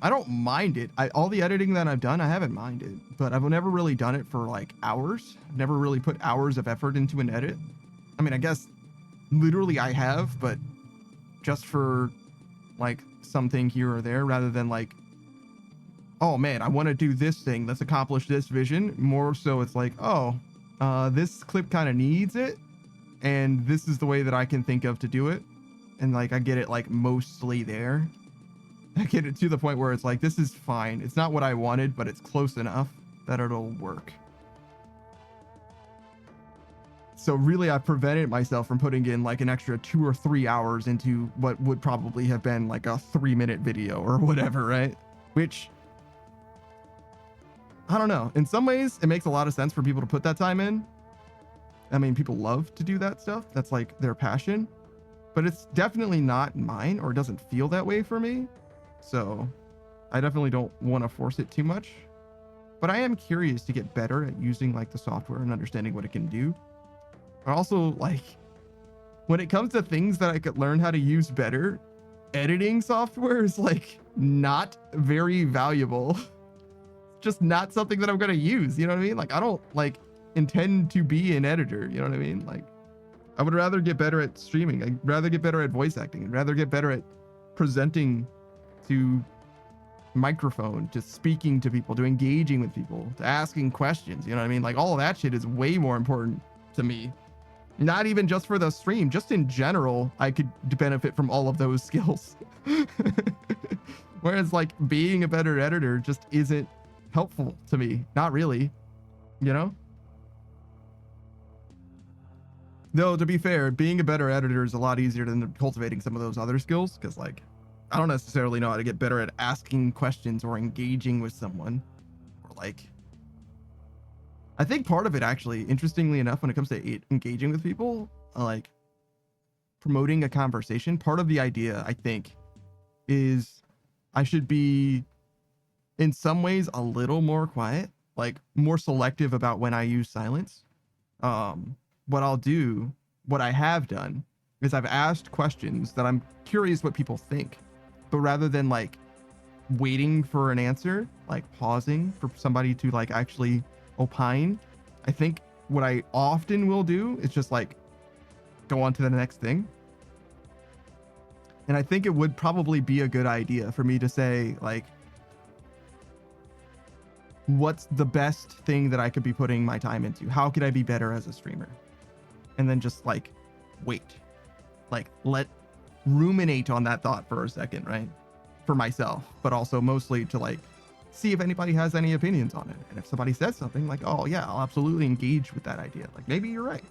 I don't mind it. All the editing that I've done, I haven't minded, but I've never really done it for like hours. I've never really put hours of effort into an edit. I mean, I guess literally I have, but just for like something here or there, rather than like, oh man, I want to do this thing. Let's accomplish this vision. More so it's like, oh, this clip kind of needs it, and this is the way that I can think of to do it. And like, I get it like mostly there. I get it to the point where it's like, this is fine. It's not what I wanted, but it's close enough that it'll work. So really, I've prevented myself from putting in like an extra 2 or 3 hours into what would probably have been like a 3-minute video or whatever, right? Which, I don't know. In some ways, it makes a lot of sense for people to put that time in. I mean, people love to do that stuff. That's like their passion. But it's definitely not mine, or it doesn't feel that way for me. So I definitely don't want to force it too much. But I am curious to get better at using like the software and understanding what it can do. But also, like, when it comes to things that I could learn how to use better, editing software is like not very valuable. Just not something that I'm going to use. You know what I mean? Like, I don't like intend to be an editor. You know what I mean? Like, I would rather get better at streaming. I'd rather get better at voice acting. I'd rather get better at presenting to microphone, to speaking to people, to engaging with people, to asking questions. You know what I mean? Like, all of that shit is way more important to me. Not even just for the stream, just in general, I could benefit from all of those skills. Whereas like being a better editor just isn't helpful to me. Not really, you know? Though to be fair, being a better editor is a lot easier than cultivating some of those other skills, because like I don't necessarily know how to get better at asking questions or engaging with someone. Or like I think part of it actually, interestingly enough, when it comes to engaging with people, like promoting a conversation, part of the idea I think is I should be in some ways a little more quiet, like more selective about when I use silence. What I'll do, what I have done, is I've asked questions that I'm curious what people think, but rather than like waiting for an answer, like pausing for somebody to like actually opine, I think what I often will do is just like go on to the next thing. And I think it would probably be a good idea for me to say like, what's the best thing that I could be putting my time into? How could I be better as a streamer? And then just like wait, like ruminate on that thought for a second, right? For myself, but also mostly to like see if anybody has any opinions on it. And if somebody says something like, oh yeah, I'll absolutely engage with that idea. Like maybe you're right.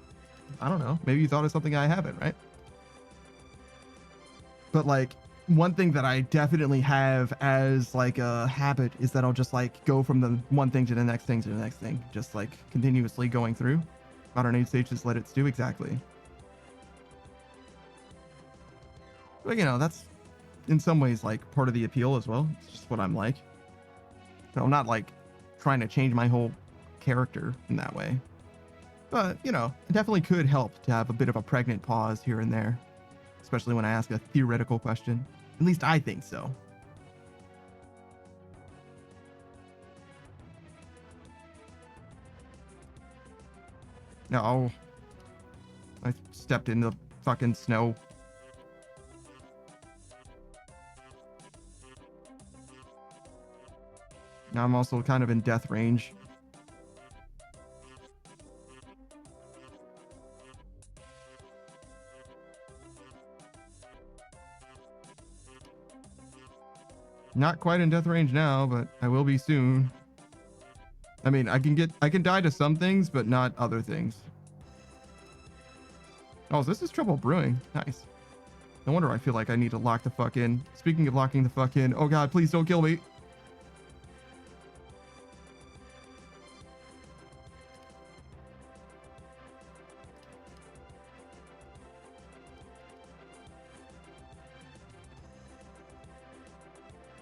I don't know. Maybe you thought of something I haven't, right? But like one thing that I definitely have as like a habit is that I'll just like go from the one thing to the next thing to the next thing, just like continuously going through. Modern Age Sages let it stew, exactly. But you know, that's in some ways like part of the appeal as well. It's just what I'm like. So I'm not like trying to change my whole character in that way. But you know, it definitely could help to have a bit of a pregnant pause here and there, especially when I ask a theoretical question. At least I think so. No, I stepped in the fucking snow. Now I'm also kind of in death range. Not quite in death range now, but I will be soon. I mean, I can die to some things, but not other things. Oh, this is trouble brewing. Nice. No wonder I feel like I need to lock the fuck in. Speaking of locking the fuck in, oh god, please don't kill me.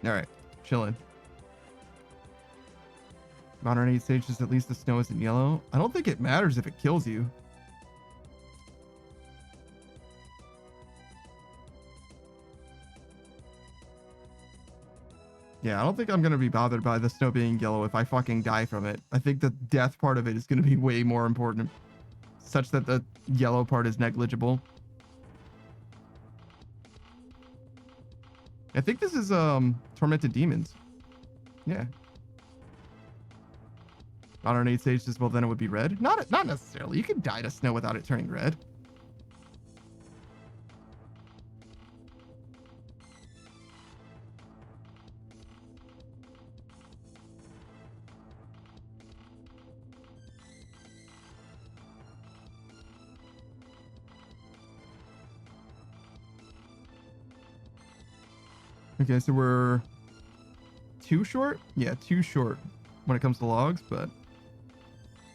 All right, chilling. Modern Age Sages, at least the snow isn't yellow. I don't think it matters if it kills you. Yeah, I don't think I'm going to be bothered by the snow being yellow if I fucking die from it. I think the death part of it is going to be way more important, such that the yellow part is negligible. I think this is Tormented Demons. Yeah. Modern Age Sages, well then it would be red. Not necessarily. You can die to snow without it turning red. Okay, so we're too short? Yeah, too short when it comes to logs, but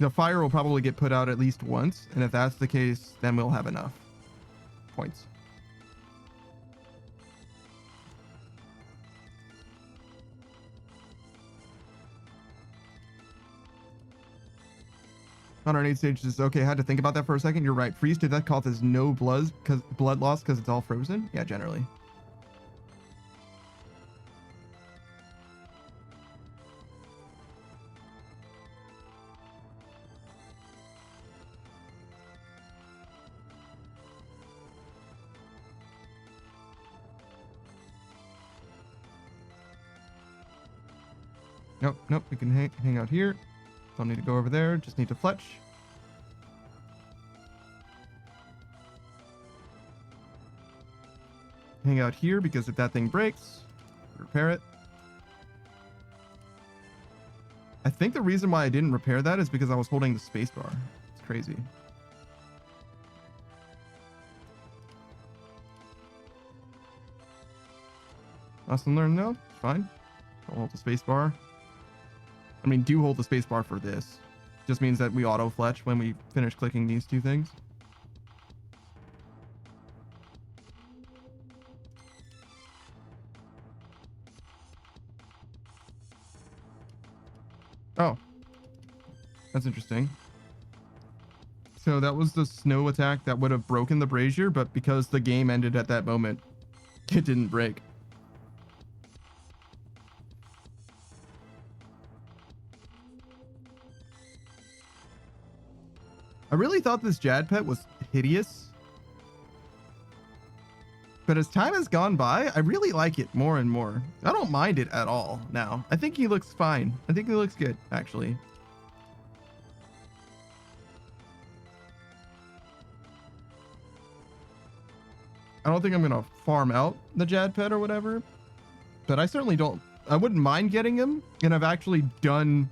the fire will probably get put out at least once, and if that's the case, then we'll have enough points. Modern Age Sages, okay, I had to think about that for a second. You're right. Freeze to death causes no blood loss because it's all frozen. Yeah, generally. Nope, we can hang out here. Don't need to go over there, just need to fletch. Hang out here because if that thing breaks, Repair it. I think the reason why I didn't repair that is because I was holding the spacebar. It's crazy. Lesson learned, no? Fine. Don't hold the spacebar. I mean, do hold the spacebar for this. Just means that we auto-fletch when we finish clicking these two things. Oh. That's interesting. So that was the snow attack that would have broken the brazier, but because the game ended at that moment, it didn't break. I really thought this Jad pet was hideous. But as time has gone by, I really like it more and more. I don't mind it at all now. I think he looks fine. I think he looks good, actually. I don't think I'm going to farm out the Jad pet or whatever. But I certainly don't. I wouldn't mind getting him. And I've actually done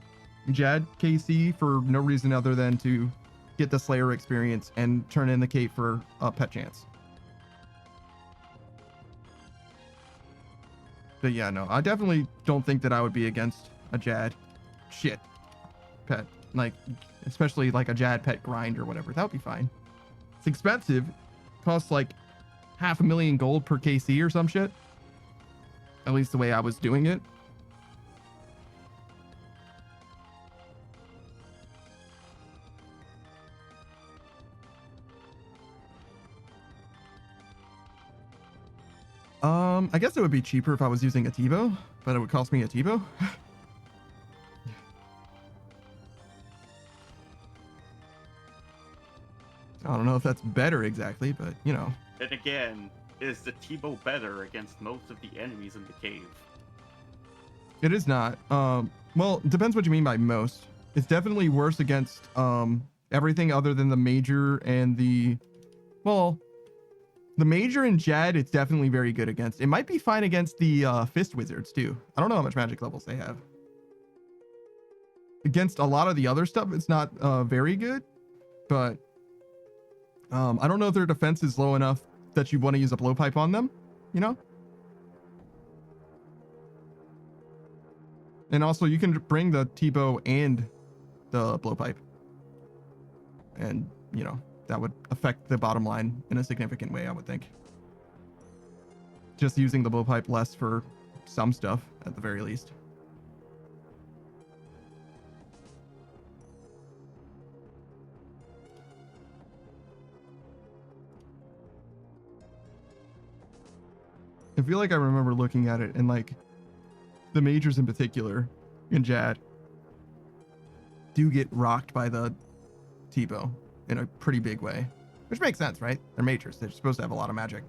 Jad KC for no reason other than to get the Slayer experience and turn in the cape for a pet chance. But yeah, no, I definitely don't think that I would be against a Jad shit pet. Like, especially like a Jad pet grind or whatever. That would be fine. It's expensive. Costs like 500,000 gold per KC or some shit. At least the way I was doing it. I guess it would be cheaper if I was using a T-bow, but it would cost me a T-bow. I don't know if that's better exactly, but you know. And again, is the T-bow better against most of the enemies in the cave? It is not. Well, it depends what you mean by most. It's definitely worse against everything other than the major and the, well, the major and Jad, it's definitely very good against. It might be fine against the fist wizards too. I don't know how much magic levels they have. Against a lot of the other stuff, it's not very good, but I don't know if their defense is low enough that you want to use a blowpipe on them, you know? And also you can bring the T-bow and the blowpipe. And, you know, that would affect the bottom line in a significant way, I would think. Just using the blowpipe less for some stuff, at the very least. I feel like I remember looking at it and like the majors in particular in Jad do get rocked by the T-bow in a pretty big way, which makes sense, right? They're majors. They're supposed to have a lot of magic.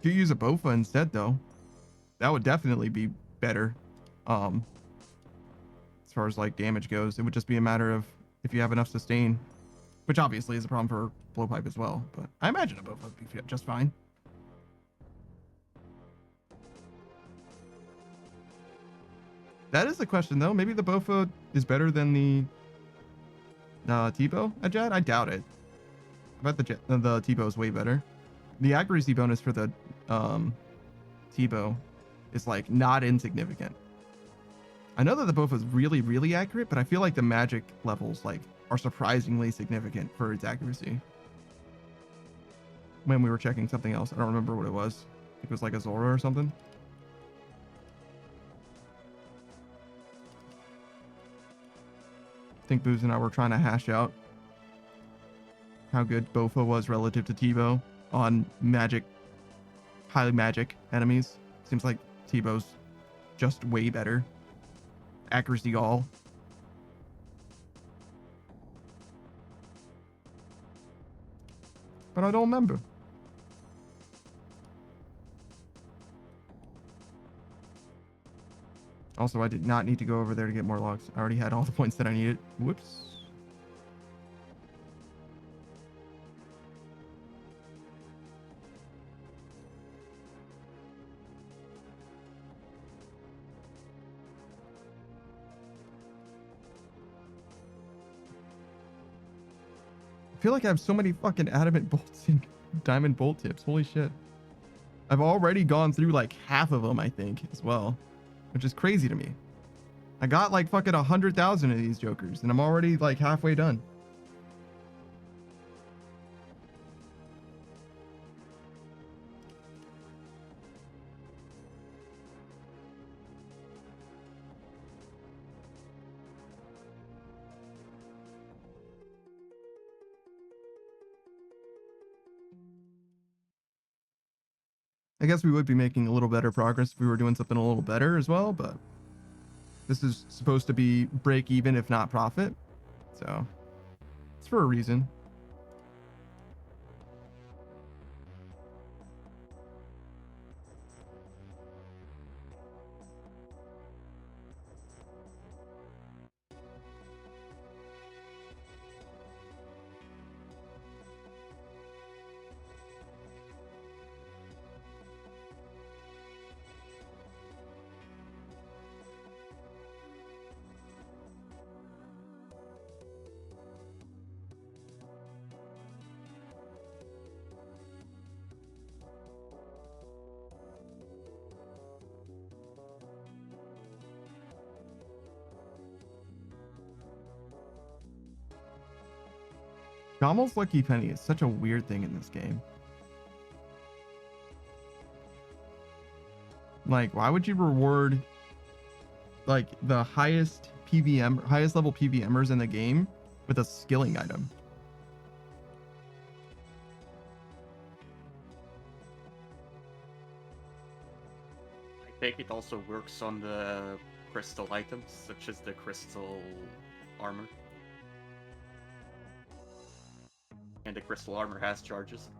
If you use a Bofa instead, though, that would definitely be better. As far as like damage goes, it would just be a matter of if you have enough sustain, which obviously is a problem for blowpipe as well. But I imagine a Bofa would be just fine. That is the question, though. Maybe the Bofa is better than the T-bow at Jad. I doubt it. I bet the T-bow is way better. The accuracy bonus for the T-bow is like not insignificant. I know that the Bofa is really, really accurate, but I feel like the magic levels like are surprisingly significant for its accuracy. When we were checking something else, I don't remember what it was. I think it was like a Zora or something. I think Booz and I were trying to hash out how good Bofa was relative to T-bow on magic, highly magic enemies. Seems like T-bow's just way better. Accuracy all. But I don't remember. Also, I did not need to go over there to get more logs. I already had all the points that I needed. Whoops. I feel like I have so many fucking adamant bolts and diamond bolt tips. Holy shit. I've already gone through like half of them, I think, as well, which is crazy to me. I got like fucking 100,000 of these jokers and I'm already like halfway done. I guess we would be making a little better progress if we were doing something a little better as well, but this is supposed to be break even, if not profit. So it's for a reason. Gommel's Lucky Penny is such a weird thing in this game. Like, why would you reward like the highest level PVMers in the game with a skilling item? I think it also works on the crystal items, such as the crystal armor. And the crystal armor has charges.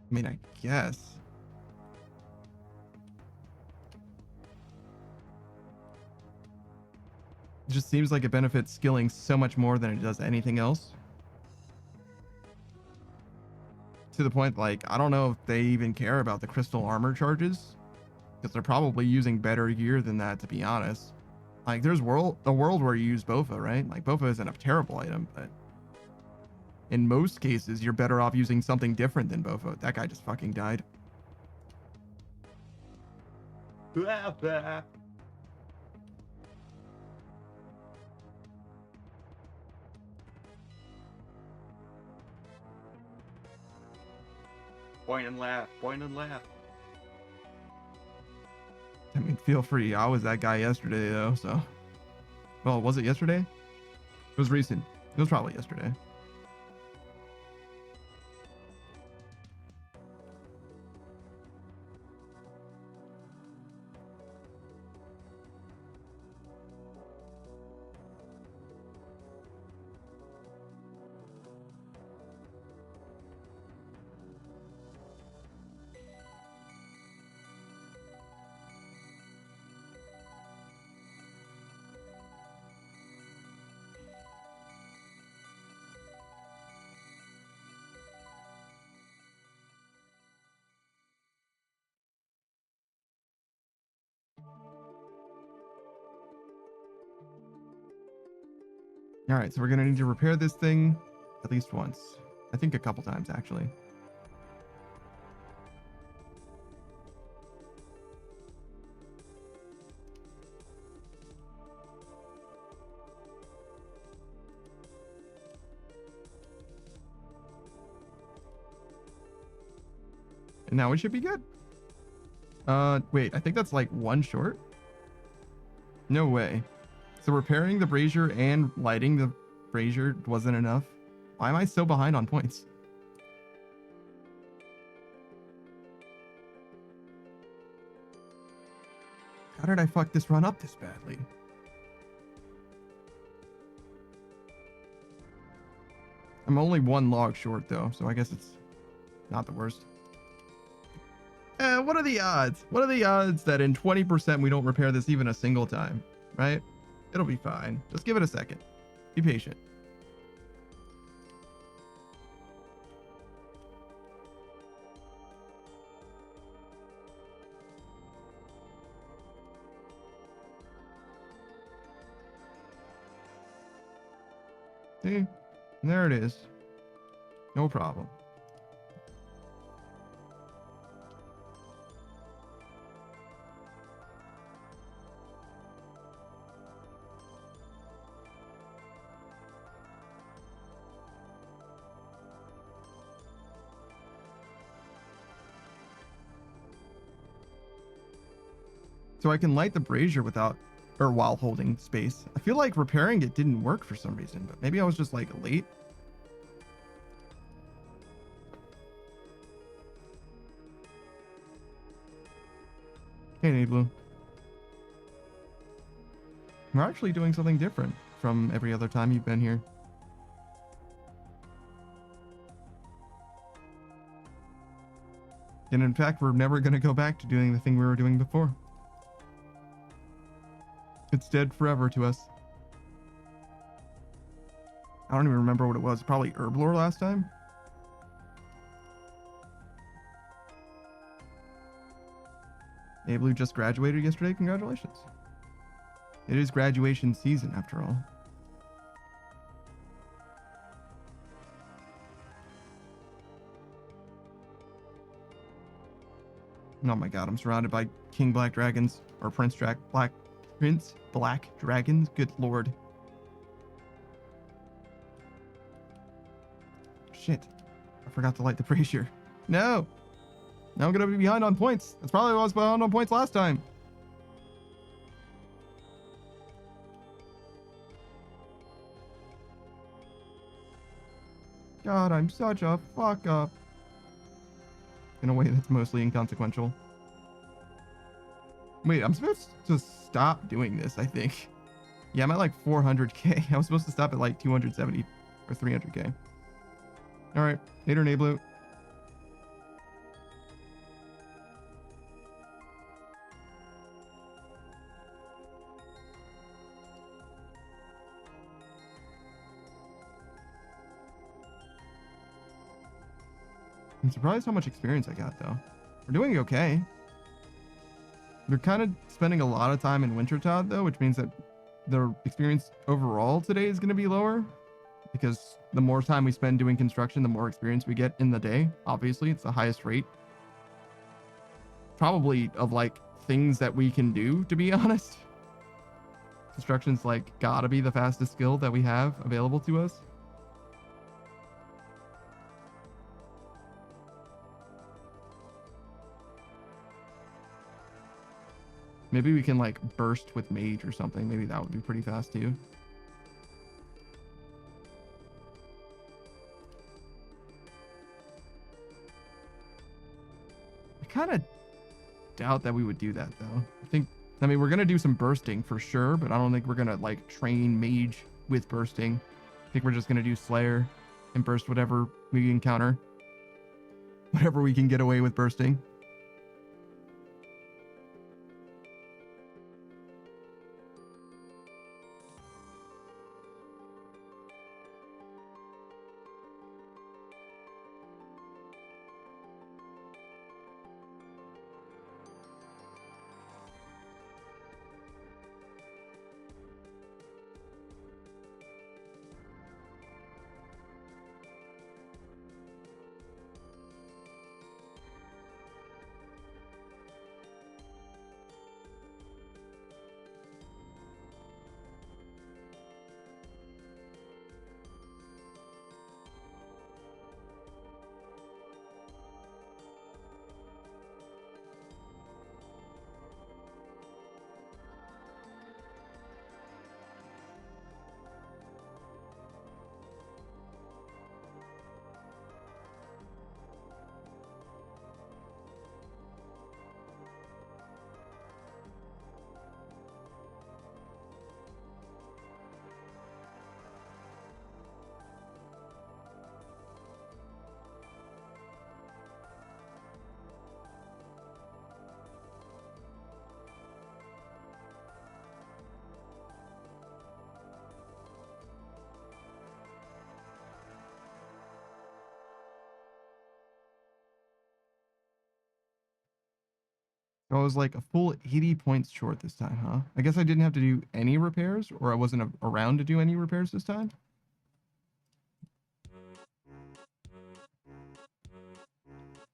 I mean, I guess. It just seems like it benefits skilling so much more than it does anything else. To the point, like, I don't know if they even care about the crystal armor charges, because they're probably using better gear than that, to be honest. Like, there's a world where you use Bofa, right? Like, Bofa isn't a terrible item, but in most cases, you're better off using something different than Bofa. That guy just fucking died. Blah, blah. Point and laugh, point and laugh. I mean, feel free. I was that guy yesterday, though, so. Well, was it yesterday? It was recent. It was probably yesterday. All right, so we're gonna need to repair this thing at least once. I think a couple times, actually. And now we should be good. Wait, I think that's like one short. No way. So repairing the brazier and lighting the brazier wasn't enough. Why am I so behind on points? How did I fuck this run up this badly? I'm only one log short though, so I guess it's not the worst. What are the odds? What are the odds that in 20% we don't repair this even a single time, right? It'll be fine. Just give it a second. Be patient. See? There it is. No problem. So I can light the brazier without, or while holding space. I feel like repairing it didn't work for some reason, but maybe I was just like late. Hey, Nate We're actually doing something different from every other time you've been here. And in fact, we're never going to go back to doing the thing we were doing before. It's dead forever to us. I don't even remember what it was. Probably Herblore last time. Hey, Blue just graduated yesterday. Congratulations. It is graduation season after all. Oh my god, I'm surrounded by King Black Dragons, or Prince Black Dragons. Good lord. Shit. I forgot to light the brazier. No! Now I'm gonna be behind on points. That's probably why I was behind on points last time. God, I'm such a fuck up. In a way that's mostly inconsequential. Wait, I'm supposed to stop doing this, I think. Yeah, I'm at like 400k. I was supposed to stop at like 270 or 300k. Alright, later, Nablu. I'm surprised how much experience I got, though. We're doing okay. We're kind of spending a lot of time in Wintertodt, though, which means that the experience overall today is going to be lower. Because the more time we spend doing construction, the more experience we get in the day. Obviously, it's the highest rate. Probably of, like, things that we can do, to be honest. Construction's, like, gotta be the fastest skill that we have available to us. Maybe we can, like, burst with mage or something. Maybe that would be pretty fast, too. I kind of doubt that we would do that, though. I mean, we're going to do some bursting for sure, but I don't think we're going to, like, train mage with bursting. I think we're just going to do Slayer and burst whatever we encounter. Whatever we can get away with bursting. So I was like a full 80 points short this time, huh? I guess I didn't have to do any repairs, or I wasn't around to do any repairs this time.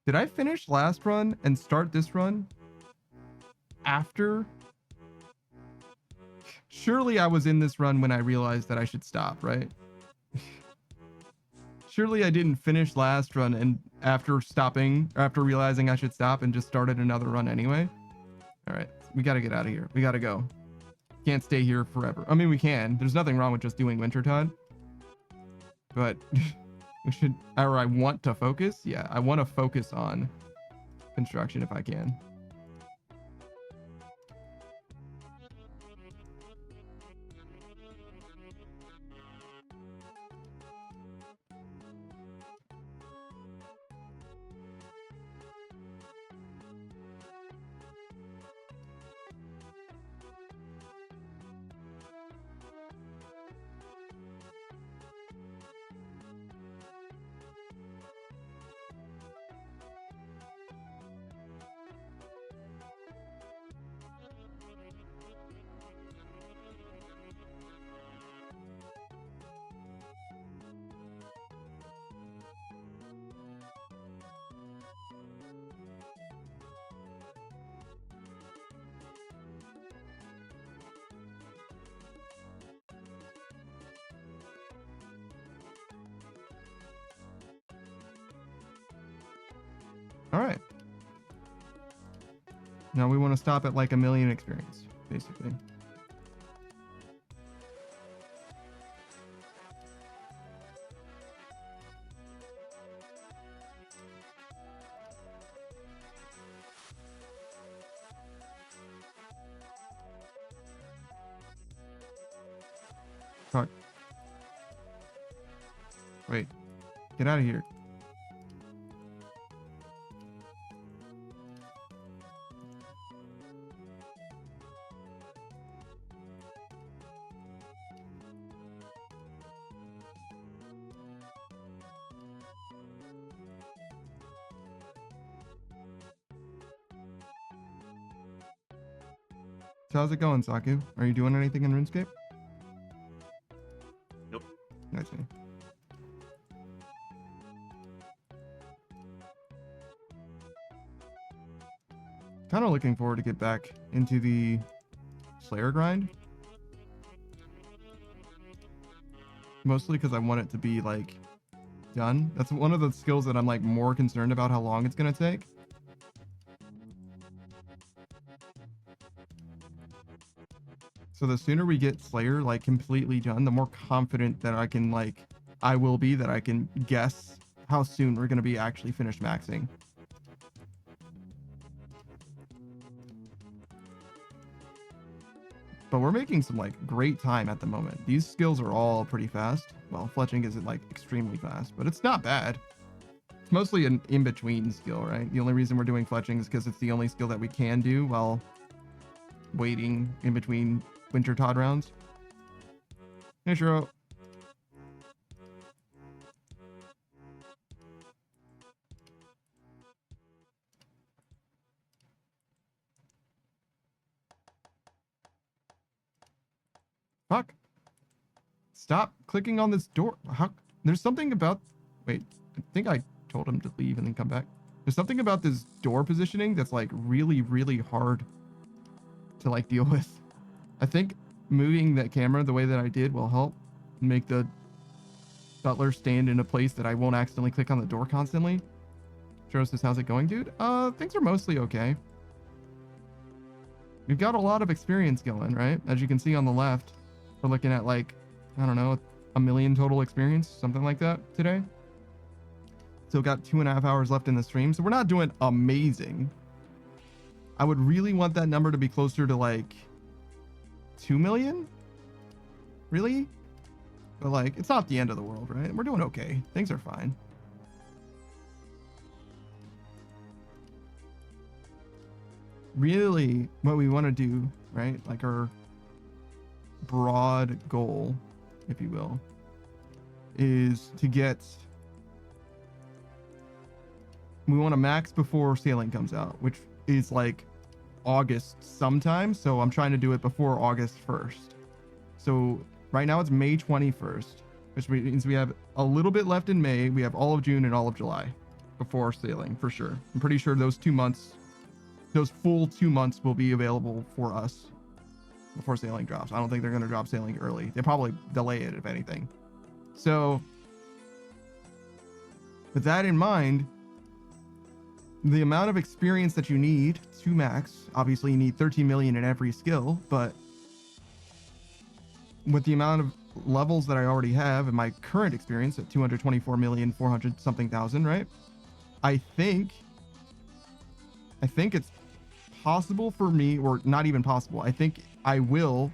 Did I finish last run and start this run after? Surely I was in this run when I realized that I should stop, right? Surely I didn't finish last run and after stopping, or after realizing I should stop and just started another run anyway. All right, we got to get out of here. We got to go. Can't stay here forever. I mean, we can. There's nothing wrong with just doing Wintertodt. But we should, or I want to focus. Yeah, I want to focus on construction if I can. All right. Now we want to stop at like 1,000,000 experience, basically. Fuck. Wait. Get out of here. So how's it going, Saku? Are you doing anything in RuneScape? Nope. I see. Kind of looking forward to get back into the Slayer grind. Mostly because I want it to be like done. That's one of the skills that I'm like more concerned about how long it's gonna take. So the sooner we get Slayer like completely done, the more confident that I will be that I can guess how soon we're gonna be actually finished maxing. But we're making some like great time at the moment. These skills are all pretty fast. Well, fletching isn't like extremely fast, but it's not bad. It's mostly an in-between skill, right? The only reason we're doing fletching is because it's the only skill that we can do while waiting in between Wintertodt rounds. Hey, Shiro. Fuck. Stop clicking on this door. How? There's something about... Wait, I think I told him to leave and then come back. There's something about this door positioning that's like really, really hard to like deal with. I think moving that camera the way that I did will help make the butler stand in a place that I won't accidentally click on the door constantly. Shows us, how's it going, dude? Things are mostly okay. We've got a lot of experience going, right? As you can see on the left, we're looking at like, I don't know, 1,000,000 total experience, something like that today. Still got 2.5 hours left in the stream, so we're not doing amazing. I would really want that number to be closer to like 2 million, really, but like it's not the end of the world, right? We're doing okay. Things are fine. Really, what we want to do, right? Like our broad goal, if you will, is to get. We want to max before sailing comes out, which is like August sometime, so I'm trying to do it before August 1st. So right now it's May 21st, which means we have a little bit left in May. We have all of June and all of July before sailing for sure. I'm pretty sure those 2 months, those full 2 months will be available for us before sailing drops. I don't think they're going to drop sailing early. They probably delay it if anything. So with that in mind, the amount of experience that you need to max, obviously you need 13 million in every skill, but with the amount of levels that I already have in my current experience at 224,400 something thousand, right? I think it's possible for me, or not even possible. I think I will,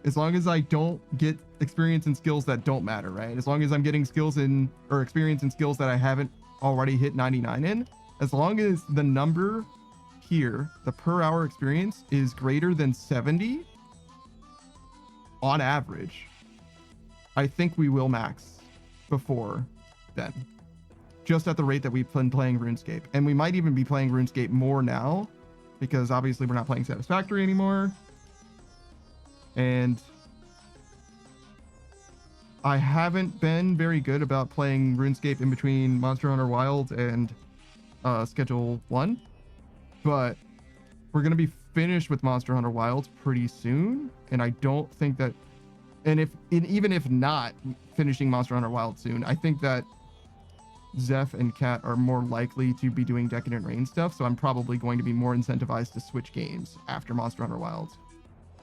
as long as I don't get experience in skills that don't matter, right? As long as I'm getting skills in, or experience in skills that I haven't already hit 99 in, as long as the number here, the per hour experience, is greater than 70 on average, I think we will max before then, just at the rate that we've been playing RuneScape. And we might even be playing RuneScape more now, because obviously we're not playing Satisfactory anymore. And I haven't been very good about playing RuneScape in between Monster Hunter Wilds and Schedule 1, but we're going to be finished with Monster Hunter Wilds pretty soon, and I don't think that, even if not finishing Monster Hunter Wilds soon, I think that Zeph and Kat are more likely to be doing Decadent Rain stuff, so I'm probably going to be more incentivized to switch games after Monster Hunter Wilds.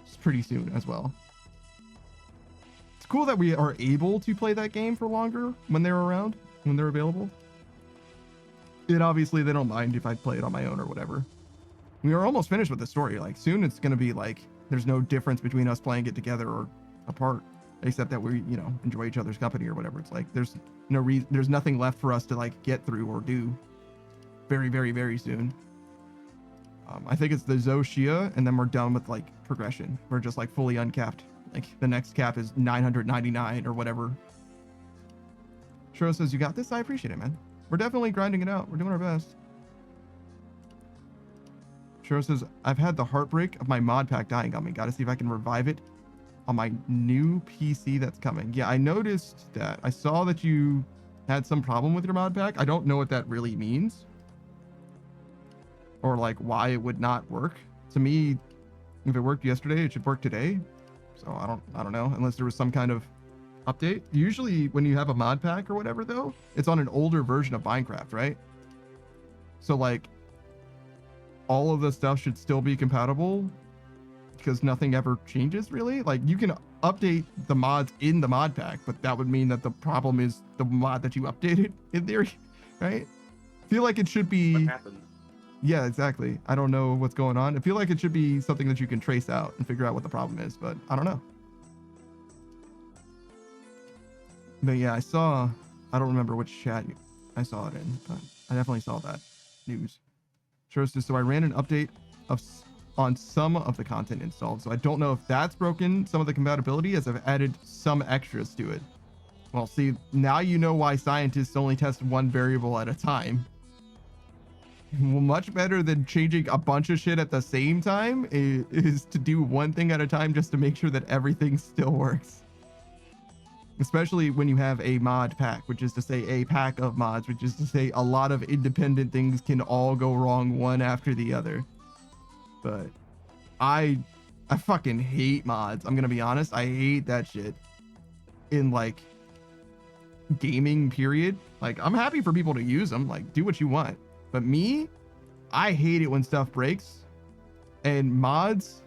It's pretty soon as well. It's cool that we are able to play that game for longer when they're around, when they're available. And obviously they don't mind if I play it on my own or whatever. We are almost finished with the story. Like, soon it's going to be like, there's no difference between us playing it together or apart, except that we, you know, enjoy each other's company or whatever. It's like, there's no reason, there's nothing left for us to like get through or do very, very, very soon. I think it's the Zoshia, and then we're done with like progression. We're just like fully uncapped. Like, the next cap is 999 or whatever. Shiro says, you got this? I appreciate it, man. We're definitely grinding it out. We're doing our best. Shiro says, I've had the heartbreak of my mod pack dying on me. Got to see if I can revive it on my new PC that's coming. Yeah, I noticed that. I saw that you had some problem with your mod pack. I don't know what that really means, or like why it would not work. To me, if it worked yesterday, it should work today. So I don't know, unless there was some kind of update. Usually when you have a mod pack or whatever, though, it's on an older version of Minecraft, right? So like, all of the stuff should still be compatible because nothing ever changes really. Like, you can update the mods in the mod pack, but that would mean that the problem is the mod that you updated in theory, right? I feel like it should be. What happened? Yeah, exactly. I don't know what's going on. I feel like it should be something that you can trace out and figure out what the problem is, but I don't know. But yeah, I don't remember which chat I saw it in, but I definitely saw that news. Sure, so I ran an update on some of the content installed, so I don't know if that's broken some of the compatibility, as I've added some extras to it. Well, see, now you know why scientists only test one variable at a time. Well, much better than changing a bunch of shit at the same time is to do one thing at a time just to make sure that everything still works. Especially when you have a mod pack, which is to say a pack of mods, which is to say a lot of independent things can all go wrong one after the other. But I fucking hate mods. I'm gonna be honest. I hate that shit in like gaming period. Like, I'm happy for people to use them, like, do what you want. But me, I hate it when stuff breaks, and mods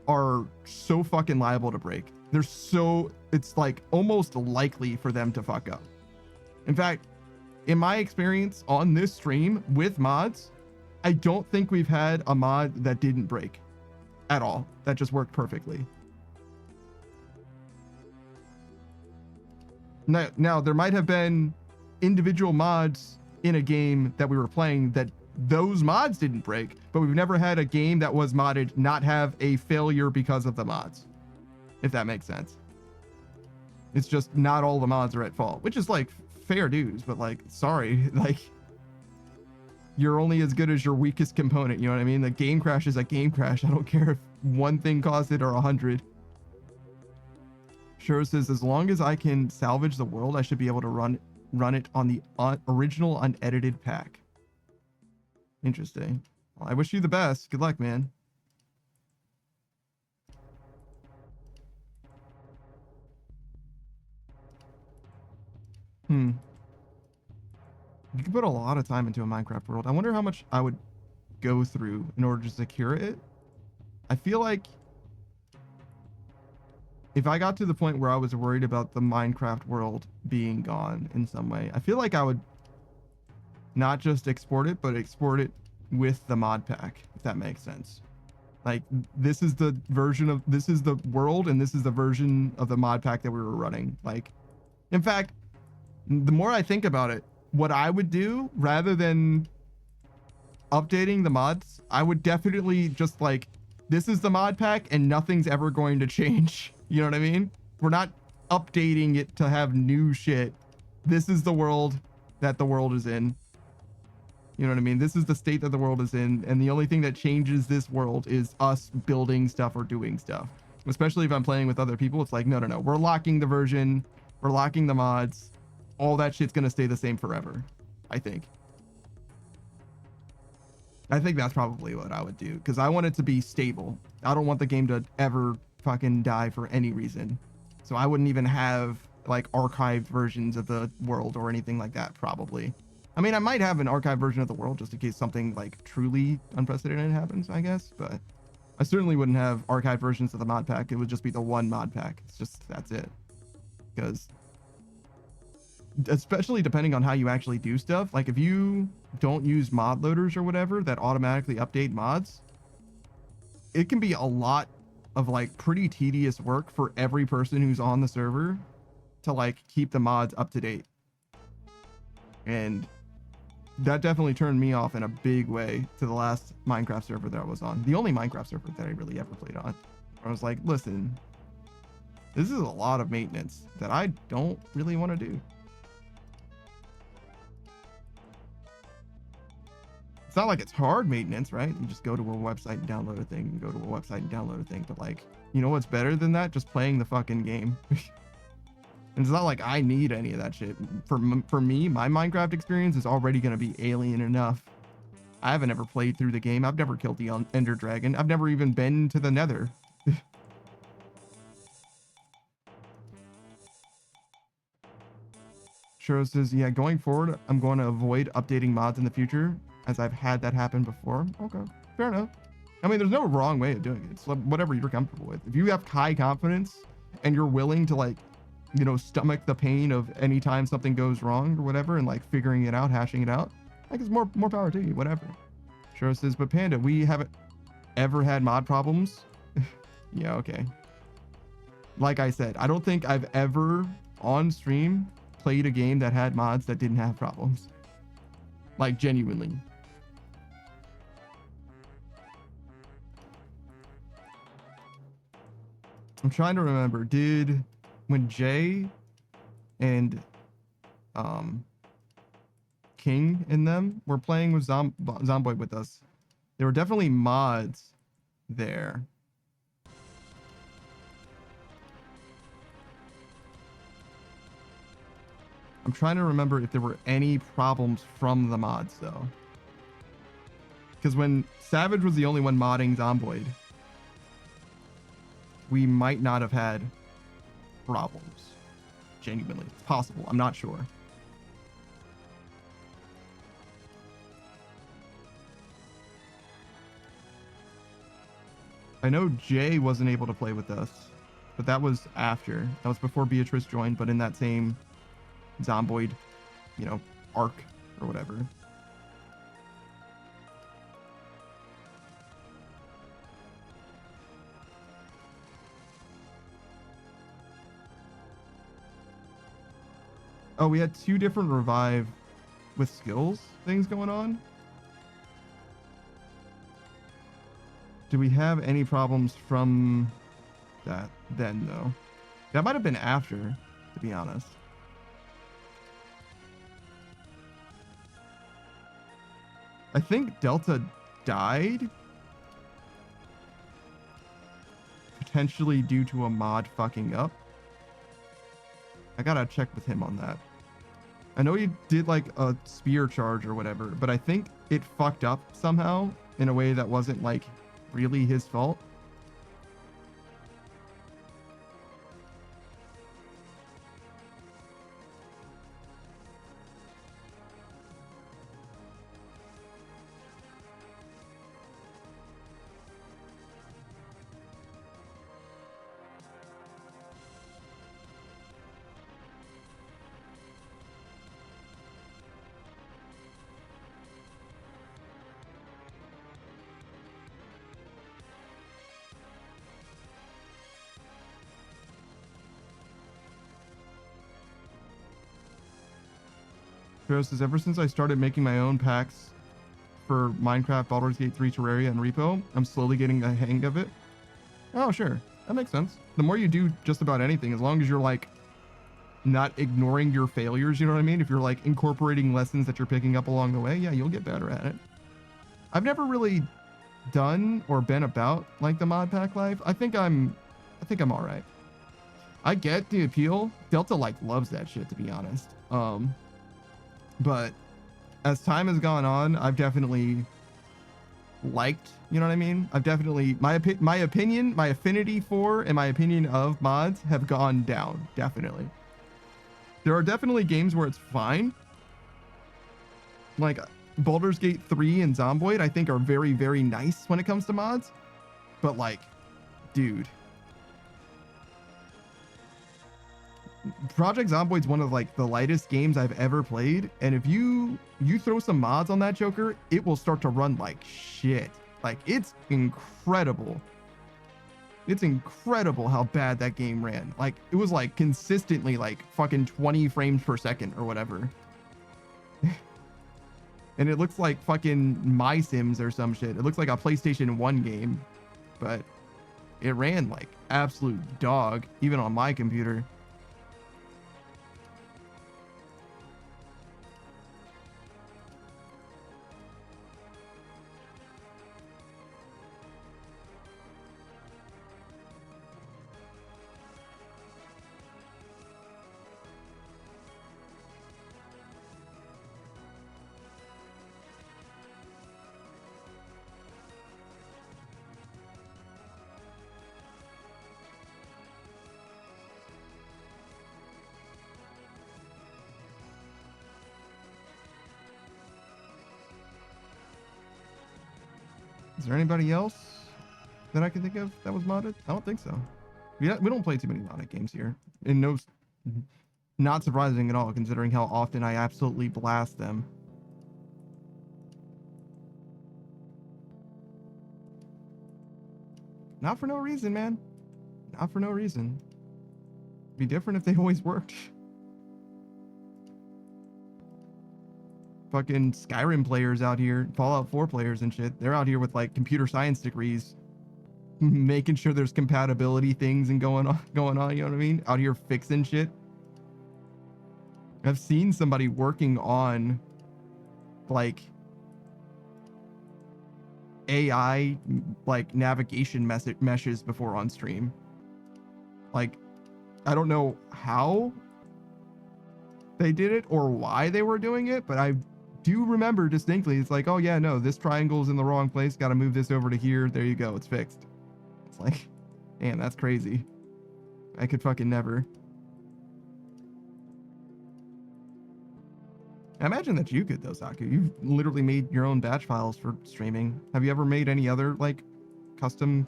are so fucking liable to break. It's like almost likely for them to fuck up. In fact, in my experience on this stream with mods, I don't think we've had a mod that didn't break at all. That just worked perfectly. Now there might have been individual mods in a game that we were playing that those mods didn't break, but we've never had a game that was modded not have a failure because of the mods, if that makes sense. It's just not all the mods are at fault, which is like fair dues, but like, sorry, like, you're only as good as your weakest component. You know what I mean? The game crash is a game crash. I don't care if one thing caused it or 100. Shiro says, as long as I can salvage the world, I should be able to run it on the original unedited pack. Interesting. Well, I wish you the best. Good luck, man. You can put a lot of time into a Minecraft world. I wonder how much I would go through in order to secure it. I feel like if I got to the point where I was worried about the Minecraft world being gone in some way, I feel like I would not just export it, but export it with the mod pack, if that makes sense. Like, this is the world, and this is the version of the mod pack that we were running. Like, in fact, the more I think about it, what I would do rather than updating the mods, I would definitely just like, this is the mod pack and nothing's ever going to change. You know what I mean? We're not updating it to have new shit. This is the world that the world is in. You know what I mean? This is the state that the world is in. And the only thing that changes this world is us building stuff or doing stuff. Especially if I'm playing with other people, it's like, no. We're locking the version. We're locking the mods. All that shit's going to stay the same forever, I think. I think that's probably what I would do, because I want it to be stable. I don't want the game to ever fucking die for any reason. So I wouldn't even have like archived versions of the world or anything like that, probably. I mean, I might have an archived version of the world just in case something like truly unprecedented happens, I guess, but I certainly wouldn't have archived versions of the mod pack. It would just be the one mod pack. It's just, that's it. Because especially depending on how you actually do stuff, like if you don't use mod loaders or whatever that automatically update mods, it can be a lot of like pretty tedious work for every person who's on the server to like keep the mods up to date. And that definitely turned me off in a big way to the last Minecraft server that I was on. The only Minecraft server that I really ever played on. I was like, listen, this is a lot of maintenance that I don't really want to do. It's not like it's hard maintenance, right? You just go to a website and download a thing, and go to a website and download a thing. But like, you know what's better than that? Just playing the fucking game. And it's not like I need any of that shit. For me, my Minecraft experience is already going to be alien enough. I haven't ever played through the game. I've never killed the Ender Dragon. I've never even been to the Nether. Shiro says, yeah, going forward, I'm going to avoid updating mods in the future, as I've had that happen before. Okay, fair enough. I mean, there's no wrong way of doing it. It's whatever you're comfortable with. If you have high confidence and you're willing to like, you know, stomach the pain of any time something goes wrong or whatever, and like figuring it out, hashing it out, like it's more power to you, whatever. Shiro says, but Panda, we haven't ever had mod problems. Yeah, okay. Like I said, I don't think I've ever on stream played a game that had mods that didn't have problems. Like genuinely. I'm trying to remember, when Jay and King and them were playing with Zomboid with us, there were definitely mods there. I'm trying to remember if there were any problems from the mods though. Because when Savage was the only one modding Zomboid, we might not have had problems. Genuinely. It's possible. I'm not sure. I know Jay wasn't able to play with us, but that was after. That was before Beatrice joined, but in that same Zomboid, you know, arc or whatever. Oh, we had 2 different revive with skills things going on. Do we have any problems from that then, though? That might have been after, to be honest. I think Delta died. Potentially due to a mod fucking up. I gotta check with him on that. I know he did like a spear charge or whatever, but I think it fucked up somehow in a way that wasn't like really his fault. Says, ever since I started making my own packs for Minecraft, Baldur's Gate 3, Terraria, and Repo, I'm slowly getting the hang of it. Oh, sure. That makes sense. The more you do just about anything, as long as you're like not ignoring your failures, you know what I mean? If you're like incorporating lessons that you're picking up along the way, yeah, you'll get better at it. I've never really done or been about like the mod pack life. I think I'm all right. I get the appeal. Delta like loves that shit, to be honest. But as time has gone on, I've definitely liked, you know what I mean? I've definitely, my opinion, my affinity for, and my opinion of mods have gone down, definitely. There are definitely games where it's fine. Like Baldur's Gate 3 and Zomboid, I think are very, very nice when it comes to mods. But like, dude. Project Zomboid's one of like the lightest games I've ever played, and if you throw some mods on that Joker, it will start to run like shit. Like, it's incredible. It's incredible how bad that game ran. Like, it was like consistently like fucking 20 frames per second or whatever. And it looks like fucking My Sims or some shit. It looks like a PlayStation 1 game, but it ran like absolute dog, even on my computer. Is there anybody else that I can think of that was modded? I don't think so. We don't play too many modded games here. And no, not surprising at all, considering how often I absolutely blast them. Not for no reason, man. Not for no reason. It'd be different if they always worked. Fucking Skyrim players out here, Fallout 4 players and shit, they're out here with like computer science degrees, making sure there's compatibility things and going on, you know what I mean? Out here fixing shit. I've seen somebody working on like AI like navigation meshes before on stream. Like, I don't know how they did it or why they were doing it, but I do remember distinctly, it's like, oh yeah, no, this triangle's in the wrong place, gotta move this over to here, there you go, it's fixed. It's like, damn, that's crazy. I could fucking never. I imagine that you could though, Saku. You've literally made your own batch files for streaming. Have you ever made any other like custom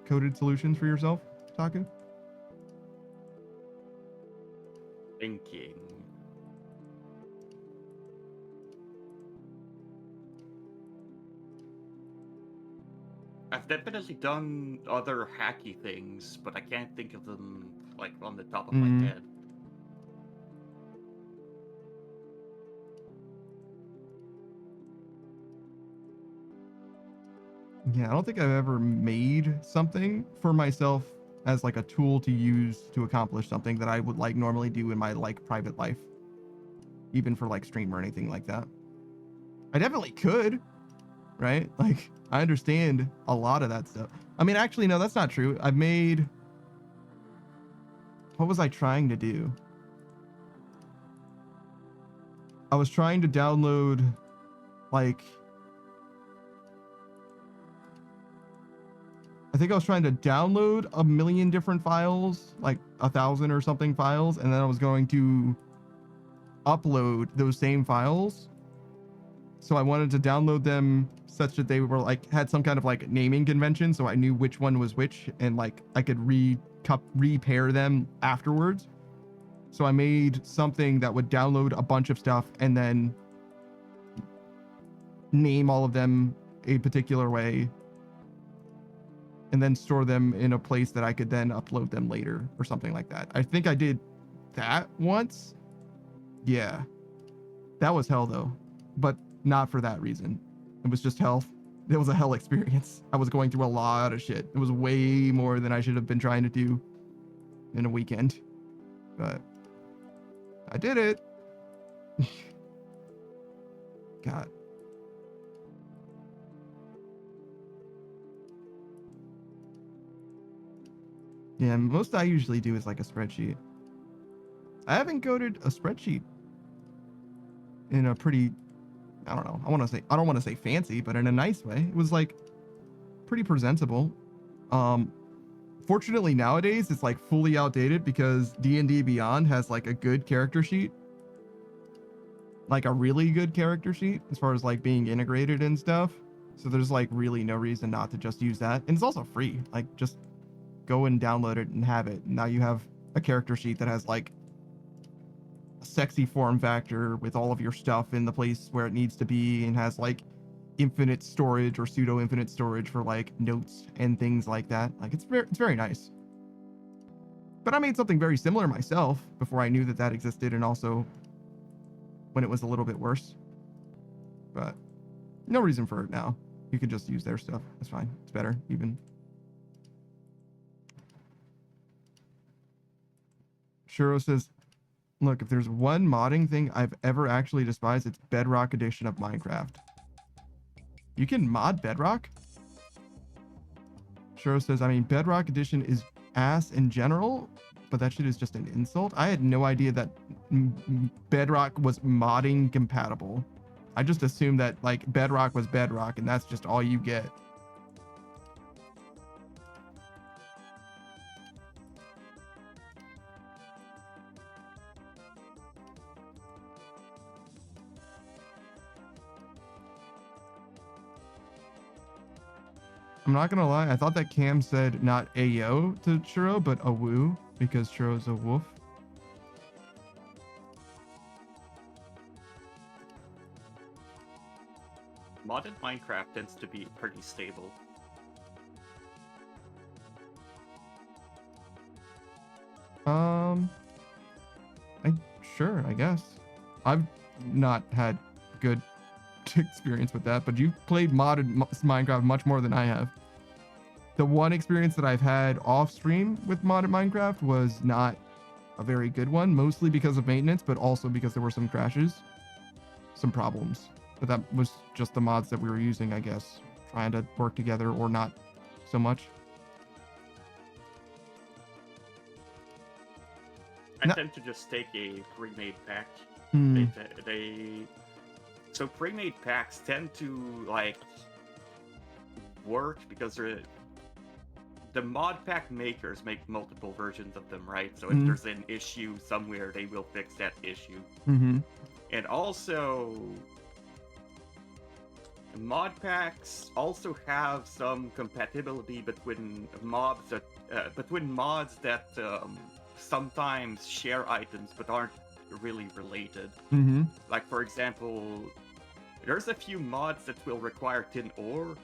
coded solutions for yourself, Saku? Thinking. I've definitely done other hacky things, but I can't think of them like on the top of my head. Yeah, I don't think I've ever made something for myself as like a tool to use to accomplish something that I would like normally do in my like private life, even for like stream or anything like that. I definitely could. right? Like, I understand a lot of that stuff. I mean, actually, no, that's not true. I've made... What was I trying to do? I was trying to download, like... I think I was trying to download 1 million different files, like 1,000 or something files, and then I was going to upload those same files. So I wanted to download them such that they were like had some kind of like naming convention, so I knew which one was which, and like I could repair them afterwards. So I made something that would download a bunch of stuff and then name all of them a particular way, and then store them in a place that I could then upload them later or something like that. I think I did that once. Yeah. That was hell though, but not for that reason. It was just hell. It was a hell experience. I was going through a lot of shit. It was way more than I should have been trying to do in a weekend, but I did it. God. Yeah, most I usually do is like a spreadsheet. I haven't coded a spreadsheet in a pretty, I don't know, I don't want to say fancy, but in a nice way. It was like pretty presentable. Fortunately nowadays it's like fully outdated because D&D Beyond has like a good character sheet. Like a really good character sheet as far as like being integrated and stuff. So there's like really no reason not to just use that. And it's also free. Like just go and download it and have it. Now you have a character sheet that has like a sexy form factor with all of your stuff in the place where it needs to be, and has like infinite storage or pseudo infinite storage for like notes and things like that. Like it's very nice. But I made something very similar myself before I knew that that existed, and also when it was a little bit worse. But no reason for it now. You could just use their stuff. It's fine. It's better even. Shuro says, look, if there's one modding thing I've ever actually despised, it's Bedrock edition of Minecraft. You can mod Bedrock? Shuro says, I mean, Bedrock edition is ass in general, but that shit is just an insult. I had no idea that Bedrock was modding compatible. I just assumed that like Bedrock was Bedrock and that's just all you get. I'm not gonna lie, I thought that Cam said not Ayo to Churro, but a woo, because Churro's a wolf. Modded Minecraft tends to be pretty stable. Sure, I guess. I've not had good experience with that, but you've played modded Minecraft much more than I have. The one experience that I've had off stream with modded Minecraft was not a very good one, mostly because of maintenance, but also because there were some crashes, some problems. But that was just the mods that we were using, I guess, trying to work together, or not so much. I tend to just take a pre-made pack. So pre-made packs tend to like work because the mod pack makers make multiple versions of them, right? So if there's an issue somewhere, they will fix that issue. And also, mod packs also have some compatibility between mods that sometimes share items but aren't really related. Like for example, there's a few mods that will require tin ore,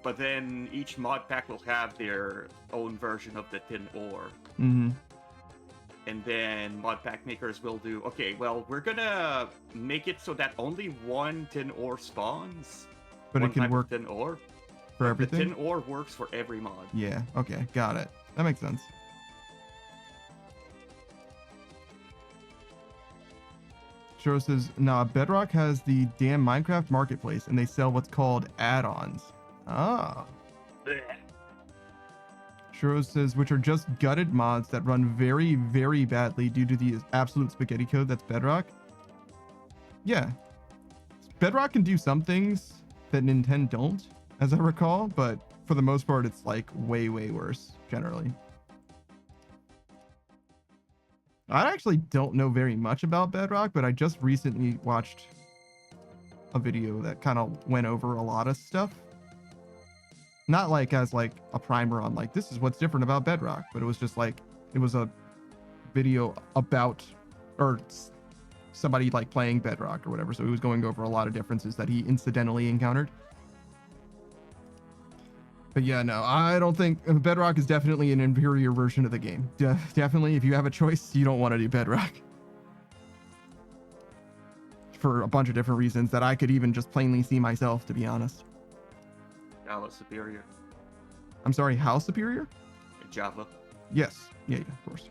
but then each mod pack will have their own version of the tin ore. And then mod pack makers will do, okay, well, we're gonna make it so that only one tin ore spawns, but it can work tin ore for everything. The tin ore works for every mod. Yeah, okay, got it. That makes sense. Shiro says, nah, Bedrock has the damn Minecraft marketplace and they sell what's called add-ons. Ah. Shiro says, which are just gutted mods that run very, very badly due to the absolute spaghetti code that's Bedrock. Yeah. Bedrock can do some things that Nintendo don't, as I recall, but for the most part, it's like way, way worse, generally. I actually don't know very much about Bedrock, but I just recently watched a video that kind of went over a lot of stuff. Not like as like a primer on like, this is what's different about Bedrock, but it was just like, it was a video about, or somebody like playing Bedrock or whatever. So he was going over a lot of differences that he incidentally encountered. But yeah, no, I don't think Bedrock is definitely an inferior version of the game. Definitely, if you have a choice, you don't want to do Bedrock. For a bunch of different reasons that I could even just plainly see myself, to be honest. Java superior. I'm sorry, how superior? Java. Yes. Yeah, of course.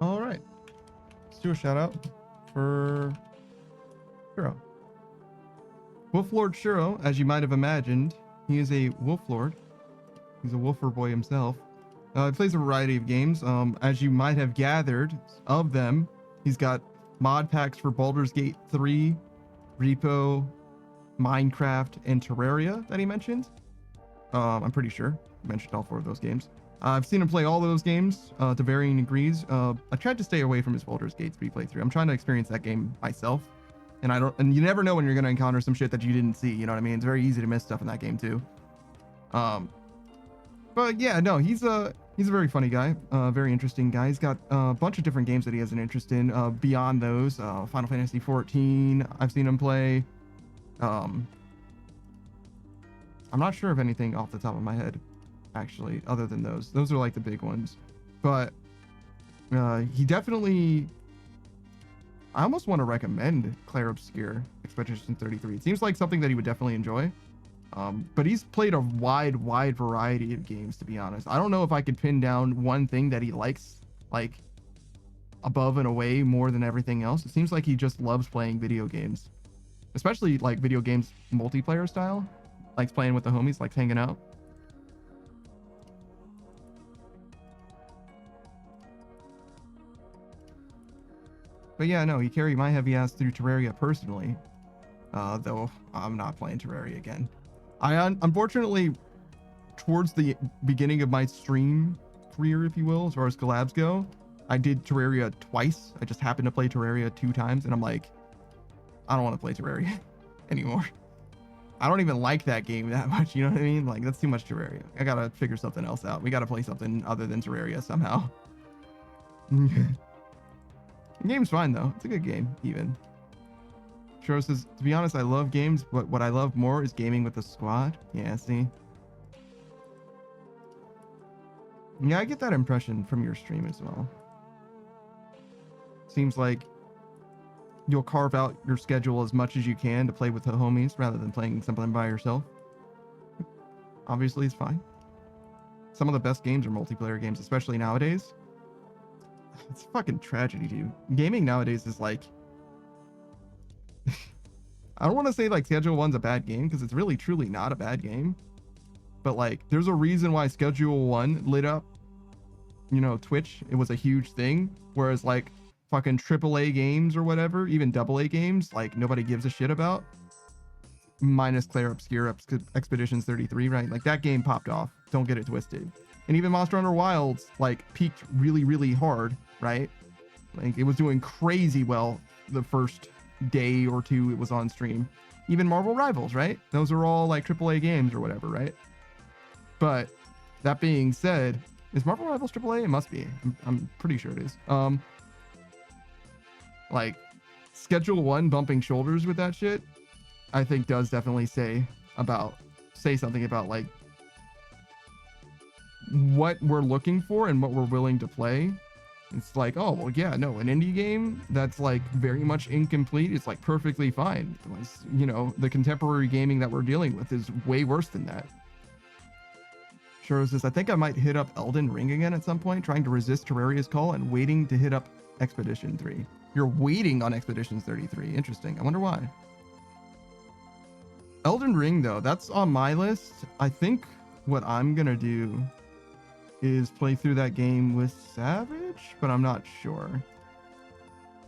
All right. Let's do a shout out for Shiro. Wolflord Shiro, as you might have imagined, he is a Wolflord. He's a Wolfer boy himself. He plays a variety of games. As you might have gathered of them, he's got mod packs for Baldur's Gate 3, Repo, Minecraft, and Terraria that he mentioned. I'm pretty sure he mentioned all 4 of those games. I've seen him play all those games to varying degrees. I tried to stay away from his Baldur's Gate 3 playthrough. I'm trying to experience that game myself. And you never know when you're going to encounter some shit that you didn't see. You know what I mean? It's very easy to miss stuff in that game too. But yeah, no, he's a very funny guy, very interesting guy. He's got a bunch of different games that he has an interest in. Beyond those, Final Fantasy 14, I've seen him play. I'm not sure of anything off the top of my head, actually, other than those. Those are like the big ones. But he definitely, I almost want to recommend Claire Obscure Expedition 33. It seems like something that he would definitely enjoy. But he's played a wide variety of games, to be honest. I don't know if I could pin down one thing that he likes, like, above and away more than everything else. It seems like he just loves playing video games, especially like video games multiplayer style, likes playing with the homies, likes hanging out. But yeah, no, he carried my heavy ass through Terraria personally, though I'm not playing Terraria again. I unfortunately, towards the beginning of my stream career, if you will, as far as collabs go, I did Terraria twice. I just happened to play Terraria 2 times, and I'm like, I don't want to play Terraria anymore. I don't even like that game that much, you know what I mean? Like, that's too much Terraria. I gotta figure something else out. We gotta play something other than Terraria somehow. The game's fine, though. It's a good game, even. Shiro says, to be honest, I love games, but what I love more is gaming with the squad. Yeah, see? Yeah, I get that impression from your stream as well. Seems like you'll carve out your schedule as much as you can to play with the homies rather than playing something by yourself. Obviously, it's fine. Some of the best games are multiplayer games, especially nowadays. it's a fucking tragedy, dude. Gaming nowadays is like, I don't want to say like Schedule 1's a bad game because it's really truly not a bad game. But like, there's a reason why Schedule 1 lit up, you know, Twitch. It was a huge thing. Whereas like fucking AAA games or whatever, even AA games, like nobody gives a shit about. Minus Claire Obscure Expeditions 33, right? Like that game popped off. Don't get it twisted. And even Monster Hunter Wilds like peaked really, really hard, right? Like it was doing crazy well the first day or two it was on stream. Even Marvel Rivals, right? Those are all like AAA games or whatever, right? But that being said, is Marvel Rivals AAA? It must be. I'm pretty sure it is. Like Schedule 1 bumping shoulders with that shit, I think does definitely say something about like what we're looking for and what we're willing to play. It's like, oh, well, yeah, no, an indie game that's like very much incomplete is like perfectly fine. It's, you know, the contemporary gaming that we're dealing with is way worse than that. Sure says, I think I might hit up Elden Ring again at some point, trying to resist Terraria's call and waiting to hit up Expedition 3. You're waiting on Expeditions 33. Interesting. I wonder why. Elden Ring, though, that's on my list. I think what I'm going to do is play through that game with Savage, but I'm not sure.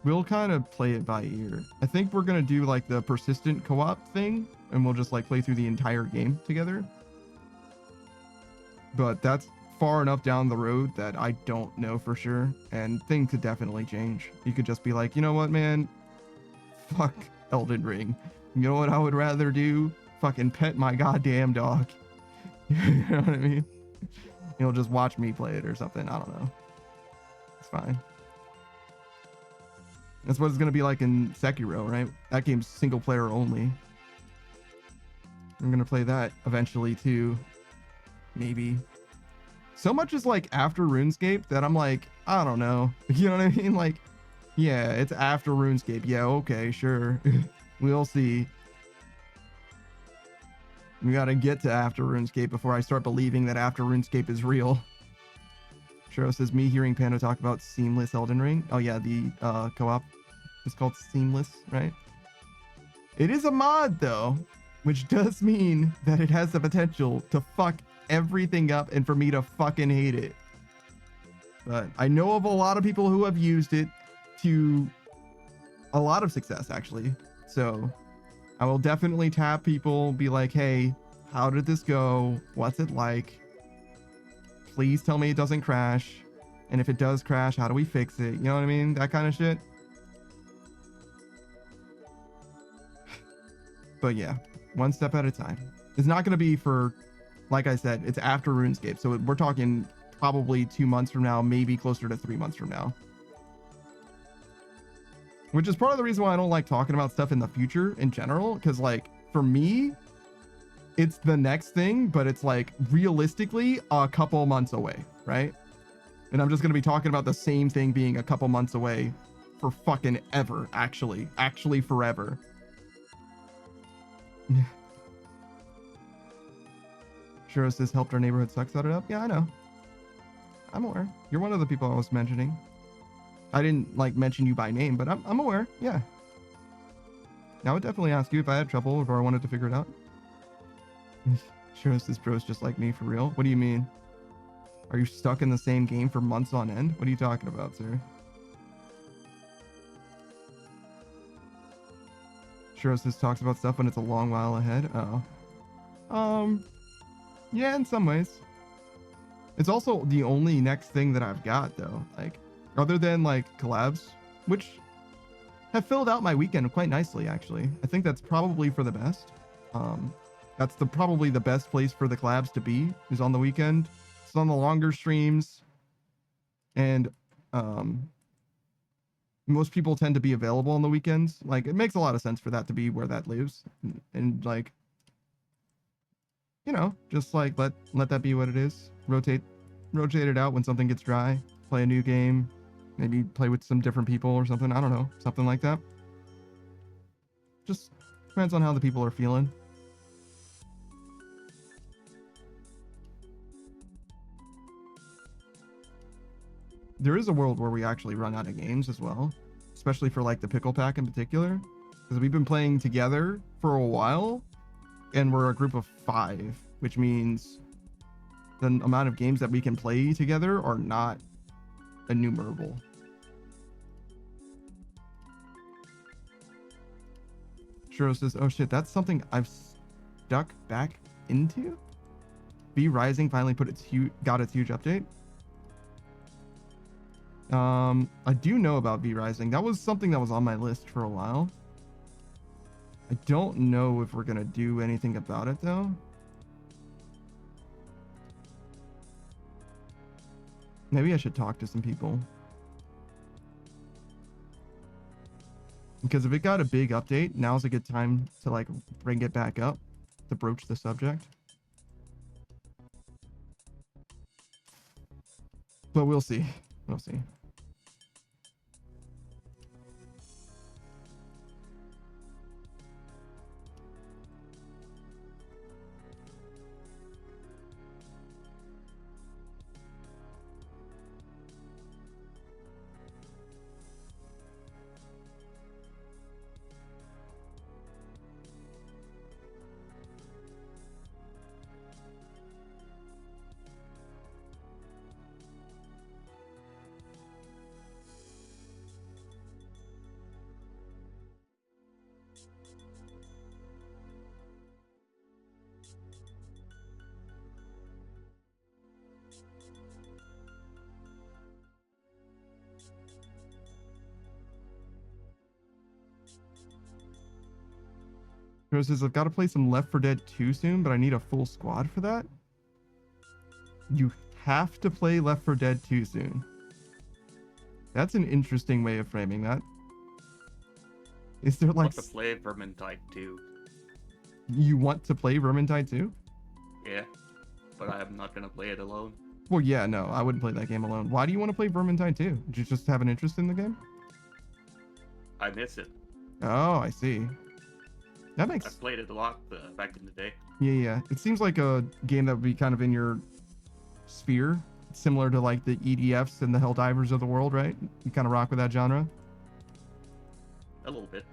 We'll kind of play it by ear. I think we're going to do like the persistent co-op thing, and we'll just like play through the entire game together. But that's far enough down the road that I don't know for sure, and things could definitely change. You could just be like, you know what, man? Fuck Elden Ring. You know what I would rather do? Fucking pet my goddamn dog. You know what I mean? You'll just watch me play it or something. I don't know. It's fine. That's what it's going to be like in Sekiro, right? That game's single player only. I'm going to play that eventually too. Maybe. So much is like after RuneScape that I'm like, I don't know. You know what I mean? Like, yeah, it's after RuneScape. Yeah, okay, sure. We'll see. We gotta get to after RuneScape before I start believing that after RuneScape is real. Shiro says, me hearing Pando talk about Seamless Elden Ring. Oh yeah, the co-op is called Seamless, right? It is a mod though, which does mean that it has the potential to fuck everything up and for me to fucking hate it. But I know of a lot of people who have used it to a lot of success actually. So I will definitely tap people, be like, hey, how did this go? What's it like? Please tell me it doesn't crash. And if it does crash, how do we fix it? You know what I mean? That kind of shit. But yeah, one step at a time. It's not going to be for, like I said, it's after RuneScape. So we're talking probably 2 months from now, maybe closer to 3 months from now. Which is part of the reason why I don't like talking about stuff in the future in general. Because like, for me, it's the next thing, but it's like realistically a couple months away, right? And I'm just going to be talking about the same thing being a couple months away for fucking ever, actually forever. Shiro says, helped our neighborhood suck set it up. Yeah, I know. I'm aware. You're one of the people I was mentioning. I didn't like mention you by name, but I'm aware. Yeah. I would definitely ask you if I had trouble or if I wanted to figure it out. Shiro says, bro's just like me for real. What do you mean? Are you stuck in the same game for months on end? What are you talking about, sir? Shiro says, talks about stuff when it's a long while ahead. Oh. Yeah, in some ways. It's also the only next thing that I've got though. Like, other than like collabs, which have filled out my weekend quite nicely, actually. I think that's probably for the best. That's probably the best place for the collabs to be, is on the weekend. It's on the longer streams, and most people tend to be available on the weekends. Like, it makes a lot of sense for that to be where that lives, and like, you know, just like let that be what it is. Rotate it out when something gets dry. Play a new game. Maybe play with some different people or something. I don't know. Something like that. Just depends on how the people are feeling. there is a world where we actually run out of games as well, especially for like the pickle pack in particular, because we've been playing together for a while, and we're a group of 5, which means the amount of games that we can play together are not innumerable. Shiro says, oh shit, that's something I've stuck back into. V Rising finally got its huge update. I do know about V Rising. That was something that was on my list for a while. I don't know if we're gonna do anything about it though. Maybe I should talk to some people. Because if it got a big update, now's a good time to like bring it back up, to broach the subject. But we'll see. We'll see. Rose says, I've got to play some Left 4 Dead 2 soon, but I need a full squad for that. You have to play Left 4 Dead 2 soon. That's an interesting way of framing that. Is there like... I want to play Vermintide 2. You want to play Vermintide 2? Yeah, but I'm not gonna play it alone. Well, yeah, no, I wouldn't play that game alone. Why do you want to play Vermintide 2? Did you just have an interest in the game? I miss it. Oh, I see. That makes... I played it a lot back in the day. Yeah. It seems like a game that would be kind of in your sphere, similar to like the EDFs and the Helldivers of the world, right? You kind of rock with that genre. A little bit.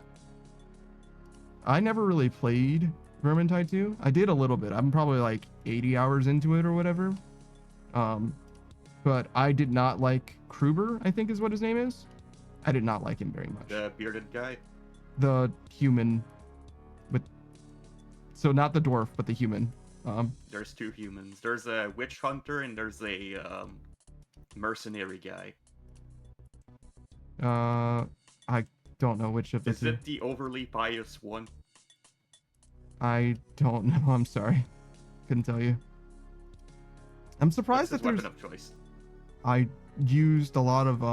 I never really played Vermintide 2. I did a little bit. I'm probably like 80 hours into it or whatever. But I did not like Kruber, I think is what his name is. I did not like him very much. The bearded guy? The human. So not the dwarf, but the human. There's 2 humans. There's a witch hunter and there's a mercenary guy. I don't know which of the Is two. it the overly pious one? I don't know. I'm sorry. Couldn't tell you. I'm surprised What's that his there's... weapon of choice? I used a lot of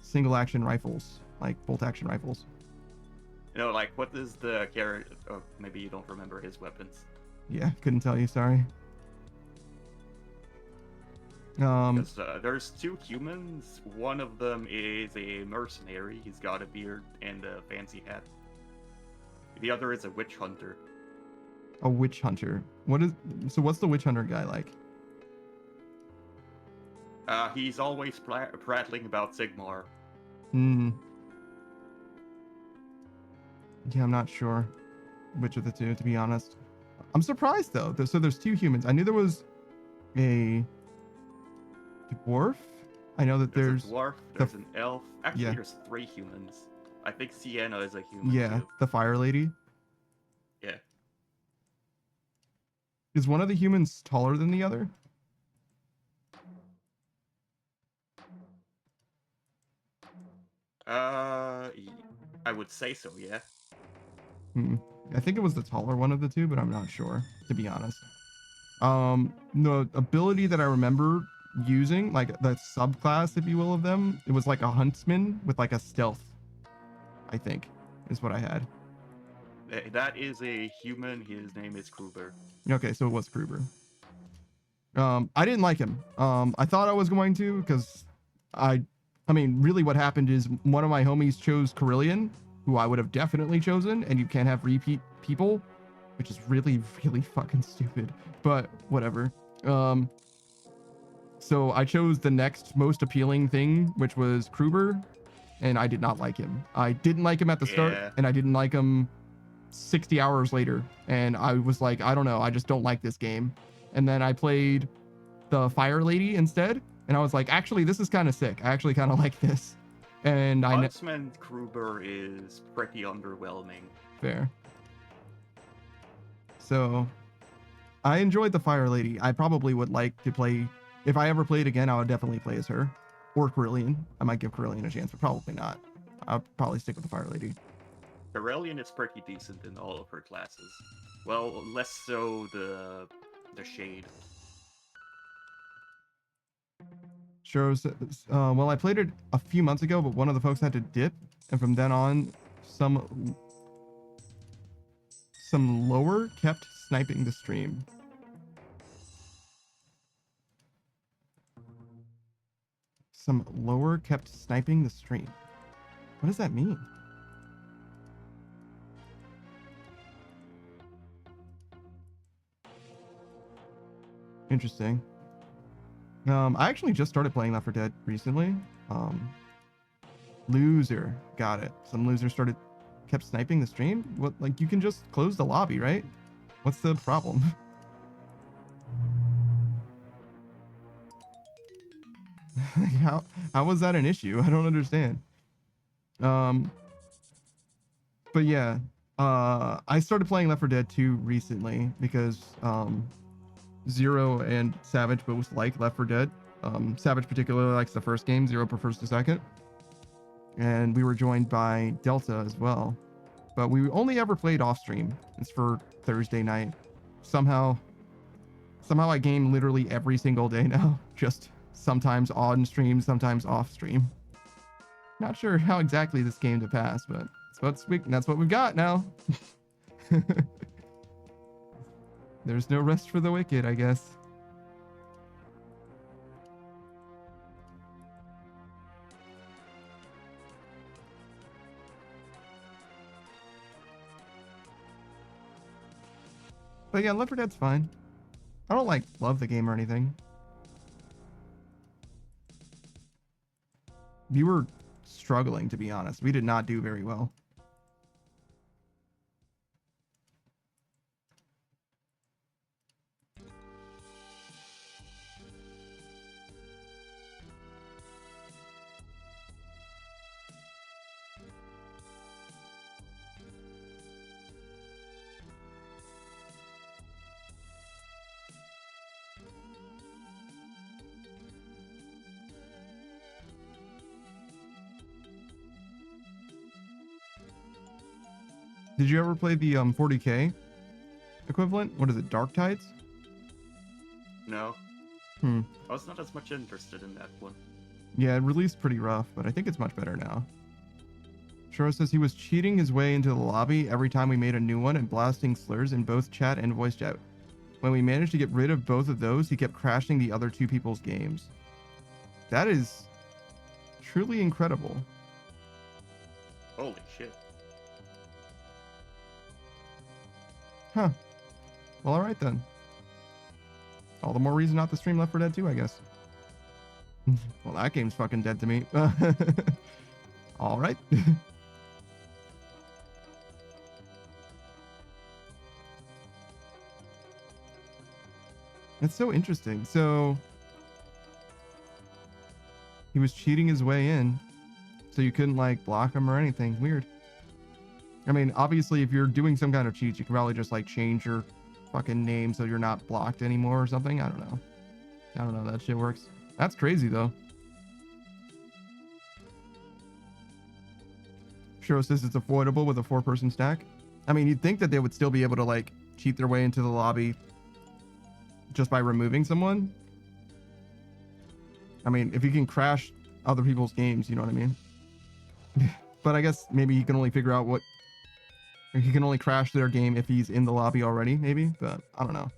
single action rifles, like bolt action rifles. You know, like, what is the character... Oh, maybe you don't remember his weapons. Yeah, couldn't tell you, sorry. Because there's 2 humans. One of them is a mercenary. He's got a beard and a fancy hat. The other is a witch hunter. A witch hunter. So what's the witch hunter guy like? He's always prattling about Sigmar. Yeah, I'm not sure which of the 2, to be honest. I'm surprised though. So there's 2 humans. I knew there was a dwarf. I know that there's a dwarf, there's an elf. Actually, yeah. There's 3 humans. I think Sienna is a human yeah, too. the fire lady. Yeah. Is one of the humans taller than the other? I would say so, yeah. I think it was the taller one of the 2, but I'm not sure, to be honest. The ability that I remember using, like the subclass, if you will, of them, it was like a huntsman with like a stealth, I think, is what I had. That is a human. His name is Kruber. Okay, so it was Kruber. I didn't like him. I thought I was going to, because I mean, really what happened is one of my homies chose Carillion, who I would have definitely chosen, and you can't have repeat people, which is really, really fucking stupid, but whatever. So I chose the next most appealing thing, which was Kruber, and I did not like him. I didn't like him at the start, Yeah. and I didn't like him 60 hours later. And I was like, I don't know, I just don't like this game. And then I played the Fire Lady instead, and I was like, actually, this is kind of sick. I actually kind of like this. And I Huntsman Kruber is pretty underwhelming. fair. So I enjoyed the Fire Lady. I probably would like to play, if I ever played again, I would definitely play as her. Or Carillion. I might give Carillion a chance, but probably not. I'll probably stick with the Fire Lady. Aurelian is pretty decent in all of her classes. Well, less so the Shade. Sure. Well, I played it a few months ago, but one of the folks had to dip, and from then on, some lower kept sniping the stream. Some lower kept sniping the stream. What does that mean? Interesting. I actually just started playing Left 4 Dead recently. Loser. Got it. Some loser kept sniping the stream? What, like, you can just close the lobby, right? What's the problem? How was that an issue? I don't understand. But yeah, I started playing Left 4 Dead 2 recently because Zero and Savage both like Left 4 Dead. Savage particularly likes the first game, Zero prefers the second. And we were joined by Delta as well. But we only ever played off stream. It's for Thursday night. Somehow I game literally every single day now. Just sometimes on stream, sometimes off stream. Not sure how exactly this came to pass, but that's what we've got now. There's no rest for the wicked, I guess. But yeah, Left 4 Dead's fine. I don't like love the game or anything. We were struggling, to be honest. We did not do very well. Did you ever play the 40k equivalent? What is it, Dark Tides? No. I was not as much interested in that one. Yeah, it released pretty rough, but I think it's much better now. Shoro says he was cheating his way into the lobby every time we made a new one and blasting slurs in both chat and voice chat. When we managed to get rid of both of those, he kept crashing the other two people's games. That is truly incredible. Holy shit. Huh. Well, alright then. All the more reason not to stream Left 4 Dead 2, I guess. Well, that game's fucking dead to me. Alright. That's so interesting. So he was cheating his way in, so you couldn't like block him or anything. Weird. I mean, obviously, if you're doing some kind of cheats, you can probably just like change your fucking name so you're not blocked anymore or something. I don't know. I don't know how that shit works. That's crazy though. Shiro says it's avoidable with a 4-person stack. I mean, you'd think that they would still be able to like cheat their way into the lobby just by removing someone. I mean, if you can crash other people's games, you know what I mean? But I guess maybe he can only figure out what, or he can only crash their game if he's in the lobby already, maybe, but I don't know.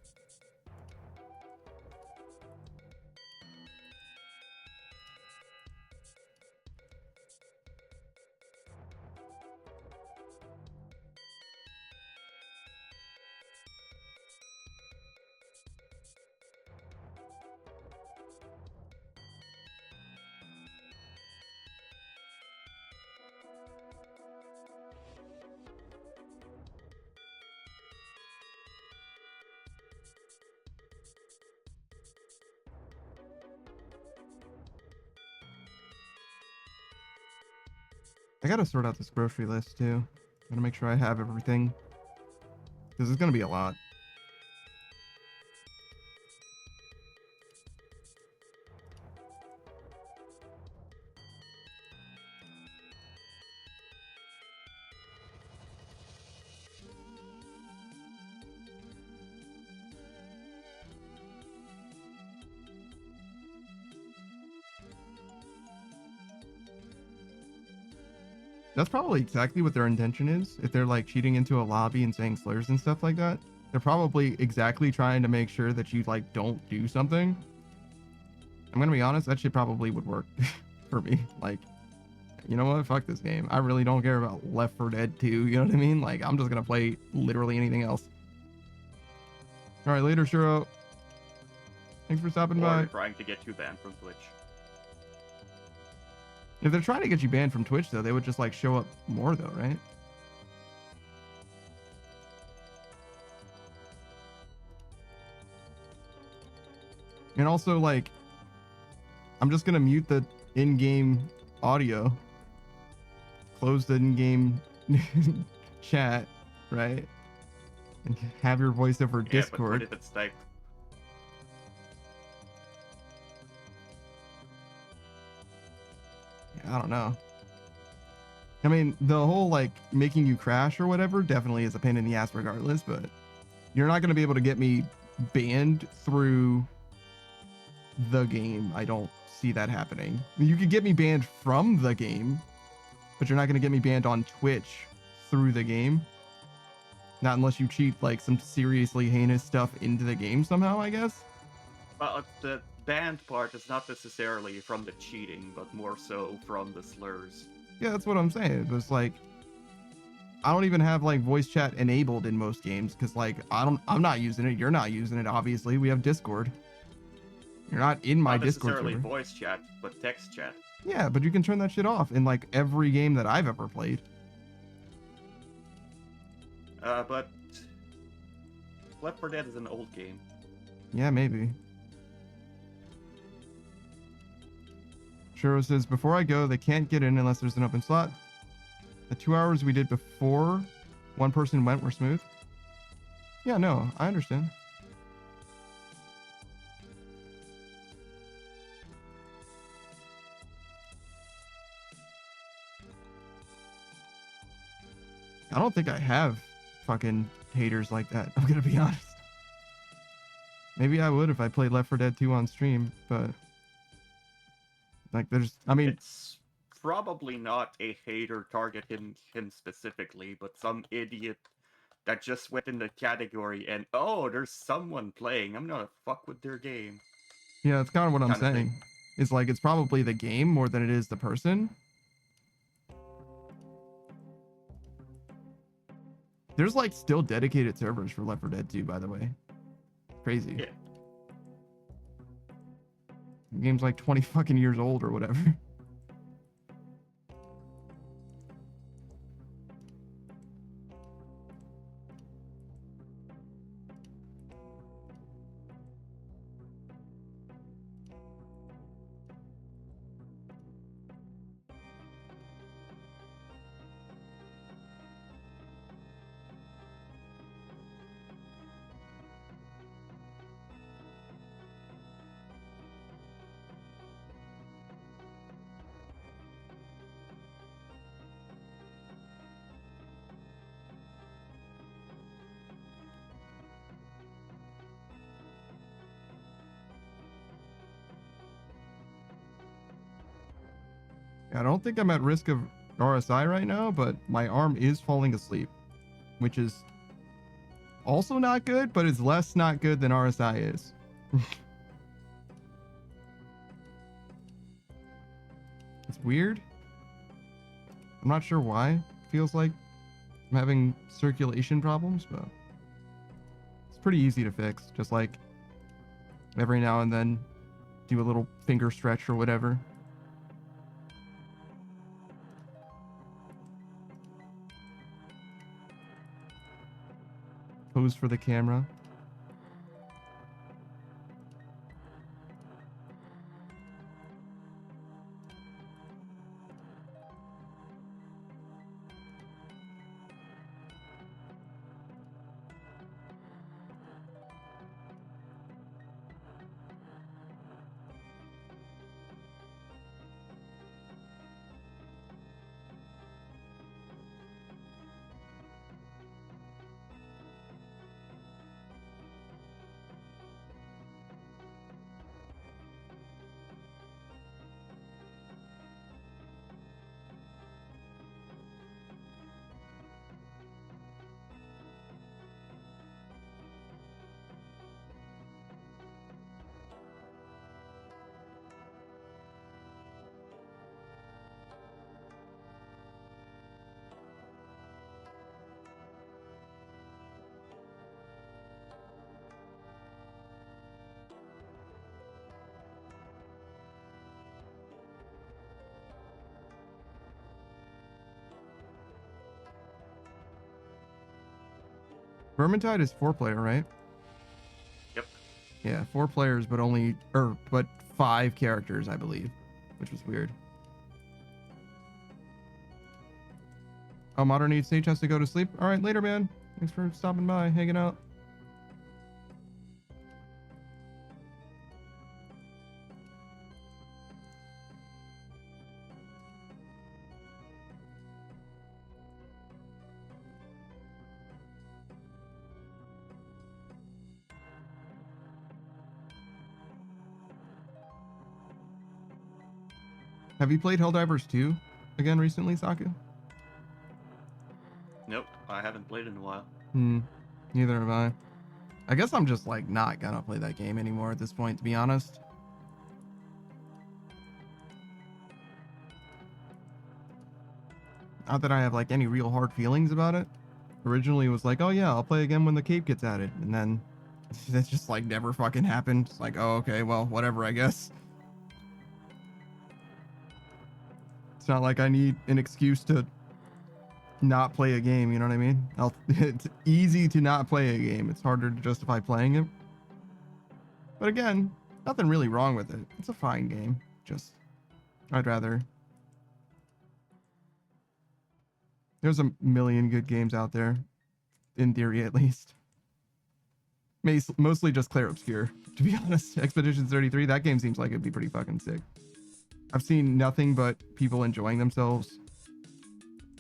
I gotta sort out this grocery list too. Gotta make sure I have everything. Because it's gonna be a lot. That's probably exactly what their intention is. If they're like cheating into a lobby and saying slurs and stuff like that, they're probably exactly trying to make sure that you like don't do something. I'm gonna be honest, that shit probably would work for me. Like, you know what? Fuck this game. I really don't care about Left 4 Dead 2. You know what I mean? Like, I'm just gonna play literally anything else. All right, later, Shuro. Thanks for stopping by. Or trying to get you banned from Twitch. If they're trying to get you banned from Twitch, though, they would just like show up more, though, right? And also, like, I'm just gonna mute the in-game audio, close the in-game chat, right? And have your voice over Yeah, Discord. but what if it's typed? I don't know. I mean, the whole like making you crash or whatever definitely is a pain in the ass regardless, but you're not going to be able to get me banned through the game. I don't see that happening. You could get me banned from the game, but you're not going to get me banned on Twitch through the game. Not unless you cheat like some seriously heinous stuff into the game somehow, I guess. Well, the banned part is not necessarily from the cheating, but more so from the slurs. Yeah, that's what I'm saying. It's like I don't even have like voice chat enabled in most games because like I'm not using it. You're not using it. Obviously, we have Discord. You're not in my Not Discord necessarily server. voice chat, but text chat. Yeah, but you can turn that shit off in like every game that I've ever played. But Left 4 Dead is an old game. Yeah, maybe. Shuro says, before I go, they can't get in unless there's an open slot. The 2 hours we did before one person went were smooth. Yeah, no, I understand. I don't think I have fucking haters like that. I'm gonna be honest. Maybe I would if I played Left 4 Dead 2 on stream, but like I mean, It's probably not a hater targeting him specifically, but some idiot that just went in the category and, oh, there's someone playing. I'm gonna fuck with their game. yeah, that's kind of what I'm Kinda thing. saying. It's like it's probably the game more than it is the person. There's like still dedicated servers for Left 4 Dead 2, by the way. Crazy. Yeah. The game's like 20 fucking years old or whatever. I don't think I'm at risk of RSI right now, but my arm is falling asleep, which is also not good, but it's less not good than RSI is. It's weird. I'm not sure why. Feels like I'm having circulation problems, but it's pretty easy to fix. Just like every now and then do a little finger stretch or whatever. Pose for the camera. Vermintide is 4-player, right? Yep. Yeah, 4 players, but 5 characters, I believe, which was weird. Oh, Modern Age Sage has to go to sleep. All right, later, man. Thanks for stopping by, hanging out. Have you played Helldivers 2 again recently, Saku? Nope, I haven't played in a while. Neither have I. I guess I'm just like not gonna play that game anymore at this point, to be honest. Not that I have like any real hard feelings about it. Originally it was like, oh yeah, I'll play again when the cape gets added, and then that's just like never fucking happened. It's like, oh okay, well whatever, I guess. It's not like I need an excuse to not play a game, you know what I mean? It's easy to not play a game. It's harder to justify playing it. But again, nothing really wrong with it. It's a fine game. Just, I'd rather. There's a million good games out there, in theory at least. Mostly just Clair Obscure, to be honest. Expedition 33, that game seems like it'd be pretty fucking sick. I've seen nothing but people enjoying themselves.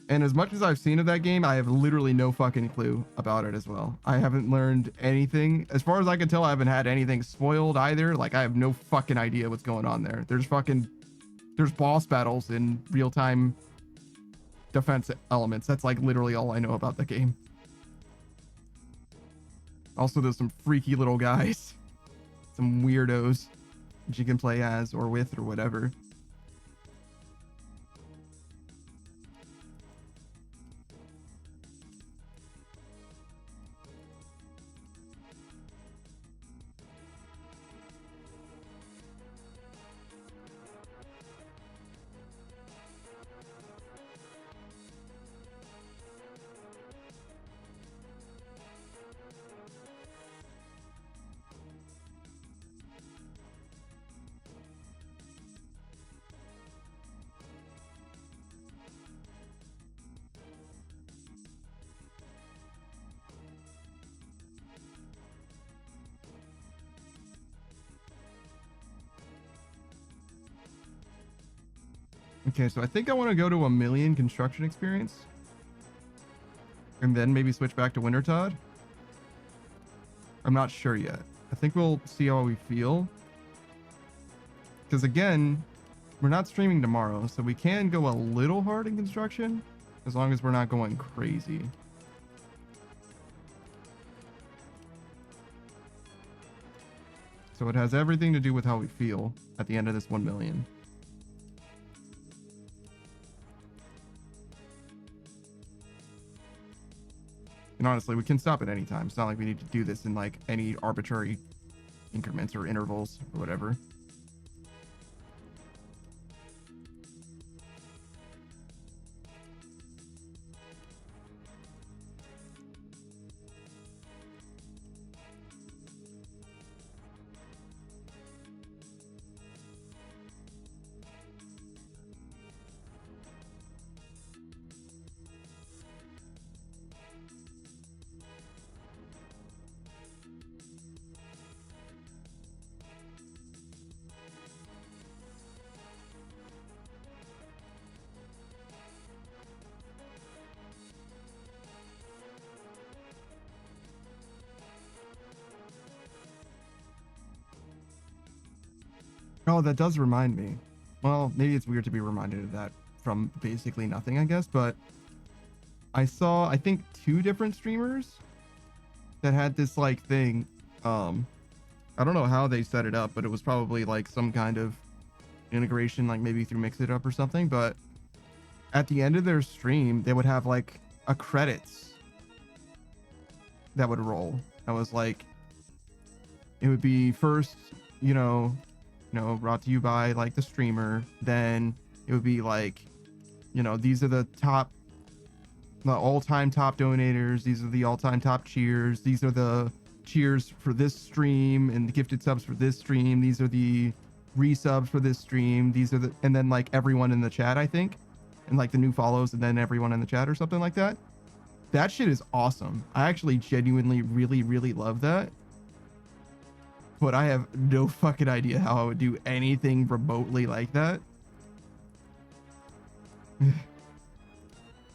And as much as I've seen of that game, I have literally no fucking clue about it as well. I haven't learned anything. As far as I can tell, I haven't had anything spoiled either. Like, I have no fucking idea what's going on there. There's boss battles in real-time defense elements. That's like literally all I know about the game. Also, there's some freaky little guys. Some weirdos that you can play as or with or whatever. Okay, so I think I want to go to 1,000,000 construction experience. And then maybe switch back to Wintertodt. I'm not sure yet. I think we'll see how we feel. Because again, we're not streaming tomorrow, so we can go a little hard in construction, as long as we're not going crazy. So it has everything to do with how we feel at the end of this 1,000,000. And honestly, we can stop at any time. It's not like we need to do this in like any arbitrary increments or intervals or whatever. Oh, that does remind me. Well, maybe it's weird to be reminded of that from basically nothing, I guess, but I saw, I think, 2 different streamers that had this like thing. I don't know how they set it up, but it was probably like some kind of integration, like maybe through Mix It Up or something. But at the end of their stream, they would have like a credits that would roll. That was like, it would be first, brought to you by like the streamer. Then it would be like, these are the top the all-time top donators. These are the all-time top cheers. These are the cheers for this stream and the gifted subs for this stream. These are the resubs for this stream. These are the, and then like everyone in the chat, I think, and like the new follows and then everyone in the chat or something like that. That shit is awesome. I actually genuinely really, really love that. But I have no fucking idea how I would do anything remotely like that.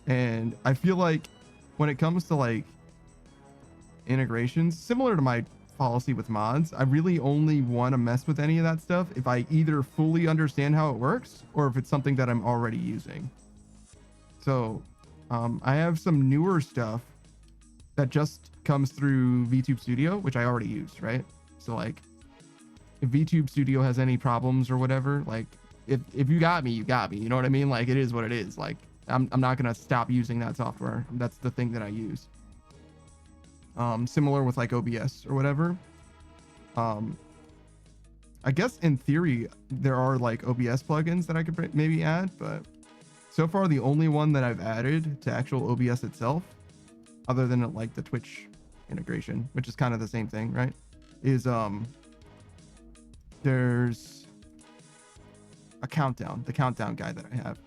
And I feel like when it comes to like integrations, similar to my policy with mods, I really only want to mess with any of that stuff if I either fully understand how it works or if it's something that I'm already using. So I have some newer stuff that just comes through VTube Studio, which I already use, right? So like if VTube Studio has any problems or whatever, like if you got me, you got me, you know what I mean? Like it is what it is. Like I'm not going to stop using that software. That's the thing that I use. Similar with like OBS or whatever. I guess in theory, there are like OBS plugins that I could maybe add, but so far the only one that I've added to actual OBS itself, other than like the Twitch integration, which is kind of the same thing, right? Is there's a countdown, the countdown guide that I have,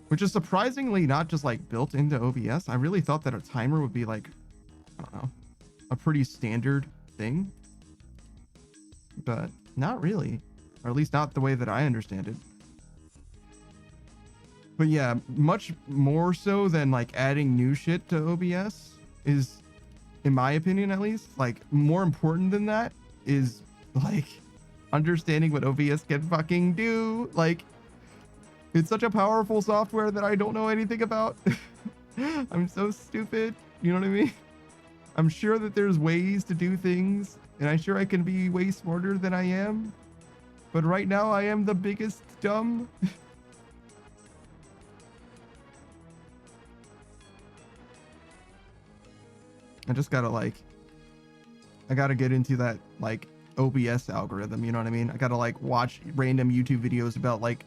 which is surprisingly not just like built into OBS. I really thought that a timer would be like, I don't know, a pretty standard thing, but not really, or at least not the way that I understand it. But yeah, much more so than like adding new shit to OBS is, in my opinion at least, like more important than that is like understanding what OBS can fucking do. Like it's such a powerful software that I don't know anything about. I'm so stupid. You know what I mean? I'm sure that there's ways to do things, and I'm sure I can be way smarter than I am. But right now I am the biggest dumb. I just gotta like, I gotta get into that like OBS algorithm, you know what I mean? I gotta like watch random YouTube videos about like,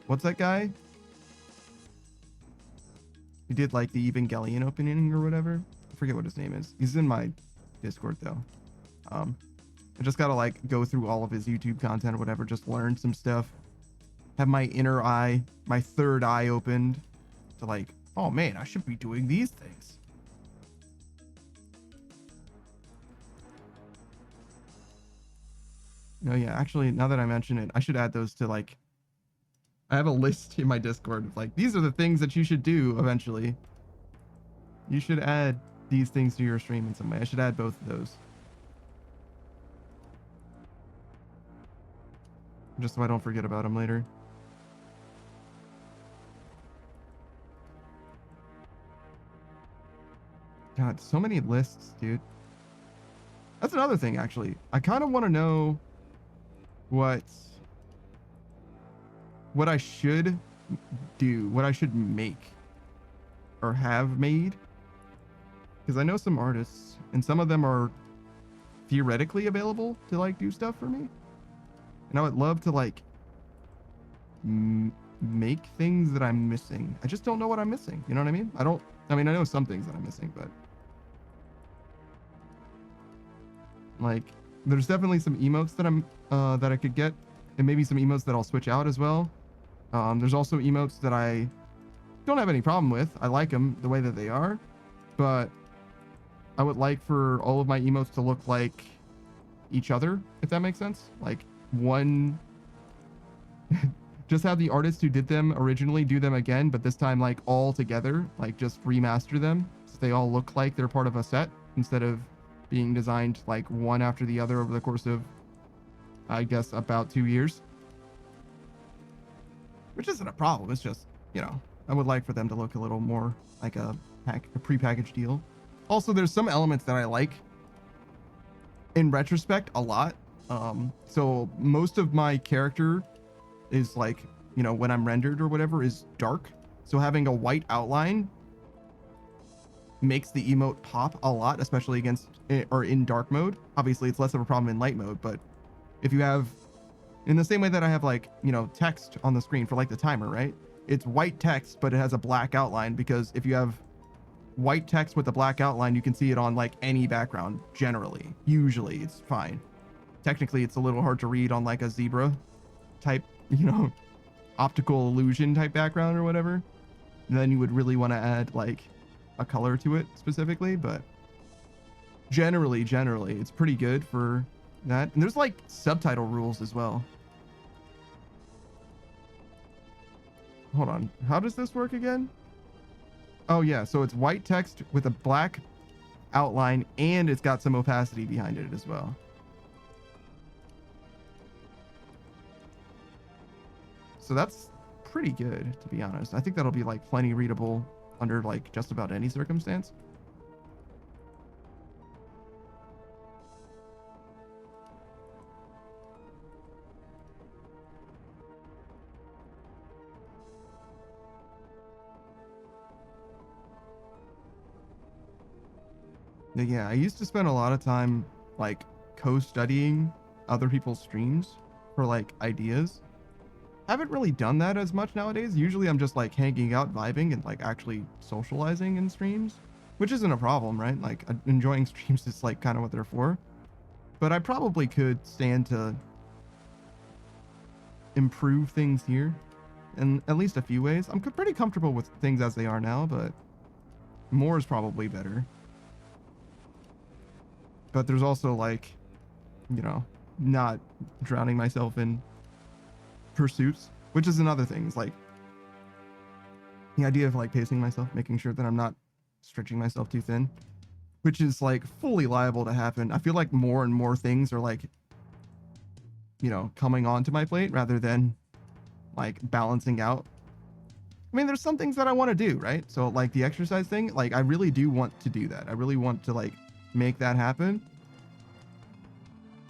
what's that guy? He did like the Evangelion opening or whatever. I forget what his name is. He's in my Discord though. I just gotta like go through all of his YouTube content or whatever, just learn some stuff. Have my inner eye, my third eye opened to like, oh man, I should be doing these things. No, yeah, actually, now that I mention it, I should add those to like, I have a list in my Discord of like, these are the things that you should do eventually. You should add these things to your stream in some way. I should add both of those. Just so I don't forget about them later. God, so many lists, dude. That's another thing, actually. I kind of want to know what I should do, what I should make or have made, because I know some artists and some of them are theoretically available to like do stuff for me, and I would love to like make things that I'm missing. I just don't know what I'm missing, you know what I mean? I mean I know some things that I'm missing, but like there's definitely some emotes that I'm that I could get, and maybe some emotes that I'll switch out as well. There's also emotes that I don't have any problem with. I like them the way that they are, but I would like for all of my emotes to look like each other, if that makes sense. Like one, just have the artist who did them originally do them again, but this time like all together, like just remaster them so they all look like they're part of a set instead of being designed like one after the other over the course of, I guess, about 2 years. Which isn't a problem. It's just, you know, I would like for them to look a little more like a prepackaged deal. Also, there's some elements that I like in retrospect a lot. So most of my character is like, you know, when I'm rendered or whatever is dark. So having a white outline makes the emote pop a lot, especially against or in dark mode. Obviously it's less of a problem in light mode, but if you have, in the same way that I have like, you know, text on the screen for like the timer, right? it's white text, but it has a black outline, because if you have white text with a black outline, you can see it on like any background. Generally, usually it's fine. Technically, it's a little hard to read on like a zebra type, optical illusion type background or whatever. And then you would really want to add like a color to it specifically, but generally it's pretty good for that. And there's like subtitle rules as well. Hold on, how does this work again? Oh yeah, so it's white text with a black outline, and it's got some opacity behind it as well. So that's pretty good, to be honest. I think that'll be like plenty readable under like just about any circumstance. Yeah, I used to spend a lot of time like co-studying other people's streams for like ideas. Haven't really done that as much nowadays. Usually I'm just like hanging out, vibing, and like actually socializing in streams, which isn't a problem, right? Like enjoying streams is like kind of what they're for. But I probably could stand to improve things here in at least a few ways. I'm pretty comfortable with things as they are now, but more is probably better. But there's also like, not drowning myself in pursuits, which is another thing. It's like the idea of like pacing myself, making sure that I'm not stretching myself too thin, which is like fully liable to happen. I feel like more and more things are like, coming onto my plate rather than like balancing out. I mean, there's some things that I want to do, right? So like the exercise thing, like I really do want to do that. I really want to like make that happen.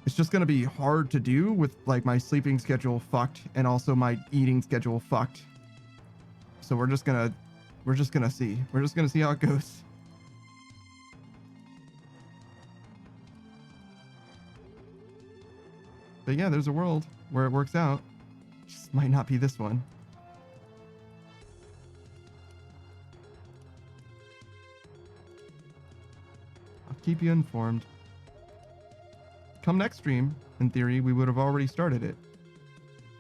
It's just going to be hard to do with like my sleeping schedule fucked and also my eating schedule fucked. So we're just going to see how it goes. But yeah, there's a world where it works out. Just might not be this one. I'll keep you informed. Come next stream, in theory, we would have already started it,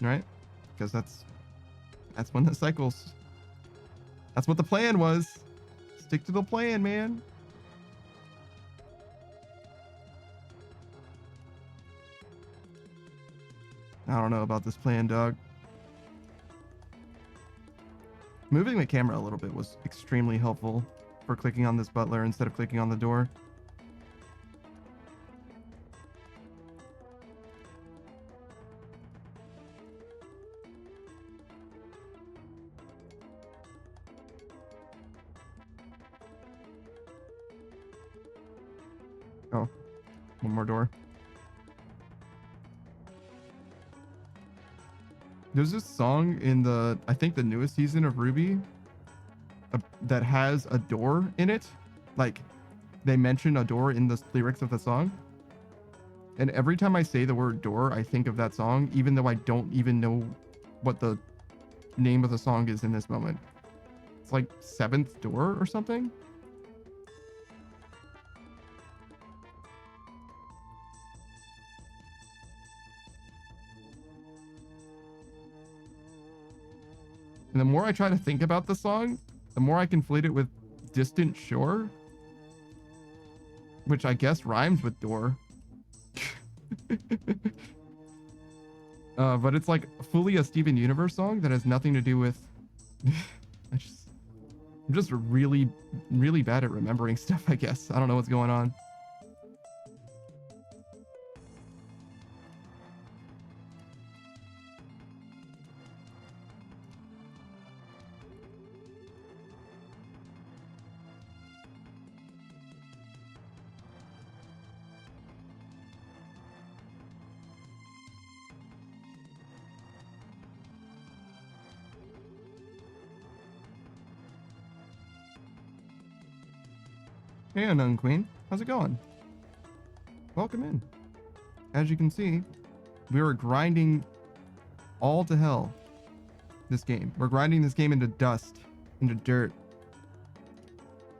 right? Because that's when the cycles. That's what the plan was. Stick to the plan, man. I don't know about this plan, dog. Moving the camera a little bit was extremely helpful for clicking on this butler instead of clicking on the door. Oh, one more door. There's this song in I think the newest season of Ruby that has a door in it. Like, they mention a door in the lyrics of the song. And every time I say the word door, I think of that song, even though I don't even know what the name of the song is in this moment. It's like Seventh Door or something. And the more I try to think about the song, the more I conflate it with Distant Shore, which I guess rhymes with door. But it's like fully a Steven Universe song that has nothing to do with... I'm just really, really bad at remembering stuff, I guess. I don't know what's going on. Hey, Unknown Queen. How's it going? Welcome in. As you can see, we were grinding all to hell this game. We're grinding this game into dust, into dirt.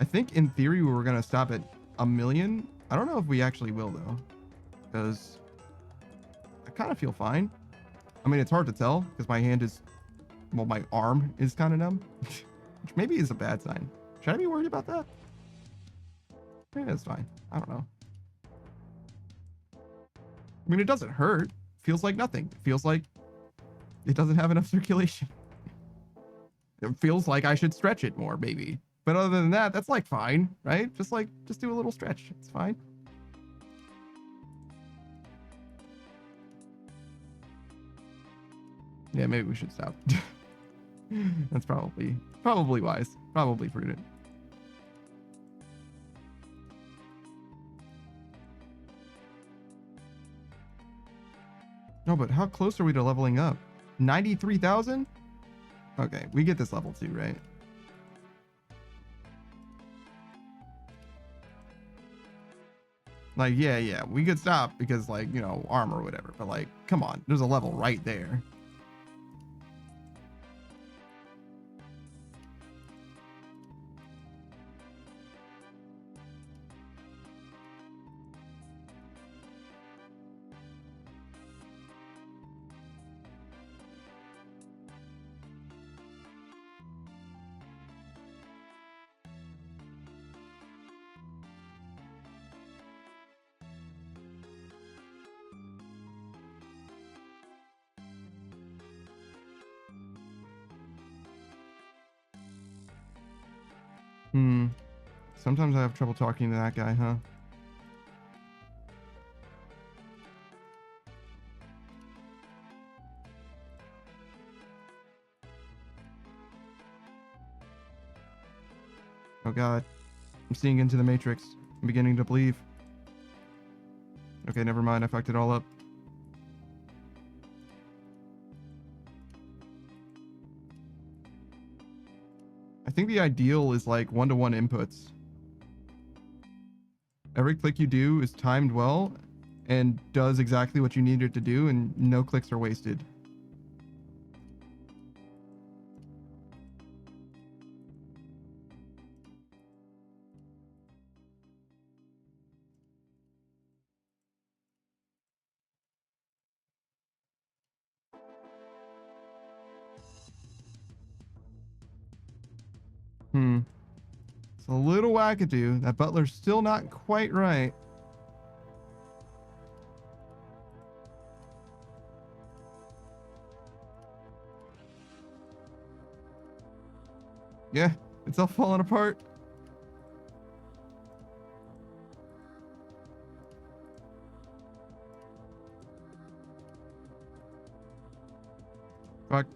I think in theory we were gonna stop at 1,000,000. I don't know if we actually will though, because I kind of feel fine. I mean, it's hard to tell because my hand is, well, my arm is kind of numb, which maybe is a bad sign. Should I be worried about that? Yeah, it's fine. I don't know. I mean, it doesn't hurt. Feels like nothing. It feels like it doesn't have enough circulation. It feels like I should stretch it more, maybe. But other than that, that's like fine, right? Just do a little stretch. It's fine. Yeah, maybe we should stop. That's probably wise. Probably prudent. No, but how close are we to leveling up? 93,000? Okay, we get this level 2, right? Like, yeah, we could stop because, like, you know, armor or whatever. But, like, come on. There's a level right there. Sometimes I have trouble talking to that guy, huh? Oh god. I'm seeing into the Matrix. I'm beginning to believe. Okay, never mind. I fucked it all up. I think the ideal is like 1-to-1 inputs. Every click you do is timed well and does exactly what you need it to do, and no clicks are wasted. It's a little wackadoo. That butler's still not quite right. Yeah, it's all falling apart. Fuck.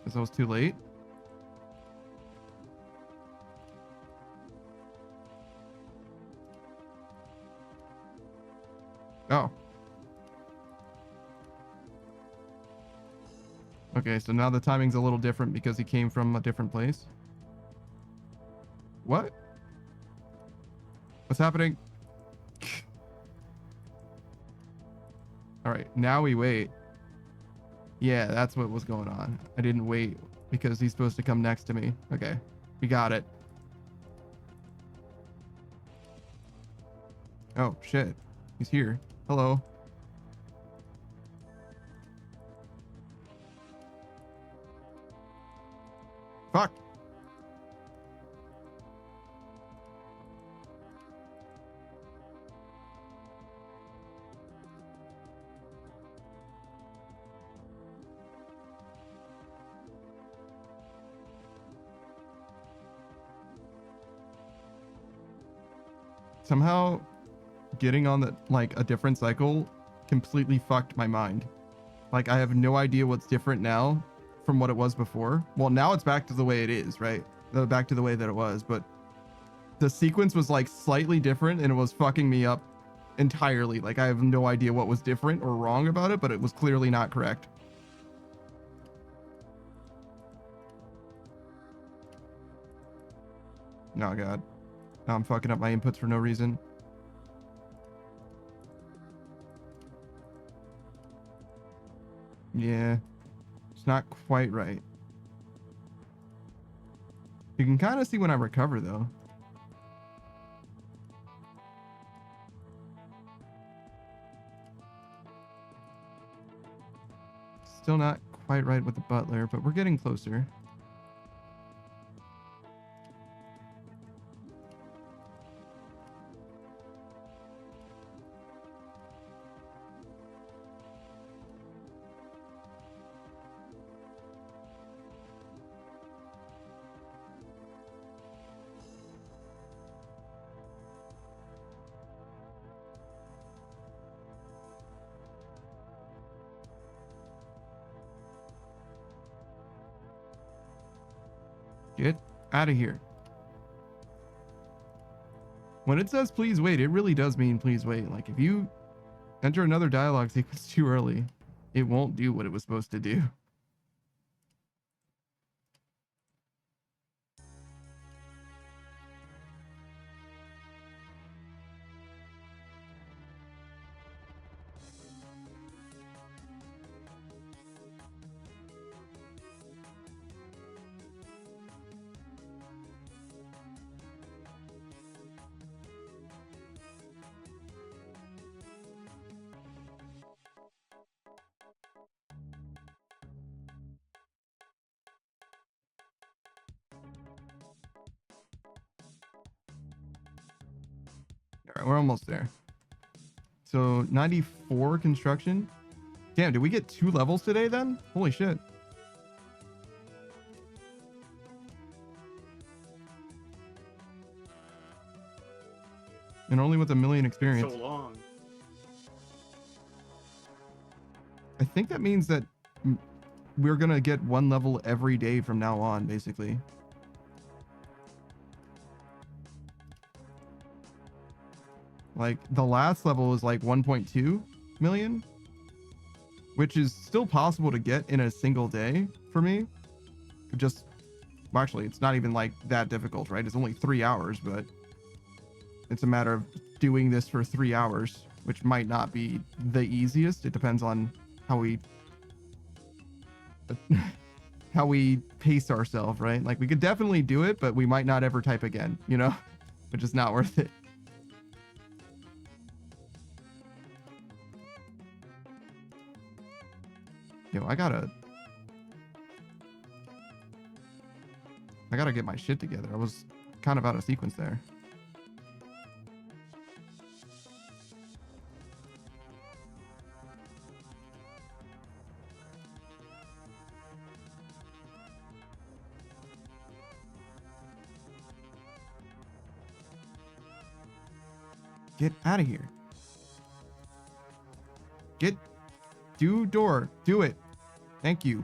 Guess I was too late. Oh. Okay, so now the timing's a little different because he came from a different place. What? What's happening? All right, now we wait. Yeah, that's what was going on. I didn't wait because he's supposed to come next to me. Okay, we got it. Oh, shit. He's here. Hello. Fuck. Somehow getting on the like a different cycle completely fucked my mind. Like I have no idea what's different now from what it was before. Well, now it's back to the way it is, right? Back to the way that it was, but the sequence was like slightly different and it was fucking me up entirely. Like I have no idea what was different or wrong about it, but it was clearly not correct. Oh god. Now I'm fucking up my inputs for no reason. Yeah. It's not quite right. You can kind of see when I recover, though. Still not quite right with the butler, but we're getting closer. Get out of here. When it says please wait, it really does mean please wait. Like if you enter another dialogue sequence too early, it won't do what it was supposed to do. All right, we're almost there. So 94 construction. Damn, did we get 2 levels today then? Holy shit. And only with 1 million experience. So long. I think that means that we're gonna get 1 level every day from now on, basically. Like the last level was like 1.2 million, which is still possible to get in a single day for me. Just, well, actually, it's not even like that difficult, right? It's only 3 hours, but it's a matter of doing this for 3 hours, which might not be the easiest. It depends on how we how we pace ourselves, right? Like we could definitely do it, but we might not ever type again, you know, which is not worth it. Yo, I gotta get my shit together. I was kind of out of sequence there. Get out of here. Do door. Do it. Thank you.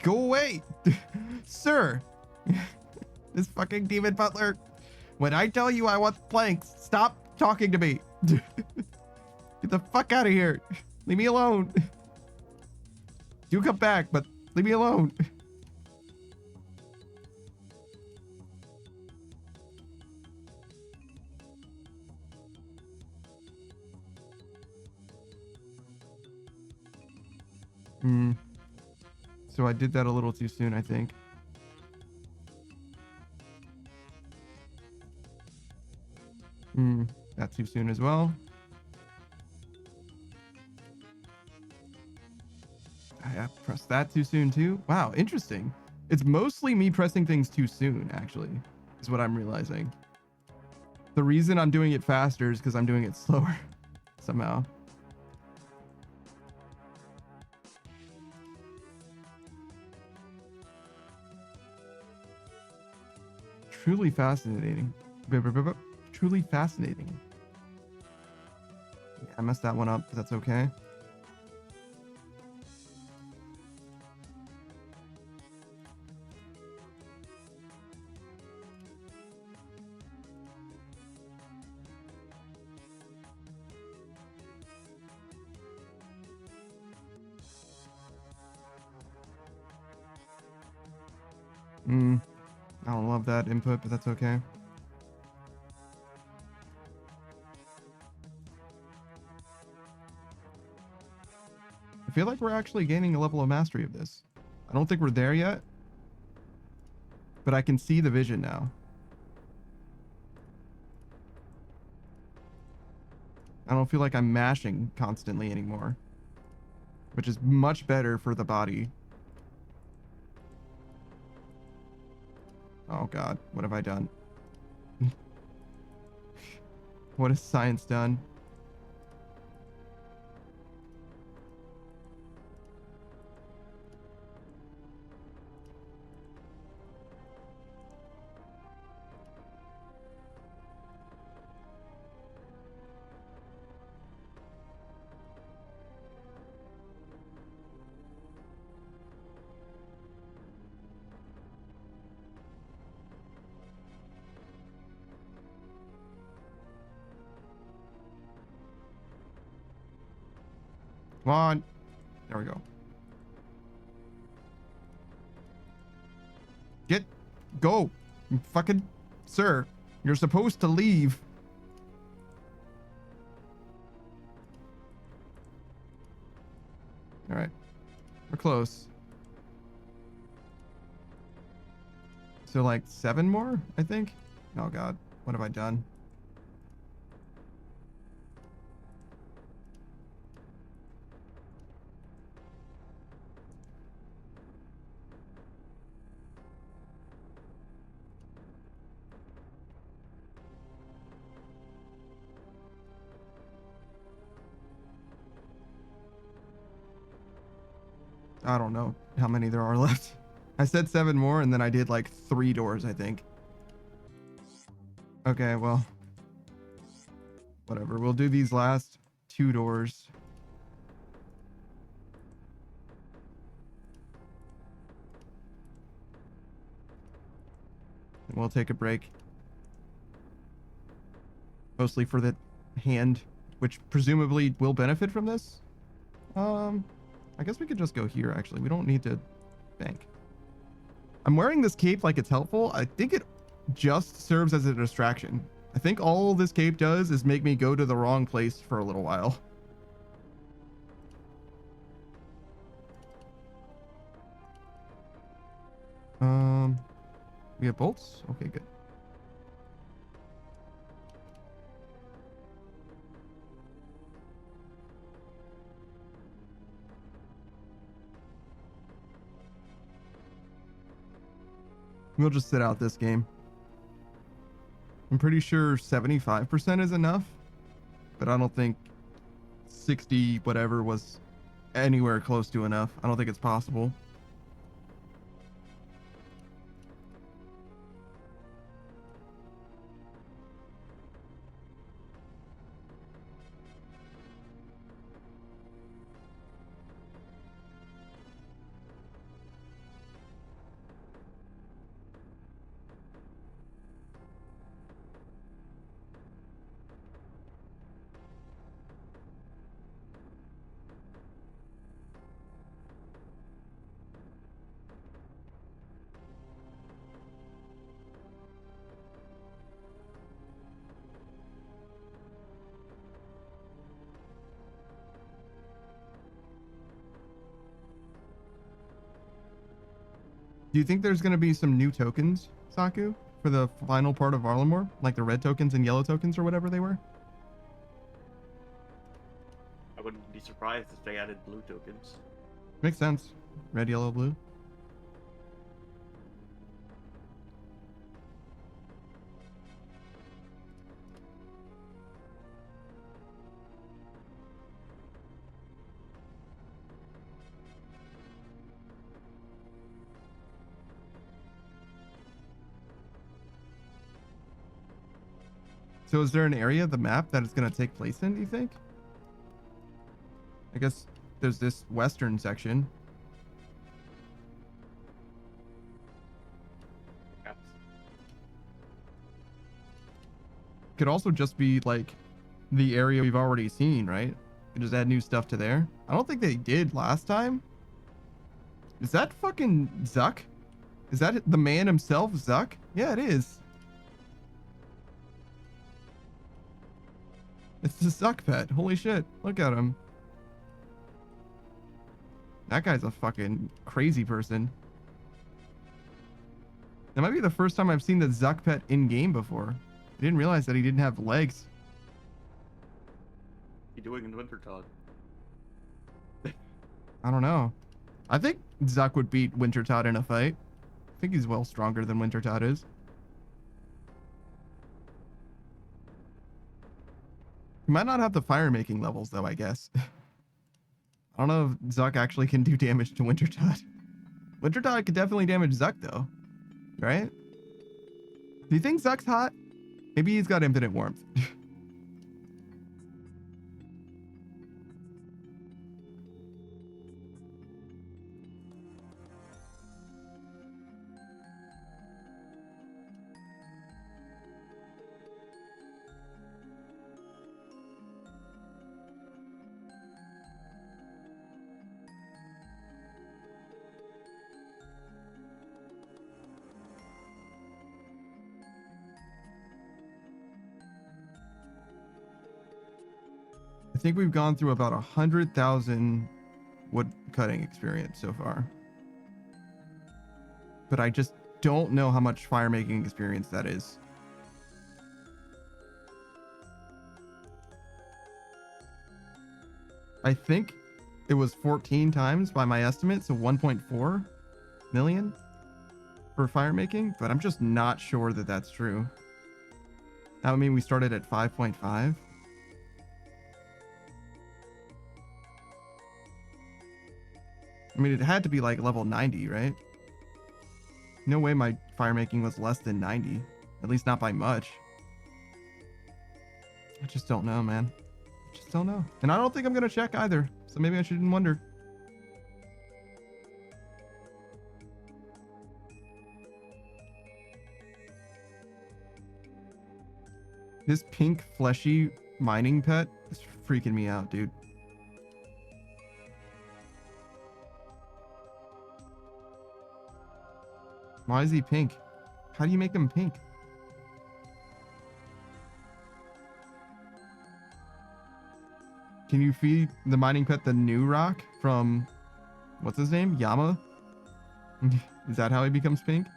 Go away, sir. This fucking demon butler. When I tell you I want planks, stop talking to me. Get the fuck out of here. Leave me alone. Do come back, but leave me alone. So I did that a little too soon, I think. That too soon as well. I pressed that too soon too. Wow, interesting. It's mostly me pressing things too soon, actually, is what I'm realizing. The reason I'm doing it faster is because I'm doing it slower somehow. Truly fascinating. Truly fascinating. Yeah, I messed that one up, but that's okay. I don't love that input, but that's okay. I feel like we're actually gaining a level of mastery of this. I don't think we're there yet, but I can see the vision now. I don't feel like I'm mashing constantly anymore, which is much better for the body. Oh God, what have I done? What has science done? Come on. There we go. Go. Fucking, sir. You're supposed to leave. All right. We're close. So like 7 more, I think. Oh God. What have I done? I don't know how many there are left. I said 7 more and then I did like 3 doors, I think. Okay, well, whatever. We'll do these last 2 doors. And we'll take a break. Mostly for the hand, which presumably will benefit from this. I guess we could just go here, actually. We don't need to bank. I'm wearing this cape like it's helpful. I think it just serves as a distraction. I think all this cape does is make me go to the wrong place for a little while. We have bolts? Okay, good. We'll just sit out this game. I'm pretty sure 75% is enough, but I don't think 60 whatever was anywhere close to enough. I don't think it's possible. Do you think there's going to be some new tokens, Saku, for the final part of Arlamore? Like the red tokens and yellow tokens or whatever they were? I wouldn't be surprised if they added blue tokens. Makes sense. Red, yellow, blue. So is there an area of the map that it's going to take place in, do you think? I guess there's this western section. Perhaps. Could also just be like the area we've already seen, right? You just add new stuff to there. I don't think they did last time. Is that fucking Zuck? Is that the man himself, Zuck? Yeah, it is. It's the Zuck pet. Holy shit. Look at him. That guy's a fucking crazy person. That might be the first time I've seen the Zuck pet in game before. I didn't realize that he didn't have legs. What are you doing in Wintertodt? I don't know. I think Zuck would beat Wintertodt in a fight. I think he's well stronger than Wintertodt is. He might not have the fire making levels though, I guess. I don't know if Zuck actually can do damage to Wintertodt. Wintertodt could definitely damage Zuck though, right? Do you think Zuck's hot? Maybe he's got infinite warmth. I think we've gone through about 100,000 wood cutting experience so far. But I just don't know how much fire making experience that is. I think it was 14 times by my estimate, so 1.4 million for fire making, but I'm just not sure that that's true. That would mean we started at 5.5. I mean, it had to be like level 90, right? No way my fire making was less than 90. At least not by much. I just don't know, man. I just don't know. And I don't think I'm going to check either. So maybe I shouldn't wonder. This pink fleshy mining pet is freaking me out, dude. Why is he pink? How do you make him pink? Can you feed the mining pet the new rock from, what's his name? Yama? Is that how he becomes pink?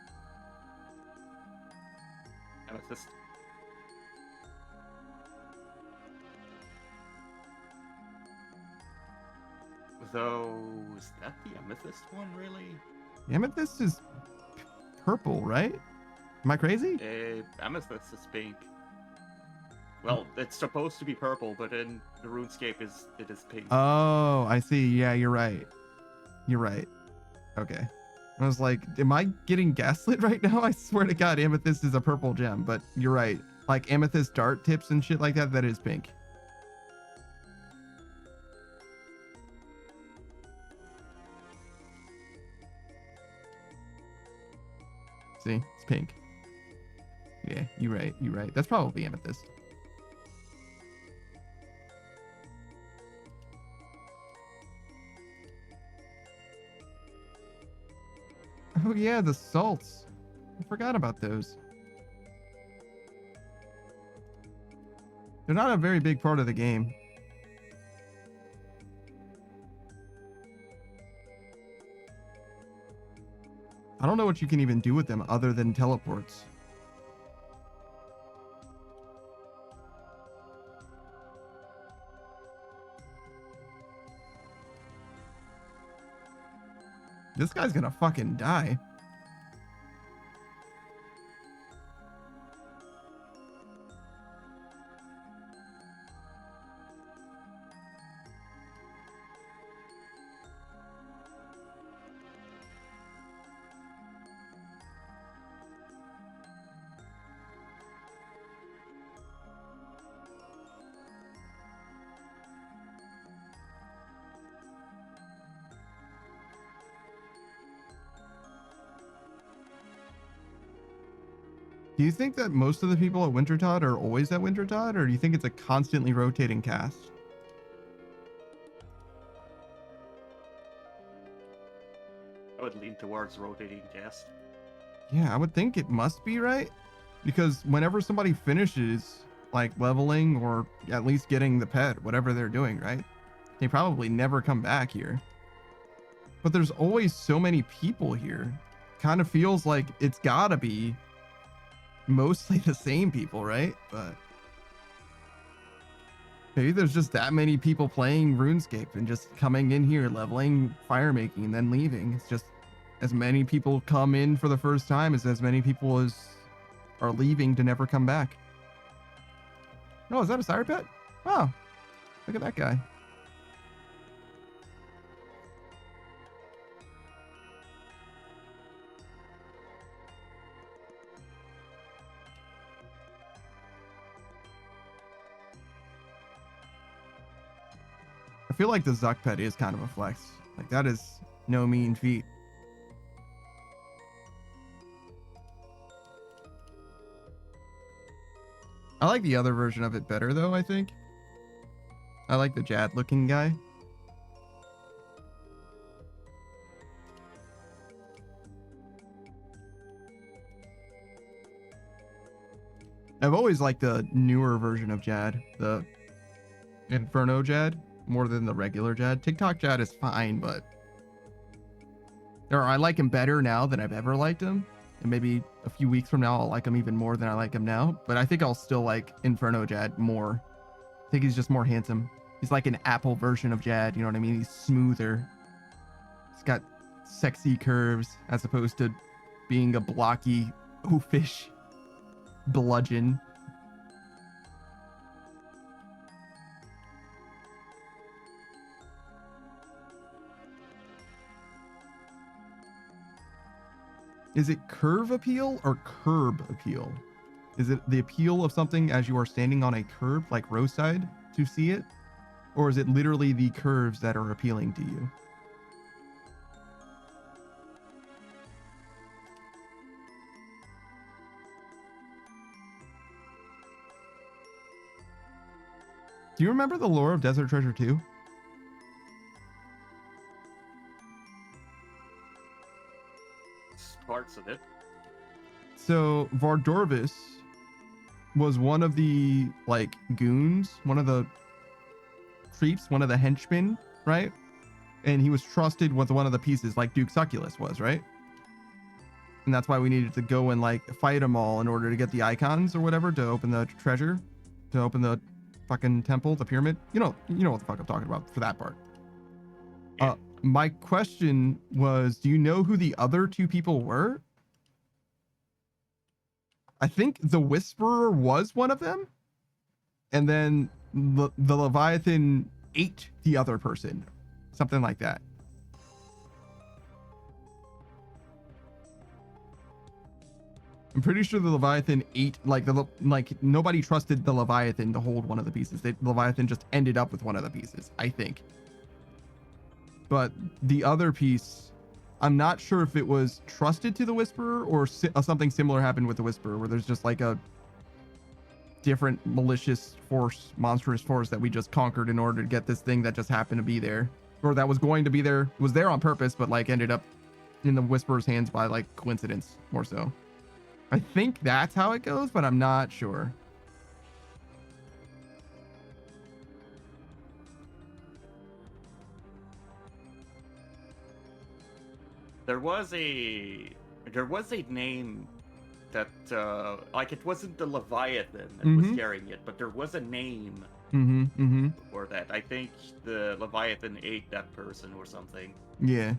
Amethyst. So, is that the amethyst one, really? Amethyst is purple, right? Am I crazy? Amethyst is pink. Well, it's supposed to be purple, but in the RuneScape it is pink. Oh, I see. Yeah, you're right. You're right. Okay. I was like, am I getting gaslit right now? I swear to God, amethyst is a purple gem, but you're right. Like amethyst dart tips and shit like that, that is pink. See, it's pink. Yeah, you're right. You're right. That's probably amethyst. Oh yeah, the salts. I forgot about those. They're not a very big part of the game. I don't know what you can even do with them other than teleports. This guy's gonna fucking die. Do you think that most of the people at Wintertodt are always at Wintertodt, or do you think it's a constantly rotating cast? I would lean towards rotating cast. Yeah, I would think it must be, right? Because whenever somebody finishes like leveling or at least getting the pet, whatever they're doing, right? They probably never come back here. But there's always so many people here. Kind of feels like it's gotta be mostly the same people, right? But maybe there's just that many people playing RuneScape and just coming in here, leveling, fire making, and then leaving. It's just as many people come in for the first time as many people as are leaving to never come back. Oh, is that a sire pet? Wow, look at that guy. I feel like the Zuck pet is kind of a flex. Like, that is no mean feat. I like the other version of it better, though, I think. I like the Jad looking guy. I've always liked the newer version of Jad, the Inferno Jad, more than the regular Jad. TikTok Jad is fine, but I like him better now than I've ever liked him. And maybe a few weeks from now, I'll like him even more than I like him now. But I think I'll still like Inferno Jad more. I think he's just more handsome. He's like an Apple version of Jad, you know what I mean? He's smoother. He's got sexy curves as opposed to being a blocky oofish bludgeon. Is it curve appeal or curb appeal? Is it the appeal of something as you are standing on a curb, like roadside, to see it? Or is it literally the curves that are appealing to you? Do you remember the lore of Desert Treasure 2? Parts of it. So Vardorvis was one of the like goons, one of the creeps, one of the henchmen, right? And he was trusted with one of the pieces, like Duke Succulus was, right? And that's why we needed to go and like fight them all in order to get the icons or whatever to open the treasure, to open the fucking temple, the pyramid. You know what the fuck I'm talking about for that part. My question was, do you know who the other two people were? I think the Whisperer was one of them. And then the Leviathan ate the other person. Something like that. I'm pretty sure the Leviathan ate, like nobody trusted the Leviathan to hold one of the pieces. The Leviathan just ended up with one of the pieces, I think. But the other piece, I'm not sure if it was trusted to the Whisperer or something similar happened with the Whisperer, where there's just like a different malicious force, monstrous force that we just conquered in order to get this thing that just happened to be there, or that was going to be there, was there on purpose, but like ended up in the Whisperer's hands by like coincidence, more so. I think that's how it goes, but I'm not sure. There was a name that like it wasn't the Leviathan that was carrying it, but there was a name for that. I think the Leviathan ate that person or something. Yeah.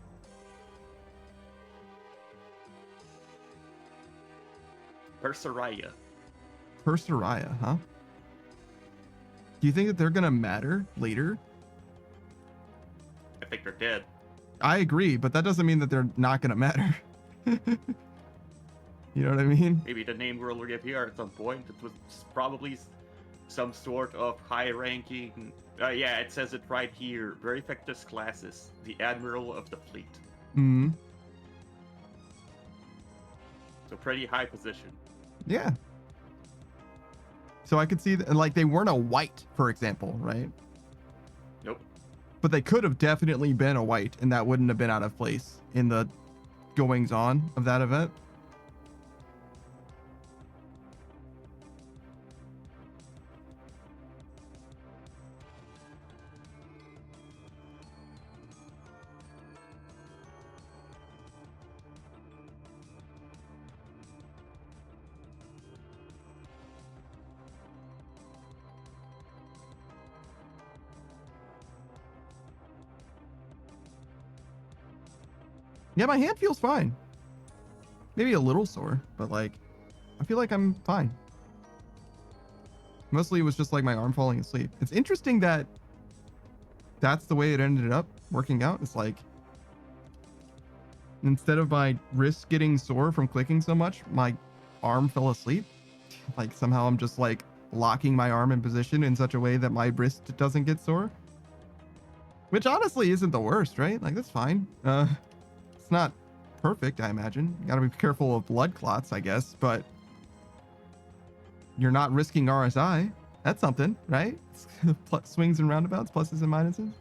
Perseria, huh? Do you think that they're gonna matter later? I think they're dead. I agree, but that doesn't mean that they're not gonna matter. You know what I mean? Maybe the name will reappear at some point. It was probably some sort of high-ranking. Yeah, it says it right here. Verifectus Classis, the Admiral of the Fleet. Mm-hmm. So pretty high position. Yeah. So I could see that, like, they weren't a white, for example, right? Nope. But they could have definitely been a white, and that wouldn't have been out of place in the goings on of that event. Yeah, my hand feels fine. Maybe a little sore, but like, I feel like I'm fine. Mostly it was just like my arm falling asleep. It's interesting that that's the way it ended up working out. It's like, instead of my wrist getting sore from clicking so much, my arm fell asleep. Like somehow I'm just like locking my arm in position in such a way that my wrist doesn't get sore. Which honestly isn't the worst, right? Like that's fine. It's not perfect, I imagine. You gotta be careful of blood clots, I guess, but you're not risking RSI. That's something, right? Swings and roundabouts, pluses and minuses.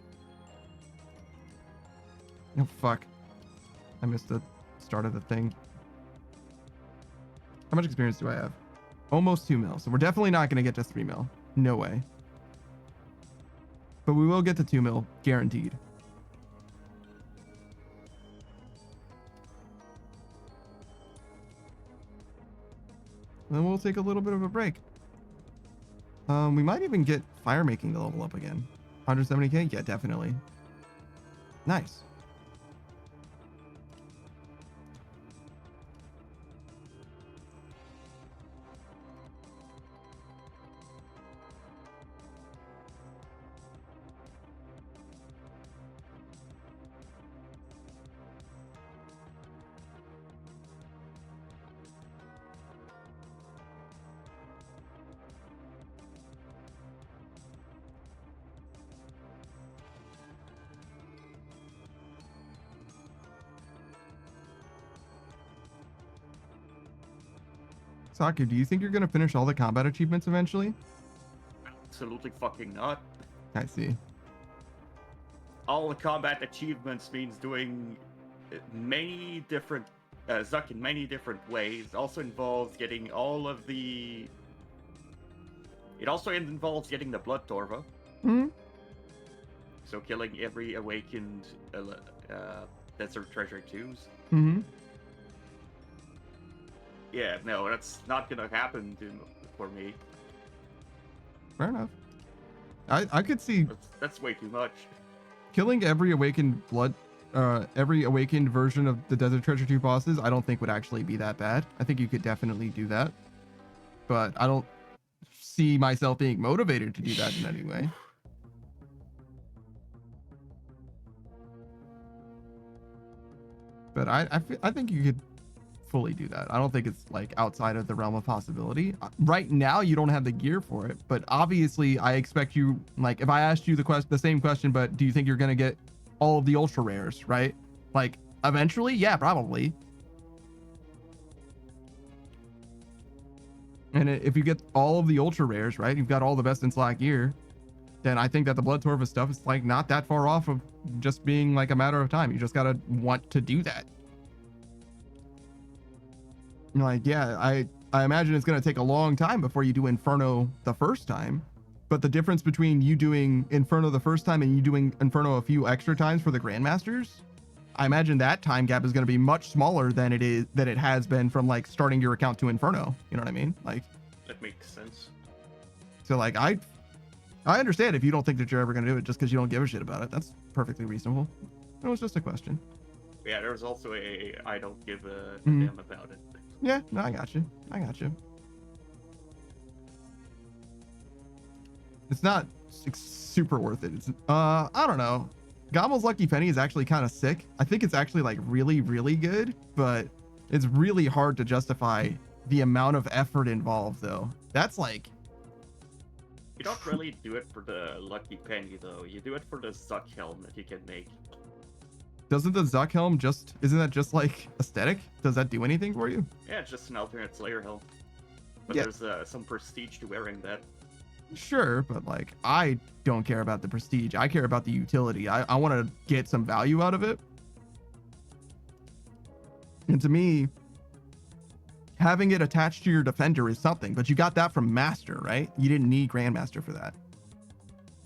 Oh, fuck. I missed the start of the thing. How much experience do I have? Almost 2 mil. So we're definitely not going to get to 3 mil. No way. But we will get to 2 mil, guaranteed. Then we'll take a little bit of a break. We might even get fire making to level up again. 170k? Yeah, definitely. Nice. Saku, do you think you're going to finish all the combat achievements eventually? Absolutely fucking not. I see. All the combat achievements means doing many different Zuck in many different ways. Also involves getting all of the. It also involves getting the blood torva. Hmm. So killing every awakened desert treasure twos. Hmm. Yeah, no, that's not gonna happen for me. Fair enough. I could see That's way too much. killing every awakened every awakened version of the Desert Treasure 2 bosses. I don't think would actually be that bad. I think you could definitely do that, but I don't see myself being motivated to do that in any way. But I think you could fully do that. I don't think it's like outside of the realm of possibility. Right now, you don't have the gear for it, but obviously, I expect you. Like, if I asked you the same question, but do you think you're gonna get all of the ultra rares, right? Like, eventually, yeah, probably. And if you get all of the ultra rares, right, you've got all the best in slot gear, then I think that the Blood Torva stuff is like not that far off of just being like a matter of time. You just gotta want to do that. Like, yeah, I imagine it's going to take a long time before you do Inferno the first time, but the difference between you doing Inferno the first time and you doing Inferno a few extra times for the Grandmasters, I imagine that time gap is going to be much smaller than it has been from like starting your account to Inferno. You know what I mean? Like, that makes sense. So like, I understand if you don't think that you're ever going to do it just because you don't give a shit about it. That's perfectly reasonable. It was just a question. Yeah, there's also I don't give a damn about it. Yeah, no, I got you. It's not super worth it. It's I don't know. Gommel's Lucky Penny is actually kind of sick. I think it's actually like really, really good, but it's really hard to justify the amount of effort involved though. That's like, you don't really do it for the Lucky Penny though. You do it for the Zuck helm that you can make. doesn't the Zuck helm isn't that just like aesthetic? Does that do anything for you? Yeah, it's just an alternate Slayer helm. But Yeah. there's some prestige to wearing that. Sure, but like I don't care about the prestige. I care about the utility. I want to get some value out of it. And to me, having it attached to your defender is something, but you got that from Master, right? You didn't need Grandmaster for that.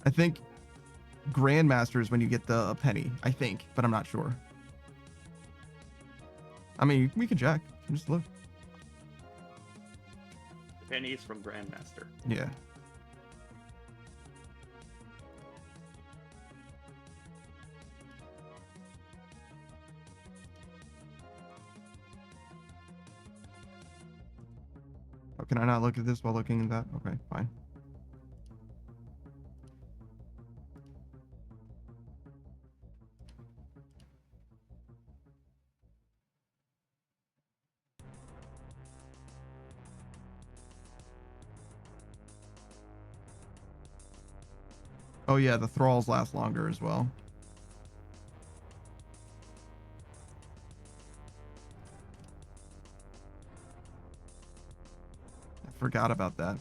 I think Grandmaster is when you get the penny, I think, but I'm not sure. I mean, we can check. Just look. Pennies from Grandmaster. Yeah. Oh, can I not look at this while looking at that? Okay, fine. Oh yeah, the thralls last longer as well. I forgot about that.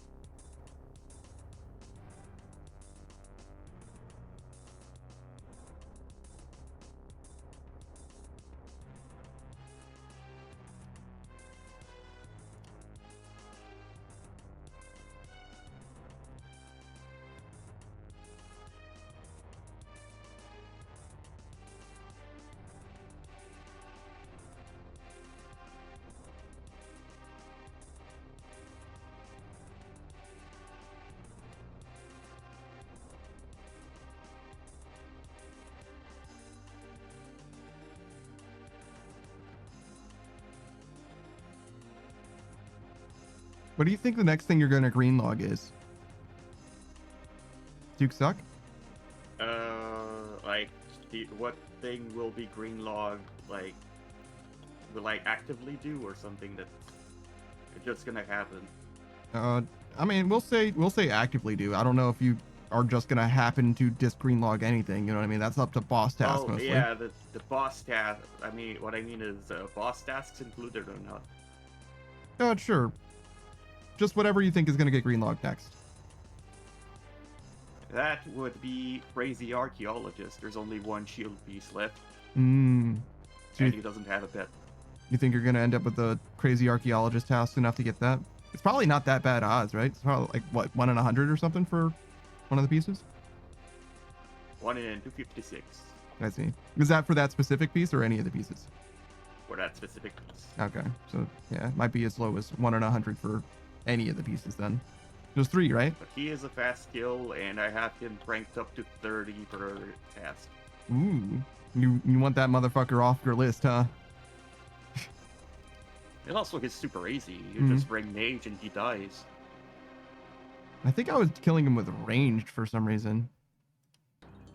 What do you think the next thing you're going to green log is? Duke suck? Like, what thing will be green logged? Like, will I actively do or something that's just gonna happen? I mean, we'll say actively do. I don't know if you are just going to happen to disc green log anything. You know what I mean? That's up to boss tasks mostly. Yeah, the boss task. I mean, what I mean is boss tasks included or not? Sure. Just whatever you think is going to get green logged next. That would be Crazy Archaeologist. There's only one shield piece left, So and he doesn't have a pet. you think you're going to end up with the Crazy Archaeologist task enough to get that? It's probably not that bad odds, right? It's probably like, what, 1 in 100 or something for one of the pieces? 1 in 256 I see. Is that for that specific piece or any of the pieces? for that specific piece. Okay. So, yeah, it might be as low as 1 in 100 for any of the pieces then. There's 3, right? But he is a fast skill, and I have him ranked up to 30 per task. Ooh. You want that motherfucker off your list, huh? And also, he's super easy. You Mhm. just bring Mage and he dies. I think I was killing him with ranged for some reason.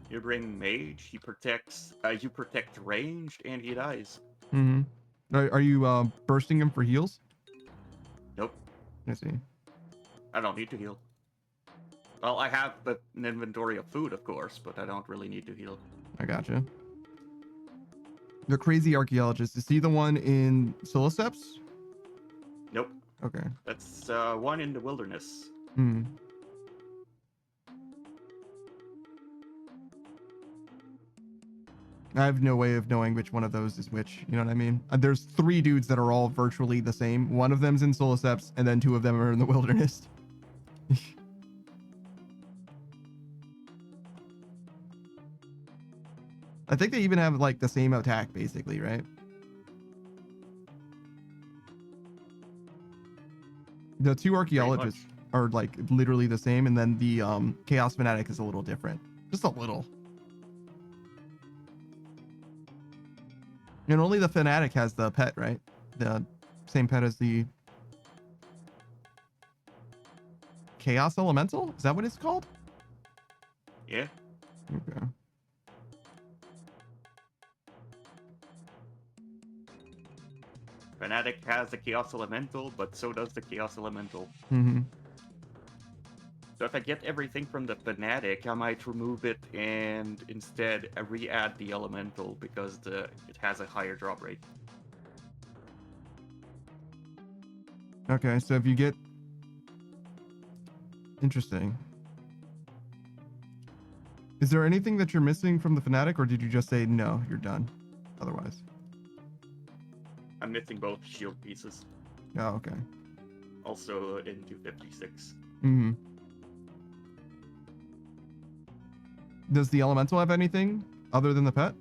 You bring Mage, he protects. You protect ranged, and he dies. Mm-hmm. Are you bursting him for heals? Nope, I see. I don't need to heal. Well, I have an inventory of food, of course, but I don't really need to heal. I gotcha. The Crazy Archaeologist, is he the one in Siliceps? Nope, Okay. that's one in the wilderness. Hmm. I have no way of knowing which one of those is which. You know what I mean? There's 3 dudes that are all virtually the same. One of them's in Siliceps, and then 2 of them are in the wilderness. I think they even have like the same attack, basically, right? The 2 archaeologists are like literally the same, and then the Chaos Fanatic is a little different. Just a little. And only the Fanatic has the pet, right? The same pet as the Chaos Elemental? Is that what it's called? Yeah. Okay. Fnatic has the Chaos Elemental, but so does the Chaos Elemental. Mm-hmm. So if I get everything from the Fnatic, I might remove it and instead re-add the Elemental because it has a higher drop rate. Okay, so if you get Interesting. Is there anything that you're missing from the Fnatic, or did you just say no, you're done? Otherwise. I'm missing both shield pieces. Oh, okay. Also in 256. Mm-hmm. Does the elemental have anything other than the pet?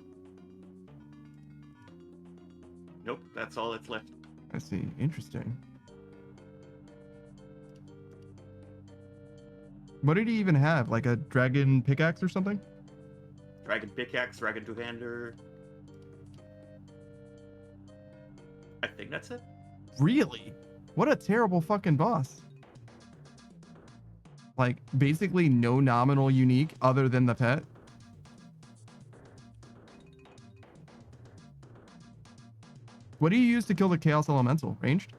Nope, that's all that's left. I see. Interesting. What did he even have? Like a dragon pickaxe or something? Dragon pickaxe, dragon two-hander. I think that's it. Really? What a terrible fucking boss. Like, basically no nominal unique other than the pet. What do you use to kill the Chaos Elemental? Ranged?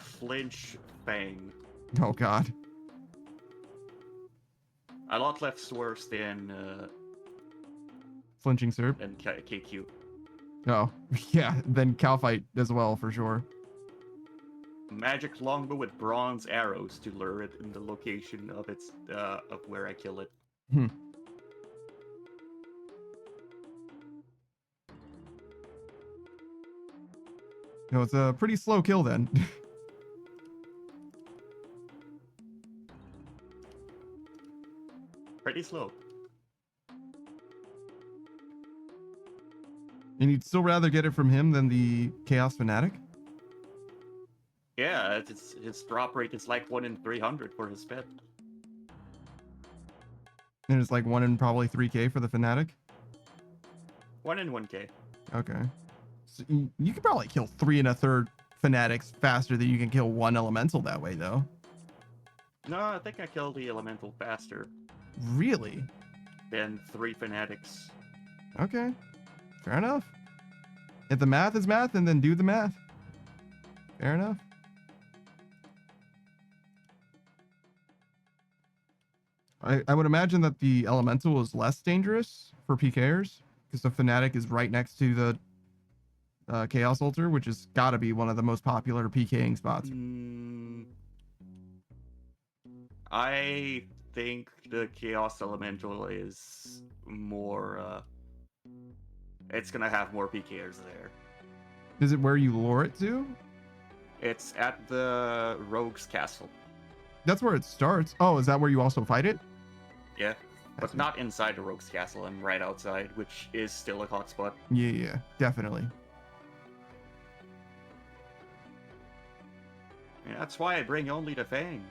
Flinch Fang. Oh, God. A lot less worse than Flinching Serp? KQ. Oh, yeah. Then Calfight as well, for sure. Magic longbow with bronze arrows to lure it in the location of its of where I kill it. No, it's a pretty slow kill then. Pretty slow. And you'd still rather get it from him than the Chaos Fanatic? Yeah, his drop rate is like 1 in 300 for his pet. And it's like 1 in probably 3k for the Fanatic? 1 in 1k. Okay. So you could probably kill 3 1/3 Fanatics faster than you can kill 1 Elemental that way, though. No, I think I killed the elemental faster Really? than 3 fanatics. Okay. Fair enough. If the math is math, and then do the math. Fair enough. I would imagine that the Elemental is less dangerous for PKers, because the Fanatic is right next to the Chaos Altar, which has got to be one of the most popular PKing spots. I think the Chaos Elemental is more, it's gonna have more PKers there. Is it where you lure it to? It's at the Rogue's Castle. That's where it starts. Oh, is that where you also fight it? Yeah, but not inside the Rogue's Castle. I'm right outside, which is still a hotspot. Yeah, definitely. Yeah, that's why I bring only the Fang.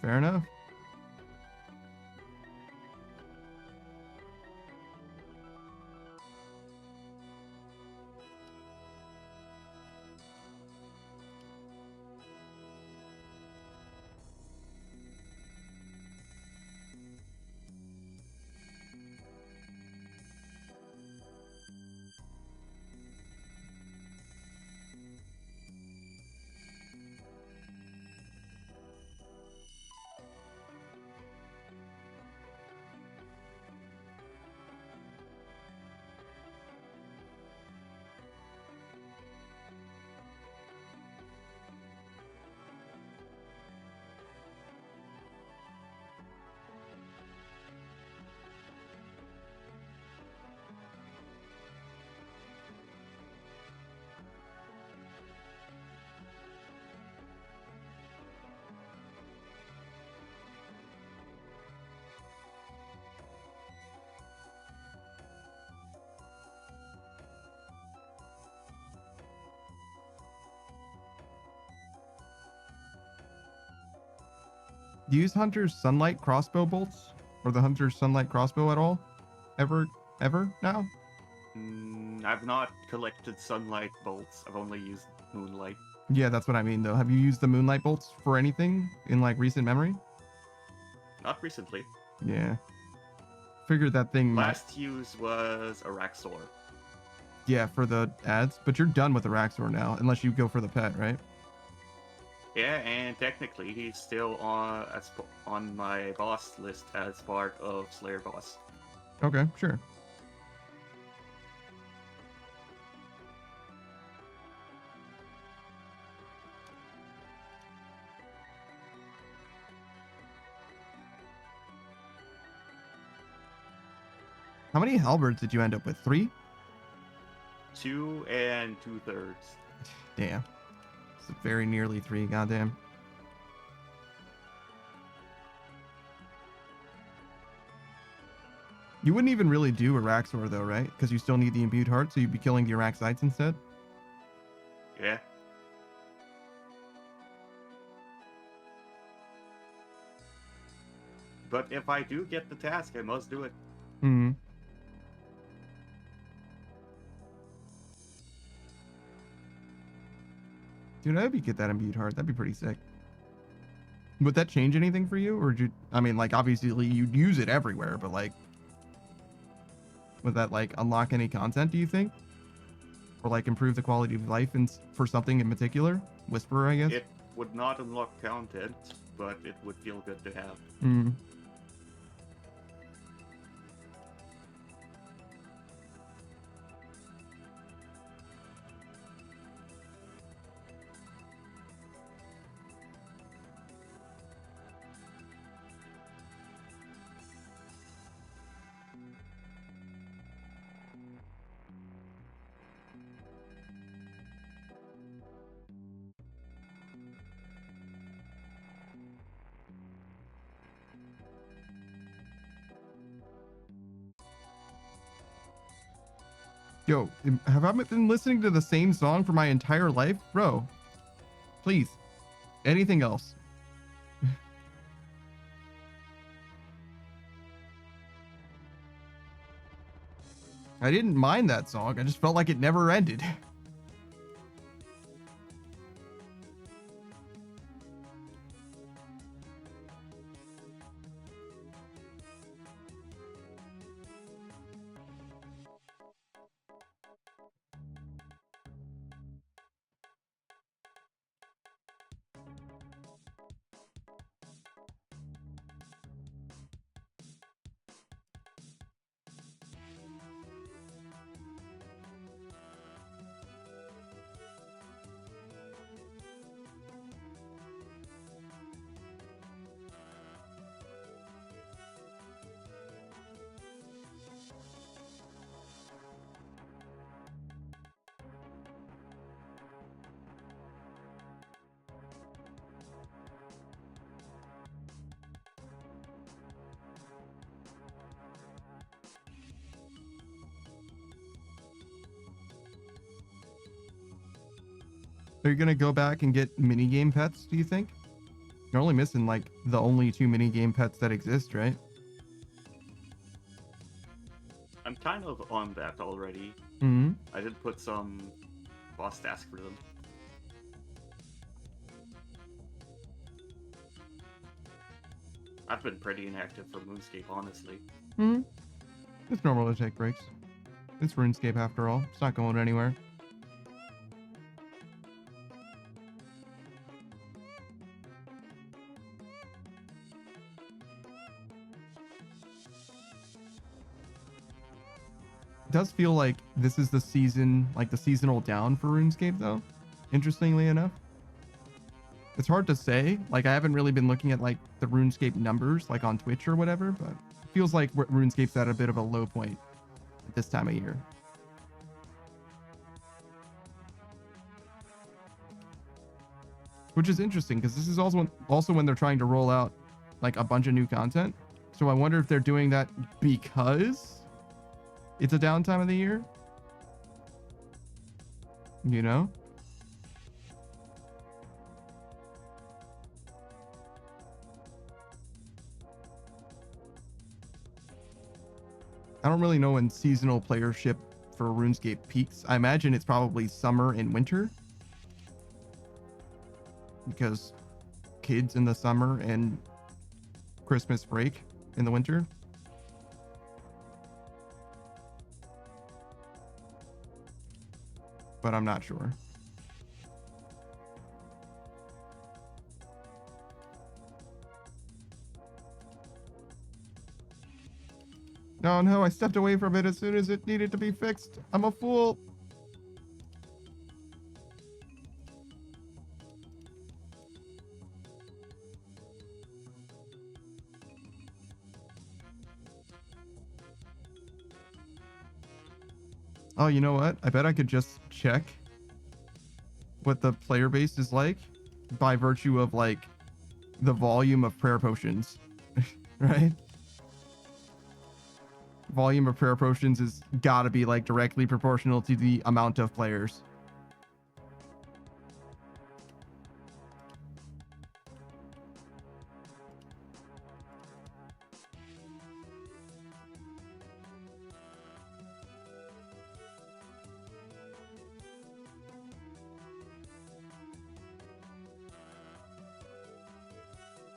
Fair enough. Do you use Hunter's Sunlight crossbow bolts? Or the Hunter's Sunlight crossbow at all? Ever now? I've not collected sunlight bolts. I've only used moonlight. Yeah, that's what I mean, though. Have you used the Moonlight bolts for anything in, like, recent memory? Not recently. Yeah. Figured that thing might... Last use was Araxor. Yeah, for the ads. But you're done with the Raxor now, unless you go for the pet, right? Yeah, and technically he's still on my boss list as part of Slayer boss. Okay, sure. How many halberds did you end up with? 3? 2 2/3. Damn. It's very nearly 3. Goddamn. You wouldn't even really do Araxor though, right? Because you still need the imbued heart, so you'd be killing the Araxites instead. Yeah. But if I do get the task, I must do it. Hmm. Dude, I hope you get that imbued heart. That'd be pretty sick. Would that change anything for you? Or would you, I mean, like, obviously you'd use it everywhere, but like, would that like unlock any content, do you think? Or like improve the quality of life for something in particular? Whisperer, I guess? It would not unlock content, but it would feel good to have. Hmm. Yo, have I been listening to the same song for my entire life? Bro, please. Anything else? I didn't mind that song. I just felt like it never ended. Are you gonna go back and get minigame pets, do you think? You're only missing like the only 2 minigame pets that exist, right? I'm kind of on that already. Mm-hmm. I did put some boss tasks for them. I've been pretty inactive for Moonscape, honestly. Mm-hmm. It's normal to take breaks. It's RuneScape after all. It's not going anywhere. It does feel like this is the season, like the seasonal down for RuneScape though, interestingly enough. It's hard to say. Like I haven't really been looking at like the RuneScape numbers like on Twitch or whatever, but it feels like RuneScape's at a bit of a low point at this time of year. Which is interesting because this is also when they're trying to roll out like a bunch of new content. So I wonder if they're doing that because it's a downtime of the year. You know? I don't really know when seasonal playership for RuneScape peaks. I imagine it's probably summer and winter. Because kids in the summer and Christmas break in the winter. But I'm not sure. No, I stepped away from it as soon as it needed to be fixed. I'm a fool. Oh, you know what? I bet I could just check what the player base is like by virtue of like the volume of prayer potions, right? Volume of prayer potions is gotta be like directly proportional to the amount of players.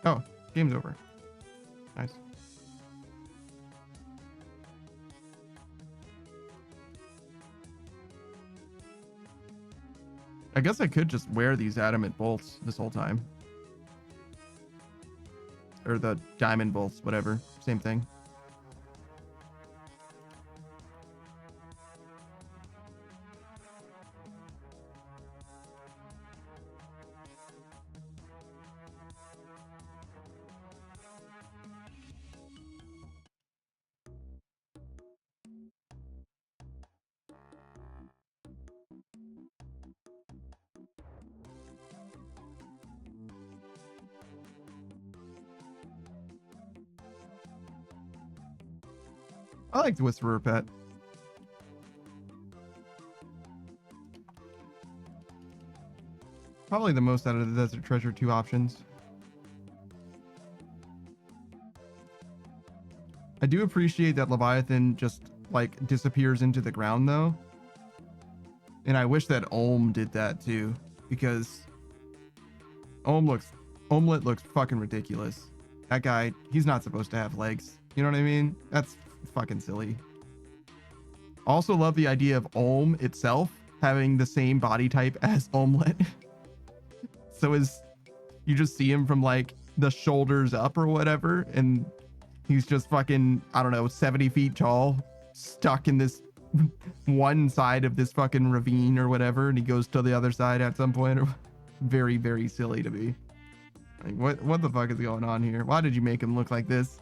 Oh, game's over. Nice. I guess I could just wear these adamant bolts this whole time. Or the diamond bolts, whatever. Same thing. I like the Whisperer pet. Probably the most out of the Desert Treasure 2 options. I do appreciate that Leviathan just like disappears into the ground though. And I wish that Olm did that too, because Omelet looks fucking ridiculous. That guy, he's not supposed to have legs. You know what I mean? That's fucking silly. Also love the idea of Olm itself having the same body type as Omelet. So you just see him from like the shoulders up or whatever, and he's just fucking, I don't know, 70 feet tall, stuck in this one side of this fucking ravine or whatever, and he goes to the other side at some point. Very, very silly to me. Like, what the fuck is going on here? Why did you make him look like this?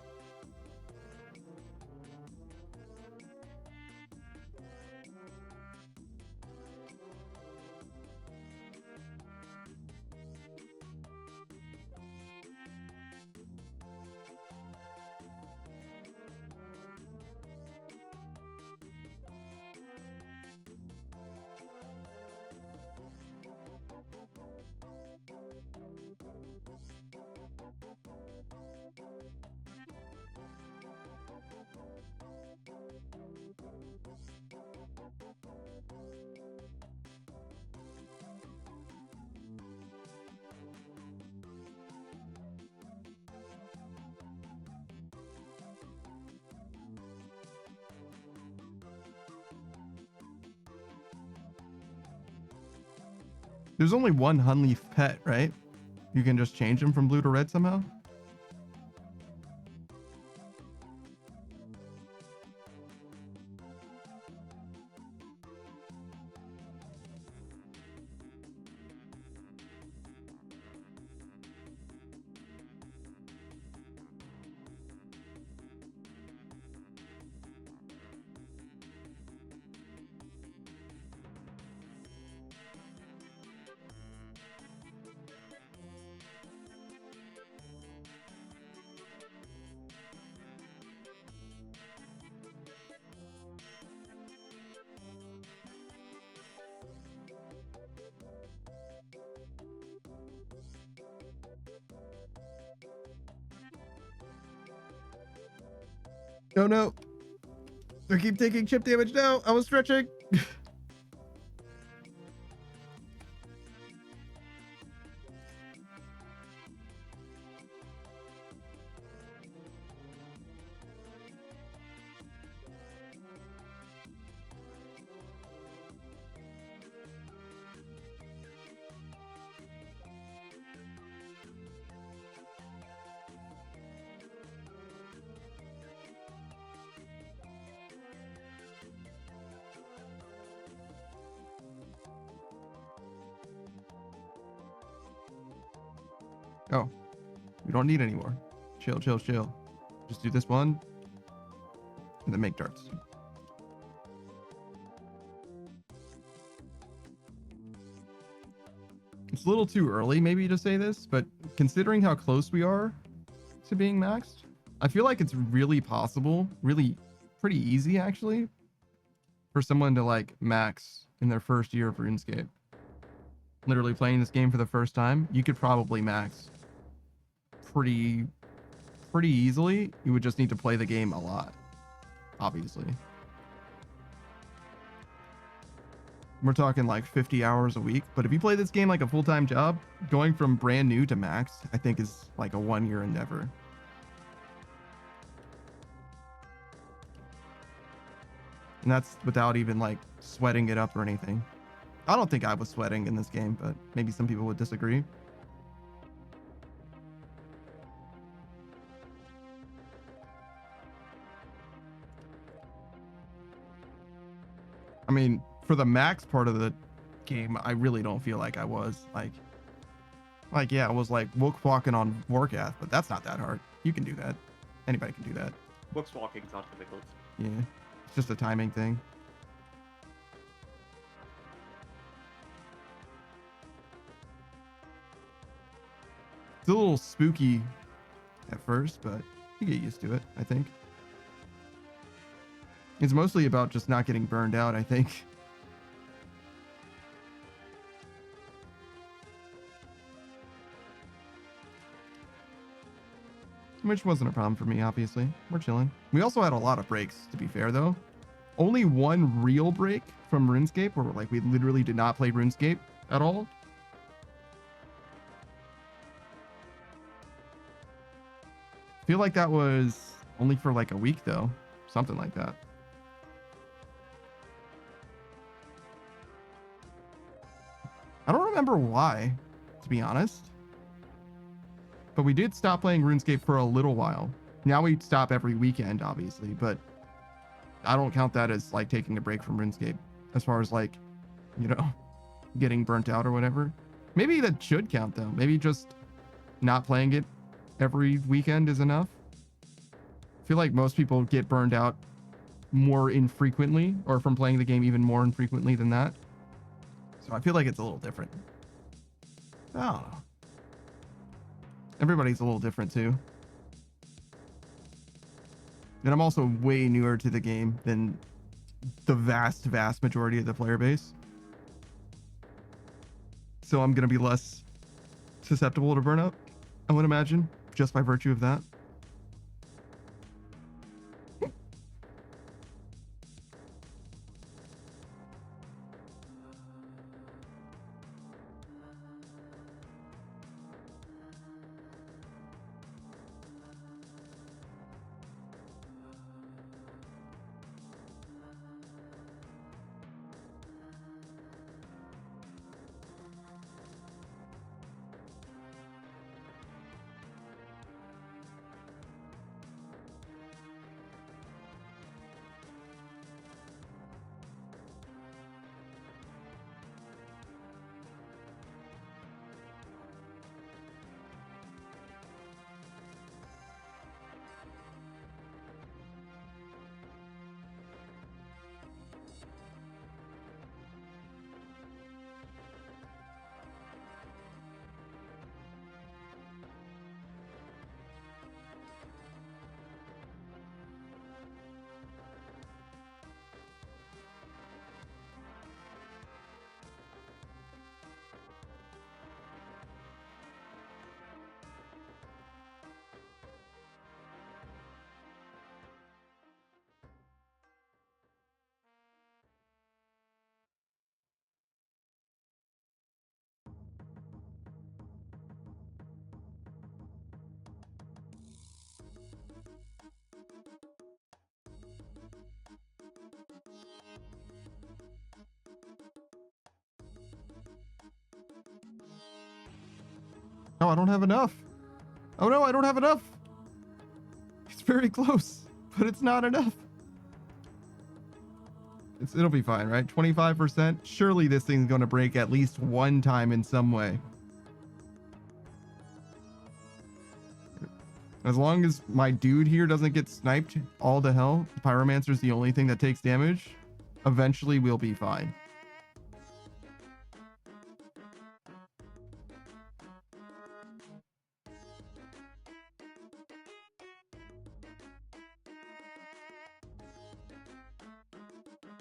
There's only one Hunleaf pet, right? You can just change him from blue to red somehow? Oh no. I keep taking chip damage now. I was stretching. Oh, we don't need any more. Chill, chill, chill. Just do this one and then make darts. It's a little too early maybe to say this, but considering how close we are to being maxed, I feel like it's really possible, really pretty easy actually, for someone to like max in their first year of RuneScape. Literally playing this game for the first time, you could probably max pretty easily. You would just need to play the game a lot, obviously. We're talking like 50 hours a week, but if you play this game like a full-time job, going from brand new to max, I think is like a 1-year endeavor. And that's without even like sweating it up or anything. I don't think I was sweating in this game, but maybe some people would disagree. I mean, for the max part of the game, I really don't feel like I was like yeah, I was like walking on Warcath, but that's not that hard. You can do that. Anybody can do that. Books walking is not difficult. Yeah, it's just a timing thing. It's a little spooky at first, but you get used to it, I think. It's mostly about just not getting burned out, I think. Which wasn't a problem for me, obviously. We're chilling. We also had a lot of breaks, to be fair, though. Only one real break from RuneScape, where like we literally did not play RuneScape at all. I feel like that was only for like a week, though. Something like that. I don't remember why, to be honest. But we did stop playing RuneScape for a little while. Now we stop every weekend, obviously, but I don't count that as like taking a break from RuneScape as far as like, you know, getting burnt out or whatever. Maybe that should count though. Maybe just not playing it every weekend is enough. I feel like most people get burned out more infrequently, or from playing the game even more infrequently than that. So I feel like it's a little different. I don't know. Everybody's a little different too. And I'm also way newer to the game than the vast majority of the player base. So I'm going to be less susceptible to burnout, I would imagine, just by virtue of that. Oh, I don't have enough. Oh no, I don't have enough. It's very close, but it's not enough. It'll be fine, right? 25%. Surely this thing's going to break at least one time in some way. As long as my dude here doesn't get sniped all to hell, Pyromancer's the only thing that takes damage, eventually we'll be fine.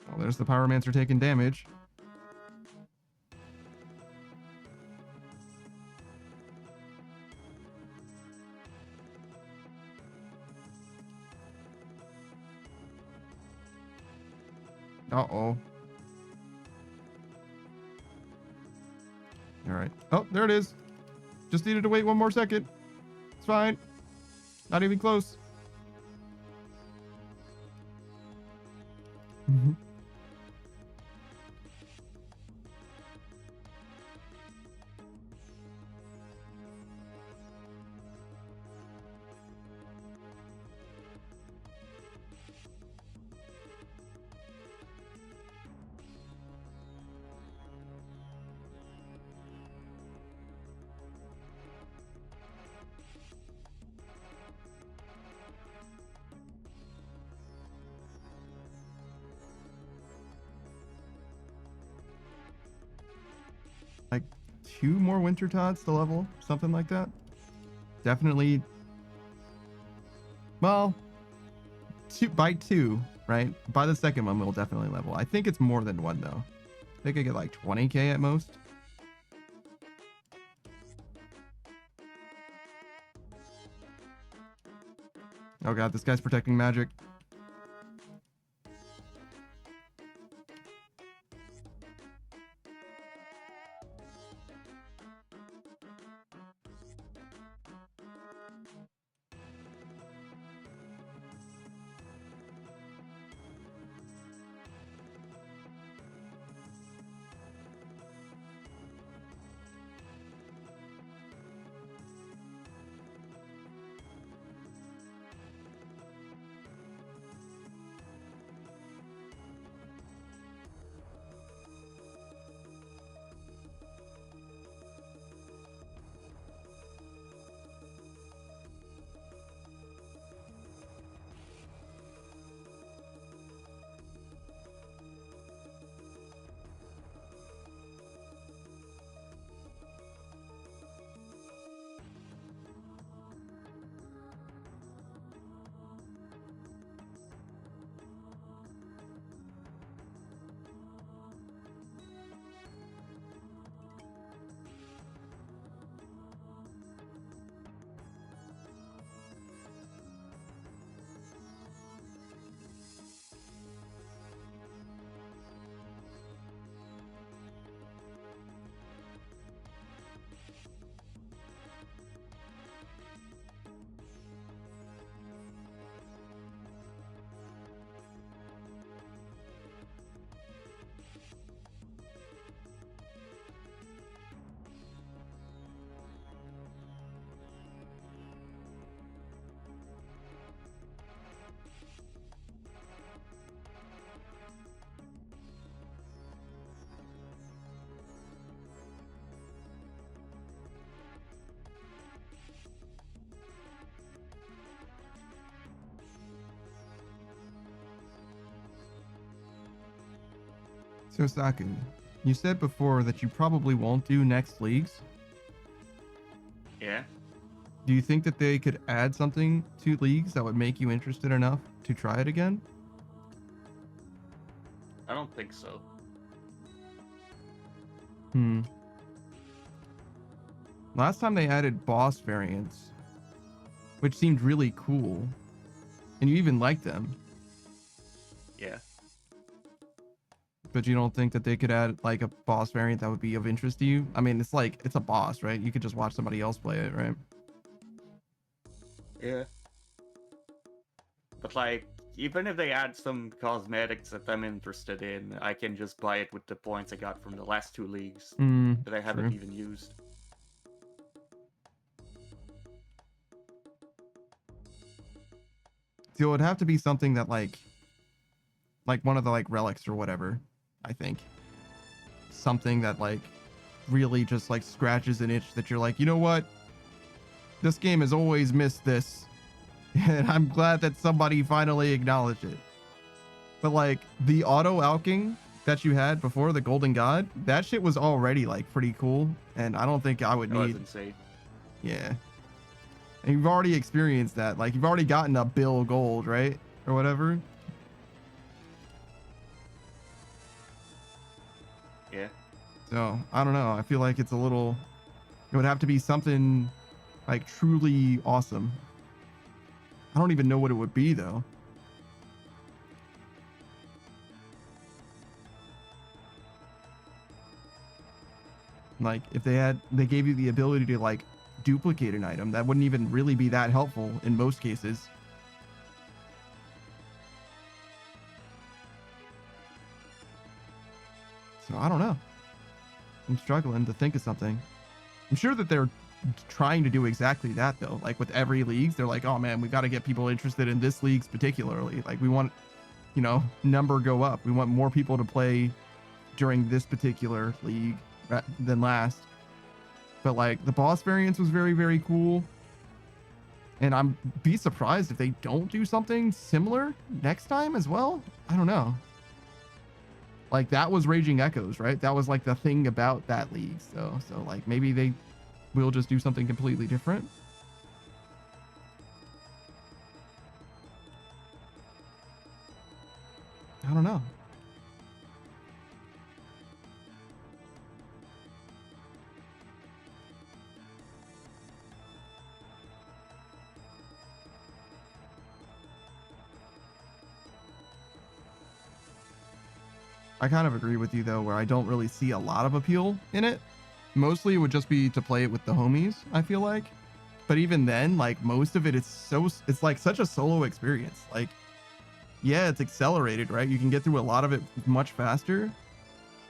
Oh, there's the Pyromancer taking damage. Uh-oh. All right. Oh, there it is. Just needed to wait one more second. It's fine. Not even close. Like 2 more Wintertotts to level, something like that. Definitely. Well, by 2, right? By the second one, we'll definitely level. I think it's more than 1 though. I think I get like 20k at most. Oh god, this guy's protecting magic. So Saku, you said before that you probably won't do next leagues. Yeah. Do you think that they could add something to leagues that would make you interested enough to try it again? I don't think so. Last time they added boss variants, which seemed really cool, and you even liked them. Yeah. But you don't think that they could add like a boss variant that would be of interest to you? I mean, it's like, it's a boss, right? You could just watch somebody else play it, right? Yeah. But like, even if they add some cosmetics that I'm interested in, I can just buy it with the points I got from the last 2 leagues that I haven't even used. So it would have to be something that like one of the like relics or whatever, I think. Something that like really just like scratches an itch that you're like, you know what? This game has always missed this. And I'm glad that somebody finally acknowledged it. But like the auto alking that you had before, the Golden God, that shit was already like pretty cool. And I don't think I would That was need. insane. Yeah. And you've already experienced that. Like you've already gotten a bill gold, right? Or whatever. Yeah. So I don't know. I feel like it's a little. It would have to be something like truly awesome. I don't even know what it would be though. Like if they gave you the ability to like duplicate an item, that wouldn't even really be that helpful in most cases. So I don't know. I'm struggling to think of something. I'm sure that they're trying to do exactly that though. Like with every league, they're like, oh man, we got to get people interested in this leagues particularly. Like we want, you know, number go up. We want more people to play during this particular league than last. But like the boss variants was very, very cool. And I'm be surprised if they don't do something similar next time as well. I don't know. Like that was Raging Echoes, right? That was like the thing about that league. So like maybe they will just do something completely different. I don't know. I kind of agree with you though, where I don't really see a lot of appeal in it. Mostly it would just be to play it with the homies, I feel like. But even then, like most of it, it's like such a solo experience. Like, yeah, it's accelerated, right? You can get through a lot of it much faster.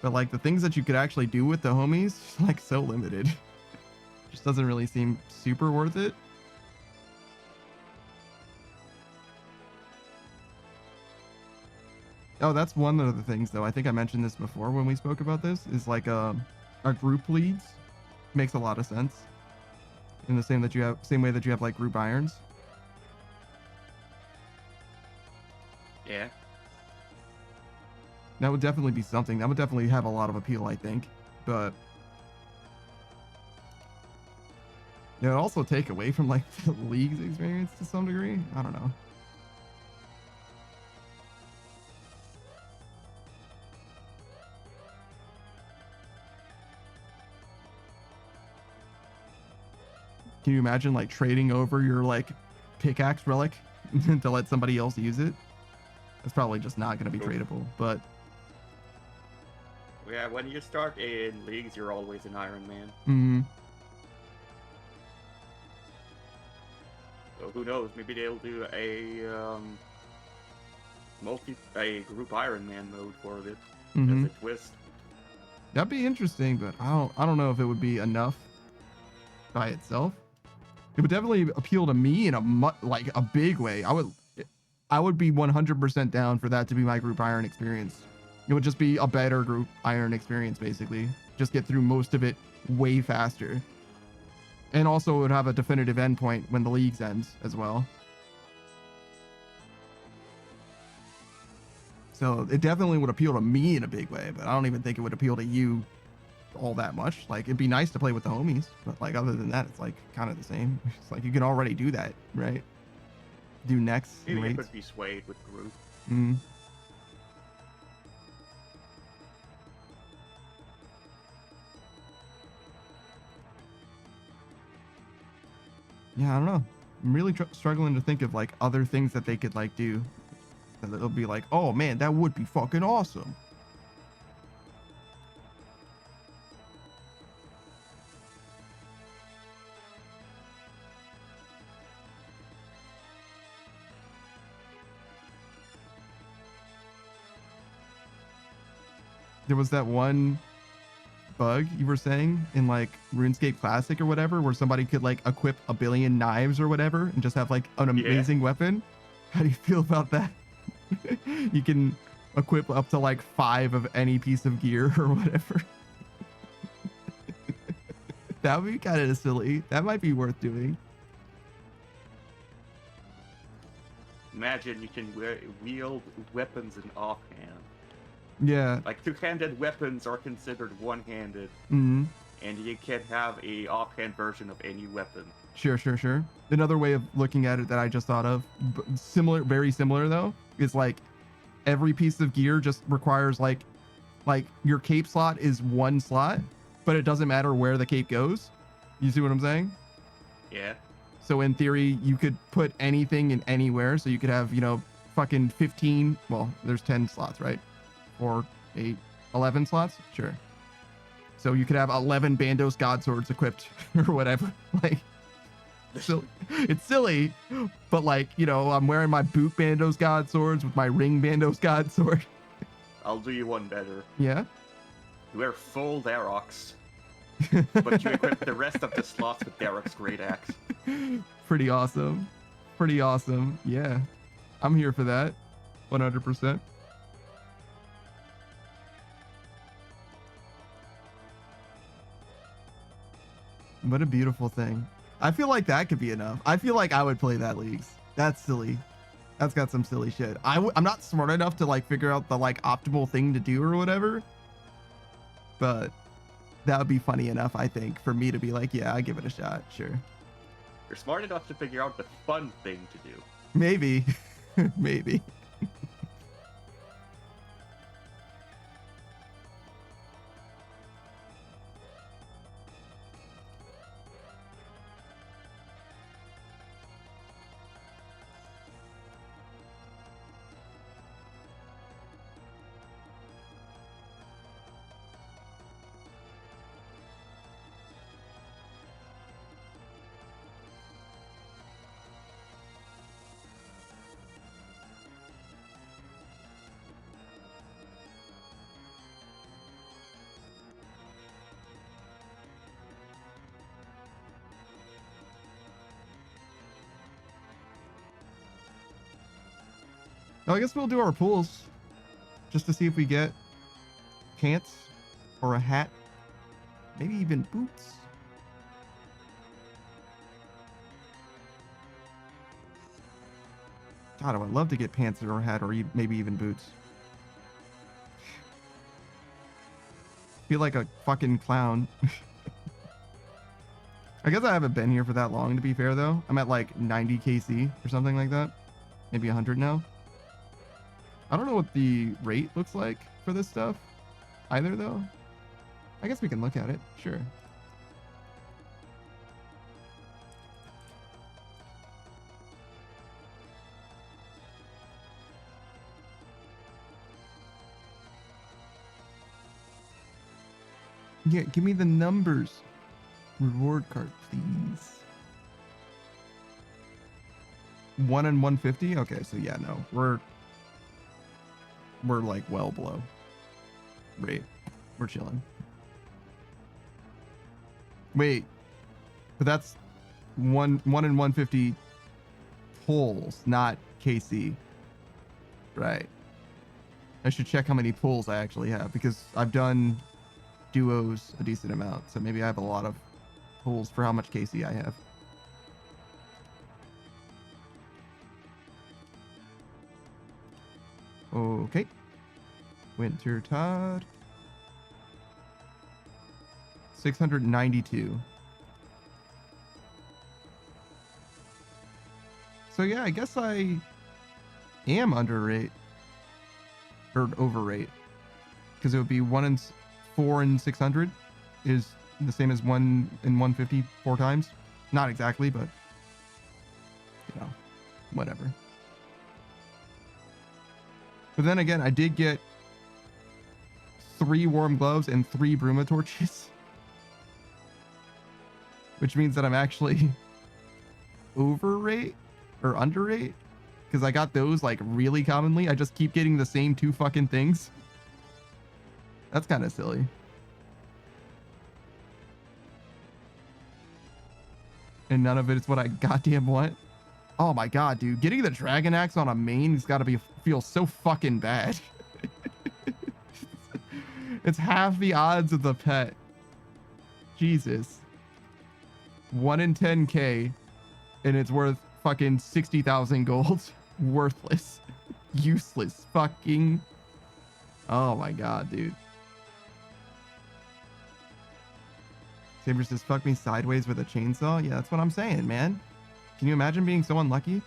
But like the things that you could actually do with the homies, like so limited. Just doesn't really seem super worth it. Oh, that's one of the things though. I think I mentioned this before when we spoke about this, is like our group leads makes a lot of sense. In the same way that you have like group irons. Yeah. That would definitely be something. That would definitely have a lot of appeal, I think. But it would also take away from like the league's experience to some degree. I don't know. Can you imagine like trading over your like pickaxe relic to let somebody else use it? It's probably just not going to be tradable, but Yeah, when you start in leagues, you're always an Iron Man. mm-hmm. So who knows? Maybe they'll do a group Iron Man mode for it Mm-hmm. as a twist. That'd be interesting, but I don't know if it would be enough by itself. It would definitely appeal to me in a big way. I would be 100% down for that to be my group iron experience. It would just be a better group iron experience, basically. Just get through most of it way faster. And also it would have a definitive endpoint when the leagues ends as well. So it definitely would appeal to me in a big way, but I don't even think it would appeal to you all that much. Like it'd be nice to play with the homies, but like other than that, it's like kind of the same. It's like you can already do that, right? Do next. Maybe it could be swayed with group. Mm. Yeah, I don't know. I'm really struggling to think of like other things that they could like do. And it'll be like, oh man, that would be fucking awesome. There was that one bug you were saying in like RuneScape Classic or whatever, where somebody could like equip 1 billion knives or whatever and just have like an amazing weapon. How do you feel about that? You can equip up to like 5 of any piece of gear or whatever. That would be kind of silly. That might be worth doing. Imagine you can wield weapons in offhand. Yeah. Like two-handed weapons are considered one-handed, Mm-hmm. and you can have a offhand version of any weapon. Sure. Another way of looking at it that I just thought of, very similar though, is like every piece of gear just requires like like your cape slot is one slot, but it doesn't matter where the cape goes. You see what I'm saying? Yeah. So in theory, you could put anything in anywhere. So you could have, you know, fucking 15. Well, there's 10 slots, right? Or 8, 11 slots. Sure. So you could have 11 Bandos God Swords equipped or whatever. Like, so it's silly, but like, you know, I'm wearing my boot Bandos God Swords with my ring Bandos God Sword. I'll do you one better. Yeah. You wear full Darox, but you equip the rest of the slots with Darox Great Axe. Pretty awesome. Pretty awesome. Yeah. I'm here for that. 100%. What a beautiful thing. I feel like that could be enough. I feel like I would play that leagues. That's silly. That's got some silly shit. I'm not smart enough to like figure out the like optimal thing to do or whatever. But that would be funny enough, I think, for me to be like, yeah, I give it a shot. Sure. You're smart enough to figure out the fun thing to do. Maybe. Maybe. Oh, I guess we'll do our pools just to see if we get pants or a hat, maybe even boots. God, I would love to get pants or a hat or maybe even boots. Feel like a fucking clown. I guess I haven't been here for that long, to be fair, though. I'm at like 90 KC or something like that. Maybe 100 now. I don't know what the rate looks like for this stuff either, though. I guess we can look at it. Sure. Yeah, give me the numbers. Reward card, please. 1 and 150? Okay, so yeah, no. We're like well below rate. We're chilling. Wait, but that's 1 and 150 pulls, not KC. Right. I should check how many pulls I actually have because I've done duos a decent amount. So maybe I have a lot of pulls for how much KC I have. Okay. Wintertodt. 692. So yeah, I guess I am underrate or overrate because it would be 1 and 4 and 600 is the same as 1 and 150 4 times. Not exactly, but you know, whatever. But then again, I did get 3 warm gloves and 3 bruma torches, which means that I'm actually overrate or underrate because I got those like really commonly. I just keep getting the same 2 fucking things. That's kind of silly. And none of it is what I goddamn want. Oh my god, dude. Getting the dragon axe on a main has got to feel so fucking bad. It's half the odds of the pet. Jesus. 1 in 10k and it's worth fucking 60,000 gold. Worthless. Useless. Fucking. Oh my god, dude. Saber says, fuck me sideways with a chainsaw? Yeah, that's what I'm saying, man. Can you imagine being so unlucky?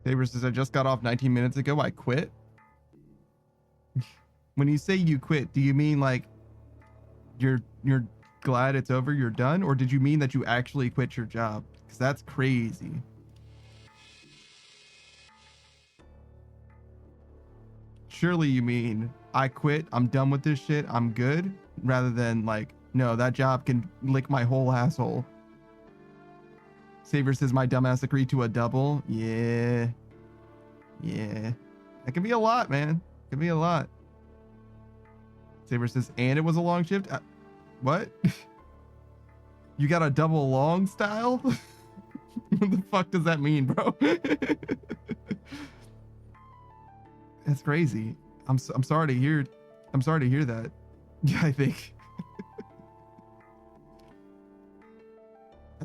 Saber says, I just got off 19 minutes ago. I quit. When you say you quit, do you mean like you're glad it's over, you're done? Or did you mean that you actually quit your job? Because that's crazy. Surely you mean I quit, I'm done with this shit, I'm good, rather than like, no, that job can lick my whole asshole. Saber says, my dumbass agreed to a double. Yeah. That can be a lot, man. It can be a lot. Saber says, and it was a long shift. What? You got a double long style? What the fuck does that mean, bro? That's crazy. I'm sorry to hear. I'm sorry to hear that. Yeah, I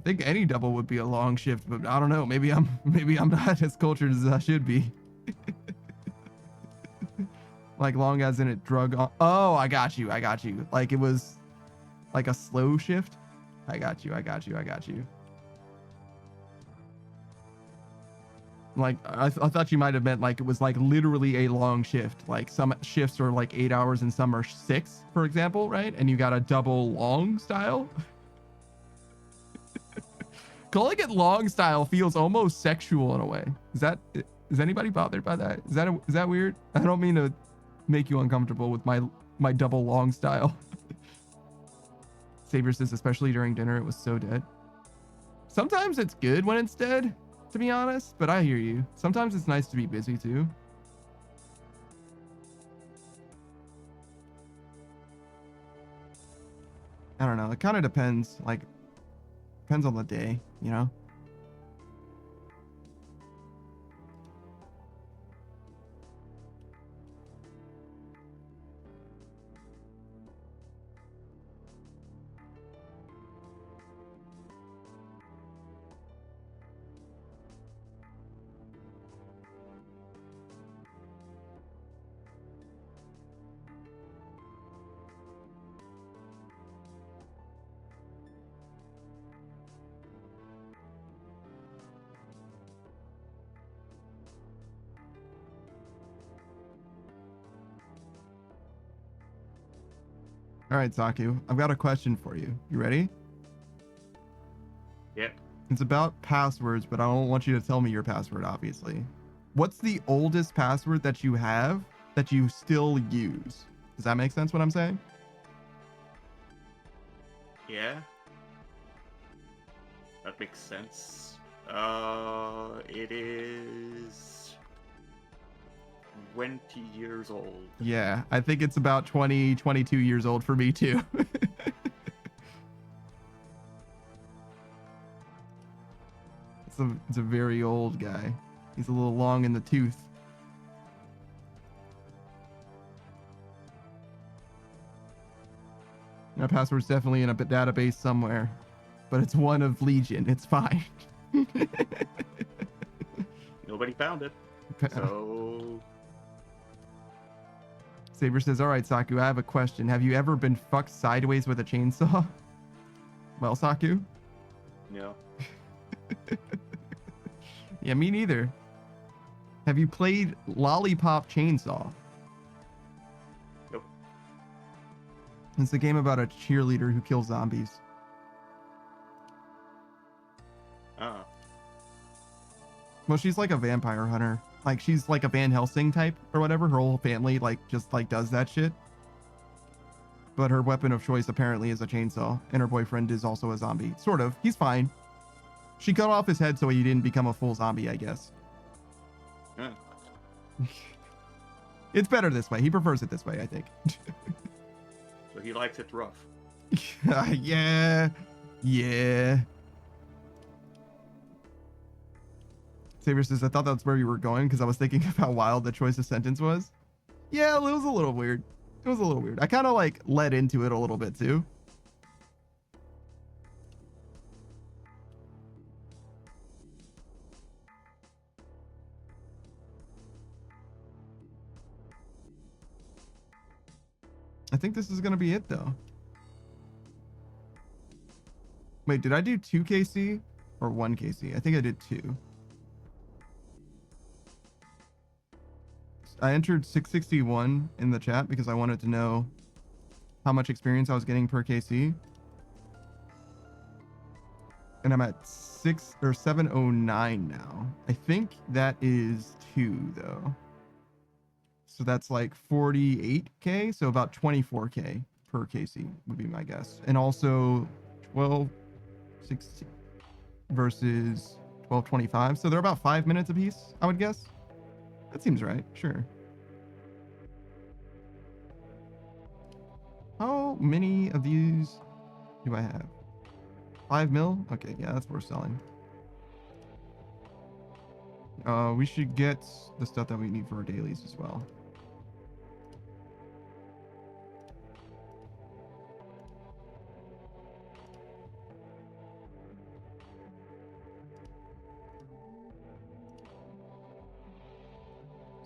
think any double would be a long shift, but I don't know. Maybe I'm not as cultured as I should be. Like long as in it drug on. Oh, I got you. Like it was like a slow shift. I got you. Like I thought you might have meant like it was like literally a long shift. Like some shifts are like 8 hours and some are 6, for example, right? And you got a double long style. Calling it long style feels almost sexual in a way. Is anybody bothered by that? Is that weird? I don't mean to make you uncomfortable with my double long style. Saber says, especially during dinner, it was so dead. Sometimes it's good when it's dead, to be honest, but I hear you. Sometimes it's nice to be busy too. I don't know. It kind of depends. Like, depends on the day, you know? All right, Saku, I've got a question for you. You ready? Yep. It's about passwords, but I don't want you to tell me your password, obviously. What's the oldest password that you have that you still use? Does that make sense what I'm saying? Yeah. That makes sense. It is 20 years old. Yeah, I think it's about 22 years old for me too. It's a very old guy. He's a little long in the tooth. My password's definitely in a database somewhere, but it's one of Legion. It's fine. Nobody found it. So Saber says, all right, Saku, I have a question. Have you ever been fucked sideways with a chainsaw? Well, Saku? no. Yeah, me neither. Have you played Lollipop Chainsaw? Nope. It's a game about a cheerleader who kills zombies. Well, she's like a vampire hunter. Like, she's like a Van Helsing type or whatever. Her whole family, like, just, like, does that shit. But her weapon of choice apparently is a chainsaw. And her boyfriend is also a zombie. Sort of. He's fine. She cut off his head so he didn't become a full zombie, I guess. It's better this way. He prefers it this way, I think. So he likes it rough. Yeah. Saber says, I thought that's where you were going because I was thinking of how wild the choice of sentence was. Yeah, it was a little weird. I kind of like led into it a little bit too. I think this is going to be it though. Wait, did I do 2 KC or 1 KC? I think I did 2. I entered 661 in the chat because I wanted to know how much experience I was getting per KC. And I'm at 709 now. I think that is 2 though. So that's like 48k, so about 24k per KC would be my guess. And also 1260 versus 1225. So they're about 5 minutes apiece, I would guess. That seems right, sure. How many of these do I have? 5 mil? Okay, yeah, that's worth selling. We should get the stuff that we need for our dailies as well.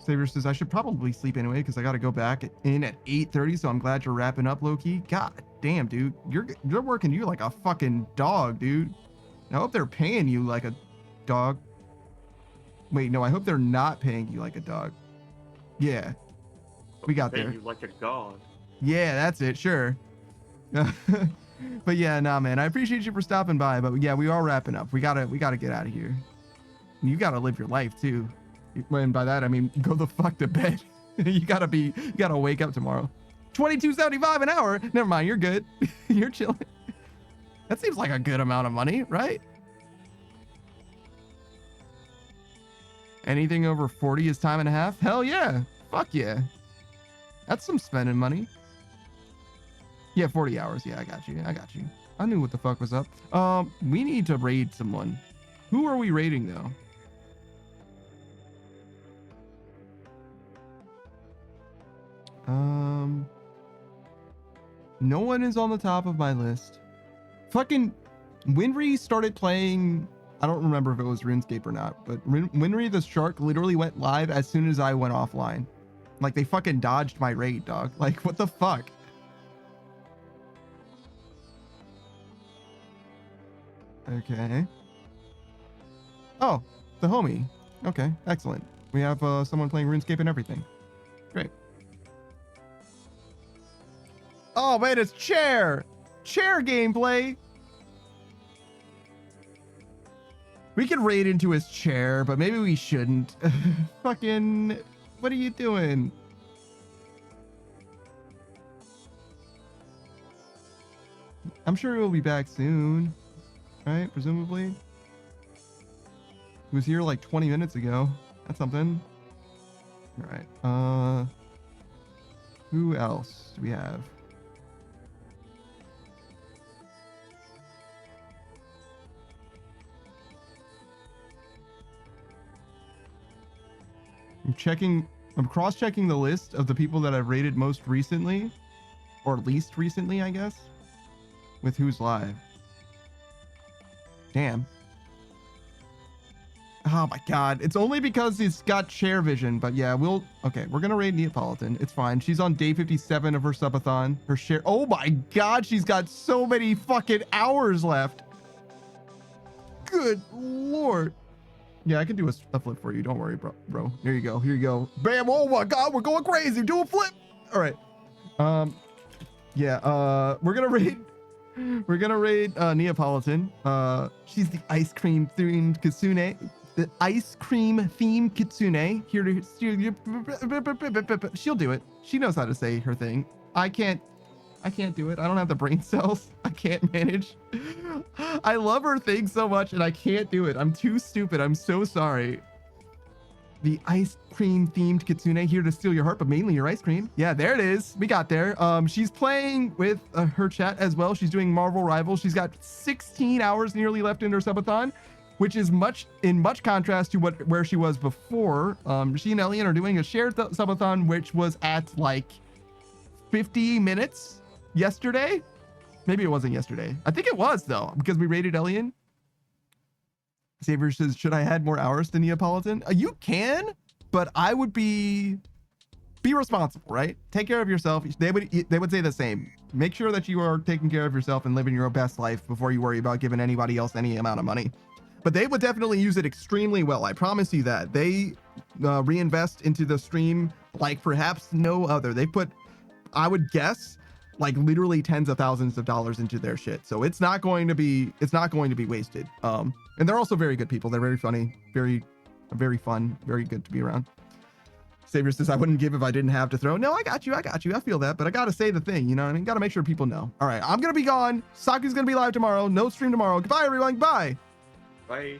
Saber says, I should probably sleep anyway because I got to go back in at 8:30. So I'm glad you're wrapping up, Loki. God damn, dude. You're working you like a fucking dog, dude. I hope they're paying you like a dog. Wait, no, I hope they're not paying you like a dog. Yeah. We got there. You like a dog. Yeah, that's it. Sure. But yeah, nah, man. I appreciate you for stopping by. But yeah, we are wrapping up. We gotta get out of here. You gotta live your life too. And by that I mean go the fuck to bed. you gotta wake up tomorrow. $22.75 an hour. Never mind, you're good. You're chilling. That seems like a good amount of money, right? Anything over 40 is time and a half. Hell yeah. Fuck yeah. That's some spending money. Yeah, 40 hours. Yeah, I got you. I knew what the fuck was up. We need to raid someone. Who are we raiding though? No one is on the top of my list. Fucking Winry started playing, I don't remember if it was RuneScape or not, but Winry the Shark literally went live as soon as I went offline. Like they fucking dodged my raid, dog. Like what the fuck? Okay. Oh, the homie. Okay, excellent. We have someone playing RuneScape and everything. Great. Oh man, it's chair gameplay. We could raid into his chair, but maybe we shouldn't. Fucking, what are you doing? I'm sure he'll be back soon, right? Presumably. He was here like 20 minutes ago. That's something. All right. Who else do we have? I'm cross-checking the list of the people that I've rated most recently, or least recently, I guess, with who's live. Damn. Oh my god. It's only because he's got chair vision, but yeah, okay, we're gonna raid Neapolitan. It's fine. She's on day 57 of her subathon. Her share. Oh my god, she's got so many fucking hours left. Good lord. Yeah, I can do a flip for you. Don't worry, bro. Here you go. Bam. Oh my god, we're going crazy. Do a flip. All right. Yeah, we're gonna raid Neapolitan. She's the ice cream themed kitsune. The ice cream themed kitsune. She'll do it. She knows how to say her thing. I can't do it. I don't have the brain cells. I can't manage. I love her thing so much and I can't do it. I'm too stupid. I'm so sorry. The ice cream themed kitsune, here to steal your heart, but mainly your ice cream. Yeah, there it is. We got there. She's playing with her chat as well. She's doing Marvel Rivals. She's got 16 hours nearly left in her subathon, which is in much contrast to where she was before. She and Elian are doing a shared subathon, which was at like 50 minutes yesterday. Maybe it wasn't yesterday. I think it was though, because we raided Elian. Xavier says, should I add more hours to Neapolitan? You can, but I would be responsible, right? Take care of yourself. They would say the same. Make sure that you are taking care of yourself and living your best life before you worry about giving anybody else any amount of money. But they would definitely use it extremely well. I promise you that. reinvest into the stream like perhaps no other. They put, I would guess, like literally tens of thousands of dollars into their shit. So it's not going to be wasted. And they're also very good people. They're very funny, very fun, very good to be around. Savior says, I wouldn't give if I didn't have to throw. No, I got you. I feel that, but I got to say the thing, you know what I mean? Got to make sure people know. All right, I'm going to be gone. Saku's going to be live tomorrow. No stream tomorrow. Goodbye, everyone. Goodbye. Bye.